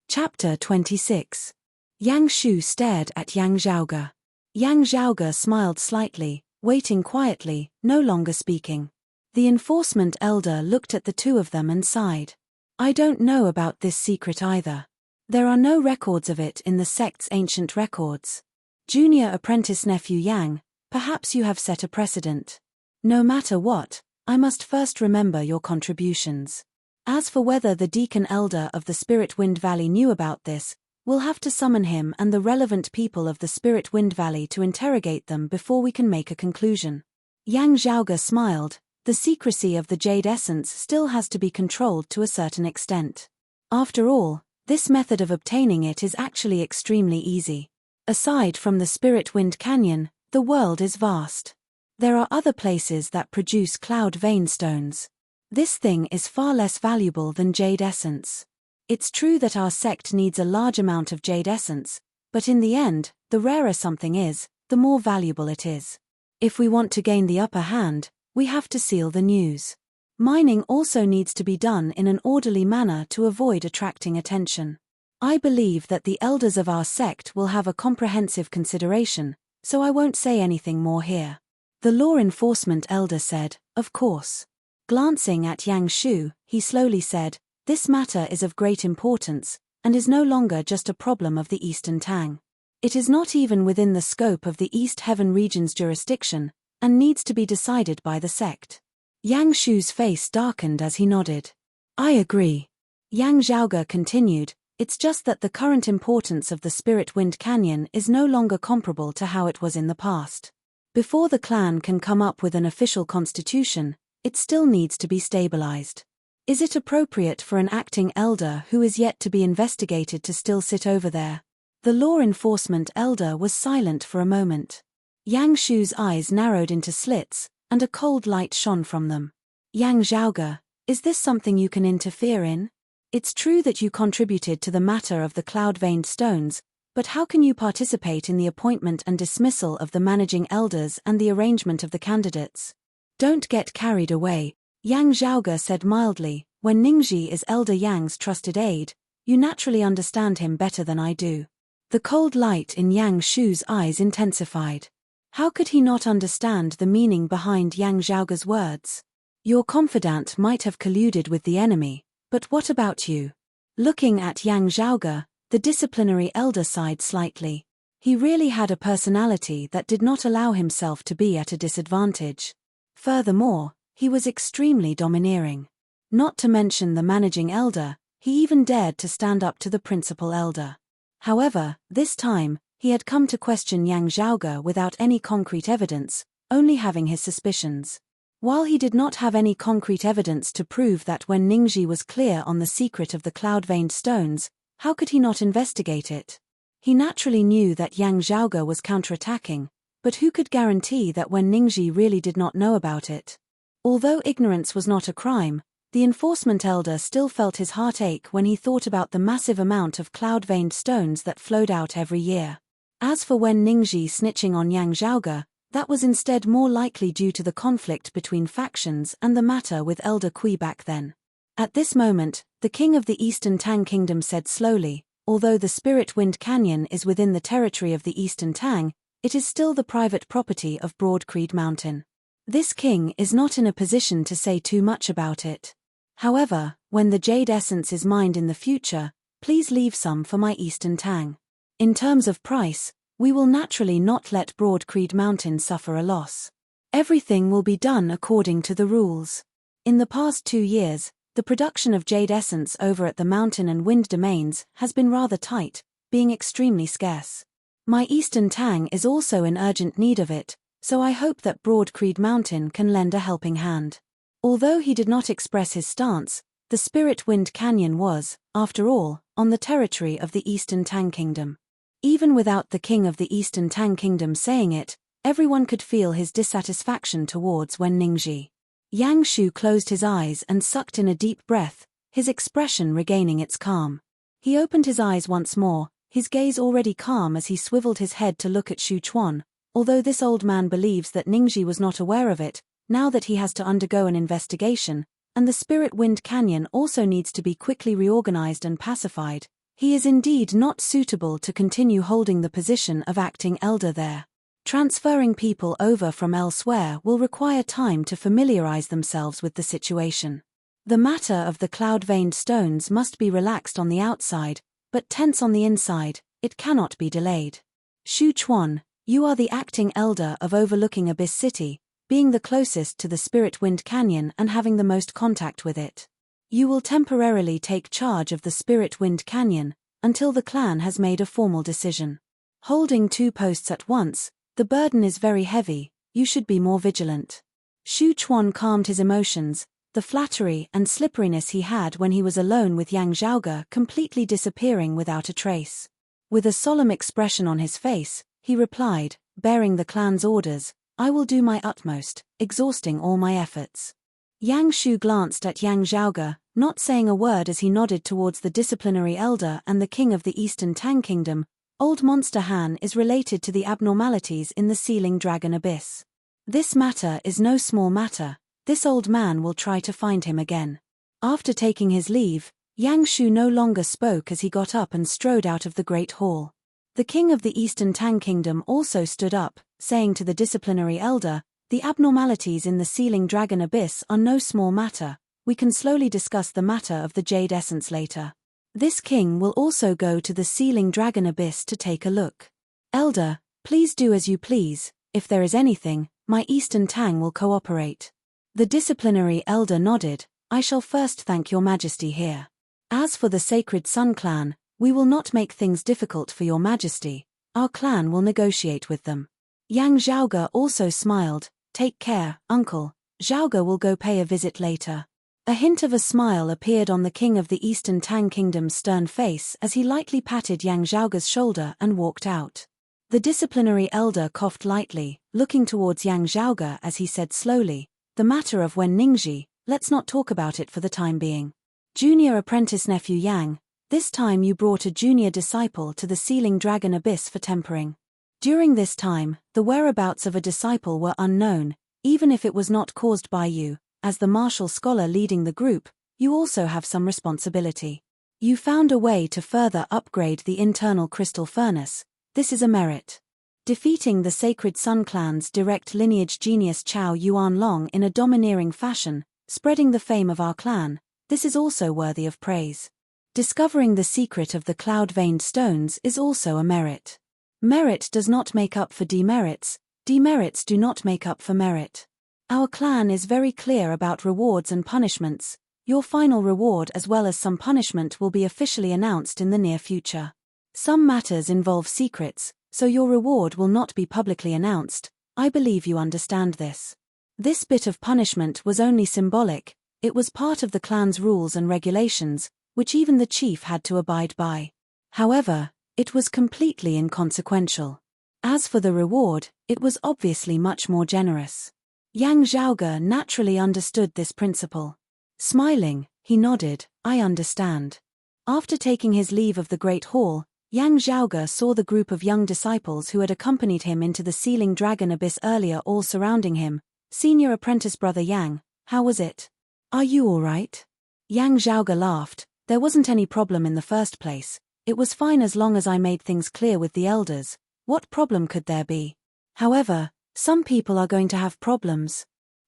Chapter 26. Yang Shu stared at Yang Zhaoge. Yang Zhaoge smiled slightly, waiting quietly, no longer speaking. The enforcement elder looked at the two of them and sighed. "I don't know about this secret either. There are no records of it in the sect's ancient records. Junior apprentice nephew Yang, perhaps you have set a precedent. No matter what, I must first remember your contributions. As for whether the deacon elder of the Spirit Wind Valley knew about this, we'll have to summon him and the relevant people of the Spirit Wind Valley to interrogate them before we can make a conclusion." Yang Zhaoge smiled. The secrecy of the jade essence still has to be controlled to a certain extent. After all, this method of obtaining it is actually extremely easy. Aside from the Spirit Wind Canyon, the world is vast. There are other places that produce cloud vein stones. This thing is far less valuable than jade essence. It's true that our sect needs a large amount of jade essence, but in the end, the rarer something is, the more valuable it is. If we want to gain the upper hand, we have to seal the news. Mining also needs to be done in an orderly manner to avoid attracting attention. I believe that the elders of our sect will have a comprehensive consideration, so I won't say anything more here." The law enforcement elder said, "Of course." Glancing at Yang Shu, he slowly said, "This matter is of great importance, and is no longer just a problem of the Eastern Tang. It is not even within the scope of the East Heaven region's jurisdiction, and needs to be decided by the sect." Yang Shu's face darkened as he nodded. I agree. Yang Zhaoge continued, it's just that the current importance of the Spirit Wind Canyon is no longer comparable to how it was in the past. Before the clan can come up with an official constitution, it still needs to be stabilized. Is it appropriate for an acting elder who is yet to be investigated to still sit over there? The law enforcement elder was silent for a moment. Yang Shu's eyes narrowed into slits, and a cold light shone from them. Yang Zhaoge, is this something you can interfere in? It's true that you contributed to the matter of the cloud-veined stones, but how can you participate in the appointment and dismissal of the managing elders and the arrangement of the candidates? Don't get carried away, Yang Zhaoge said mildly. When Ningxi is Elder Yang's trusted aide, you naturally understand him better than I do. The cold light in Yang Shu's eyes intensified. How could he not understand the meaning behind Yang Zhaoge's words? Your confidant might have colluded with the enemy, but what about you? Looking at Yang Zhaoge, the disciplinary elder sighed slightly. He really had a personality that did not allow himself to be at a disadvantage. Furthermore, he was extremely domineering. Not to mention the managing elder, he even dared to stand up to the principal elder. However, this time, he had come to question Yang Zhaoge without any concrete evidence, only having his suspicions. While he did not have any concrete evidence to prove that when Ningxi was clear on the secret of the cloud-veined stones, how could he not investigate it? He naturally knew that Yang Zhaoge was counterattacking, but who could guarantee that when Ningxi really did not know about it? Although ignorance was not a crime, the enforcement elder still felt his heart ache when he thought about the massive amount of cloud-veined stones that flowed out every year. As for when Ningxi snitching on Yang Zhaoge, that was instead more likely due to the conflict between factions and the matter with Elder Kui back then. At this moment, the king of the Eastern Tang Kingdom said slowly, although the Spirit Wind Canyon is within the territory of the Eastern Tang, it is still the private property of Broad Creed Mountain. This king is not in a position to say too much about it. However, when the jade essence is mined in the future, please leave some for my Eastern Tang. In terms of price, we will naturally not let Broad Creed Mountain suffer a loss. Everything will be done according to the rules. In the past 2 years, the production of jade essence over at the mountain and wind domains has been rather tight, being extremely scarce. My Eastern Tang is also in urgent need of it, so I hope that Broad Creed Mountain can lend a helping hand. Although he did not express his stance, the Spirit Wind Canyon was, after all, on the territory of the Eastern Tang Kingdom. Even without the king of the Eastern Tang Kingdom saying it, everyone could feel his dissatisfaction towards Wen Ningxi. Yang Shu closed his eyes and sucked in a deep breath, his expression regaining its calm. He opened his eyes once more, his gaze already calm as he swiveled his head to look at Shu Chuan. Although this old man believes that Ningxi was not aware of it, now that he has to undergo an investigation, and the Spirit Wind Canyon also needs to be quickly reorganized and pacified, he is indeed not suitable to continue holding the position of acting elder there. Transferring people over from elsewhere will require time to familiarize themselves with the situation. The matter of the cloud-veined stones must be relaxed on the outside, but tense on the inside. It cannot be delayed. Shu Chuan, you are the acting elder of overlooking Abyss City, being the closest to the Spirit Wind Canyon and having the most contact with it. You will temporarily take charge of the Spirit Wind Canyon, until the clan has made a formal decision. Holding 2 posts at once, the burden is very heavy, you should be more vigilant. Shu Chuan calmed his emotions, the flattery and slipperiness he had when he was alone with Yang Zhaoge completely disappearing without a trace. With a solemn expression on his face, he replied, bearing the clan's orders, I will do my utmost, exhausting all my efforts. Yang Shu glanced at Yang Zhaoge, not saying a word as he nodded towards the disciplinary elder and the king of the Eastern Tang Kingdom. Old Monster Han is related to the abnormalities in the Sealing Dragon Abyss. This matter is no small matter, this old man will try to find him again. After taking his leave, Yang Shu no longer spoke as he got up and strode out of the Great Hall. The king of the Eastern Tang Kingdom also stood up, saying to the disciplinary elder, the abnormalities in the Sealing Dragon Abyss are no small matter, we can slowly discuss the matter of the Jade Essence later. This king will also go to the Sealing Dragon Abyss to take a look. Elder, please do as you please, if there is anything, my Eastern Tang will cooperate. The disciplinary elder nodded, I shall first thank your majesty here. As for the Sacred Sun clan, we will not make things difficult for your majesty. Our clan will negotiate with them. Yang Zhaoge also smiled. Take care, uncle. Zhaoge will go pay a visit later. A hint of a smile appeared on the king of the Eastern Tang Kingdom's stern face as he lightly patted Yang Zhaoge's shoulder and walked out. The disciplinary elder coughed lightly, looking towards Yang Zhaoge as he said slowly, the matter of Wen Ningji, let's not talk about it for the time being. Junior apprentice nephew Yang, this time you brought a junior disciple to the Sealing Dragon Abyss for tempering. During this time, the whereabouts of a disciple were unknown, even if it was not caused by you. As the martial scholar leading the group, you also have some responsibility. You found a way to further upgrade the internal crystal furnace. This is a merit. Defeating the Sacred Sun clan's direct lineage genius Chao Yuan Long in a domineering fashion, spreading the fame of our clan, this is also worthy of praise. Discovering the secret of the cloud-veined stones is also a merit. Merit does not make up for demerits, demerits do not make up for merit. Our clan is very clear about rewards and punishments. Your final reward as well as some punishment will be officially announced in the near future. Some matters involve secrets, so your reward will not be publicly announced. I believe you understand this. This bit of punishment was only symbolic, it was part of the clan's rules and regulations, which even the chief had to abide by. However, it was completely inconsequential. As for the reward, it was obviously much more generous. Yang Zhaoge naturally understood this principle. Smiling, he nodded, I understand. After taking his leave of the Great Hall, Yang Zhaoge saw the group of young disciples who had accompanied him into the Sealing Dragon Abyss earlier all surrounding him. Senior apprentice brother Yang, how was it? Are you all right? Yang Zhaoge laughed. There wasn't any problem in the first place. It was fine as long as I made things clear with the elders. What problem could there be? However, some people are going to have problems.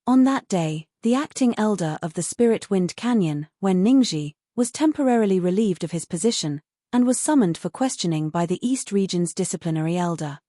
On that day, the acting elder of the Spirit Wind Canyon, Wen Ningji, was temporarily relieved of his position, and was summoned for questioning by the East Region's disciplinary elder.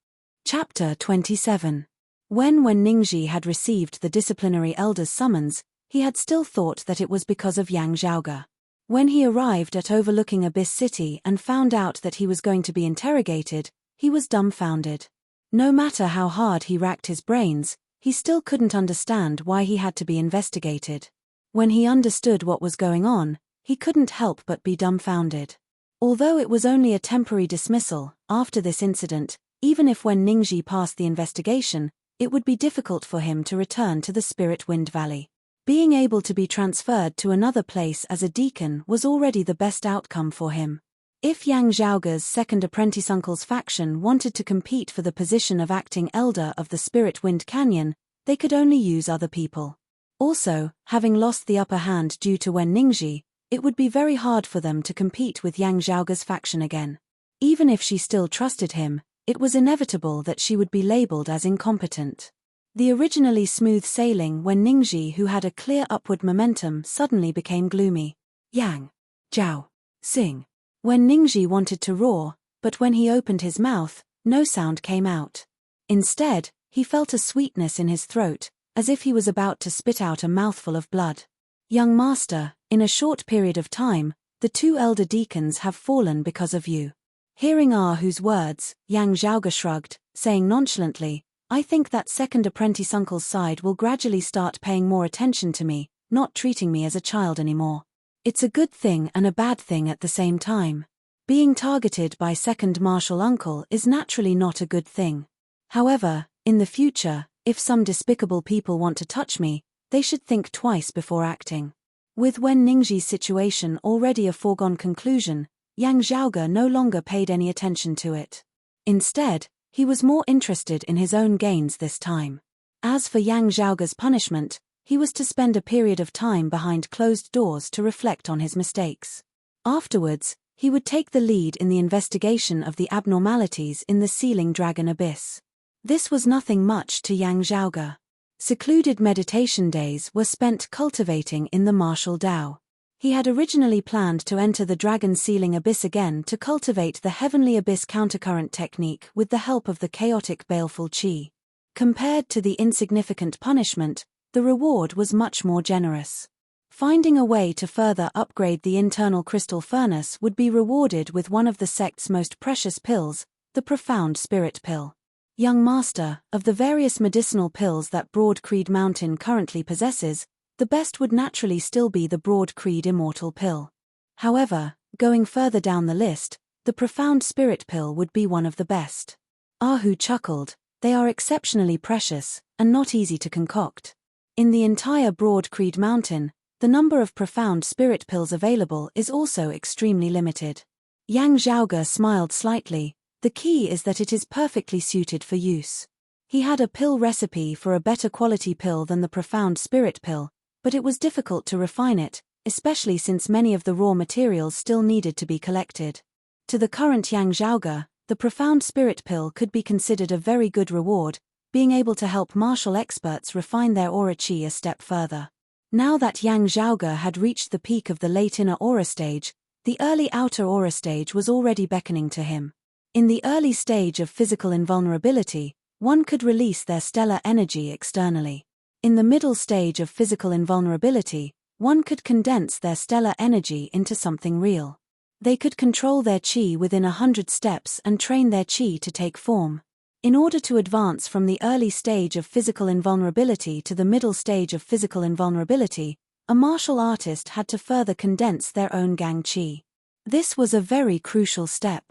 Chapter 27. When Wen Ningji had received the disciplinary elder's summons, he had still thought that it was because of Yang Zhaoge. When he arrived at overlooking Abyss City and found out that he was going to be interrogated, he was dumbfounded. No matter how hard he racked his brains, he still couldn't understand why he had to be investigated. When he understood what was going on, he couldn't help but be dumbfounded. Although it was only a temporary dismissal, after this incident, even if Wen Ningji passed the investigation, it would be difficult for him to return to the Spirit Wind Valley. Being able to be transferred to another place as a deacon was already the best outcome for him. If Yang Zhaoge's second apprentice uncle's faction wanted to compete for the position of acting elder of the Spirit Wind Canyon, they could only use other people. Also, having lost the upper hand due to Wen Ningji, it would be very hard for them to compete with Yang Zhaoge's faction again. Even if she still trusted him, it was inevitable that she would be labeled as incompetent. The originally smooth sailing Wen Ningji, who had a clear upward momentum, suddenly became gloomy. Yang Zhao Sing. Wen Ningji wanted to roar, but when he opened his mouth, no sound came out. Instead, he felt a sweetness in his throat, as if he was about to spit out a mouthful of blood. Young master, in a short period of time, the two elder deacons have fallen because of you. Hearing Ah Hu's words, Yang Zhaoge shrugged, saying nonchalantly, I think that second apprentice uncle's side will gradually start paying more attention to me, not treating me as a child anymore. It's a good thing and a bad thing at the same time. Being targeted by second martial uncle is naturally not a good thing. However, in the future, if some despicable people want to touch me, they should think twice before acting. With Wen Ningji's situation already a foregone conclusion, Yang Zhaoge no longer paid any attention to it. Instead, he was more interested in his own gains this time. As for Yang Zhaoge's punishment, he was to spend a period of time behind closed doors to reflect on his mistakes. Afterwards, he would take the lead in the investigation of the abnormalities in the Sealing Dragon Abyss. This was nothing much to Yang Zhaoge. Secluded meditation days were spent cultivating in the martial Tao. He had originally planned to enter the Dragon Sealing Abyss again to cultivate the Heavenly Abyss countercurrent technique with the help of the chaotic baleful qi. Compared to the insignificant punishment, the reward was much more generous. Finding a way to further upgrade the internal crystal furnace would be rewarded with one of the sect's most precious pills, the profound spirit pill. Young master, of the various medicinal pills that Broad Creed Mountain currently possesses, the best would naturally still be the Broad Creed Immortal pill. However, going further down the list, the profound spirit pill would be one of the best. Ahu chuckled. They are exceptionally precious, and not easy to concoct. In the entire Broad Creed Mountain, the number of profound spirit pills available is also extremely limited. Yang Zhaoge smiled slightly. The key is that it is perfectly suited for use. He had a pill recipe for a better quality pill than the profound spirit pill, but it was difficult to refine it, especially since many of the raw materials still needed to be collected. To the current Yang Zhaoge, the profound spirit pill could be considered a very good reward, being able to help martial experts refine their aura chi a step further. Now that Yang Zhaoge had reached the peak of the late inner aura stage, the early outer aura stage was already beckoning to him. In the early stage of physical invulnerability, one could release their stellar energy externally. In the middle stage of physical invulnerability, one could condense their stellar energy into something real. They could control their chi within 100 steps and train their chi to take form. In order to advance from the early stage of physical invulnerability to the middle stage of physical invulnerability, a martial artist had to further condense their own gang chi. This was a very crucial step.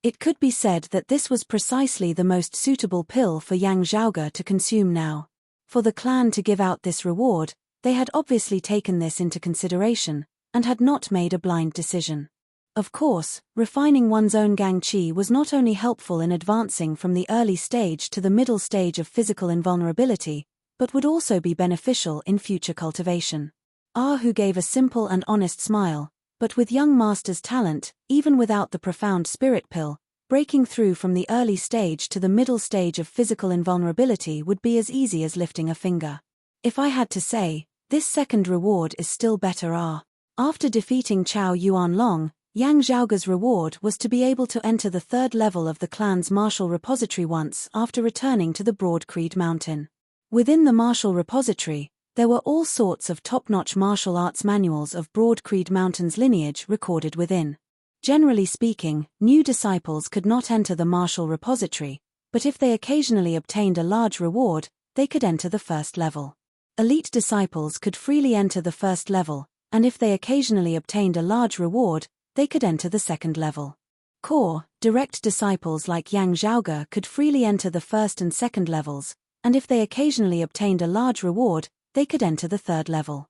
It could be said that this was precisely the most suitable pill for Yang Zhaoge to consume now. For the clan to give out this reward, they had obviously taken this into consideration, and had not made a blind decision. Of course, refining one's own gang chi was not only helpful in advancing from the early stage to the middle stage of physical invulnerability, but would also be beneficial in future cultivation. Ahu gave a simple and honest smile, but with young master's talent, even without the profound spirit pill, breaking through from the early stage to the middle stage of physical invulnerability would be as easy as lifting a finger. If I had to say, this second reward is still better. After defeating Chao Yuan Long, Yang Zhaoge's reward was to be able to enter the third level of the clan's martial repository once after returning to the Broad Creed Mountain. Within the martial repository, there were all sorts of top-notch martial arts manuals of Broad Creed Mountain's lineage recorded within. Generally speaking, new disciples could not enter the martial repository, but if they occasionally obtained a large reward, they could enter the first level. Elite disciples could freely enter the first level, and if they occasionally obtained a large reward, they could enter the second level. Core, direct disciples like Yang Zhaoge could freely enter the first and second levels, and if they occasionally obtained a large reward, they could enter the third level.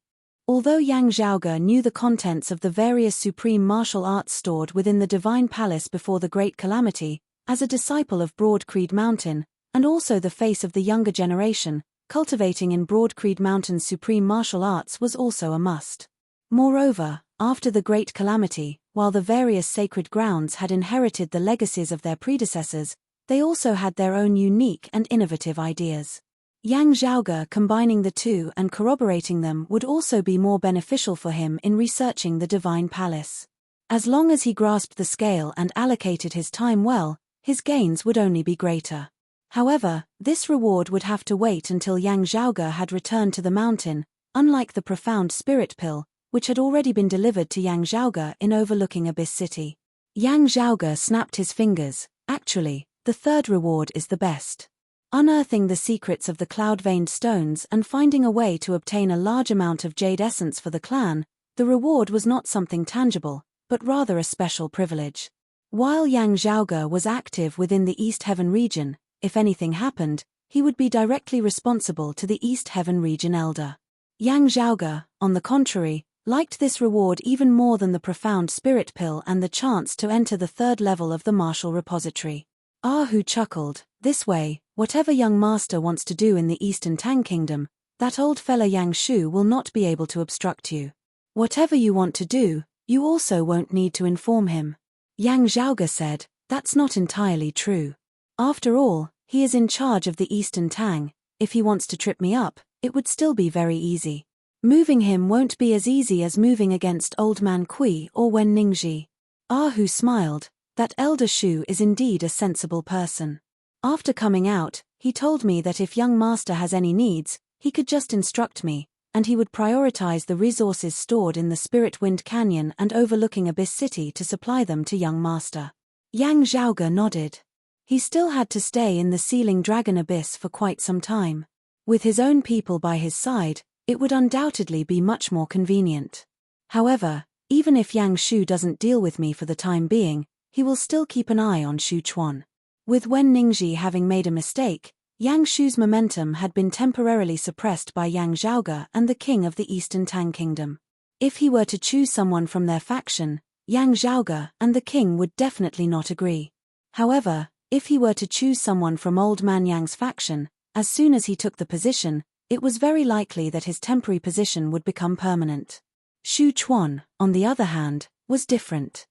Although Yang Zhaoge knew the contents of the various supreme martial arts stored within the Divine Palace before the Great Calamity, as a disciple of Broad Creed Mountain, and also the face of the younger generation, cultivating in Broad Creed Mountain's supreme martial arts was also a must. Moreover, after the Great Calamity, while the various sacred grounds had inherited the legacies of their predecessors, they also had their own unique and innovative ideas. Yang Zhaoge combining the two and corroborating them would also be more beneficial for him in researching the Divine Palace. As long as he grasped the scale and allocated his time well, his gains would only be greater. However, this reward would have to wait until Yang Zhaoge had returned to the mountain, unlike the profound spirit pill, which had already been delivered to Yang Zhaoge in overlooking Abyss City. Yang Zhaoge snapped his fingers. Actually, the third reward is the best. Unearthing the secrets of the cloud-veined stones and finding a way to obtain a large amount of jade essence for the clan, the reward was not something tangible, but rather a special privilege. While Yang Zhaoge was active within the East Heaven region, if anything happened, he would be directly responsible to the East Heaven region elder. Yang Zhaoge, on the contrary, liked this reward even more than the profound spirit pill and the chance to enter the third level of the martial repository. Ahu chuckled. This way, whatever young master wants to do in the Eastern Tang Kingdom, that old fella Yang Shu will not be able to obstruct you. Whatever you want to do, you also won't need to inform him. Yang Zhaoge said, that's not entirely true. After all, he is in charge of the Eastern Tang. If he wants to trip me up, it would still be very easy. Moving him won't be as easy as moving against Old Man Kui or Wen Ningji. Ahu smiled. That elder Shu is indeed a sensible person. After coming out, he told me that if young master has any needs, he could just instruct me, and he would prioritize the resources stored in the Spirit Wind Canyon and overlooking Abyss City to supply them to young master. Yang Zhaoge nodded. He still had to stay in the Sealing Dragon Abyss for quite some time. With his own people by his side, it would undoubtedly be much more convenient. However, even if Yang Shu doesn't deal with me for the time being, he will still keep an eye on Xu Chuan. With Wen Ningji having made a mistake, Yang Shu's momentum had been temporarily suppressed by Yang Zhaoge and the king of the Eastern Tang Kingdom. If he were to choose someone from their faction, Yang Zhaoge and the king would definitely not agree. However, if he were to choose someone from Old Man Yang's faction, as soon as he took the position, it was very likely that his temporary position would become permanent. Xu Chuan, on the other hand, was different.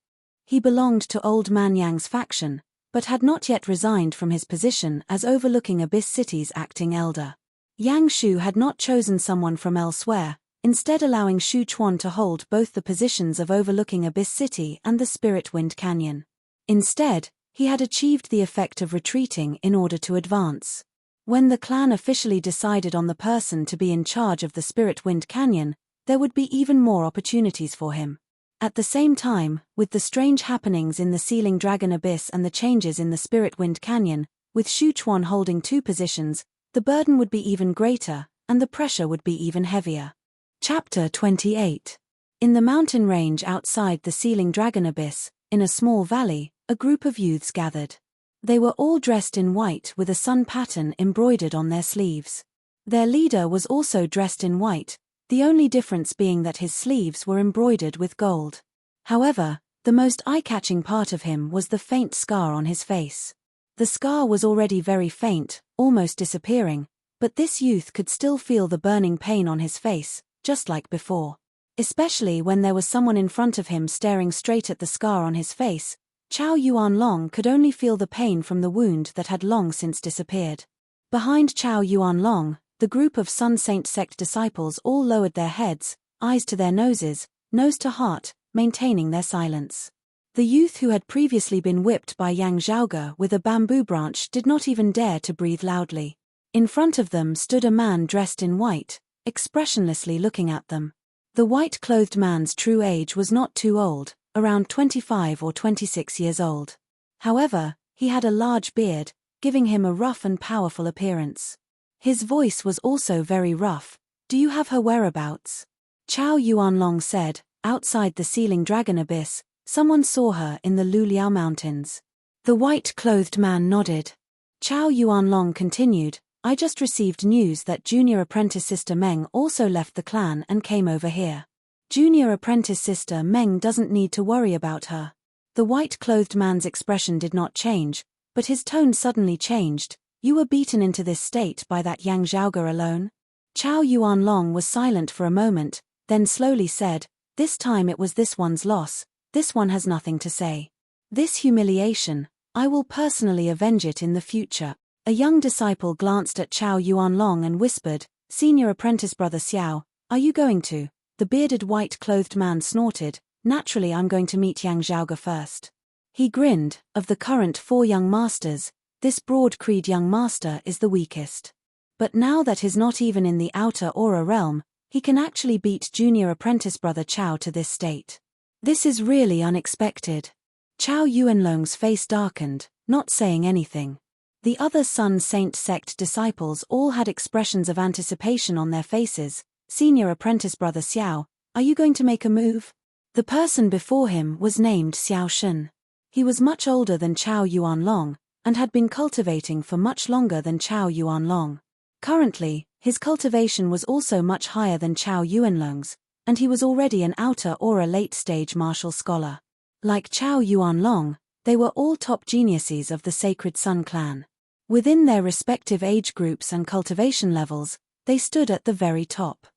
He belonged to Old Man Yang's faction, but had not yet resigned from his position as overlooking Abyss City's acting elder. Yang Shu had not chosen someone from elsewhere, instead allowing Xu Chuan to hold both the positions of overlooking Abyss City and the Spirit Wind Canyon. Instead, he had achieved the effect of retreating in order to advance. When the clan officially decided on the person to be in charge of the Spirit Wind Canyon, there would be even more opportunities for him. At the same time, with the strange happenings in the Sealing Dragon Abyss and the changes in the Spirit Wind Canyon, with Xu Chuan holding two positions, the burden would be even greater, and the pressure would be even heavier. Chapter 28. In the mountain range outside the Sealing Dragon Abyss, in a small valley, a group of youths gathered. They were all dressed in white with a sun pattern embroidered on their sleeves. Their leader was also dressed in white, the only difference being that his sleeves were embroidered with gold. However, the most eye-catching part of him was the faint scar on his face. The scar was already very faint, almost disappearing, but this youth could still feel the burning pain on his face, just like before. Especially when there was someone in front of him staring straight at the scar on his face, Chao Yuanlong could only feel the pain from the wound that had long since disappeared. Behind Chao Yuanlong, the group of Sun Saint sect disciples all lowered their heads, eyes to their noses, nose to heart, maintaining their silence. The youth who had previously been whipped by Yang Zhaoge with a bamboo branch did not even dare to breathe loudly. In front of them stood a man dressed in white, expressionlessly looking at them. The white-clothed man's true age was not too old, around 25 or 26 years old. However, he had a large beard, giving him a rough and powerful appearance. His voice was also very rough. "Do you have her whereabouts?" Chao Yuanlong said. Outside the Sealing Dragon Abyss, someone saw her in the Luliao Mountains. The white-clothed man nodded. Chao Yuanlong continued, "I just received news that junior apprentice sister Meng also left the clan and came over here. Junior apprentice sister Meng doesn't need to worry about her." The white-clothed man's expression did not change, but his tone suddenly changed. "You were beaten into this state by that Yang Zhaoge alone?" Chao Yuanlong was silent for a moment, then slowly said, "This time it was this one's loss, this one has nothing to say. This humiliation, I will personally avenge it in the future." A young disciple glanced at Chao Yuanlong and whispered, "Senior apprentice brother Xiao, are you going to?" The bearded white-clothed man snorted, "Naturally I'm going to meet Yang Zhaoge first." He grinned. Of the current 4 young masters, this broad-creed young master is the weakest. But now that he's not even in the outer aura realm, he can actually beat junior apprentice brother Chao to this state. This is really unexpected. Chao Yuanlong's face darkened, not saying anything. The other Sun Saint sect disciples all had expressions of anticipation on their faces. "Senior apprentice brother Xiao, are you going to make a move?" The person before him was named Xiao Shen. He was much older than Chao Yuanlong, and had been cultivating for much longer than Chao Yuanlong. Currently, his cultivation was also much higher than Chao Yuanlong's, and he was already an outer aura late-stage martial scholar. Like Chao Yuanlong, they were all top geniuses of the Sacred Sun clan. Within their respective age groups and cultivation levels, they stood at the very top.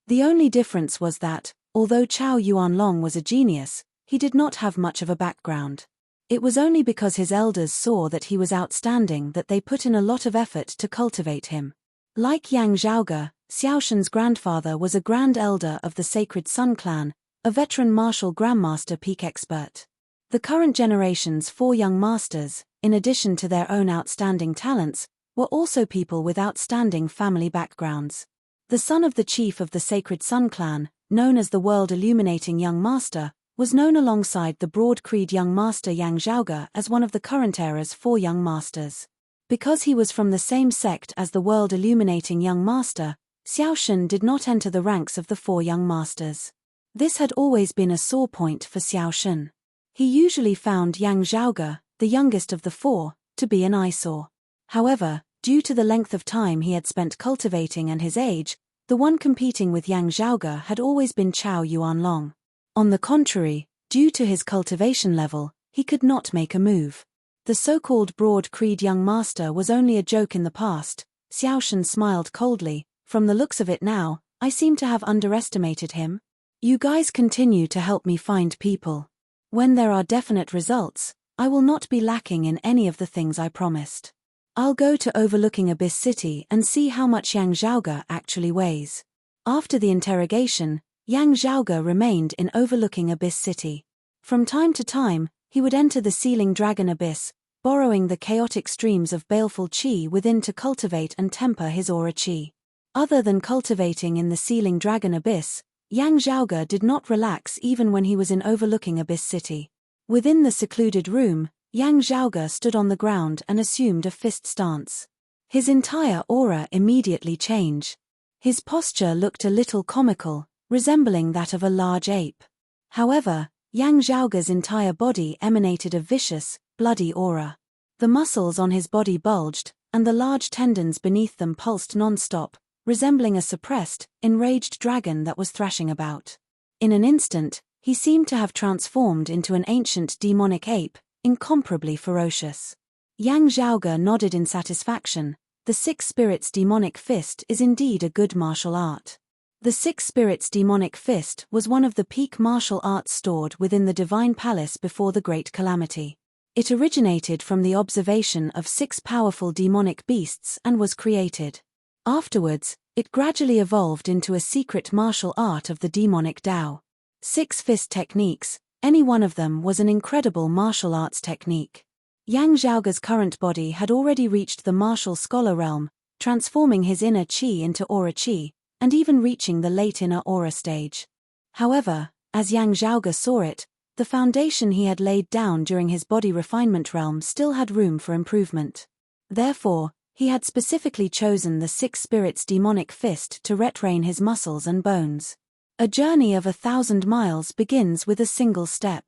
The only difference was that, although Chao Yuanlong was a genius, he did not have much of a background. It was only because his elders saw that he was outstanding that they put in a lot of effort to cultivate him. Like Yang Zhaoge, Xiao Shen's grandfather was a Grand Elder of the Sacred Sun clan, a veteran martial grandmaster peak expert. The current generation's 4 young masters, in addition to their own outstanding talents, were also people with outstanding family backgrounds. The son of the chief of the Sacred Sun clan, known as the world-illuminating Young Master, was known alongside the broad-creed Young Master Yang Zhaoge as one of the current era's 4 Young Masters. Because he was from the same sect as the world-illuminating Young Master, Xiao Shen did not enter the ranks of the 4 Young Masters. This had always been a sore point for Xiao Shen. He usually found Yang Zhaoge, the youngest of the 4, to be an eyesore. However, due to the length of time he had spent cultivating and his age, the one competing with Yang Zhaoge had always been Chao Yuanlong. On the contrary, due to his cultivation level, he could not make a move. The so-called broad-creed Young Master was only a joke in the past. Xiao Shen smiled coldly. From the looks of it now, I seem to have underestimated him. You guys continue to help me find people. When there are definite results, I will not be lacking in any of the things I promised. I'll go to overlooking Abyss City and see how much Yang Zhaoge actually weighs. After the interrogation, Yang Zhaoge remained in overlooking Abyss City. From time to time, he would enter the Sealing Dragon Abyss, borrowing the chaotic streams of baleful qi within to cultivate and temper his aura qi. Other than cultivating in the Sealing Dragon Abyss, Yang Zhaoge did not relax even when he was in overlooking Abyss City. Within the secluded room, Yang Zhaoge stood on the ground and assumed a fist stance. His entire aura immediately changed. His posture looked a little comical, resembling that of a large ape. However, Yang Zhaoge's entire body emanated a vicious, bloody aura. The muscles on his body bulged, and the large tendons beneath them pulsed non-stop, resembling a suppressed, enraged dragon that was thrashing about. In an instant, he seemed to have transformed into an ancient demonic ape, incomparably ferocious. Yang Zhaoge nodded in satisfaction. The Six Spirits Demonic Fist is indeed a good martial art. The Six Spirits Demonic Fist was one of the peak martial arts stored within the Divine Palace before the Great Calamity. It originated from the observation of 6 powerful demonic beasts and was created. Afterwards, it gradually evolved into a secret martial art of the demonic Tao. 6 fist techniques, any one of them was an incredible martial arts technique. Yang Zhaoge's current body had already reached the martial scholar realm, transforming his inner qi into aura qi, and even reaching the late inner aura stage. However, as Yang Zhaoge saw it, the foundation he had laid down during his body refinement realm still had room for improvement. Therefore, he had specifically chosen the Six Spirits Demonic Fist to retrain his muscles and bones. A journey of 1,000 miles begins with a single step.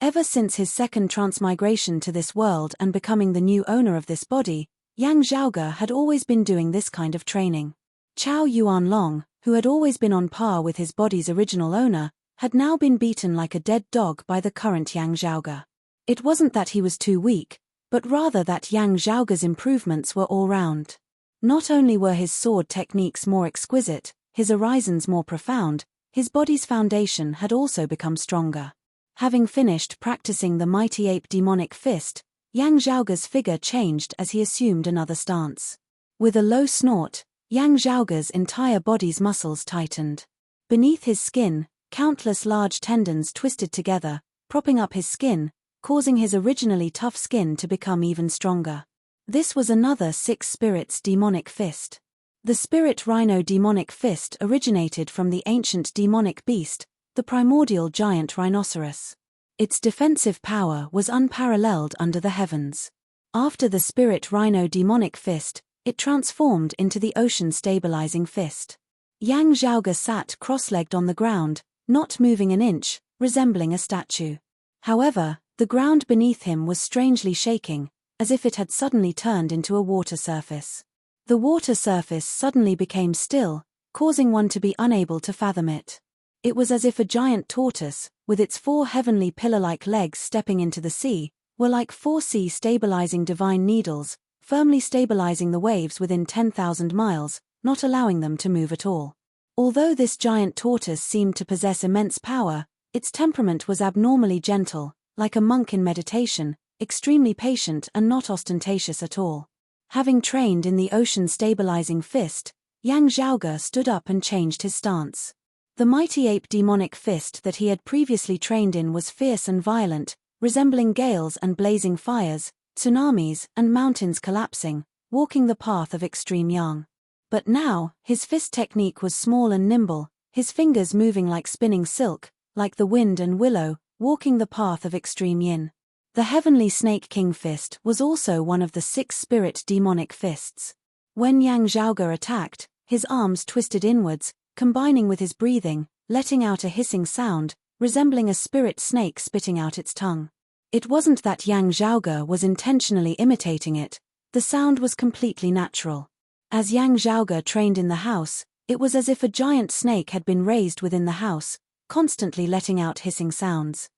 Ever since his second transmigration to this world and becoming the new owner of this body, Yang Zhaoge had always been doing this kind of training. Chao Yuanlong, who had always been on par with his body's original owner, had now been beaten like a dead dog by the current Yang Zhaoge. It wasn't that he was too weak, but rather that Yang Zhaoge's improvements were all round. Not only were his sword techniques more exquisite, his horizons more profound, his body's foundation had also become stronger. Having finished practicing the mighty ape demonic fist, Yang Zhaoge's figure changed as he assumed another stance. With a low snort, Yang Zhaoge's entire body's muscles tightened. Beneath his skin, countless large tendons twisted together, propping up his skin, causing his originally tough skin to become even stronger. This was another Six Spirits Demonic Fist. The Spirit Rhino Demonic Fist originated from the ancient demonic beast, the primordial giant rhinoceros. Its defensive power was unparalleled under the heavens. After the Spirit Rhino Demonic Fist, it transformed into the Ocean Stabilizing Fist. Yang Zhaoge sat cross-legged on the ground, not moving an inch, resembling a statue. However, the ground beneath him was strangely shaking, as if it had suddenly turned into a water surface. The water surface suddenly became still, causing one to be unable to fathom it. It was as if a giant tortoise, with its 4 heavenly pillar-like legs stepping into the sea, were like 4 sea-stabilizing divine needles, firmly stabilizing the waves within 10,000 miles, not allowing them to move at all. Although this giant tortoise seemed to possess immense power, its temperament was abnormally gentle, like a monk in meditation, extremely patient and not ostentatious at all. Having trained in the Ocean Stabilizing Fist, Yang Zhaoge stood up and changed his stance. The mighty ape demonic fist that he had previously trained in was fierce and violent, resembling gales and blazing fires, tsunamis and mountains collapsing, walking the path of extreme yang. But now, his fist technique was small and nimble, his fingers moving like spinning silk, like the wind and willow, walking the path of extreme yin. The heavenly Snake King fist was also one of the 6 spirit demonic fists. When Yang Zhaoge attacked, his arms twisted inwards, combining with his breathing, letting out a hissing sound, resembling a spirit snake spitting out its tongue. It wasn't that Yang Zhaoge was intentionally imitating it, the sound was completely natural. As Yang Zhaoge trained in the house, it was as if a giant snake had been raised within the house, constantly letting out hissing sounds.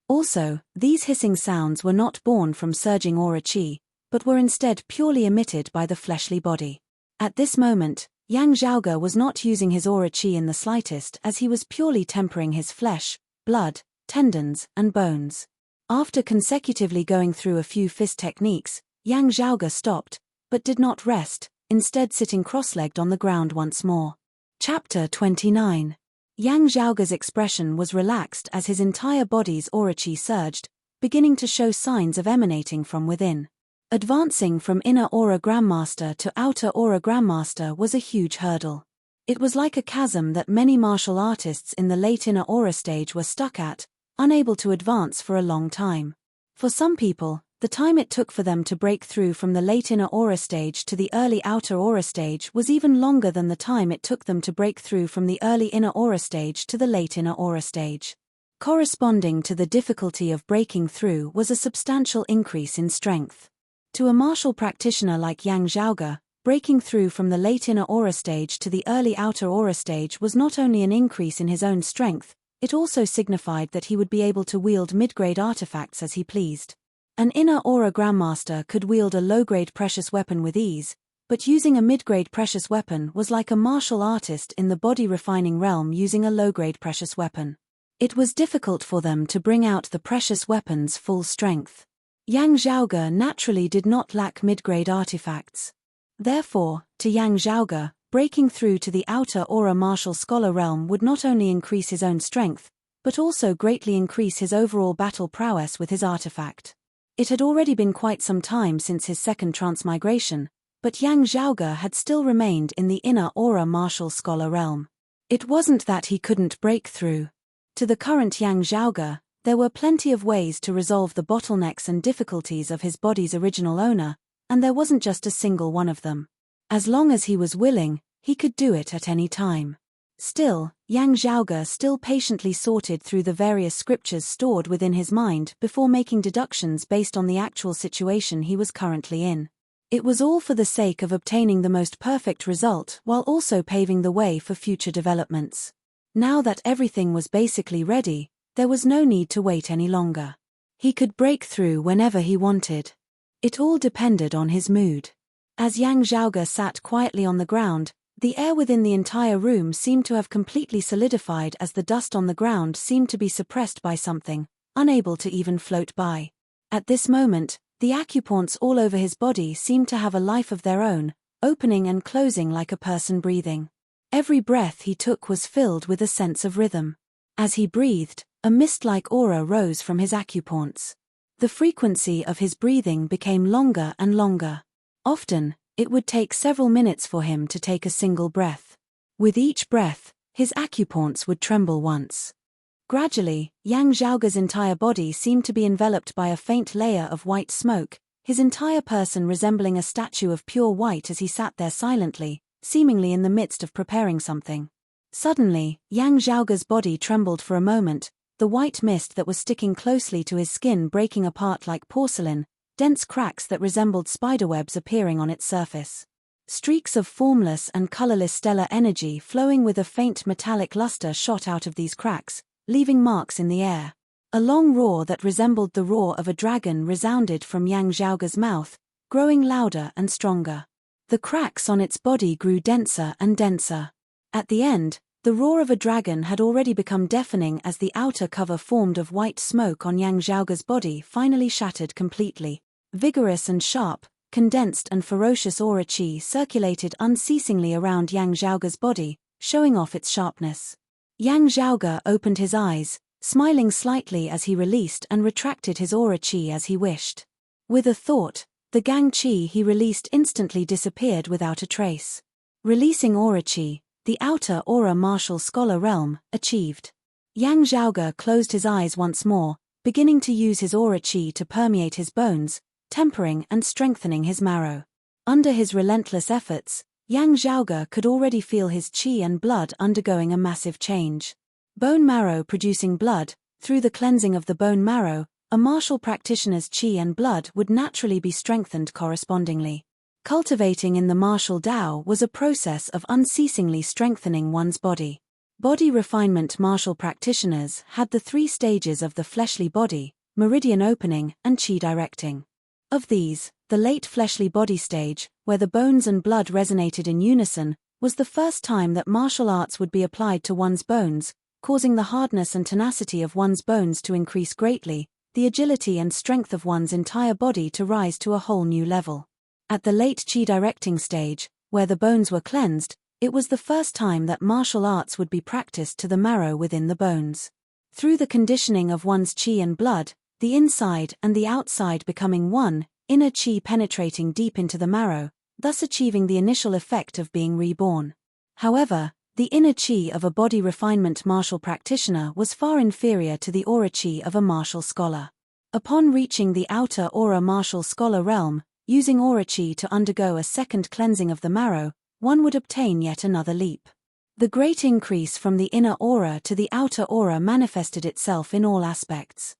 Also, these hissing sounds were not born from surging aura qi, but were instead purely emitted by the fleshly body. At this moment, Yang Zhaoge was not using his aura qi in the slightest, as he was purely tempering his flesh, blood, tendons, and bones. After consecutively going through a few fist techniques, Yang Zhaoge stopped, but did not rest, instead sitting cross-legged on the ground once more. Chapter 29. Yang Zhaoge's expression was relaxed as his entire body's aura qi surged, beginning to show signs of emanating from within. Advancing from inner aura grandmaster to outer aura grandmaster was a huge hurdle. It was like a chasm that many martial artists in the late inner aura stage were stuck at, unable to advance for a long time. For some people, the time it took for them to break through from the late inner aura stage to the early outer aura stage was even longer than the time it took them to break through from the early inner aura stage to the late inner aura stage. Corresponding to the difficulty of breaking through was a substantial increase in strength. To a martial practitioner like Yang Zhaoge, breaking through from the late inner aura stage to the early outer aura stage was not only an increase in his own strength, it also signified that he would be able to wield mid-grade artifacts as he pleased. An inner aura grandmaster could wield a low-grade precious weapon with ease, but using a mid-grade precious weapon was like a martial artist in the body-refining realm using a low-grade precious weapon. It was difficult for them to bring out the precious weapon's full strength. Yang Zhaoge naturally did not lack mid-grade artifacts. Therefore, to Yang Zhaoge, breaking through to the outer aura martial scholar realm would not only increase his own strength, but also greatly increase his overall battle prowess with his artifact. It had already been quite some time since his second transmigration, but Yang Zhaoge had still remained in the inner aura martial scholar realm. It wasn't that he couldn't break through. To the current Yang Zhaoge, there were plenty of ways to resolve the bottlenecks and difficulties of his body's original owner, and there wasn't just a single one of them. As long as he was willing, he could do it at any time. Still, Yang Zhaoge still patiently sorted through the various scriptures stored within his mind before making deductions based on the actual situation he was currently in. It was all for the sake of obtaining the most perfect result while also paving the way for future developments. Now that everything was basically ready, there was no need to wait any longer. He could break through whenever he wanted. It all depended on his mood. As Yang Zhaoge sat quietly on the ground, the air within the entire room seemed to have completely solidified as the dust on the ground seemed to be suppressed by something, unable to even float by. At this moment, the acupoints all over his body seemed to have a life of their own, opening and closing like a person breathing. Every breath he took was filled with a sense of rhythm. As he breathed, a mist-like aura rose from his acupoints. The frequency of his breathing became longer and longer. Often, it would take several minutes for him to take a single breath. With each breath, his acupoints would tremble once. Gradually, Yang Zhaoge's entire body seemed to be enveloped by a faint layer of white smoke, his entire person resembling a statue of pure white as he sat there silently, seemingly in the midst of preparing something. Suddenly, Yang Zhaoge's body trembled for a moment, the white mist that was sticking closely to his skin breaking apart like porcelain, dense cracks that resembled spiderwebs appearing on its surface. Streaks of formless and colorless stellar energy flowing with a faint metallic luster shot out of these cracks, leaving marks in the air. A long roar that resembled the roar of a dragon resounded from Yang Zhaoge's mouth, growing louder and stronger. The cracks on its body grew denser and denser. At the end, the roar of a dragon had already become deafening as the outer cover formed of white smoke on Yang Zhaoge's body finally shattered completely. Vigorous and sharp, condensed and ferocious aura qi circulated unceasingly around Yang Zhaoge's body, showing off its sharpness. Yang Zhaoge opened his eyes, smiling slightly as he released and retracted his aura qi as he wished. With a thought, the gang qi he released instantly disappeared without a trace. Releasing aura qi, the outer aura martial scholar realm, achieved. Yang Zhaoge closed his eyes once more, beginning to use his aura qi to permeate his bones, tempering and strengthening his marrow. Under his relentless efforts, Yang Zhaoge could already feel his qi and blood undergoing a massive change. Bone marrow producing blood. Through the cleansing of the bone marrow, a martial practitioner's qi and blood would naturally be strengthened correspondingly. Cultivating in the martial Tao was a process of unceasingly strengthening one's body. Body refinement martial practitioners had the 3 stages of the fleshly body, meridian opening, and qi directing. Of these, the late fleshly body stage, where the bones and blood resonated in unison, was the first time that martial arts would be applied to one's bones, causing the hardness and tenacity of one's bones to increase greatly, the agility and strength of one's entire body to rise to a whole new level. At the late qi directing stage, where the bones were cleansed, it was the first time that martial arts would be practiced to the marrow within the bones. Through the conditioning of one's qi and blood, the inside and the outside becoming one, inner qi penetrating deep into the marrow, thus achieving the initial effect of being reborn. However, the inner qi of a body refinement martial practitioner was far inferior to the aura qi of a martial scholar. Upon reaching the outer aura martial scholar realm, using aura qi to undergo a second cleansing of the marrow, one would obtain yet another leap. The great increase from the inner aura to the outer aura manifested itself in all aspects.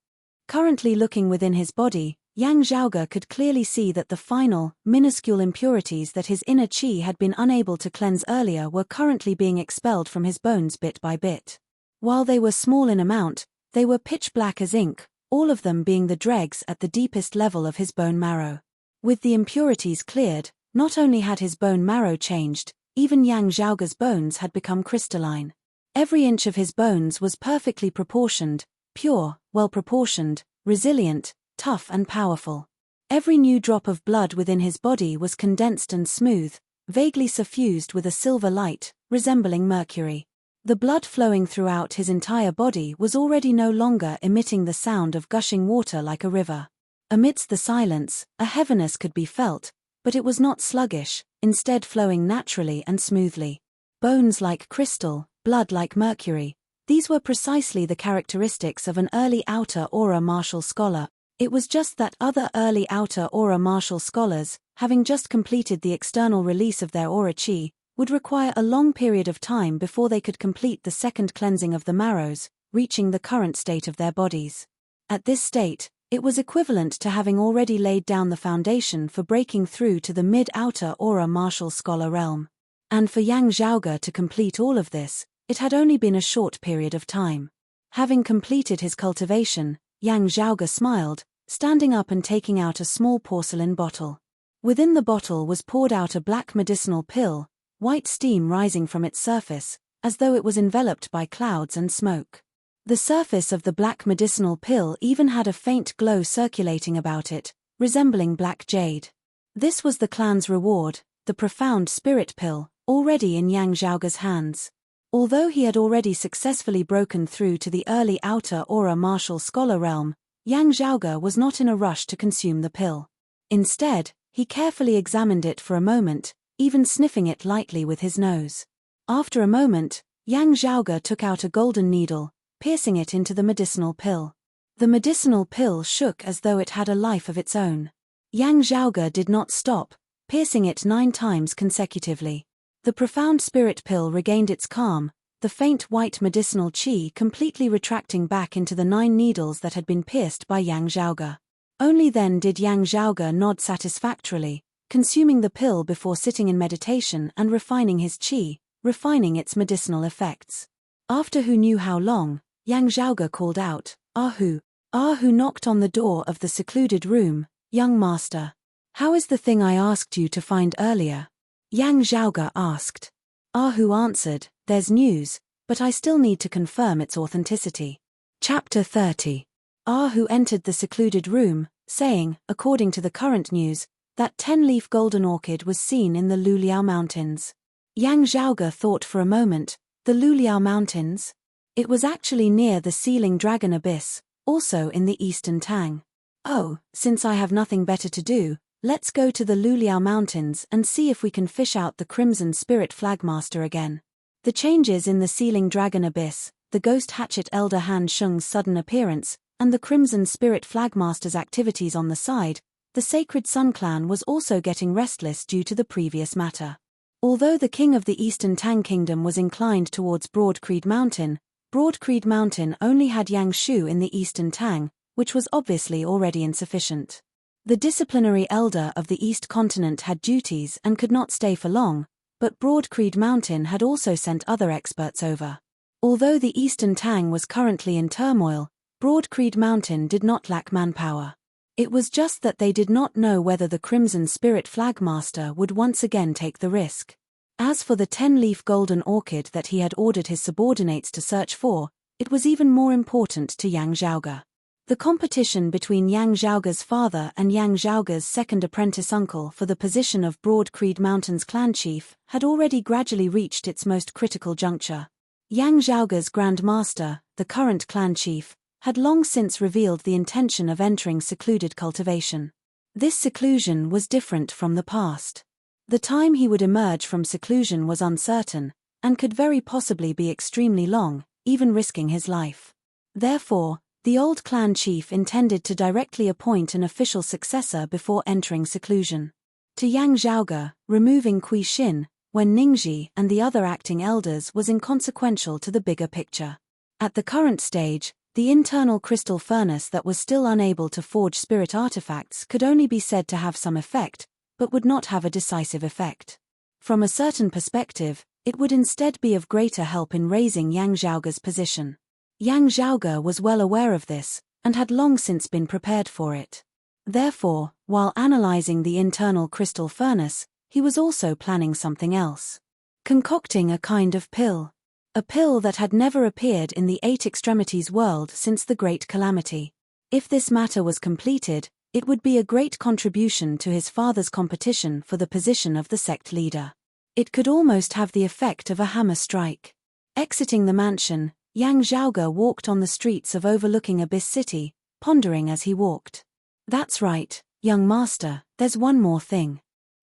Currently looking within his body, Yang Zhaoge could clearly see that the final, minuscule impurities that his inner qi had been unable to cleanse earlier were currently being expelled from his bones bit by bit. While they were small in amount, they were pitch black as ink, all of them being the dregs at the deepest level of his bone marrow. With the impurities cleared, not only had his bone marrow changed, even Yang Zhaoge's bones had become crystalline. Every inch of his bones was perfectly proportioned, pure, well-proportioned, resilient, tough and powerful. Every new drop of blood within his body was condensed and smooth, vaguely suffused with a silver light, resembling mercury. The blood flowing throughout his entire body was already no longer emitting the sound of gushing water like a river. Amidst the silence, a heaviness could be felt, but it was not sluggish, instead flowing naturally and smoothly. Bones like crystal, blood like mercury, these were precisely the characteristics of an early outer aura martial scholar. It was just that other early outer aura martial scholars, having just completed the external release of their aura qi, would require a long period of time before they could complete the second cleansing of the marrows, reaching the current state of their bodies. At this state, it was equivalent to having already laid down the foundation for breaking through to the mid-outer aura martial scholar realm. And for Yang Zhaoge to complete all of this, it had only been a short period of time. Having completed his cultivation, Yang Zhaoge smiled, standing up and taking out a small porcelain bottle. Within the bottle was poured out a black medicinal pill, white steam rising from its surface, as though it was enveloped by clouds and smoke. The surface of the black medicinal pill even had a faint glow circulating about it, resembling black jade. This was the clan's reward, the profound spirit pill, already in Yang Zhaoge's hands. Although he had already successfully broken through to the early outer aura martial scholar realm, Yang Zhaoge was not in a rush to consume the pill. Instead, he carefully examined it for a moment, even sniffing it lightly with his nose. After a moment, Yang Zhaoge took out a golden needle, piercing it into the medicinal pill. The medicinal pill shook as though it had a life of its own. Yang Zhaoge did not stop, piercing it 9 times consecutively. The profound spirit pill regained its calm, the faint white medicinal qi completely retracting back into the 9 needles that had been pierced by Yang Zhaoge. Only then did Yang Zhaoge nod satisfactorily, consuming the pill before sitting in meditation and refining his qi, refining its medicinal effects. After who knew how long, Yang Zhaoge called out, "Ahu." Ahu knocked on the door of the secluded room. "Young master. How is the thing I asked you to find earlier?" Yang Zhaoge asked. Ahu answered, "There's news, but I still need to confirm its authenticity." Chapter 30. Ahu entered the secluded room, saying, according to the current news, that 10-leaf golden orchid was seen in the Luliao Mountains. Yang Zhaoge thought for a moment, the Luliao Mountains? It was actually near the Sealing Dragon Abyss, also in the Eastern Tang. Oh, since I have nothing better to do, Let's go to the Luliao Mountains and see if we can fish out the Crimson Spirit Flagmaster again. The changes in the Sealing Dragon Abyss, the Ghost Hatchet Elder Han Shung's sudden appearance, and the Crimson Spirit Flagmaster's activities on the side, the Sacred Sun Clan was also getting restless due to the previous matter. Although the king of the Eastern Tang Kingdom was inclined towards Broad Creed Mountain only had Yang Shu in the Eastern Tang, which was obviously already insufficient. The disciplinary elder of the East Continent had duties and could not stay for long, but Broad Creed Mountain had also sent other experts over. Although the Eastern Tang was currently in turmoil, Broad Creed Mountain did not lack manpower. It was just that they did not know whether the Crimson Spirit Flagmaster would once again take the risk. As for the 10-leaf golden orchid that he had ordered his subordinates to search for, it was even more important to Yang Zhaoge. The competition between Yang Zhaoge's father and Yang Zhaoge's second apprentice uncle for the position of Broad Creed Mountain's clan chief had already gradually reached its most critical juncture. Yang Zhaoge's Grand Master, the current clan chief, had long since revealed the intention of entering secluded cultivation. This seclusion was different from the past. The time he would emerge from seclusion was uncertain, and could very possibly be extremely long, even risking his life. Therefore, the old clan chief intended to directly appoint an official successor before entering seclusion. To Yang Zhaoge, removing Kui Xin, when Ningxi and the other acting elders was inconsequential to the bigger picture. At the current stage, the internal crystal furnace that was still unable to forge spirit artifacts could only be said to have some effect, but would not have a decisive effect. From a certain perspective, it would instead be of greater help in raising Yang Zhaoge's position. Yang Zhaoge was well aware of this, and had long since been prepared for it. Therefore, while analyzing the internal crystal furnace, he was also planning something else. Concocting a kind of pill. A pill that had never appeared in the Eight Extremities world since the Great Calamity. If this matter was completed, it would be a great contribution to his father's competition for the position of the sect leader. It could almost have the effect of a hammer strike. Exiting the mansion, Yang Zhaoge walked on the streets of overlooking Abyss City, pondering as he walked. That's right, young master, there's one more thing.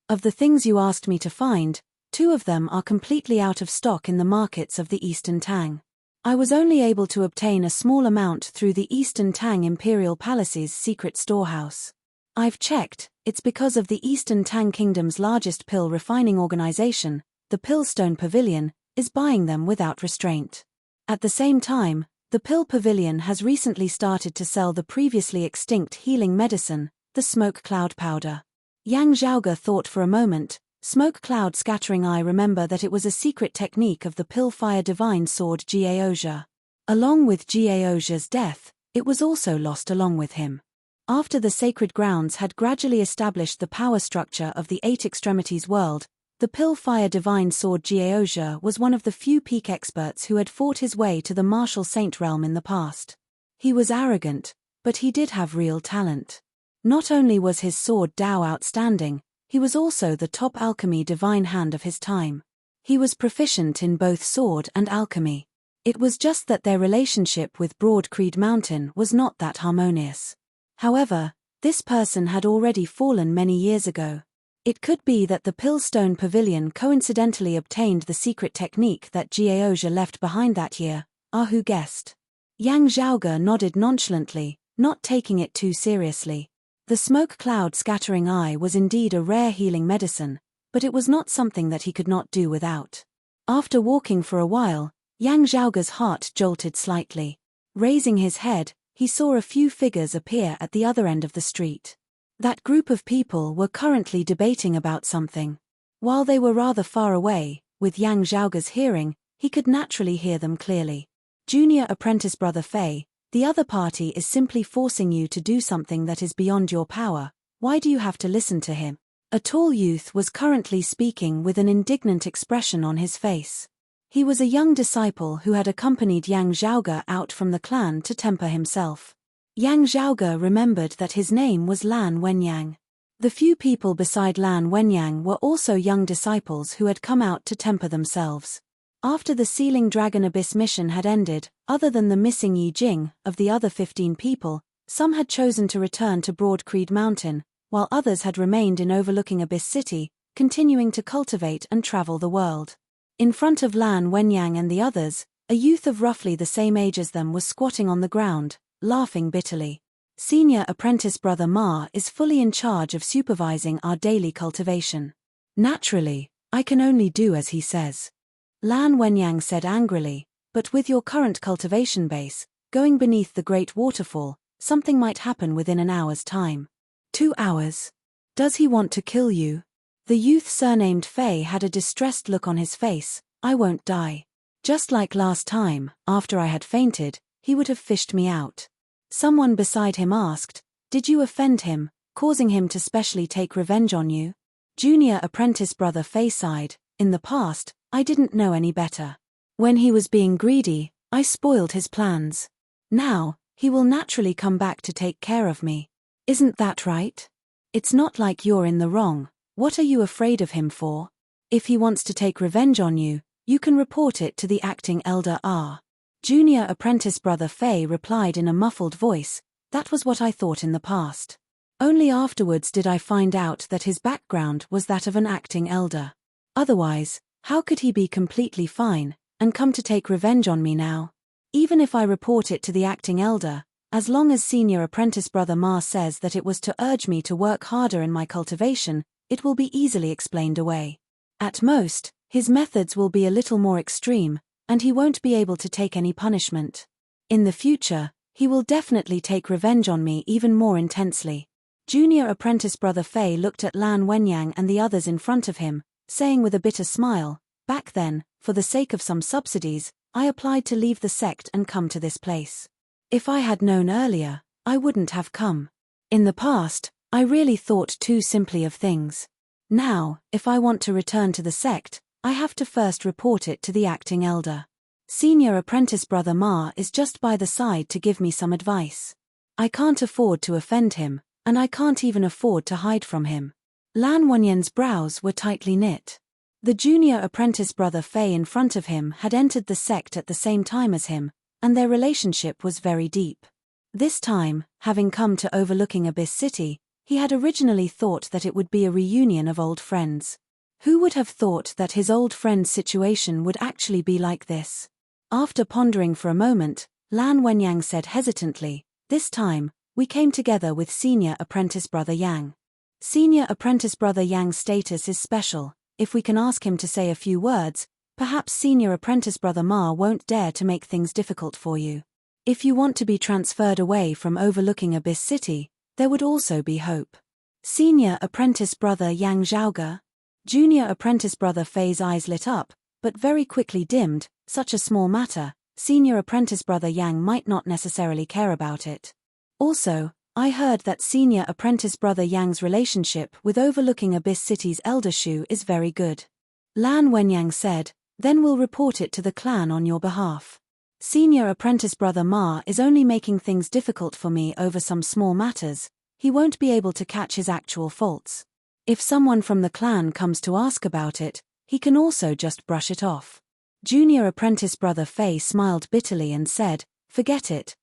Of the things you asked me to find, 2 of them are completely out of stock in the markets of the Eastern Tang. I was only able to obtain a small amount through the Eastern Tang Imperial Palace's secret storehouse. I've checked, it's because of the Eastern Tang Kingdom's largest pill refining organization, the Pillstone Pavilion, is buying them without restraint. At the same time, the Pill Pavilion has recently started to sell the previously extinct healing medicine, the Smoke Cloud Powder. Yang Zhaoge thought for a moment. Smoke Cloud Scattering Eye. Remember that it was a secret technique of the Pill Fire Divine Sword Jiaozhe. Along with Jiaozhe's death, it was also lost along with him. After the Sacred Grounds had gradually established the power structure of the Eight Extremities world, the Pill Fire Divine Sword Jiaozhe was one of the few peak experts who had fought his way to the Martial Saint realm in the past. He was arrogant, but he did have real talent. Not only was his sword Dao outstanding, he was also the top alchemy divine hand of his time. He was proficient in both sword and alchemy. It was just that their relationship with Broad Creed Mountain was not that harmonious. However, this person had already fallen many years ago. It could be that the Pillstone Pavilion coincidentally obtained the secret technique that Jiaozhe left behind that year. Who guessed? Yang Zhaoge nodded nonchalantly, not taking it too seriously. The Smoke Cloud Scattering Eye was indeed a rare healing medicine, but it was not something that he could not do without. After walking for a while, Yang Zhaoge's heart jolted slightly. Raising his head, he saw a few figures appear at the other end of the street. That group of people were currently debating about something. While they were rather far away, with Yang Zhaoge's hearing, he could naturally hear them clearly. Junior apprentice brother Fei, the other party is simply forcing you to do something that is beyond your power. Why do you have to listen to him? A tall youth was currently speaking with an indignant expression on his face. He was a young disciple who had accompanied Yang Zhaoge out from the clan to temper himself. Yang Zhaoge remembered that his name was Lan Wenyang. The few people beside Lan Wenyang were also young disciples who had come out to temper themselves. After the Sealing Dragon Abyss mission had ended, other than the missing Yi Jing, of the other 15 people, some had chosen to return to Broad Creed Mountain, while others had remained in overlooking Abyss City, continuing to cultivate and travel the world. In front of Lan Wenyang and the others, a youth of roughly the same age as them was squatting on the ground, laughing bitterly. Senior apprentice brother Ma is fully in charge of supervising our daily cultivation. Naturally, I can only do as he says. Lan Wenyang said angrily, but with your current cultivation base, going beneath the great waterfall, something might happen within an hour's time. 2 hours? Does he want to kill you? The youth surnamed Fei had a distressed look on his face. I won't die. Just like last time, after I had fainted, he would have fished me out. Someone beside him asked, did you offend him, causing him to specially take revenge on you? Junior apprentice brother Fei sighed, in the past, I didn't know any better. When he was being greedy, I spoiled his plans. Now, he will naturally come back to take care of me. Isn't that right? It's not like you're in the wrong. What are you afraid of him for? If he wants to take revenge on you, you can report it to the acting elder R. Junior apprentice brother Fei replied in a muffled voice, that was what I thought in the past. Only afterwards did I find out that his background was that of an acting elder. Otherwise, how could he be completely fine, and come to take revenge on me now? Even if I report it to the acting elder, as long as senior apprentice brother Ma says that it was to urge me to work harder in my cultivation, it will be easily explained away. At most, his methods will be a little more extreme, and he won't be able to take any punishment. In the future, he will definitely take revenge on me even more intensely. Junior apprentice brother Fei looked at Lan Wenyang and the others in front of him, saying with a bitter smile, back then, for the sake of some subsidies, I applied to leave the sect and come to this place. If I had known earlier, I wouldn't have come. In the past, I really thought too simply of things. Now, if I want to return to the sect, I have to first report it to the acting elder. Senior apprentice brother Ma is just by the side to give me some advice. I can't afford to offend him, and I can't even afford to hide from him. Lan Wenyan's brows were tightly knit. The junior apprentice brother Fei in front of him had entered the sect at the same time as him, and their relationship was very deep. This time, having come to overlooking Abyss City, he had originally thought that it would be a reunion of old friends. Who would have thought that his old friend's situation would actually be like this? After pondering for a moment, Lan Wenyang said hesitantly, this time, we came together with senior apprentice brother Yang. Senior apprentice brother Yang's status is special. If we can ask him to say a few words, perhaps senior apprentice brother Ma won't dare to make things difficult for you. If you want to be transferred away from overlooking Abyss City, there would also be hope. Senior apprentice brother Yang Zhaoge? Junior apprentice brother Fei's eyes lit up, but very quickly dimmed. Such a small matter, senior apprentice brother Yang might not necessarily care about it. Also, I heard that senior apprentice brother Yang's relationship with overlooking Abyss City's elder Shu is very good. Lan Wenyang said, then we'll report it to the clan on your behalf. Senior apprentice brother Ma is only making things difficult for me over some small matters. He won't be able to catch his actual faults. If someone from the clan comes to ask about it, he can also just brush it off. Junior apprentice brother Fei smiled bitterly and said, forget it,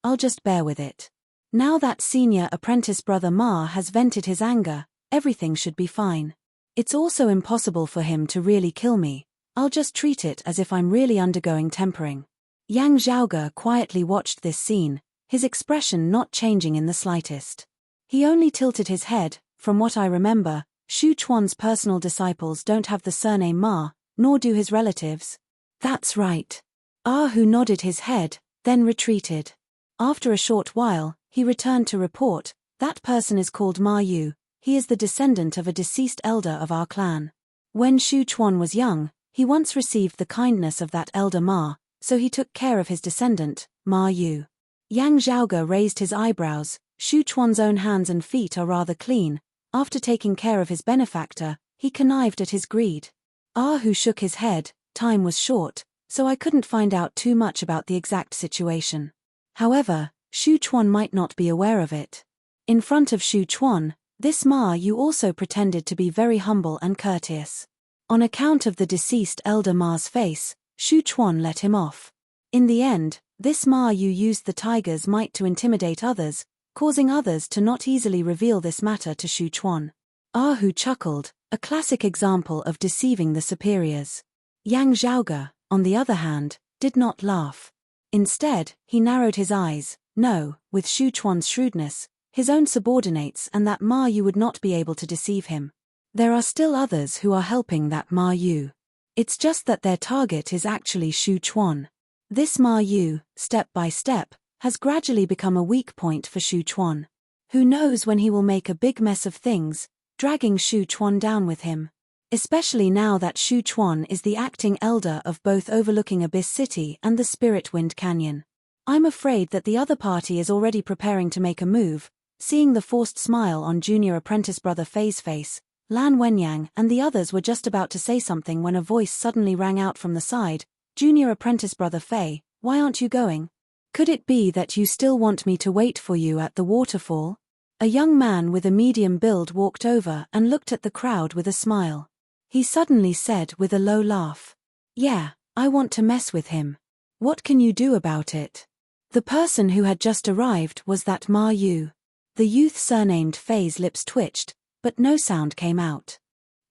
I'll just bear with it. Now that senior apprentice brother Ma has vented his anger, everything should be fine. It's also impossible for him to really kill me. I'll just treat it as if I'm really undergoing tempering. Yang Zhaoge quietly watched this scene, his expression not changing in the slightest. He only tilted his head. From what I remember, Xu Chuan's personal disciples don't have the surname Ma, nor do his relatives. That's right. Ah Hu nodded his head, then retreated. After a short while, he returned to report, that person is called Ma Yu, he is the descendant of a deceased elder of our clan. When Xu Chuan was young, he once received the kindness of that elder Ma, so he took care of his descendant, Ma Yu. Yang Zhaoge raised his eyebrows. Xu Chuan's own hands and feet are rather clean. After taking care of his benefactor, he connived at his greed. Ah Hu shook his head. Time was short, so I couldn't find out too much about the exact situation. However, Xu Chuan might not be aware of it. In front of Xu Chuan, this Ma Yu also pretended to be very humble and courteous. On account of the deceased elder Ma's face, Xu Chuan let him off. In the end, this Ma Yu used the tiger's might to intimidate others, causing others to not easily reveal this matter to Shu Chuan. Ah Hu chuckled, a classic example of deceiving the superiors. Yang Zhaoge, on the other hand, did not laugh. Instead, he narrowed his eyes. No, with Shu Chuan's shrewdness, his own subordinates and that Ma Yu would not be able to deceive him. There are still others who are helping that Ma Yu. It's just that their target is actually Shu Chuan. This Ma Yu, step by step, has gradually become a weak point for Shu Chuan. Who knows when he will make a big mess of things, dragging Shu Chuan down with him. Especially now that Shu Chuan is the acting elder of both overlooking Abyss City and the Spirit Wind Canyon. I'm afraid that the other party is already preparing to make a move. Seeing the forced smile on junior apprentice brother Fei's face, Lan Wenyang and the others were just about to say something when a voice suddenly rang out from the side. Junior apprentice brother Fei, why aren't you going? Could it be that you still want me to wait for you at the waterfall? A young man with a medium build walked over and looked at the crowd with a smile. He suddenly said with a low laugh, "Yeah, I want to mess with him. What can you do about it?" The person who had just arrived was that Ma Yu. The youth surnamed Fei's lips twitched, but no sound came out.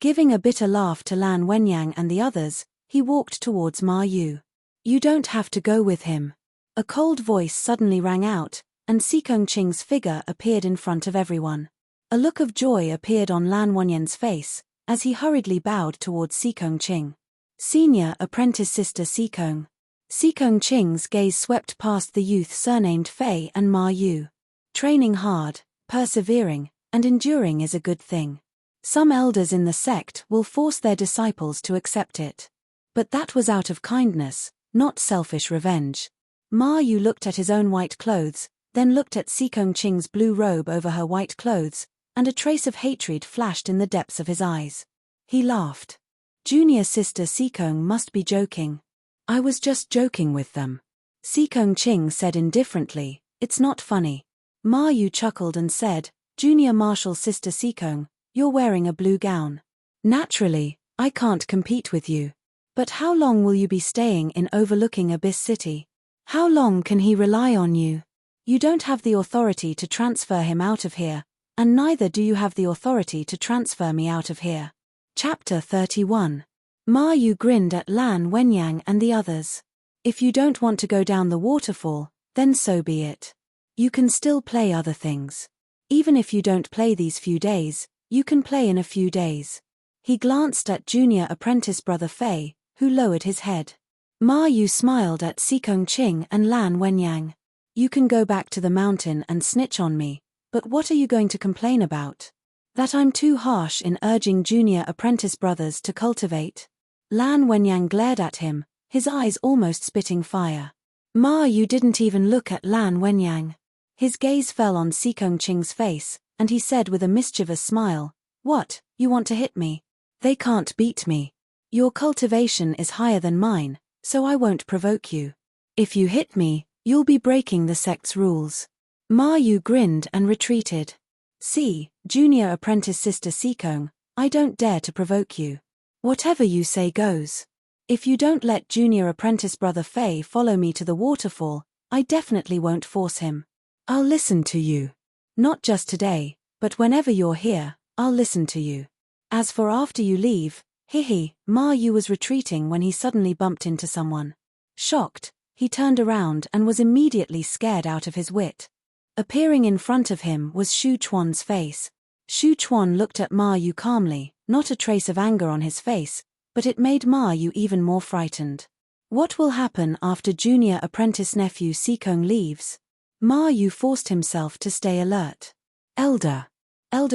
Giving a bitter laugh to Lan Wenyang and the others, he walked towards Ma Yu. "You don't have to go with him." A cold voice suddenly rang out, and Sikong Qing's figure appeared in front of everyone. A look of joy appeared on Lan Wenyang's face, as he hurriedly bowed towards Sikong Qing. Senior apprentice sister Sikong. Sikong Qing's gaze swept past the youth surnamed Fei and Ma Yu. Training hard, persevering, and enduring is a good thing. Some elders in the sect will force their disciples to accept it. But that was out of kindness, not selfish revenge. Ma Yu looked at his own white clothes, then looked at Sikong Qing's blue robe over her white clothes, and a trace of hatred flashed in the depths of his eyes. He laughed. Junior sister Sikong must be joking. "I was just joking with them." Sikong Qing said indifferently, "It's not funny." Ma Yu chuckled and said, "Junior martial sister Sikong, you're wearing a blue gown. Naturally, I can't compete with you. But how long will you be staying in overlooking Abyss City? How long can he rely on you? You don't have the authority to transfer him out of here, and neither do you have the authority to transfer me out of here." Chapter 31. Ma Yu grinned at Lan Wenyang and the others. "If you don't want to go down the waterfall, then so be it. You can still play other things. Even if you don't play these few days, you can play in a few days." He glanced at junior apprentice brother Fei, who lowered his head. Ma Yu smiled at Sikong Qing and Lan Wenyang. "You can go back to the mountain and snitch on me, but what are you going to complain about? That I'm too harsh in urging junior apprentice brothers to cultivate?" Lan Wenyang glared at him, his eyes almost spitting fire. Ma Yu didn't even look at Lan Wenyang. His gaze fell on Sikong Qing's face, and he said with a mischievous smile, "What, you want to hit me? They can't beat me. Your cultivation is higher than mine, so I won't provoke you. If you hit me, you'll be breaking the sect's rules." Ma Yu grinned and retreated. "See, junior apprentice sister Sikong, I don't dare to provoke you. Whatever you say goes. If you don't let junior apprentice brother Fei follow me to the waterfall, I definitely won't force him. I'll listen to you. Not just today, but whenever you're here, I'll listen to you. As for after you leave, hihi." Ma Yu was retreating when he suddenly bumped into someone. Shocked, he turned around and was immediately scared out of his wit. Appearing in front of him was Shu Chuan's face. Shu Chuan looked at Ma Yu calmly, not a trace of anger on his face, but it made Ma Yu even more frightened. What will happen after junior apprentice nephew Sikong leaves? Ma Yu forced himself to stay alert. Elder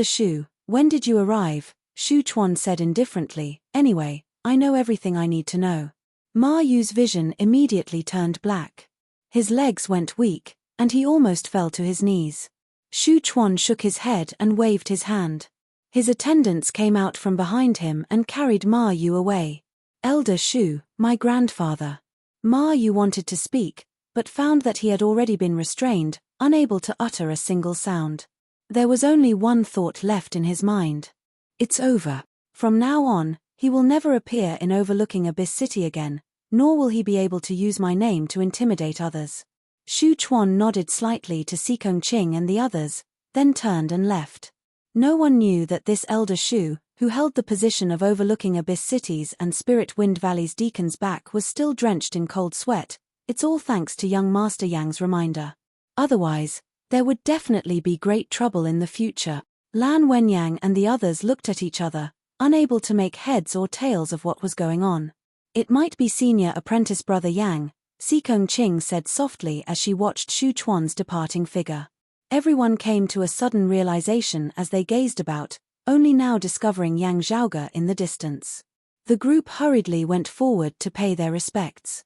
Shu, when did you arrive?" Shu Chuan said indifferently. "Anyway, I know everything I need to know." Ma Yu's vision immediately turned black. His legs went weak, and he almost fell to his knees. Shu Chuan shook his head and waved his hand. His attendants came out from behind him and carried Ma Yu away. "Elder Shu, my grandfather." Ma Yu wanted to speak, but found that he had already been restrained, unable to utter a single sound. There was only one thought left in his mind. It's over. From now on, he will never appear in overlooking Abyss City again, nor will he be able to use my name to intimidate others. Xu Chuan nodded slightly to Sikong Ching and the others, then turned and left. No one knew that this elder Xu, who held the position of overlooking Abyss City's and Spirit Wind Valley's deacon's back, was still drenched in cold sweat. It's all thanks to young Master Yang's reminder. Otherwise, there would definitely be great trouble in the future. Lan Wenyang and the others looked at each other, unable to make heads or tails of what was going on. It might be senior apprentice brother Yang, Sikong Ching said softly as she watched Xu Chuan's departing figure. Everyone came to a sudden realization as they gazed about, only now discovering Yang Zhaoge in the distance. The group hurriedly went forward to pay their respects.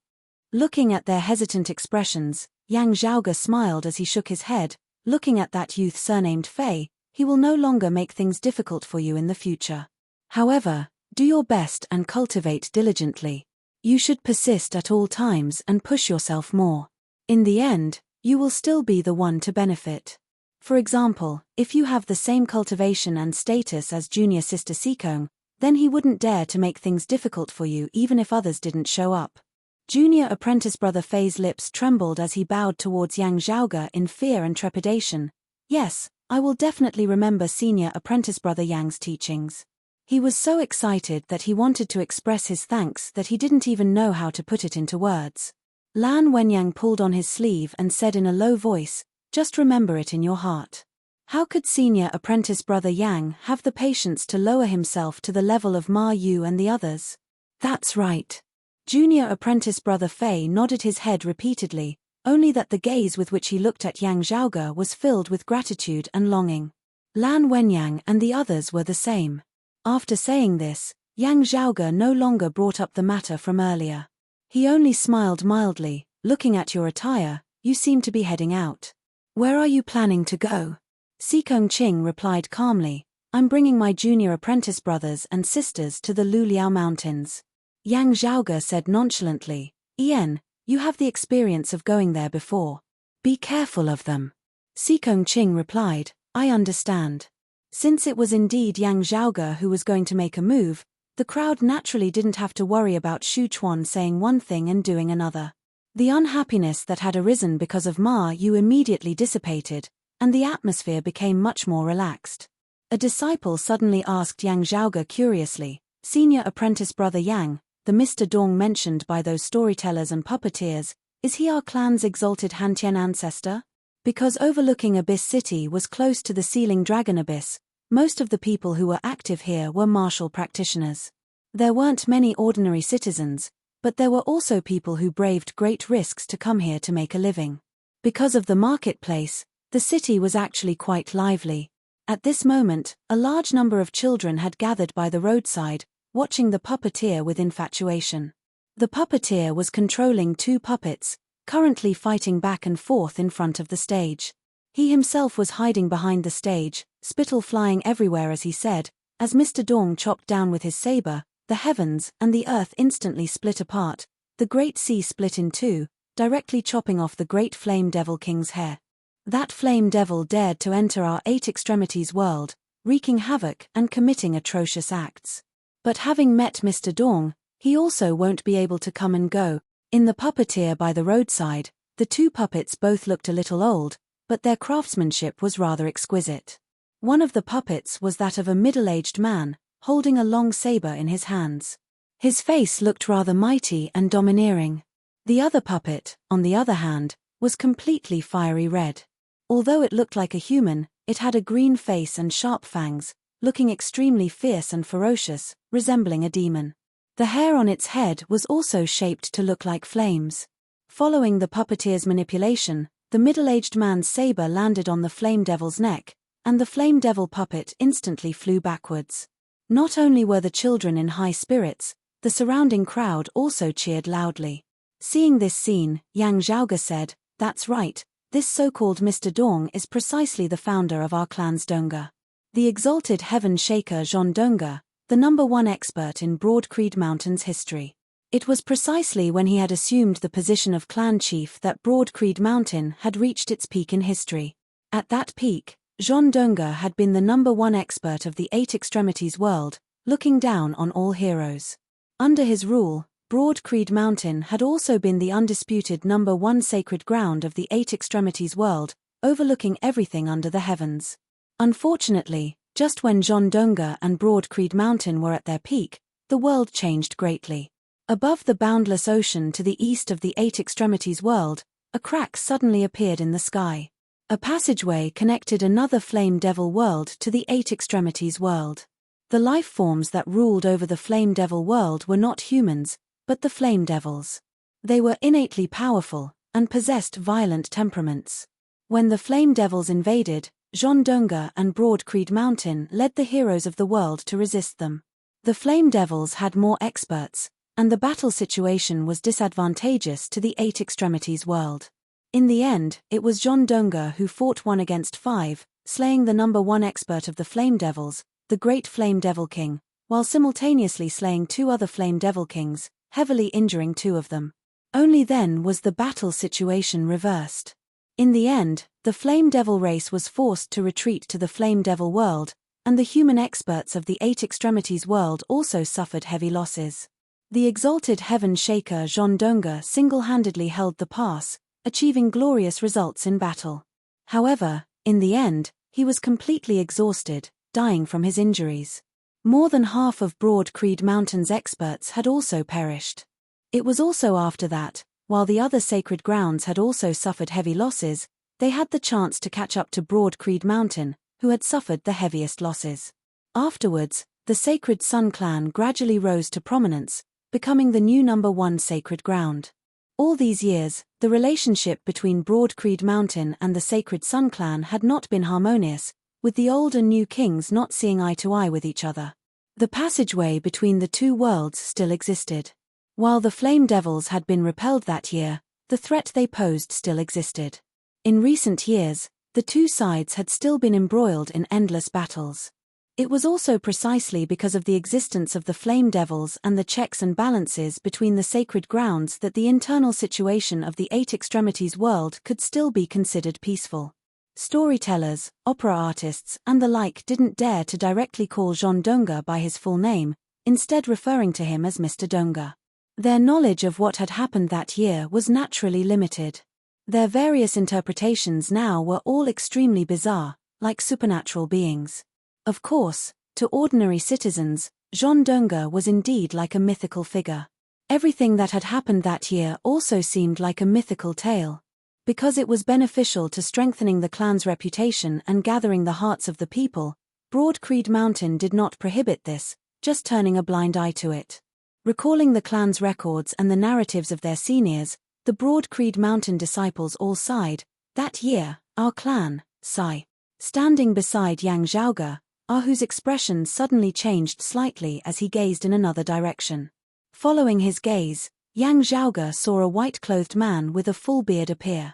Looking at their hesitant expressions, Yang Zhaoge smiled as he shook his head. Looking at that youth surnamed Fei, he will no longer make things difficult for you in the future. However, do your best and cultivate diligently. You should persist at all times and push yourself more. In the end, you will still be the one to benefit. For example, if you have the same cultivation and status as junior sister Sikong, then he wouldn't dare to make things difficult for you even if others didn't show up. Junior apprentice brother Fei's lips trembled as he bowed towards Yang Zhaoge in fear and trepidation. Yes, I will definitely remember senior apprentice brother Yang's teachings. He was so excited that he wanted to express his thanks that he didn't even know how to put it into words. Lan Wenyang pulled on his sleeve and said in a low voice, "Just remember it in your heart." How could senior apprentice brother Yang have the patience to lower himself to the level of Ma Yu and the others? That's right. Junior apprentice brother Fei nodded his head repeatedly, only that the gaze with which he looked at Yang Zhaoge was filled with gratitude and longing. Lan Wenyang and the others were the same. After saying this, Yang Zhaoge no longer brought up the matter from earlier. He only smiled mildly. "Looking at your attire, you seem to be heading out. Where are you planning to go?" Sikong Ching replied calmly, "I'm bringing my junior apprentice brothers and sisters to the Luliao Mountains." Yang Zhaoge said nonchalantly, "Ian, you have the experience of going there before. Be careful of them." Sikong Ching replied, "I understand." Since it was indeed Yang Zhaoge who was going to make a move, the crowd naturally didn't have to worry about Xu Chuan saying one thing and doing another. The unhappiness that had arisen because of Ma Yu immediately dissipated, and the atmosphere became much more relaxed. A disciple suddenly asked Yang Zhaoge curiously, "Senior apprentice brother Yang, the Mr. Dong mentioned by those storytellers and puppeteers, is he our clan's exalted Hantian ancestor?" Because overlooking Abyss City was close to the sealing dragon abyss, most of the people who were active here were martial practitioners. There weren't many ordinary citizens, but there were also people who braved great risks to come here to make a living. Because of the marketplace, the city was actually quite lively. At this moment, a large number of children had gathered by the roadside, watching the puppeteer with infatuation. The puppeteer was controlling two puppets, currently fighting back and forth in front of the stage. He himself was hiding behind the stage, spittle flying everywhere as he said, as Mr. Dong chopped down with his saber, the heavens and the earth instantly split apart, the great sea split in two, directly chopping off the great Flame Devil King's hair. That Flame Devil dared to enter our Eight Extremities world, wreaking havoc and committing atrocious acts. But having met Mr. Dong, he also won't be able to come and go. In the puppeteer by the roadside, the two puppets both looked a little old, but their craftsmanship was rather exquisite. One of the puppets was that of a middle-aged man, holding a long saber in his hands. His face looked rather mighty and domineering. The other puppet, on the other hand, was completely fiery red. Although it looked like a human, it had a green face and sharp fangs, looking extremely fierce and ferocious, resembling a demon. The hair on its head was also shaped to look like flames. Following the puppeteer's manipulation, the middle-aged man's saber landed on the Flame Devil's neck, and the Flame Devil puppet instantly flew backwards. Not only were the children in high spirits, the surrounding crowd also cheered loudly. Seeing this scene, Yang Zhaoge said, "That's right, this so-called Mr. Dong is precisely the founder of our clan's Donga. The exalted Heaven Shaker Zhon Donga, the #1 expert in Broad Creed Mountain's history." It was precisely when he had assumed the position of clan chief that Broad Creed Mountain had reached its peak in history. At that peak, Zhon Donga had been the #1 expert of the Eight Extremities world, looking down on all heroes. Under his rule, Broad Creed Mountain had also been the undisputed #1 sacred ground of the Eight Extremities world, overlooking everything under the heavens. Unfortunately, just when Jondonga and Broad Creed Mountain were at their peak, the world changed greatly. Above the boundless ocean to the east of the Eight Extremities world, a crack suddenly appeared in the sky. A passageway connected another Flame Devil world to the Eight Extremities world. The life forms that ruled over the Flame Devil world were not humans, but the Flame Devils. They were innately powerful, and possessed violent temperaments. When the Flame Devils invaded, Jondonga and Broad Creed Mountain led the heroes of the world to resist them. The Flame Devils had more experts, and the battle situation was disadvantageous to the Eight Extremities world. In the end, it was Jondonga who fought 1 against 5, slaying the #1 expert of the Flame Devils, the Great Flame Devil King, while simultaneously slaying 2 other Flame Devil Kings, heavily injuring 2 of them. Only then was the battle situation reversed. In the end, the Flame Devil race was forced to retreat to the Flame Devil world, and the human experts of the Eight Extremities world also suffered heavy losses. The exalted Heaven Shaker Jondonga single-handedly held the pass, achieving glorious results in battle. However, in the end, he was completely exhausted, dying from his injuries. More than half of Broad Creed Mountain's experts had also perished. It was also after that, while the other sacred grounds had also suffered heavy losses, they had the chance to catch up to Broad Creed Mountain, who had suffered the heaviest losses. Afterwards, the Sacred Sun clan gradually rose to prominence, becoming the new #1 sacred ground. All these years, the relationship between Broad Creed Mountain and the Sacred Sun clan had not been harmonious, with the old and new kings not seeing eye to eye with each other. The passageway between the two worlds still existed. While the Flame Devils had been repelled that year, the threat they posed still existed. In recent years, the two sides had still been embroiled in endless battles. It was also precisely because of the existence of the Flame Devils and the checks and balances between the sacred grounds that the internal situation of the Eight Extremities world could still be considered peaceful. Storytellers, opera artists, and the like didn't dare to directly call Jondonga by his full name, instead referring to him as Mr. Donga. Their knowledge of what had happened that year was naturally limited. Their various interpretations now were all extremely bizarre, like supernatural beings. Of course, to ordinary citizens, Jondonga was indeed like a mythical figure. Everything that had happened that year also seemed like a mythical tale. Because it was beneficial to strengthening the clan's reputation and gathering the hearts of the people, Broad Creed Mountain did not prohibit this, just turning a blind eye to it. Recalling the clan's records and the narratives of their seniors, the Broad Creed Mountain disciples all sighed, "That year, our clan, sigh." Standing beside Yang Zhaoge, whose expression suddenly changed slightly as he gazed in another direction. Following his gaze, Yang Zhaoge saw a white-clothed man with a full beard appear.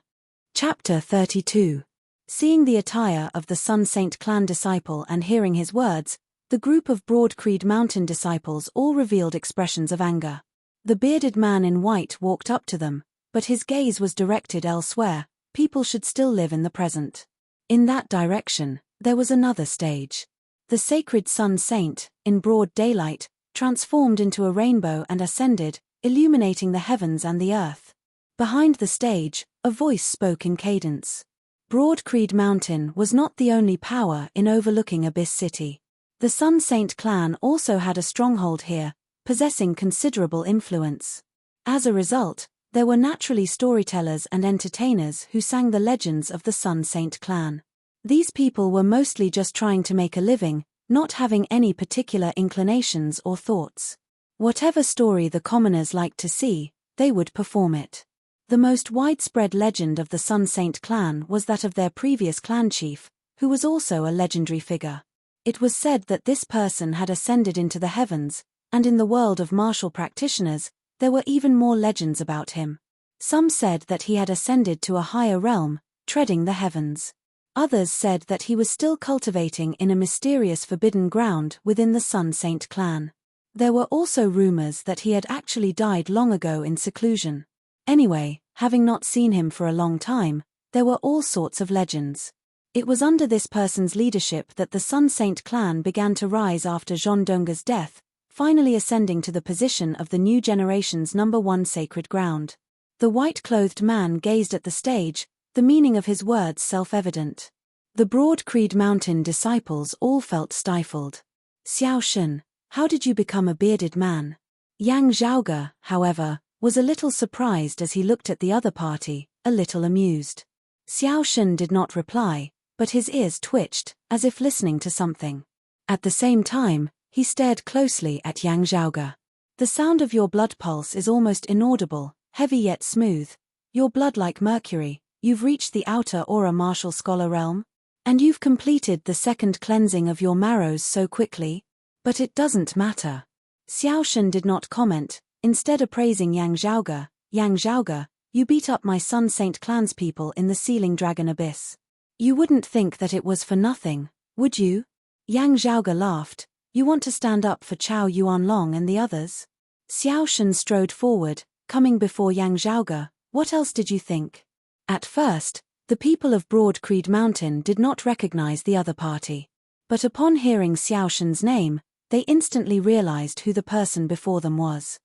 Chapter 32. Seeing the attire of the Sun Saint clan disciple and hearing his words, the group of Broad Creed Mountain disciples all revealed expressions of anger. The bearded man in white walked up to them, but his gaze was directed elsewhere. People should still live in the present. In that direction, there was another stage. The sacred Sun Saint, in broad daylight, transformed into a rainbow and ascended, illuminating the heavens and the earth. Behind the stage, a voice spoke in cadence. Broad Creed Mountain was not the only power in overlooking Abyss City. The Sun Saint clan also had a stronghold here, possessing considerable influence. As a result, there were naturally storytellers and entertainers who sang the legends of the Sun Saint clan. These people were mostly just trying to make a living, not having any particular inclinations or thoughts. Whatever story the commoners liked to see, they would perform it. The most widespread legend of the Sun Saint clan was that of their previous clan chief, who was also a legendary figure. It was said that this person had ascended into the heavens, and in the world of martial practitioners, there were even more legends about him. Some said that he had ascended to a higher realm, treading the heavens. Others said that he was still cultivating in a mysterious forbidden ground within the Sun Saint clan. There were also rumors that he had actually died long ago in seclusion. Anyway, having not seen him for a long time, there were all sorts of legends. It was under this person's leadership that the Sun Saint clan began to rise after Jondonga's death, finally ascending to the position of the new generation's #1 sacred ground. The white-clothed man gazed at the stage, the meaning of his words self-evident. The Broad Creed Mountain disciples all felt stifled. Xiao Shun, how did you become a bearded man? Yang Zhaoge, however, was a little surprised as he looked at the other party, a little amused. Xiao Shun did not reply, but his ears twitched, as if listening to something. At the same time, he stared closely at Yang Zhaoge. The sound of your blood pulse is almost inaudible, heavy yet smooth. Your blood like mercury, you've reached the outer aura martial scholar realm? And you've completed the second cleansing of your marrows so quickly? But it doesn't matter. Xiao Shun did not comment, instead appraising Yang Zhaoge. Yang Zhaoge, you beat up my Sun Saint clanspeople in the Sealing Dragon Abyss. You wouldn't think that it was for nothing, would you? Yang Zhaoge laughed. You want to stand up for Chao Yuanlong and the others? Xiao Shun strode forward, coming before Yang Zhaoge. What else did you think? At first, the people of Broad Creed Mountain did not recognize the other party. But upon hearing Xiao Shun's name, they instantly realized who the person before them was.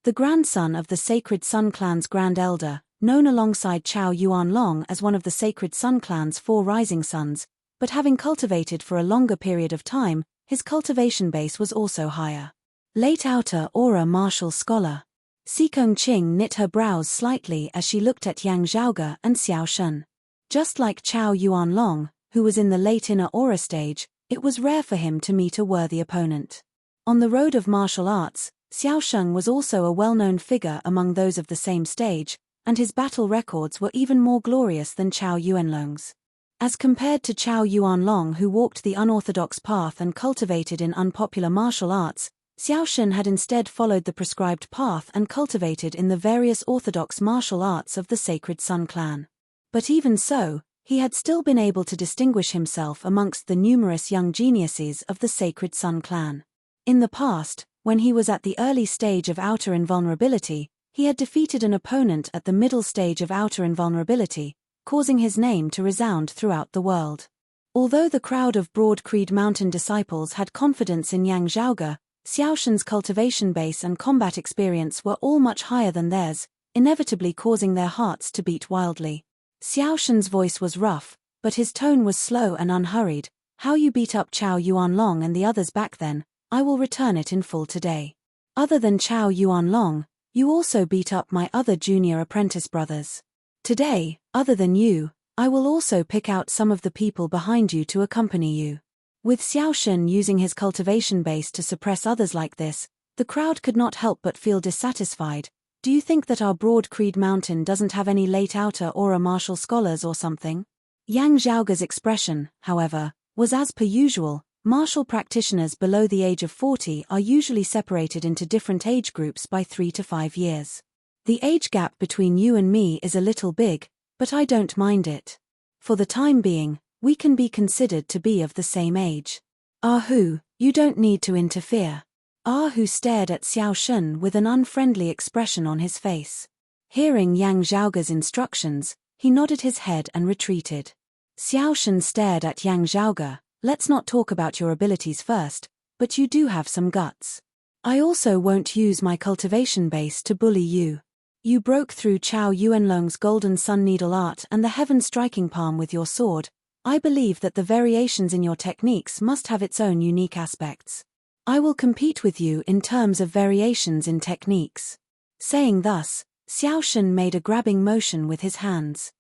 The grandson of the Sacred Sun Clan's Grand Elder, known alongside Chao Yuanlong as one of the Sacred Sun Clan's 4 rising sons, but having cultivated for a longer period of time, his cultivation base was also higher. Late outer aura martial scholar. Sikong Qing knit her brows slightly as she looked at Yang Zhaoge and Xiao Shun. Just like Chao Yuanlong, who was in the late inner aura stage, it was rare for him to meet a worthy opponent. On the road of martial arts, Xiao Shun was also a well-known figure among those of the same stage, and his battle records were even more glorious than Chao Yuanlong's. As compared to Chao Yuanlong, who walked the unorthodox path and cultivated in unpopular martial arts, Xiao Shun had instead followed the prescribed path and cultivated in the various orthodox martial arts of the Sacred Sun Clan. But even so, he had still been able to distinguish himself amongst the numerous young geniuses of the Sacred Sun Clan. In the past, when he was at the early stage of outer invulnerability, he had defeated an opponent at the middle stage of outer invulnerability, causing his name to resound throughout the world. Although the crowd of Broad Creed Mountain disciples had confidence in Yang Zhaoge, Xiao Shun's cultivation base and combat experience were all much higher than theirs, inevitably causing their hearts to beat wildly. Xiao Shun's voice was rough, but his tone was slow and unhurried. How you beat up Chao Yuanlong and the others back then, I will return it in full today. Other than Chao Yuanlong, you also beat up my other junior apprentice brothers. Today, other than you, I will also pick out some of the people behind you to accompany you. With Xiao Shun using his cultivation base to suppress others like this, the crowd could not help but feel dissatisfied. Do you think that our Broad Creed Mountain doesn't have any late outer aura martial scholars or something? Yang Zhaoge's expression, however, was as per usual. Martial practitioners below the age of 40 are usually separated into different age groups by 3 to 5 years. The age gap between you and me is a little big, but I don't mind it. For the time being, we can be considered to be of the same age. Ahu, you don't need to interfere. Ahu stared at Xiao Shun with an unfriendly expression on his face. Hearing Yang Zhaoge's instructions, he nodded his head and retreated. Xiao Shun stared at Yang Zhaoge. Let's not talk about your abilities first, but you do have some guts. I also won't use my cultivation base to bully you. You broke through Chao Yuanlong's golden sun needle art and the heaven striking palm with your sword. I believe that the variations in your techniques must have its own unique aspects. I will compete with you in terms of variations in techniques. Saying thus, Xiao Shun made a grabbing motion with his hands.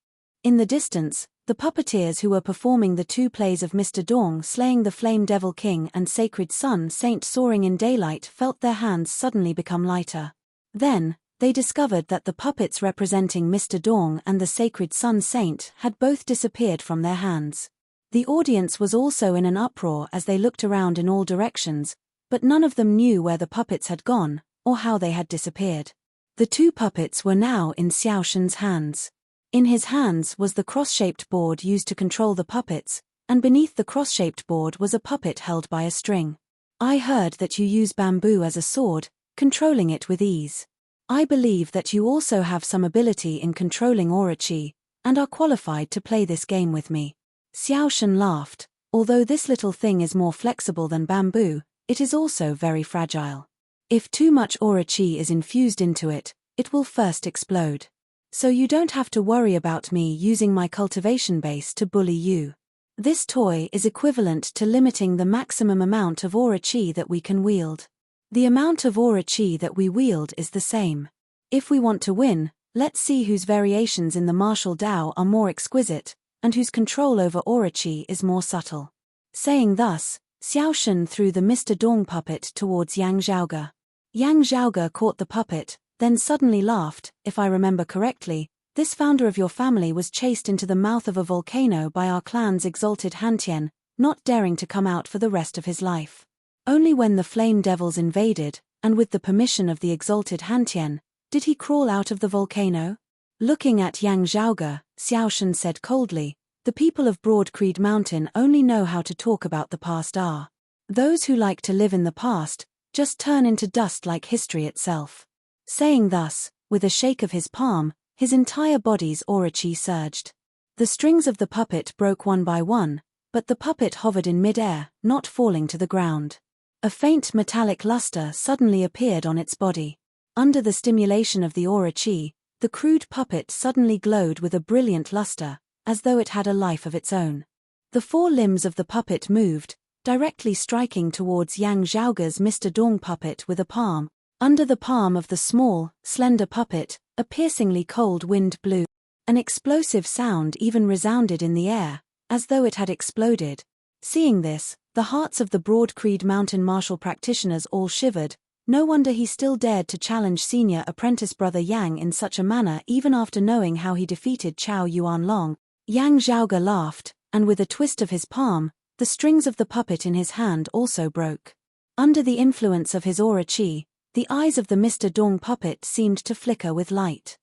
In the distance, the puppeteers who were performing the 2 plays of Mr. Dong slaying the Flame Devil King and Sacred Sun Saint soaring in daylight felt their hands suddenly become lighter. Then, they discovered that the puppets representing Mr. Dong and the Sacred Sun Saint had both disappeared from their hands. The audience was also in an uproar as they looked around in all directions, but none of them knew where the puppets had gone, or how they had disappeared. The 2 puppets were now in Xiao Shun's hands. In his hands was the cross-shaped board used to control the puppets, and beneath the cross-shaped board was a puppet held by a string. I heard that you use bamboo as a sword, controlling it with ease. I believe that you also have some ability in controlling aura chi, and are qualified to play this game with me. Xiao Shun laughed. Although this little thing is more flexible than bamboo, it is also very fragile. If too much aura chi is infused into it, it will first explode. So you don't have to worry about me using my cultivation base to bully you. This toy is equivalent to limiting the maximum amount of aura chi that we can wield. The amount of aura chi that we wield is the same. If we want to win, let's see whose variations in the martial Dao are more exquisite, and whose control over aura chi is more subtle. Saying thus, Xiaoshen threw the Mr. Dong puppet towards Yang Zhaoge. Yang Zhaoge caught the puppet, then suddenly laughed. If I remember correctly, this founder of your family was chased into the mouth of a volcano by our clan's exalted Hantian, not daring to come out for the rest of his life. Only when the flame devils invaded, and with the permission of the exalted Hantian, did he crawl out of the volcano? Looking at Yang Zhaoge, Xiaoshen said coldly, the people of Broad Creed Mountain only know how to talk about the past are. Those who like to live in the past, just turn into dust like history itself. Saying thus, with a shake of his palm, his entire body's aura chi surged. The strings of the puppet broke one by one, but the puppet hovered in mid-air, not falling to the ground. A faint metallic luster suddenly appeared on its body. Under the stimulation of the aura chi, the crude puppet suddenly glowed with a brilliant luster, as though it had a life of its own. The four limbs of the puppet moved, directly striking towards Yang Zhaoge's Mr. Dong puppet with a palm. Under the palm of the small, slender puppet, a piercingly cold wind blew. An explosive sound even resounded in the air, as though it had exploded. Seeing this, the hearts of the Broad Creed Mountain martial practitioners all shivered. No wonder he still dared to challenge senior apprentice brother Yang in such a manner even after knowing how he defeated Chao Yuanlong. Yang Zhaoge laughed, and with a twist of his palm, the strings of the puppet in his hand also broke. Under the influence of his aura chi, the eyes of the Mr. Dong puppet seemed to flicker with light.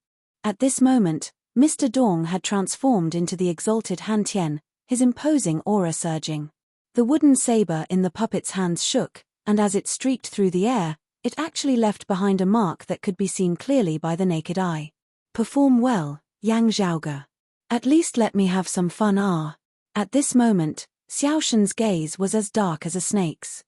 At this moment, Mr. Dong had transformed into the exalted Hantian, his imposing aura surging. The wooden saber in the puppet's hands shook, and as it streaked through the air, it actually left behind a mark that could be seen clearly by the naked eye. Perform well, Yang Zhaoge. At least let me have some fun. At this moment, Xiaoshen's gaze was as dark as a snake's.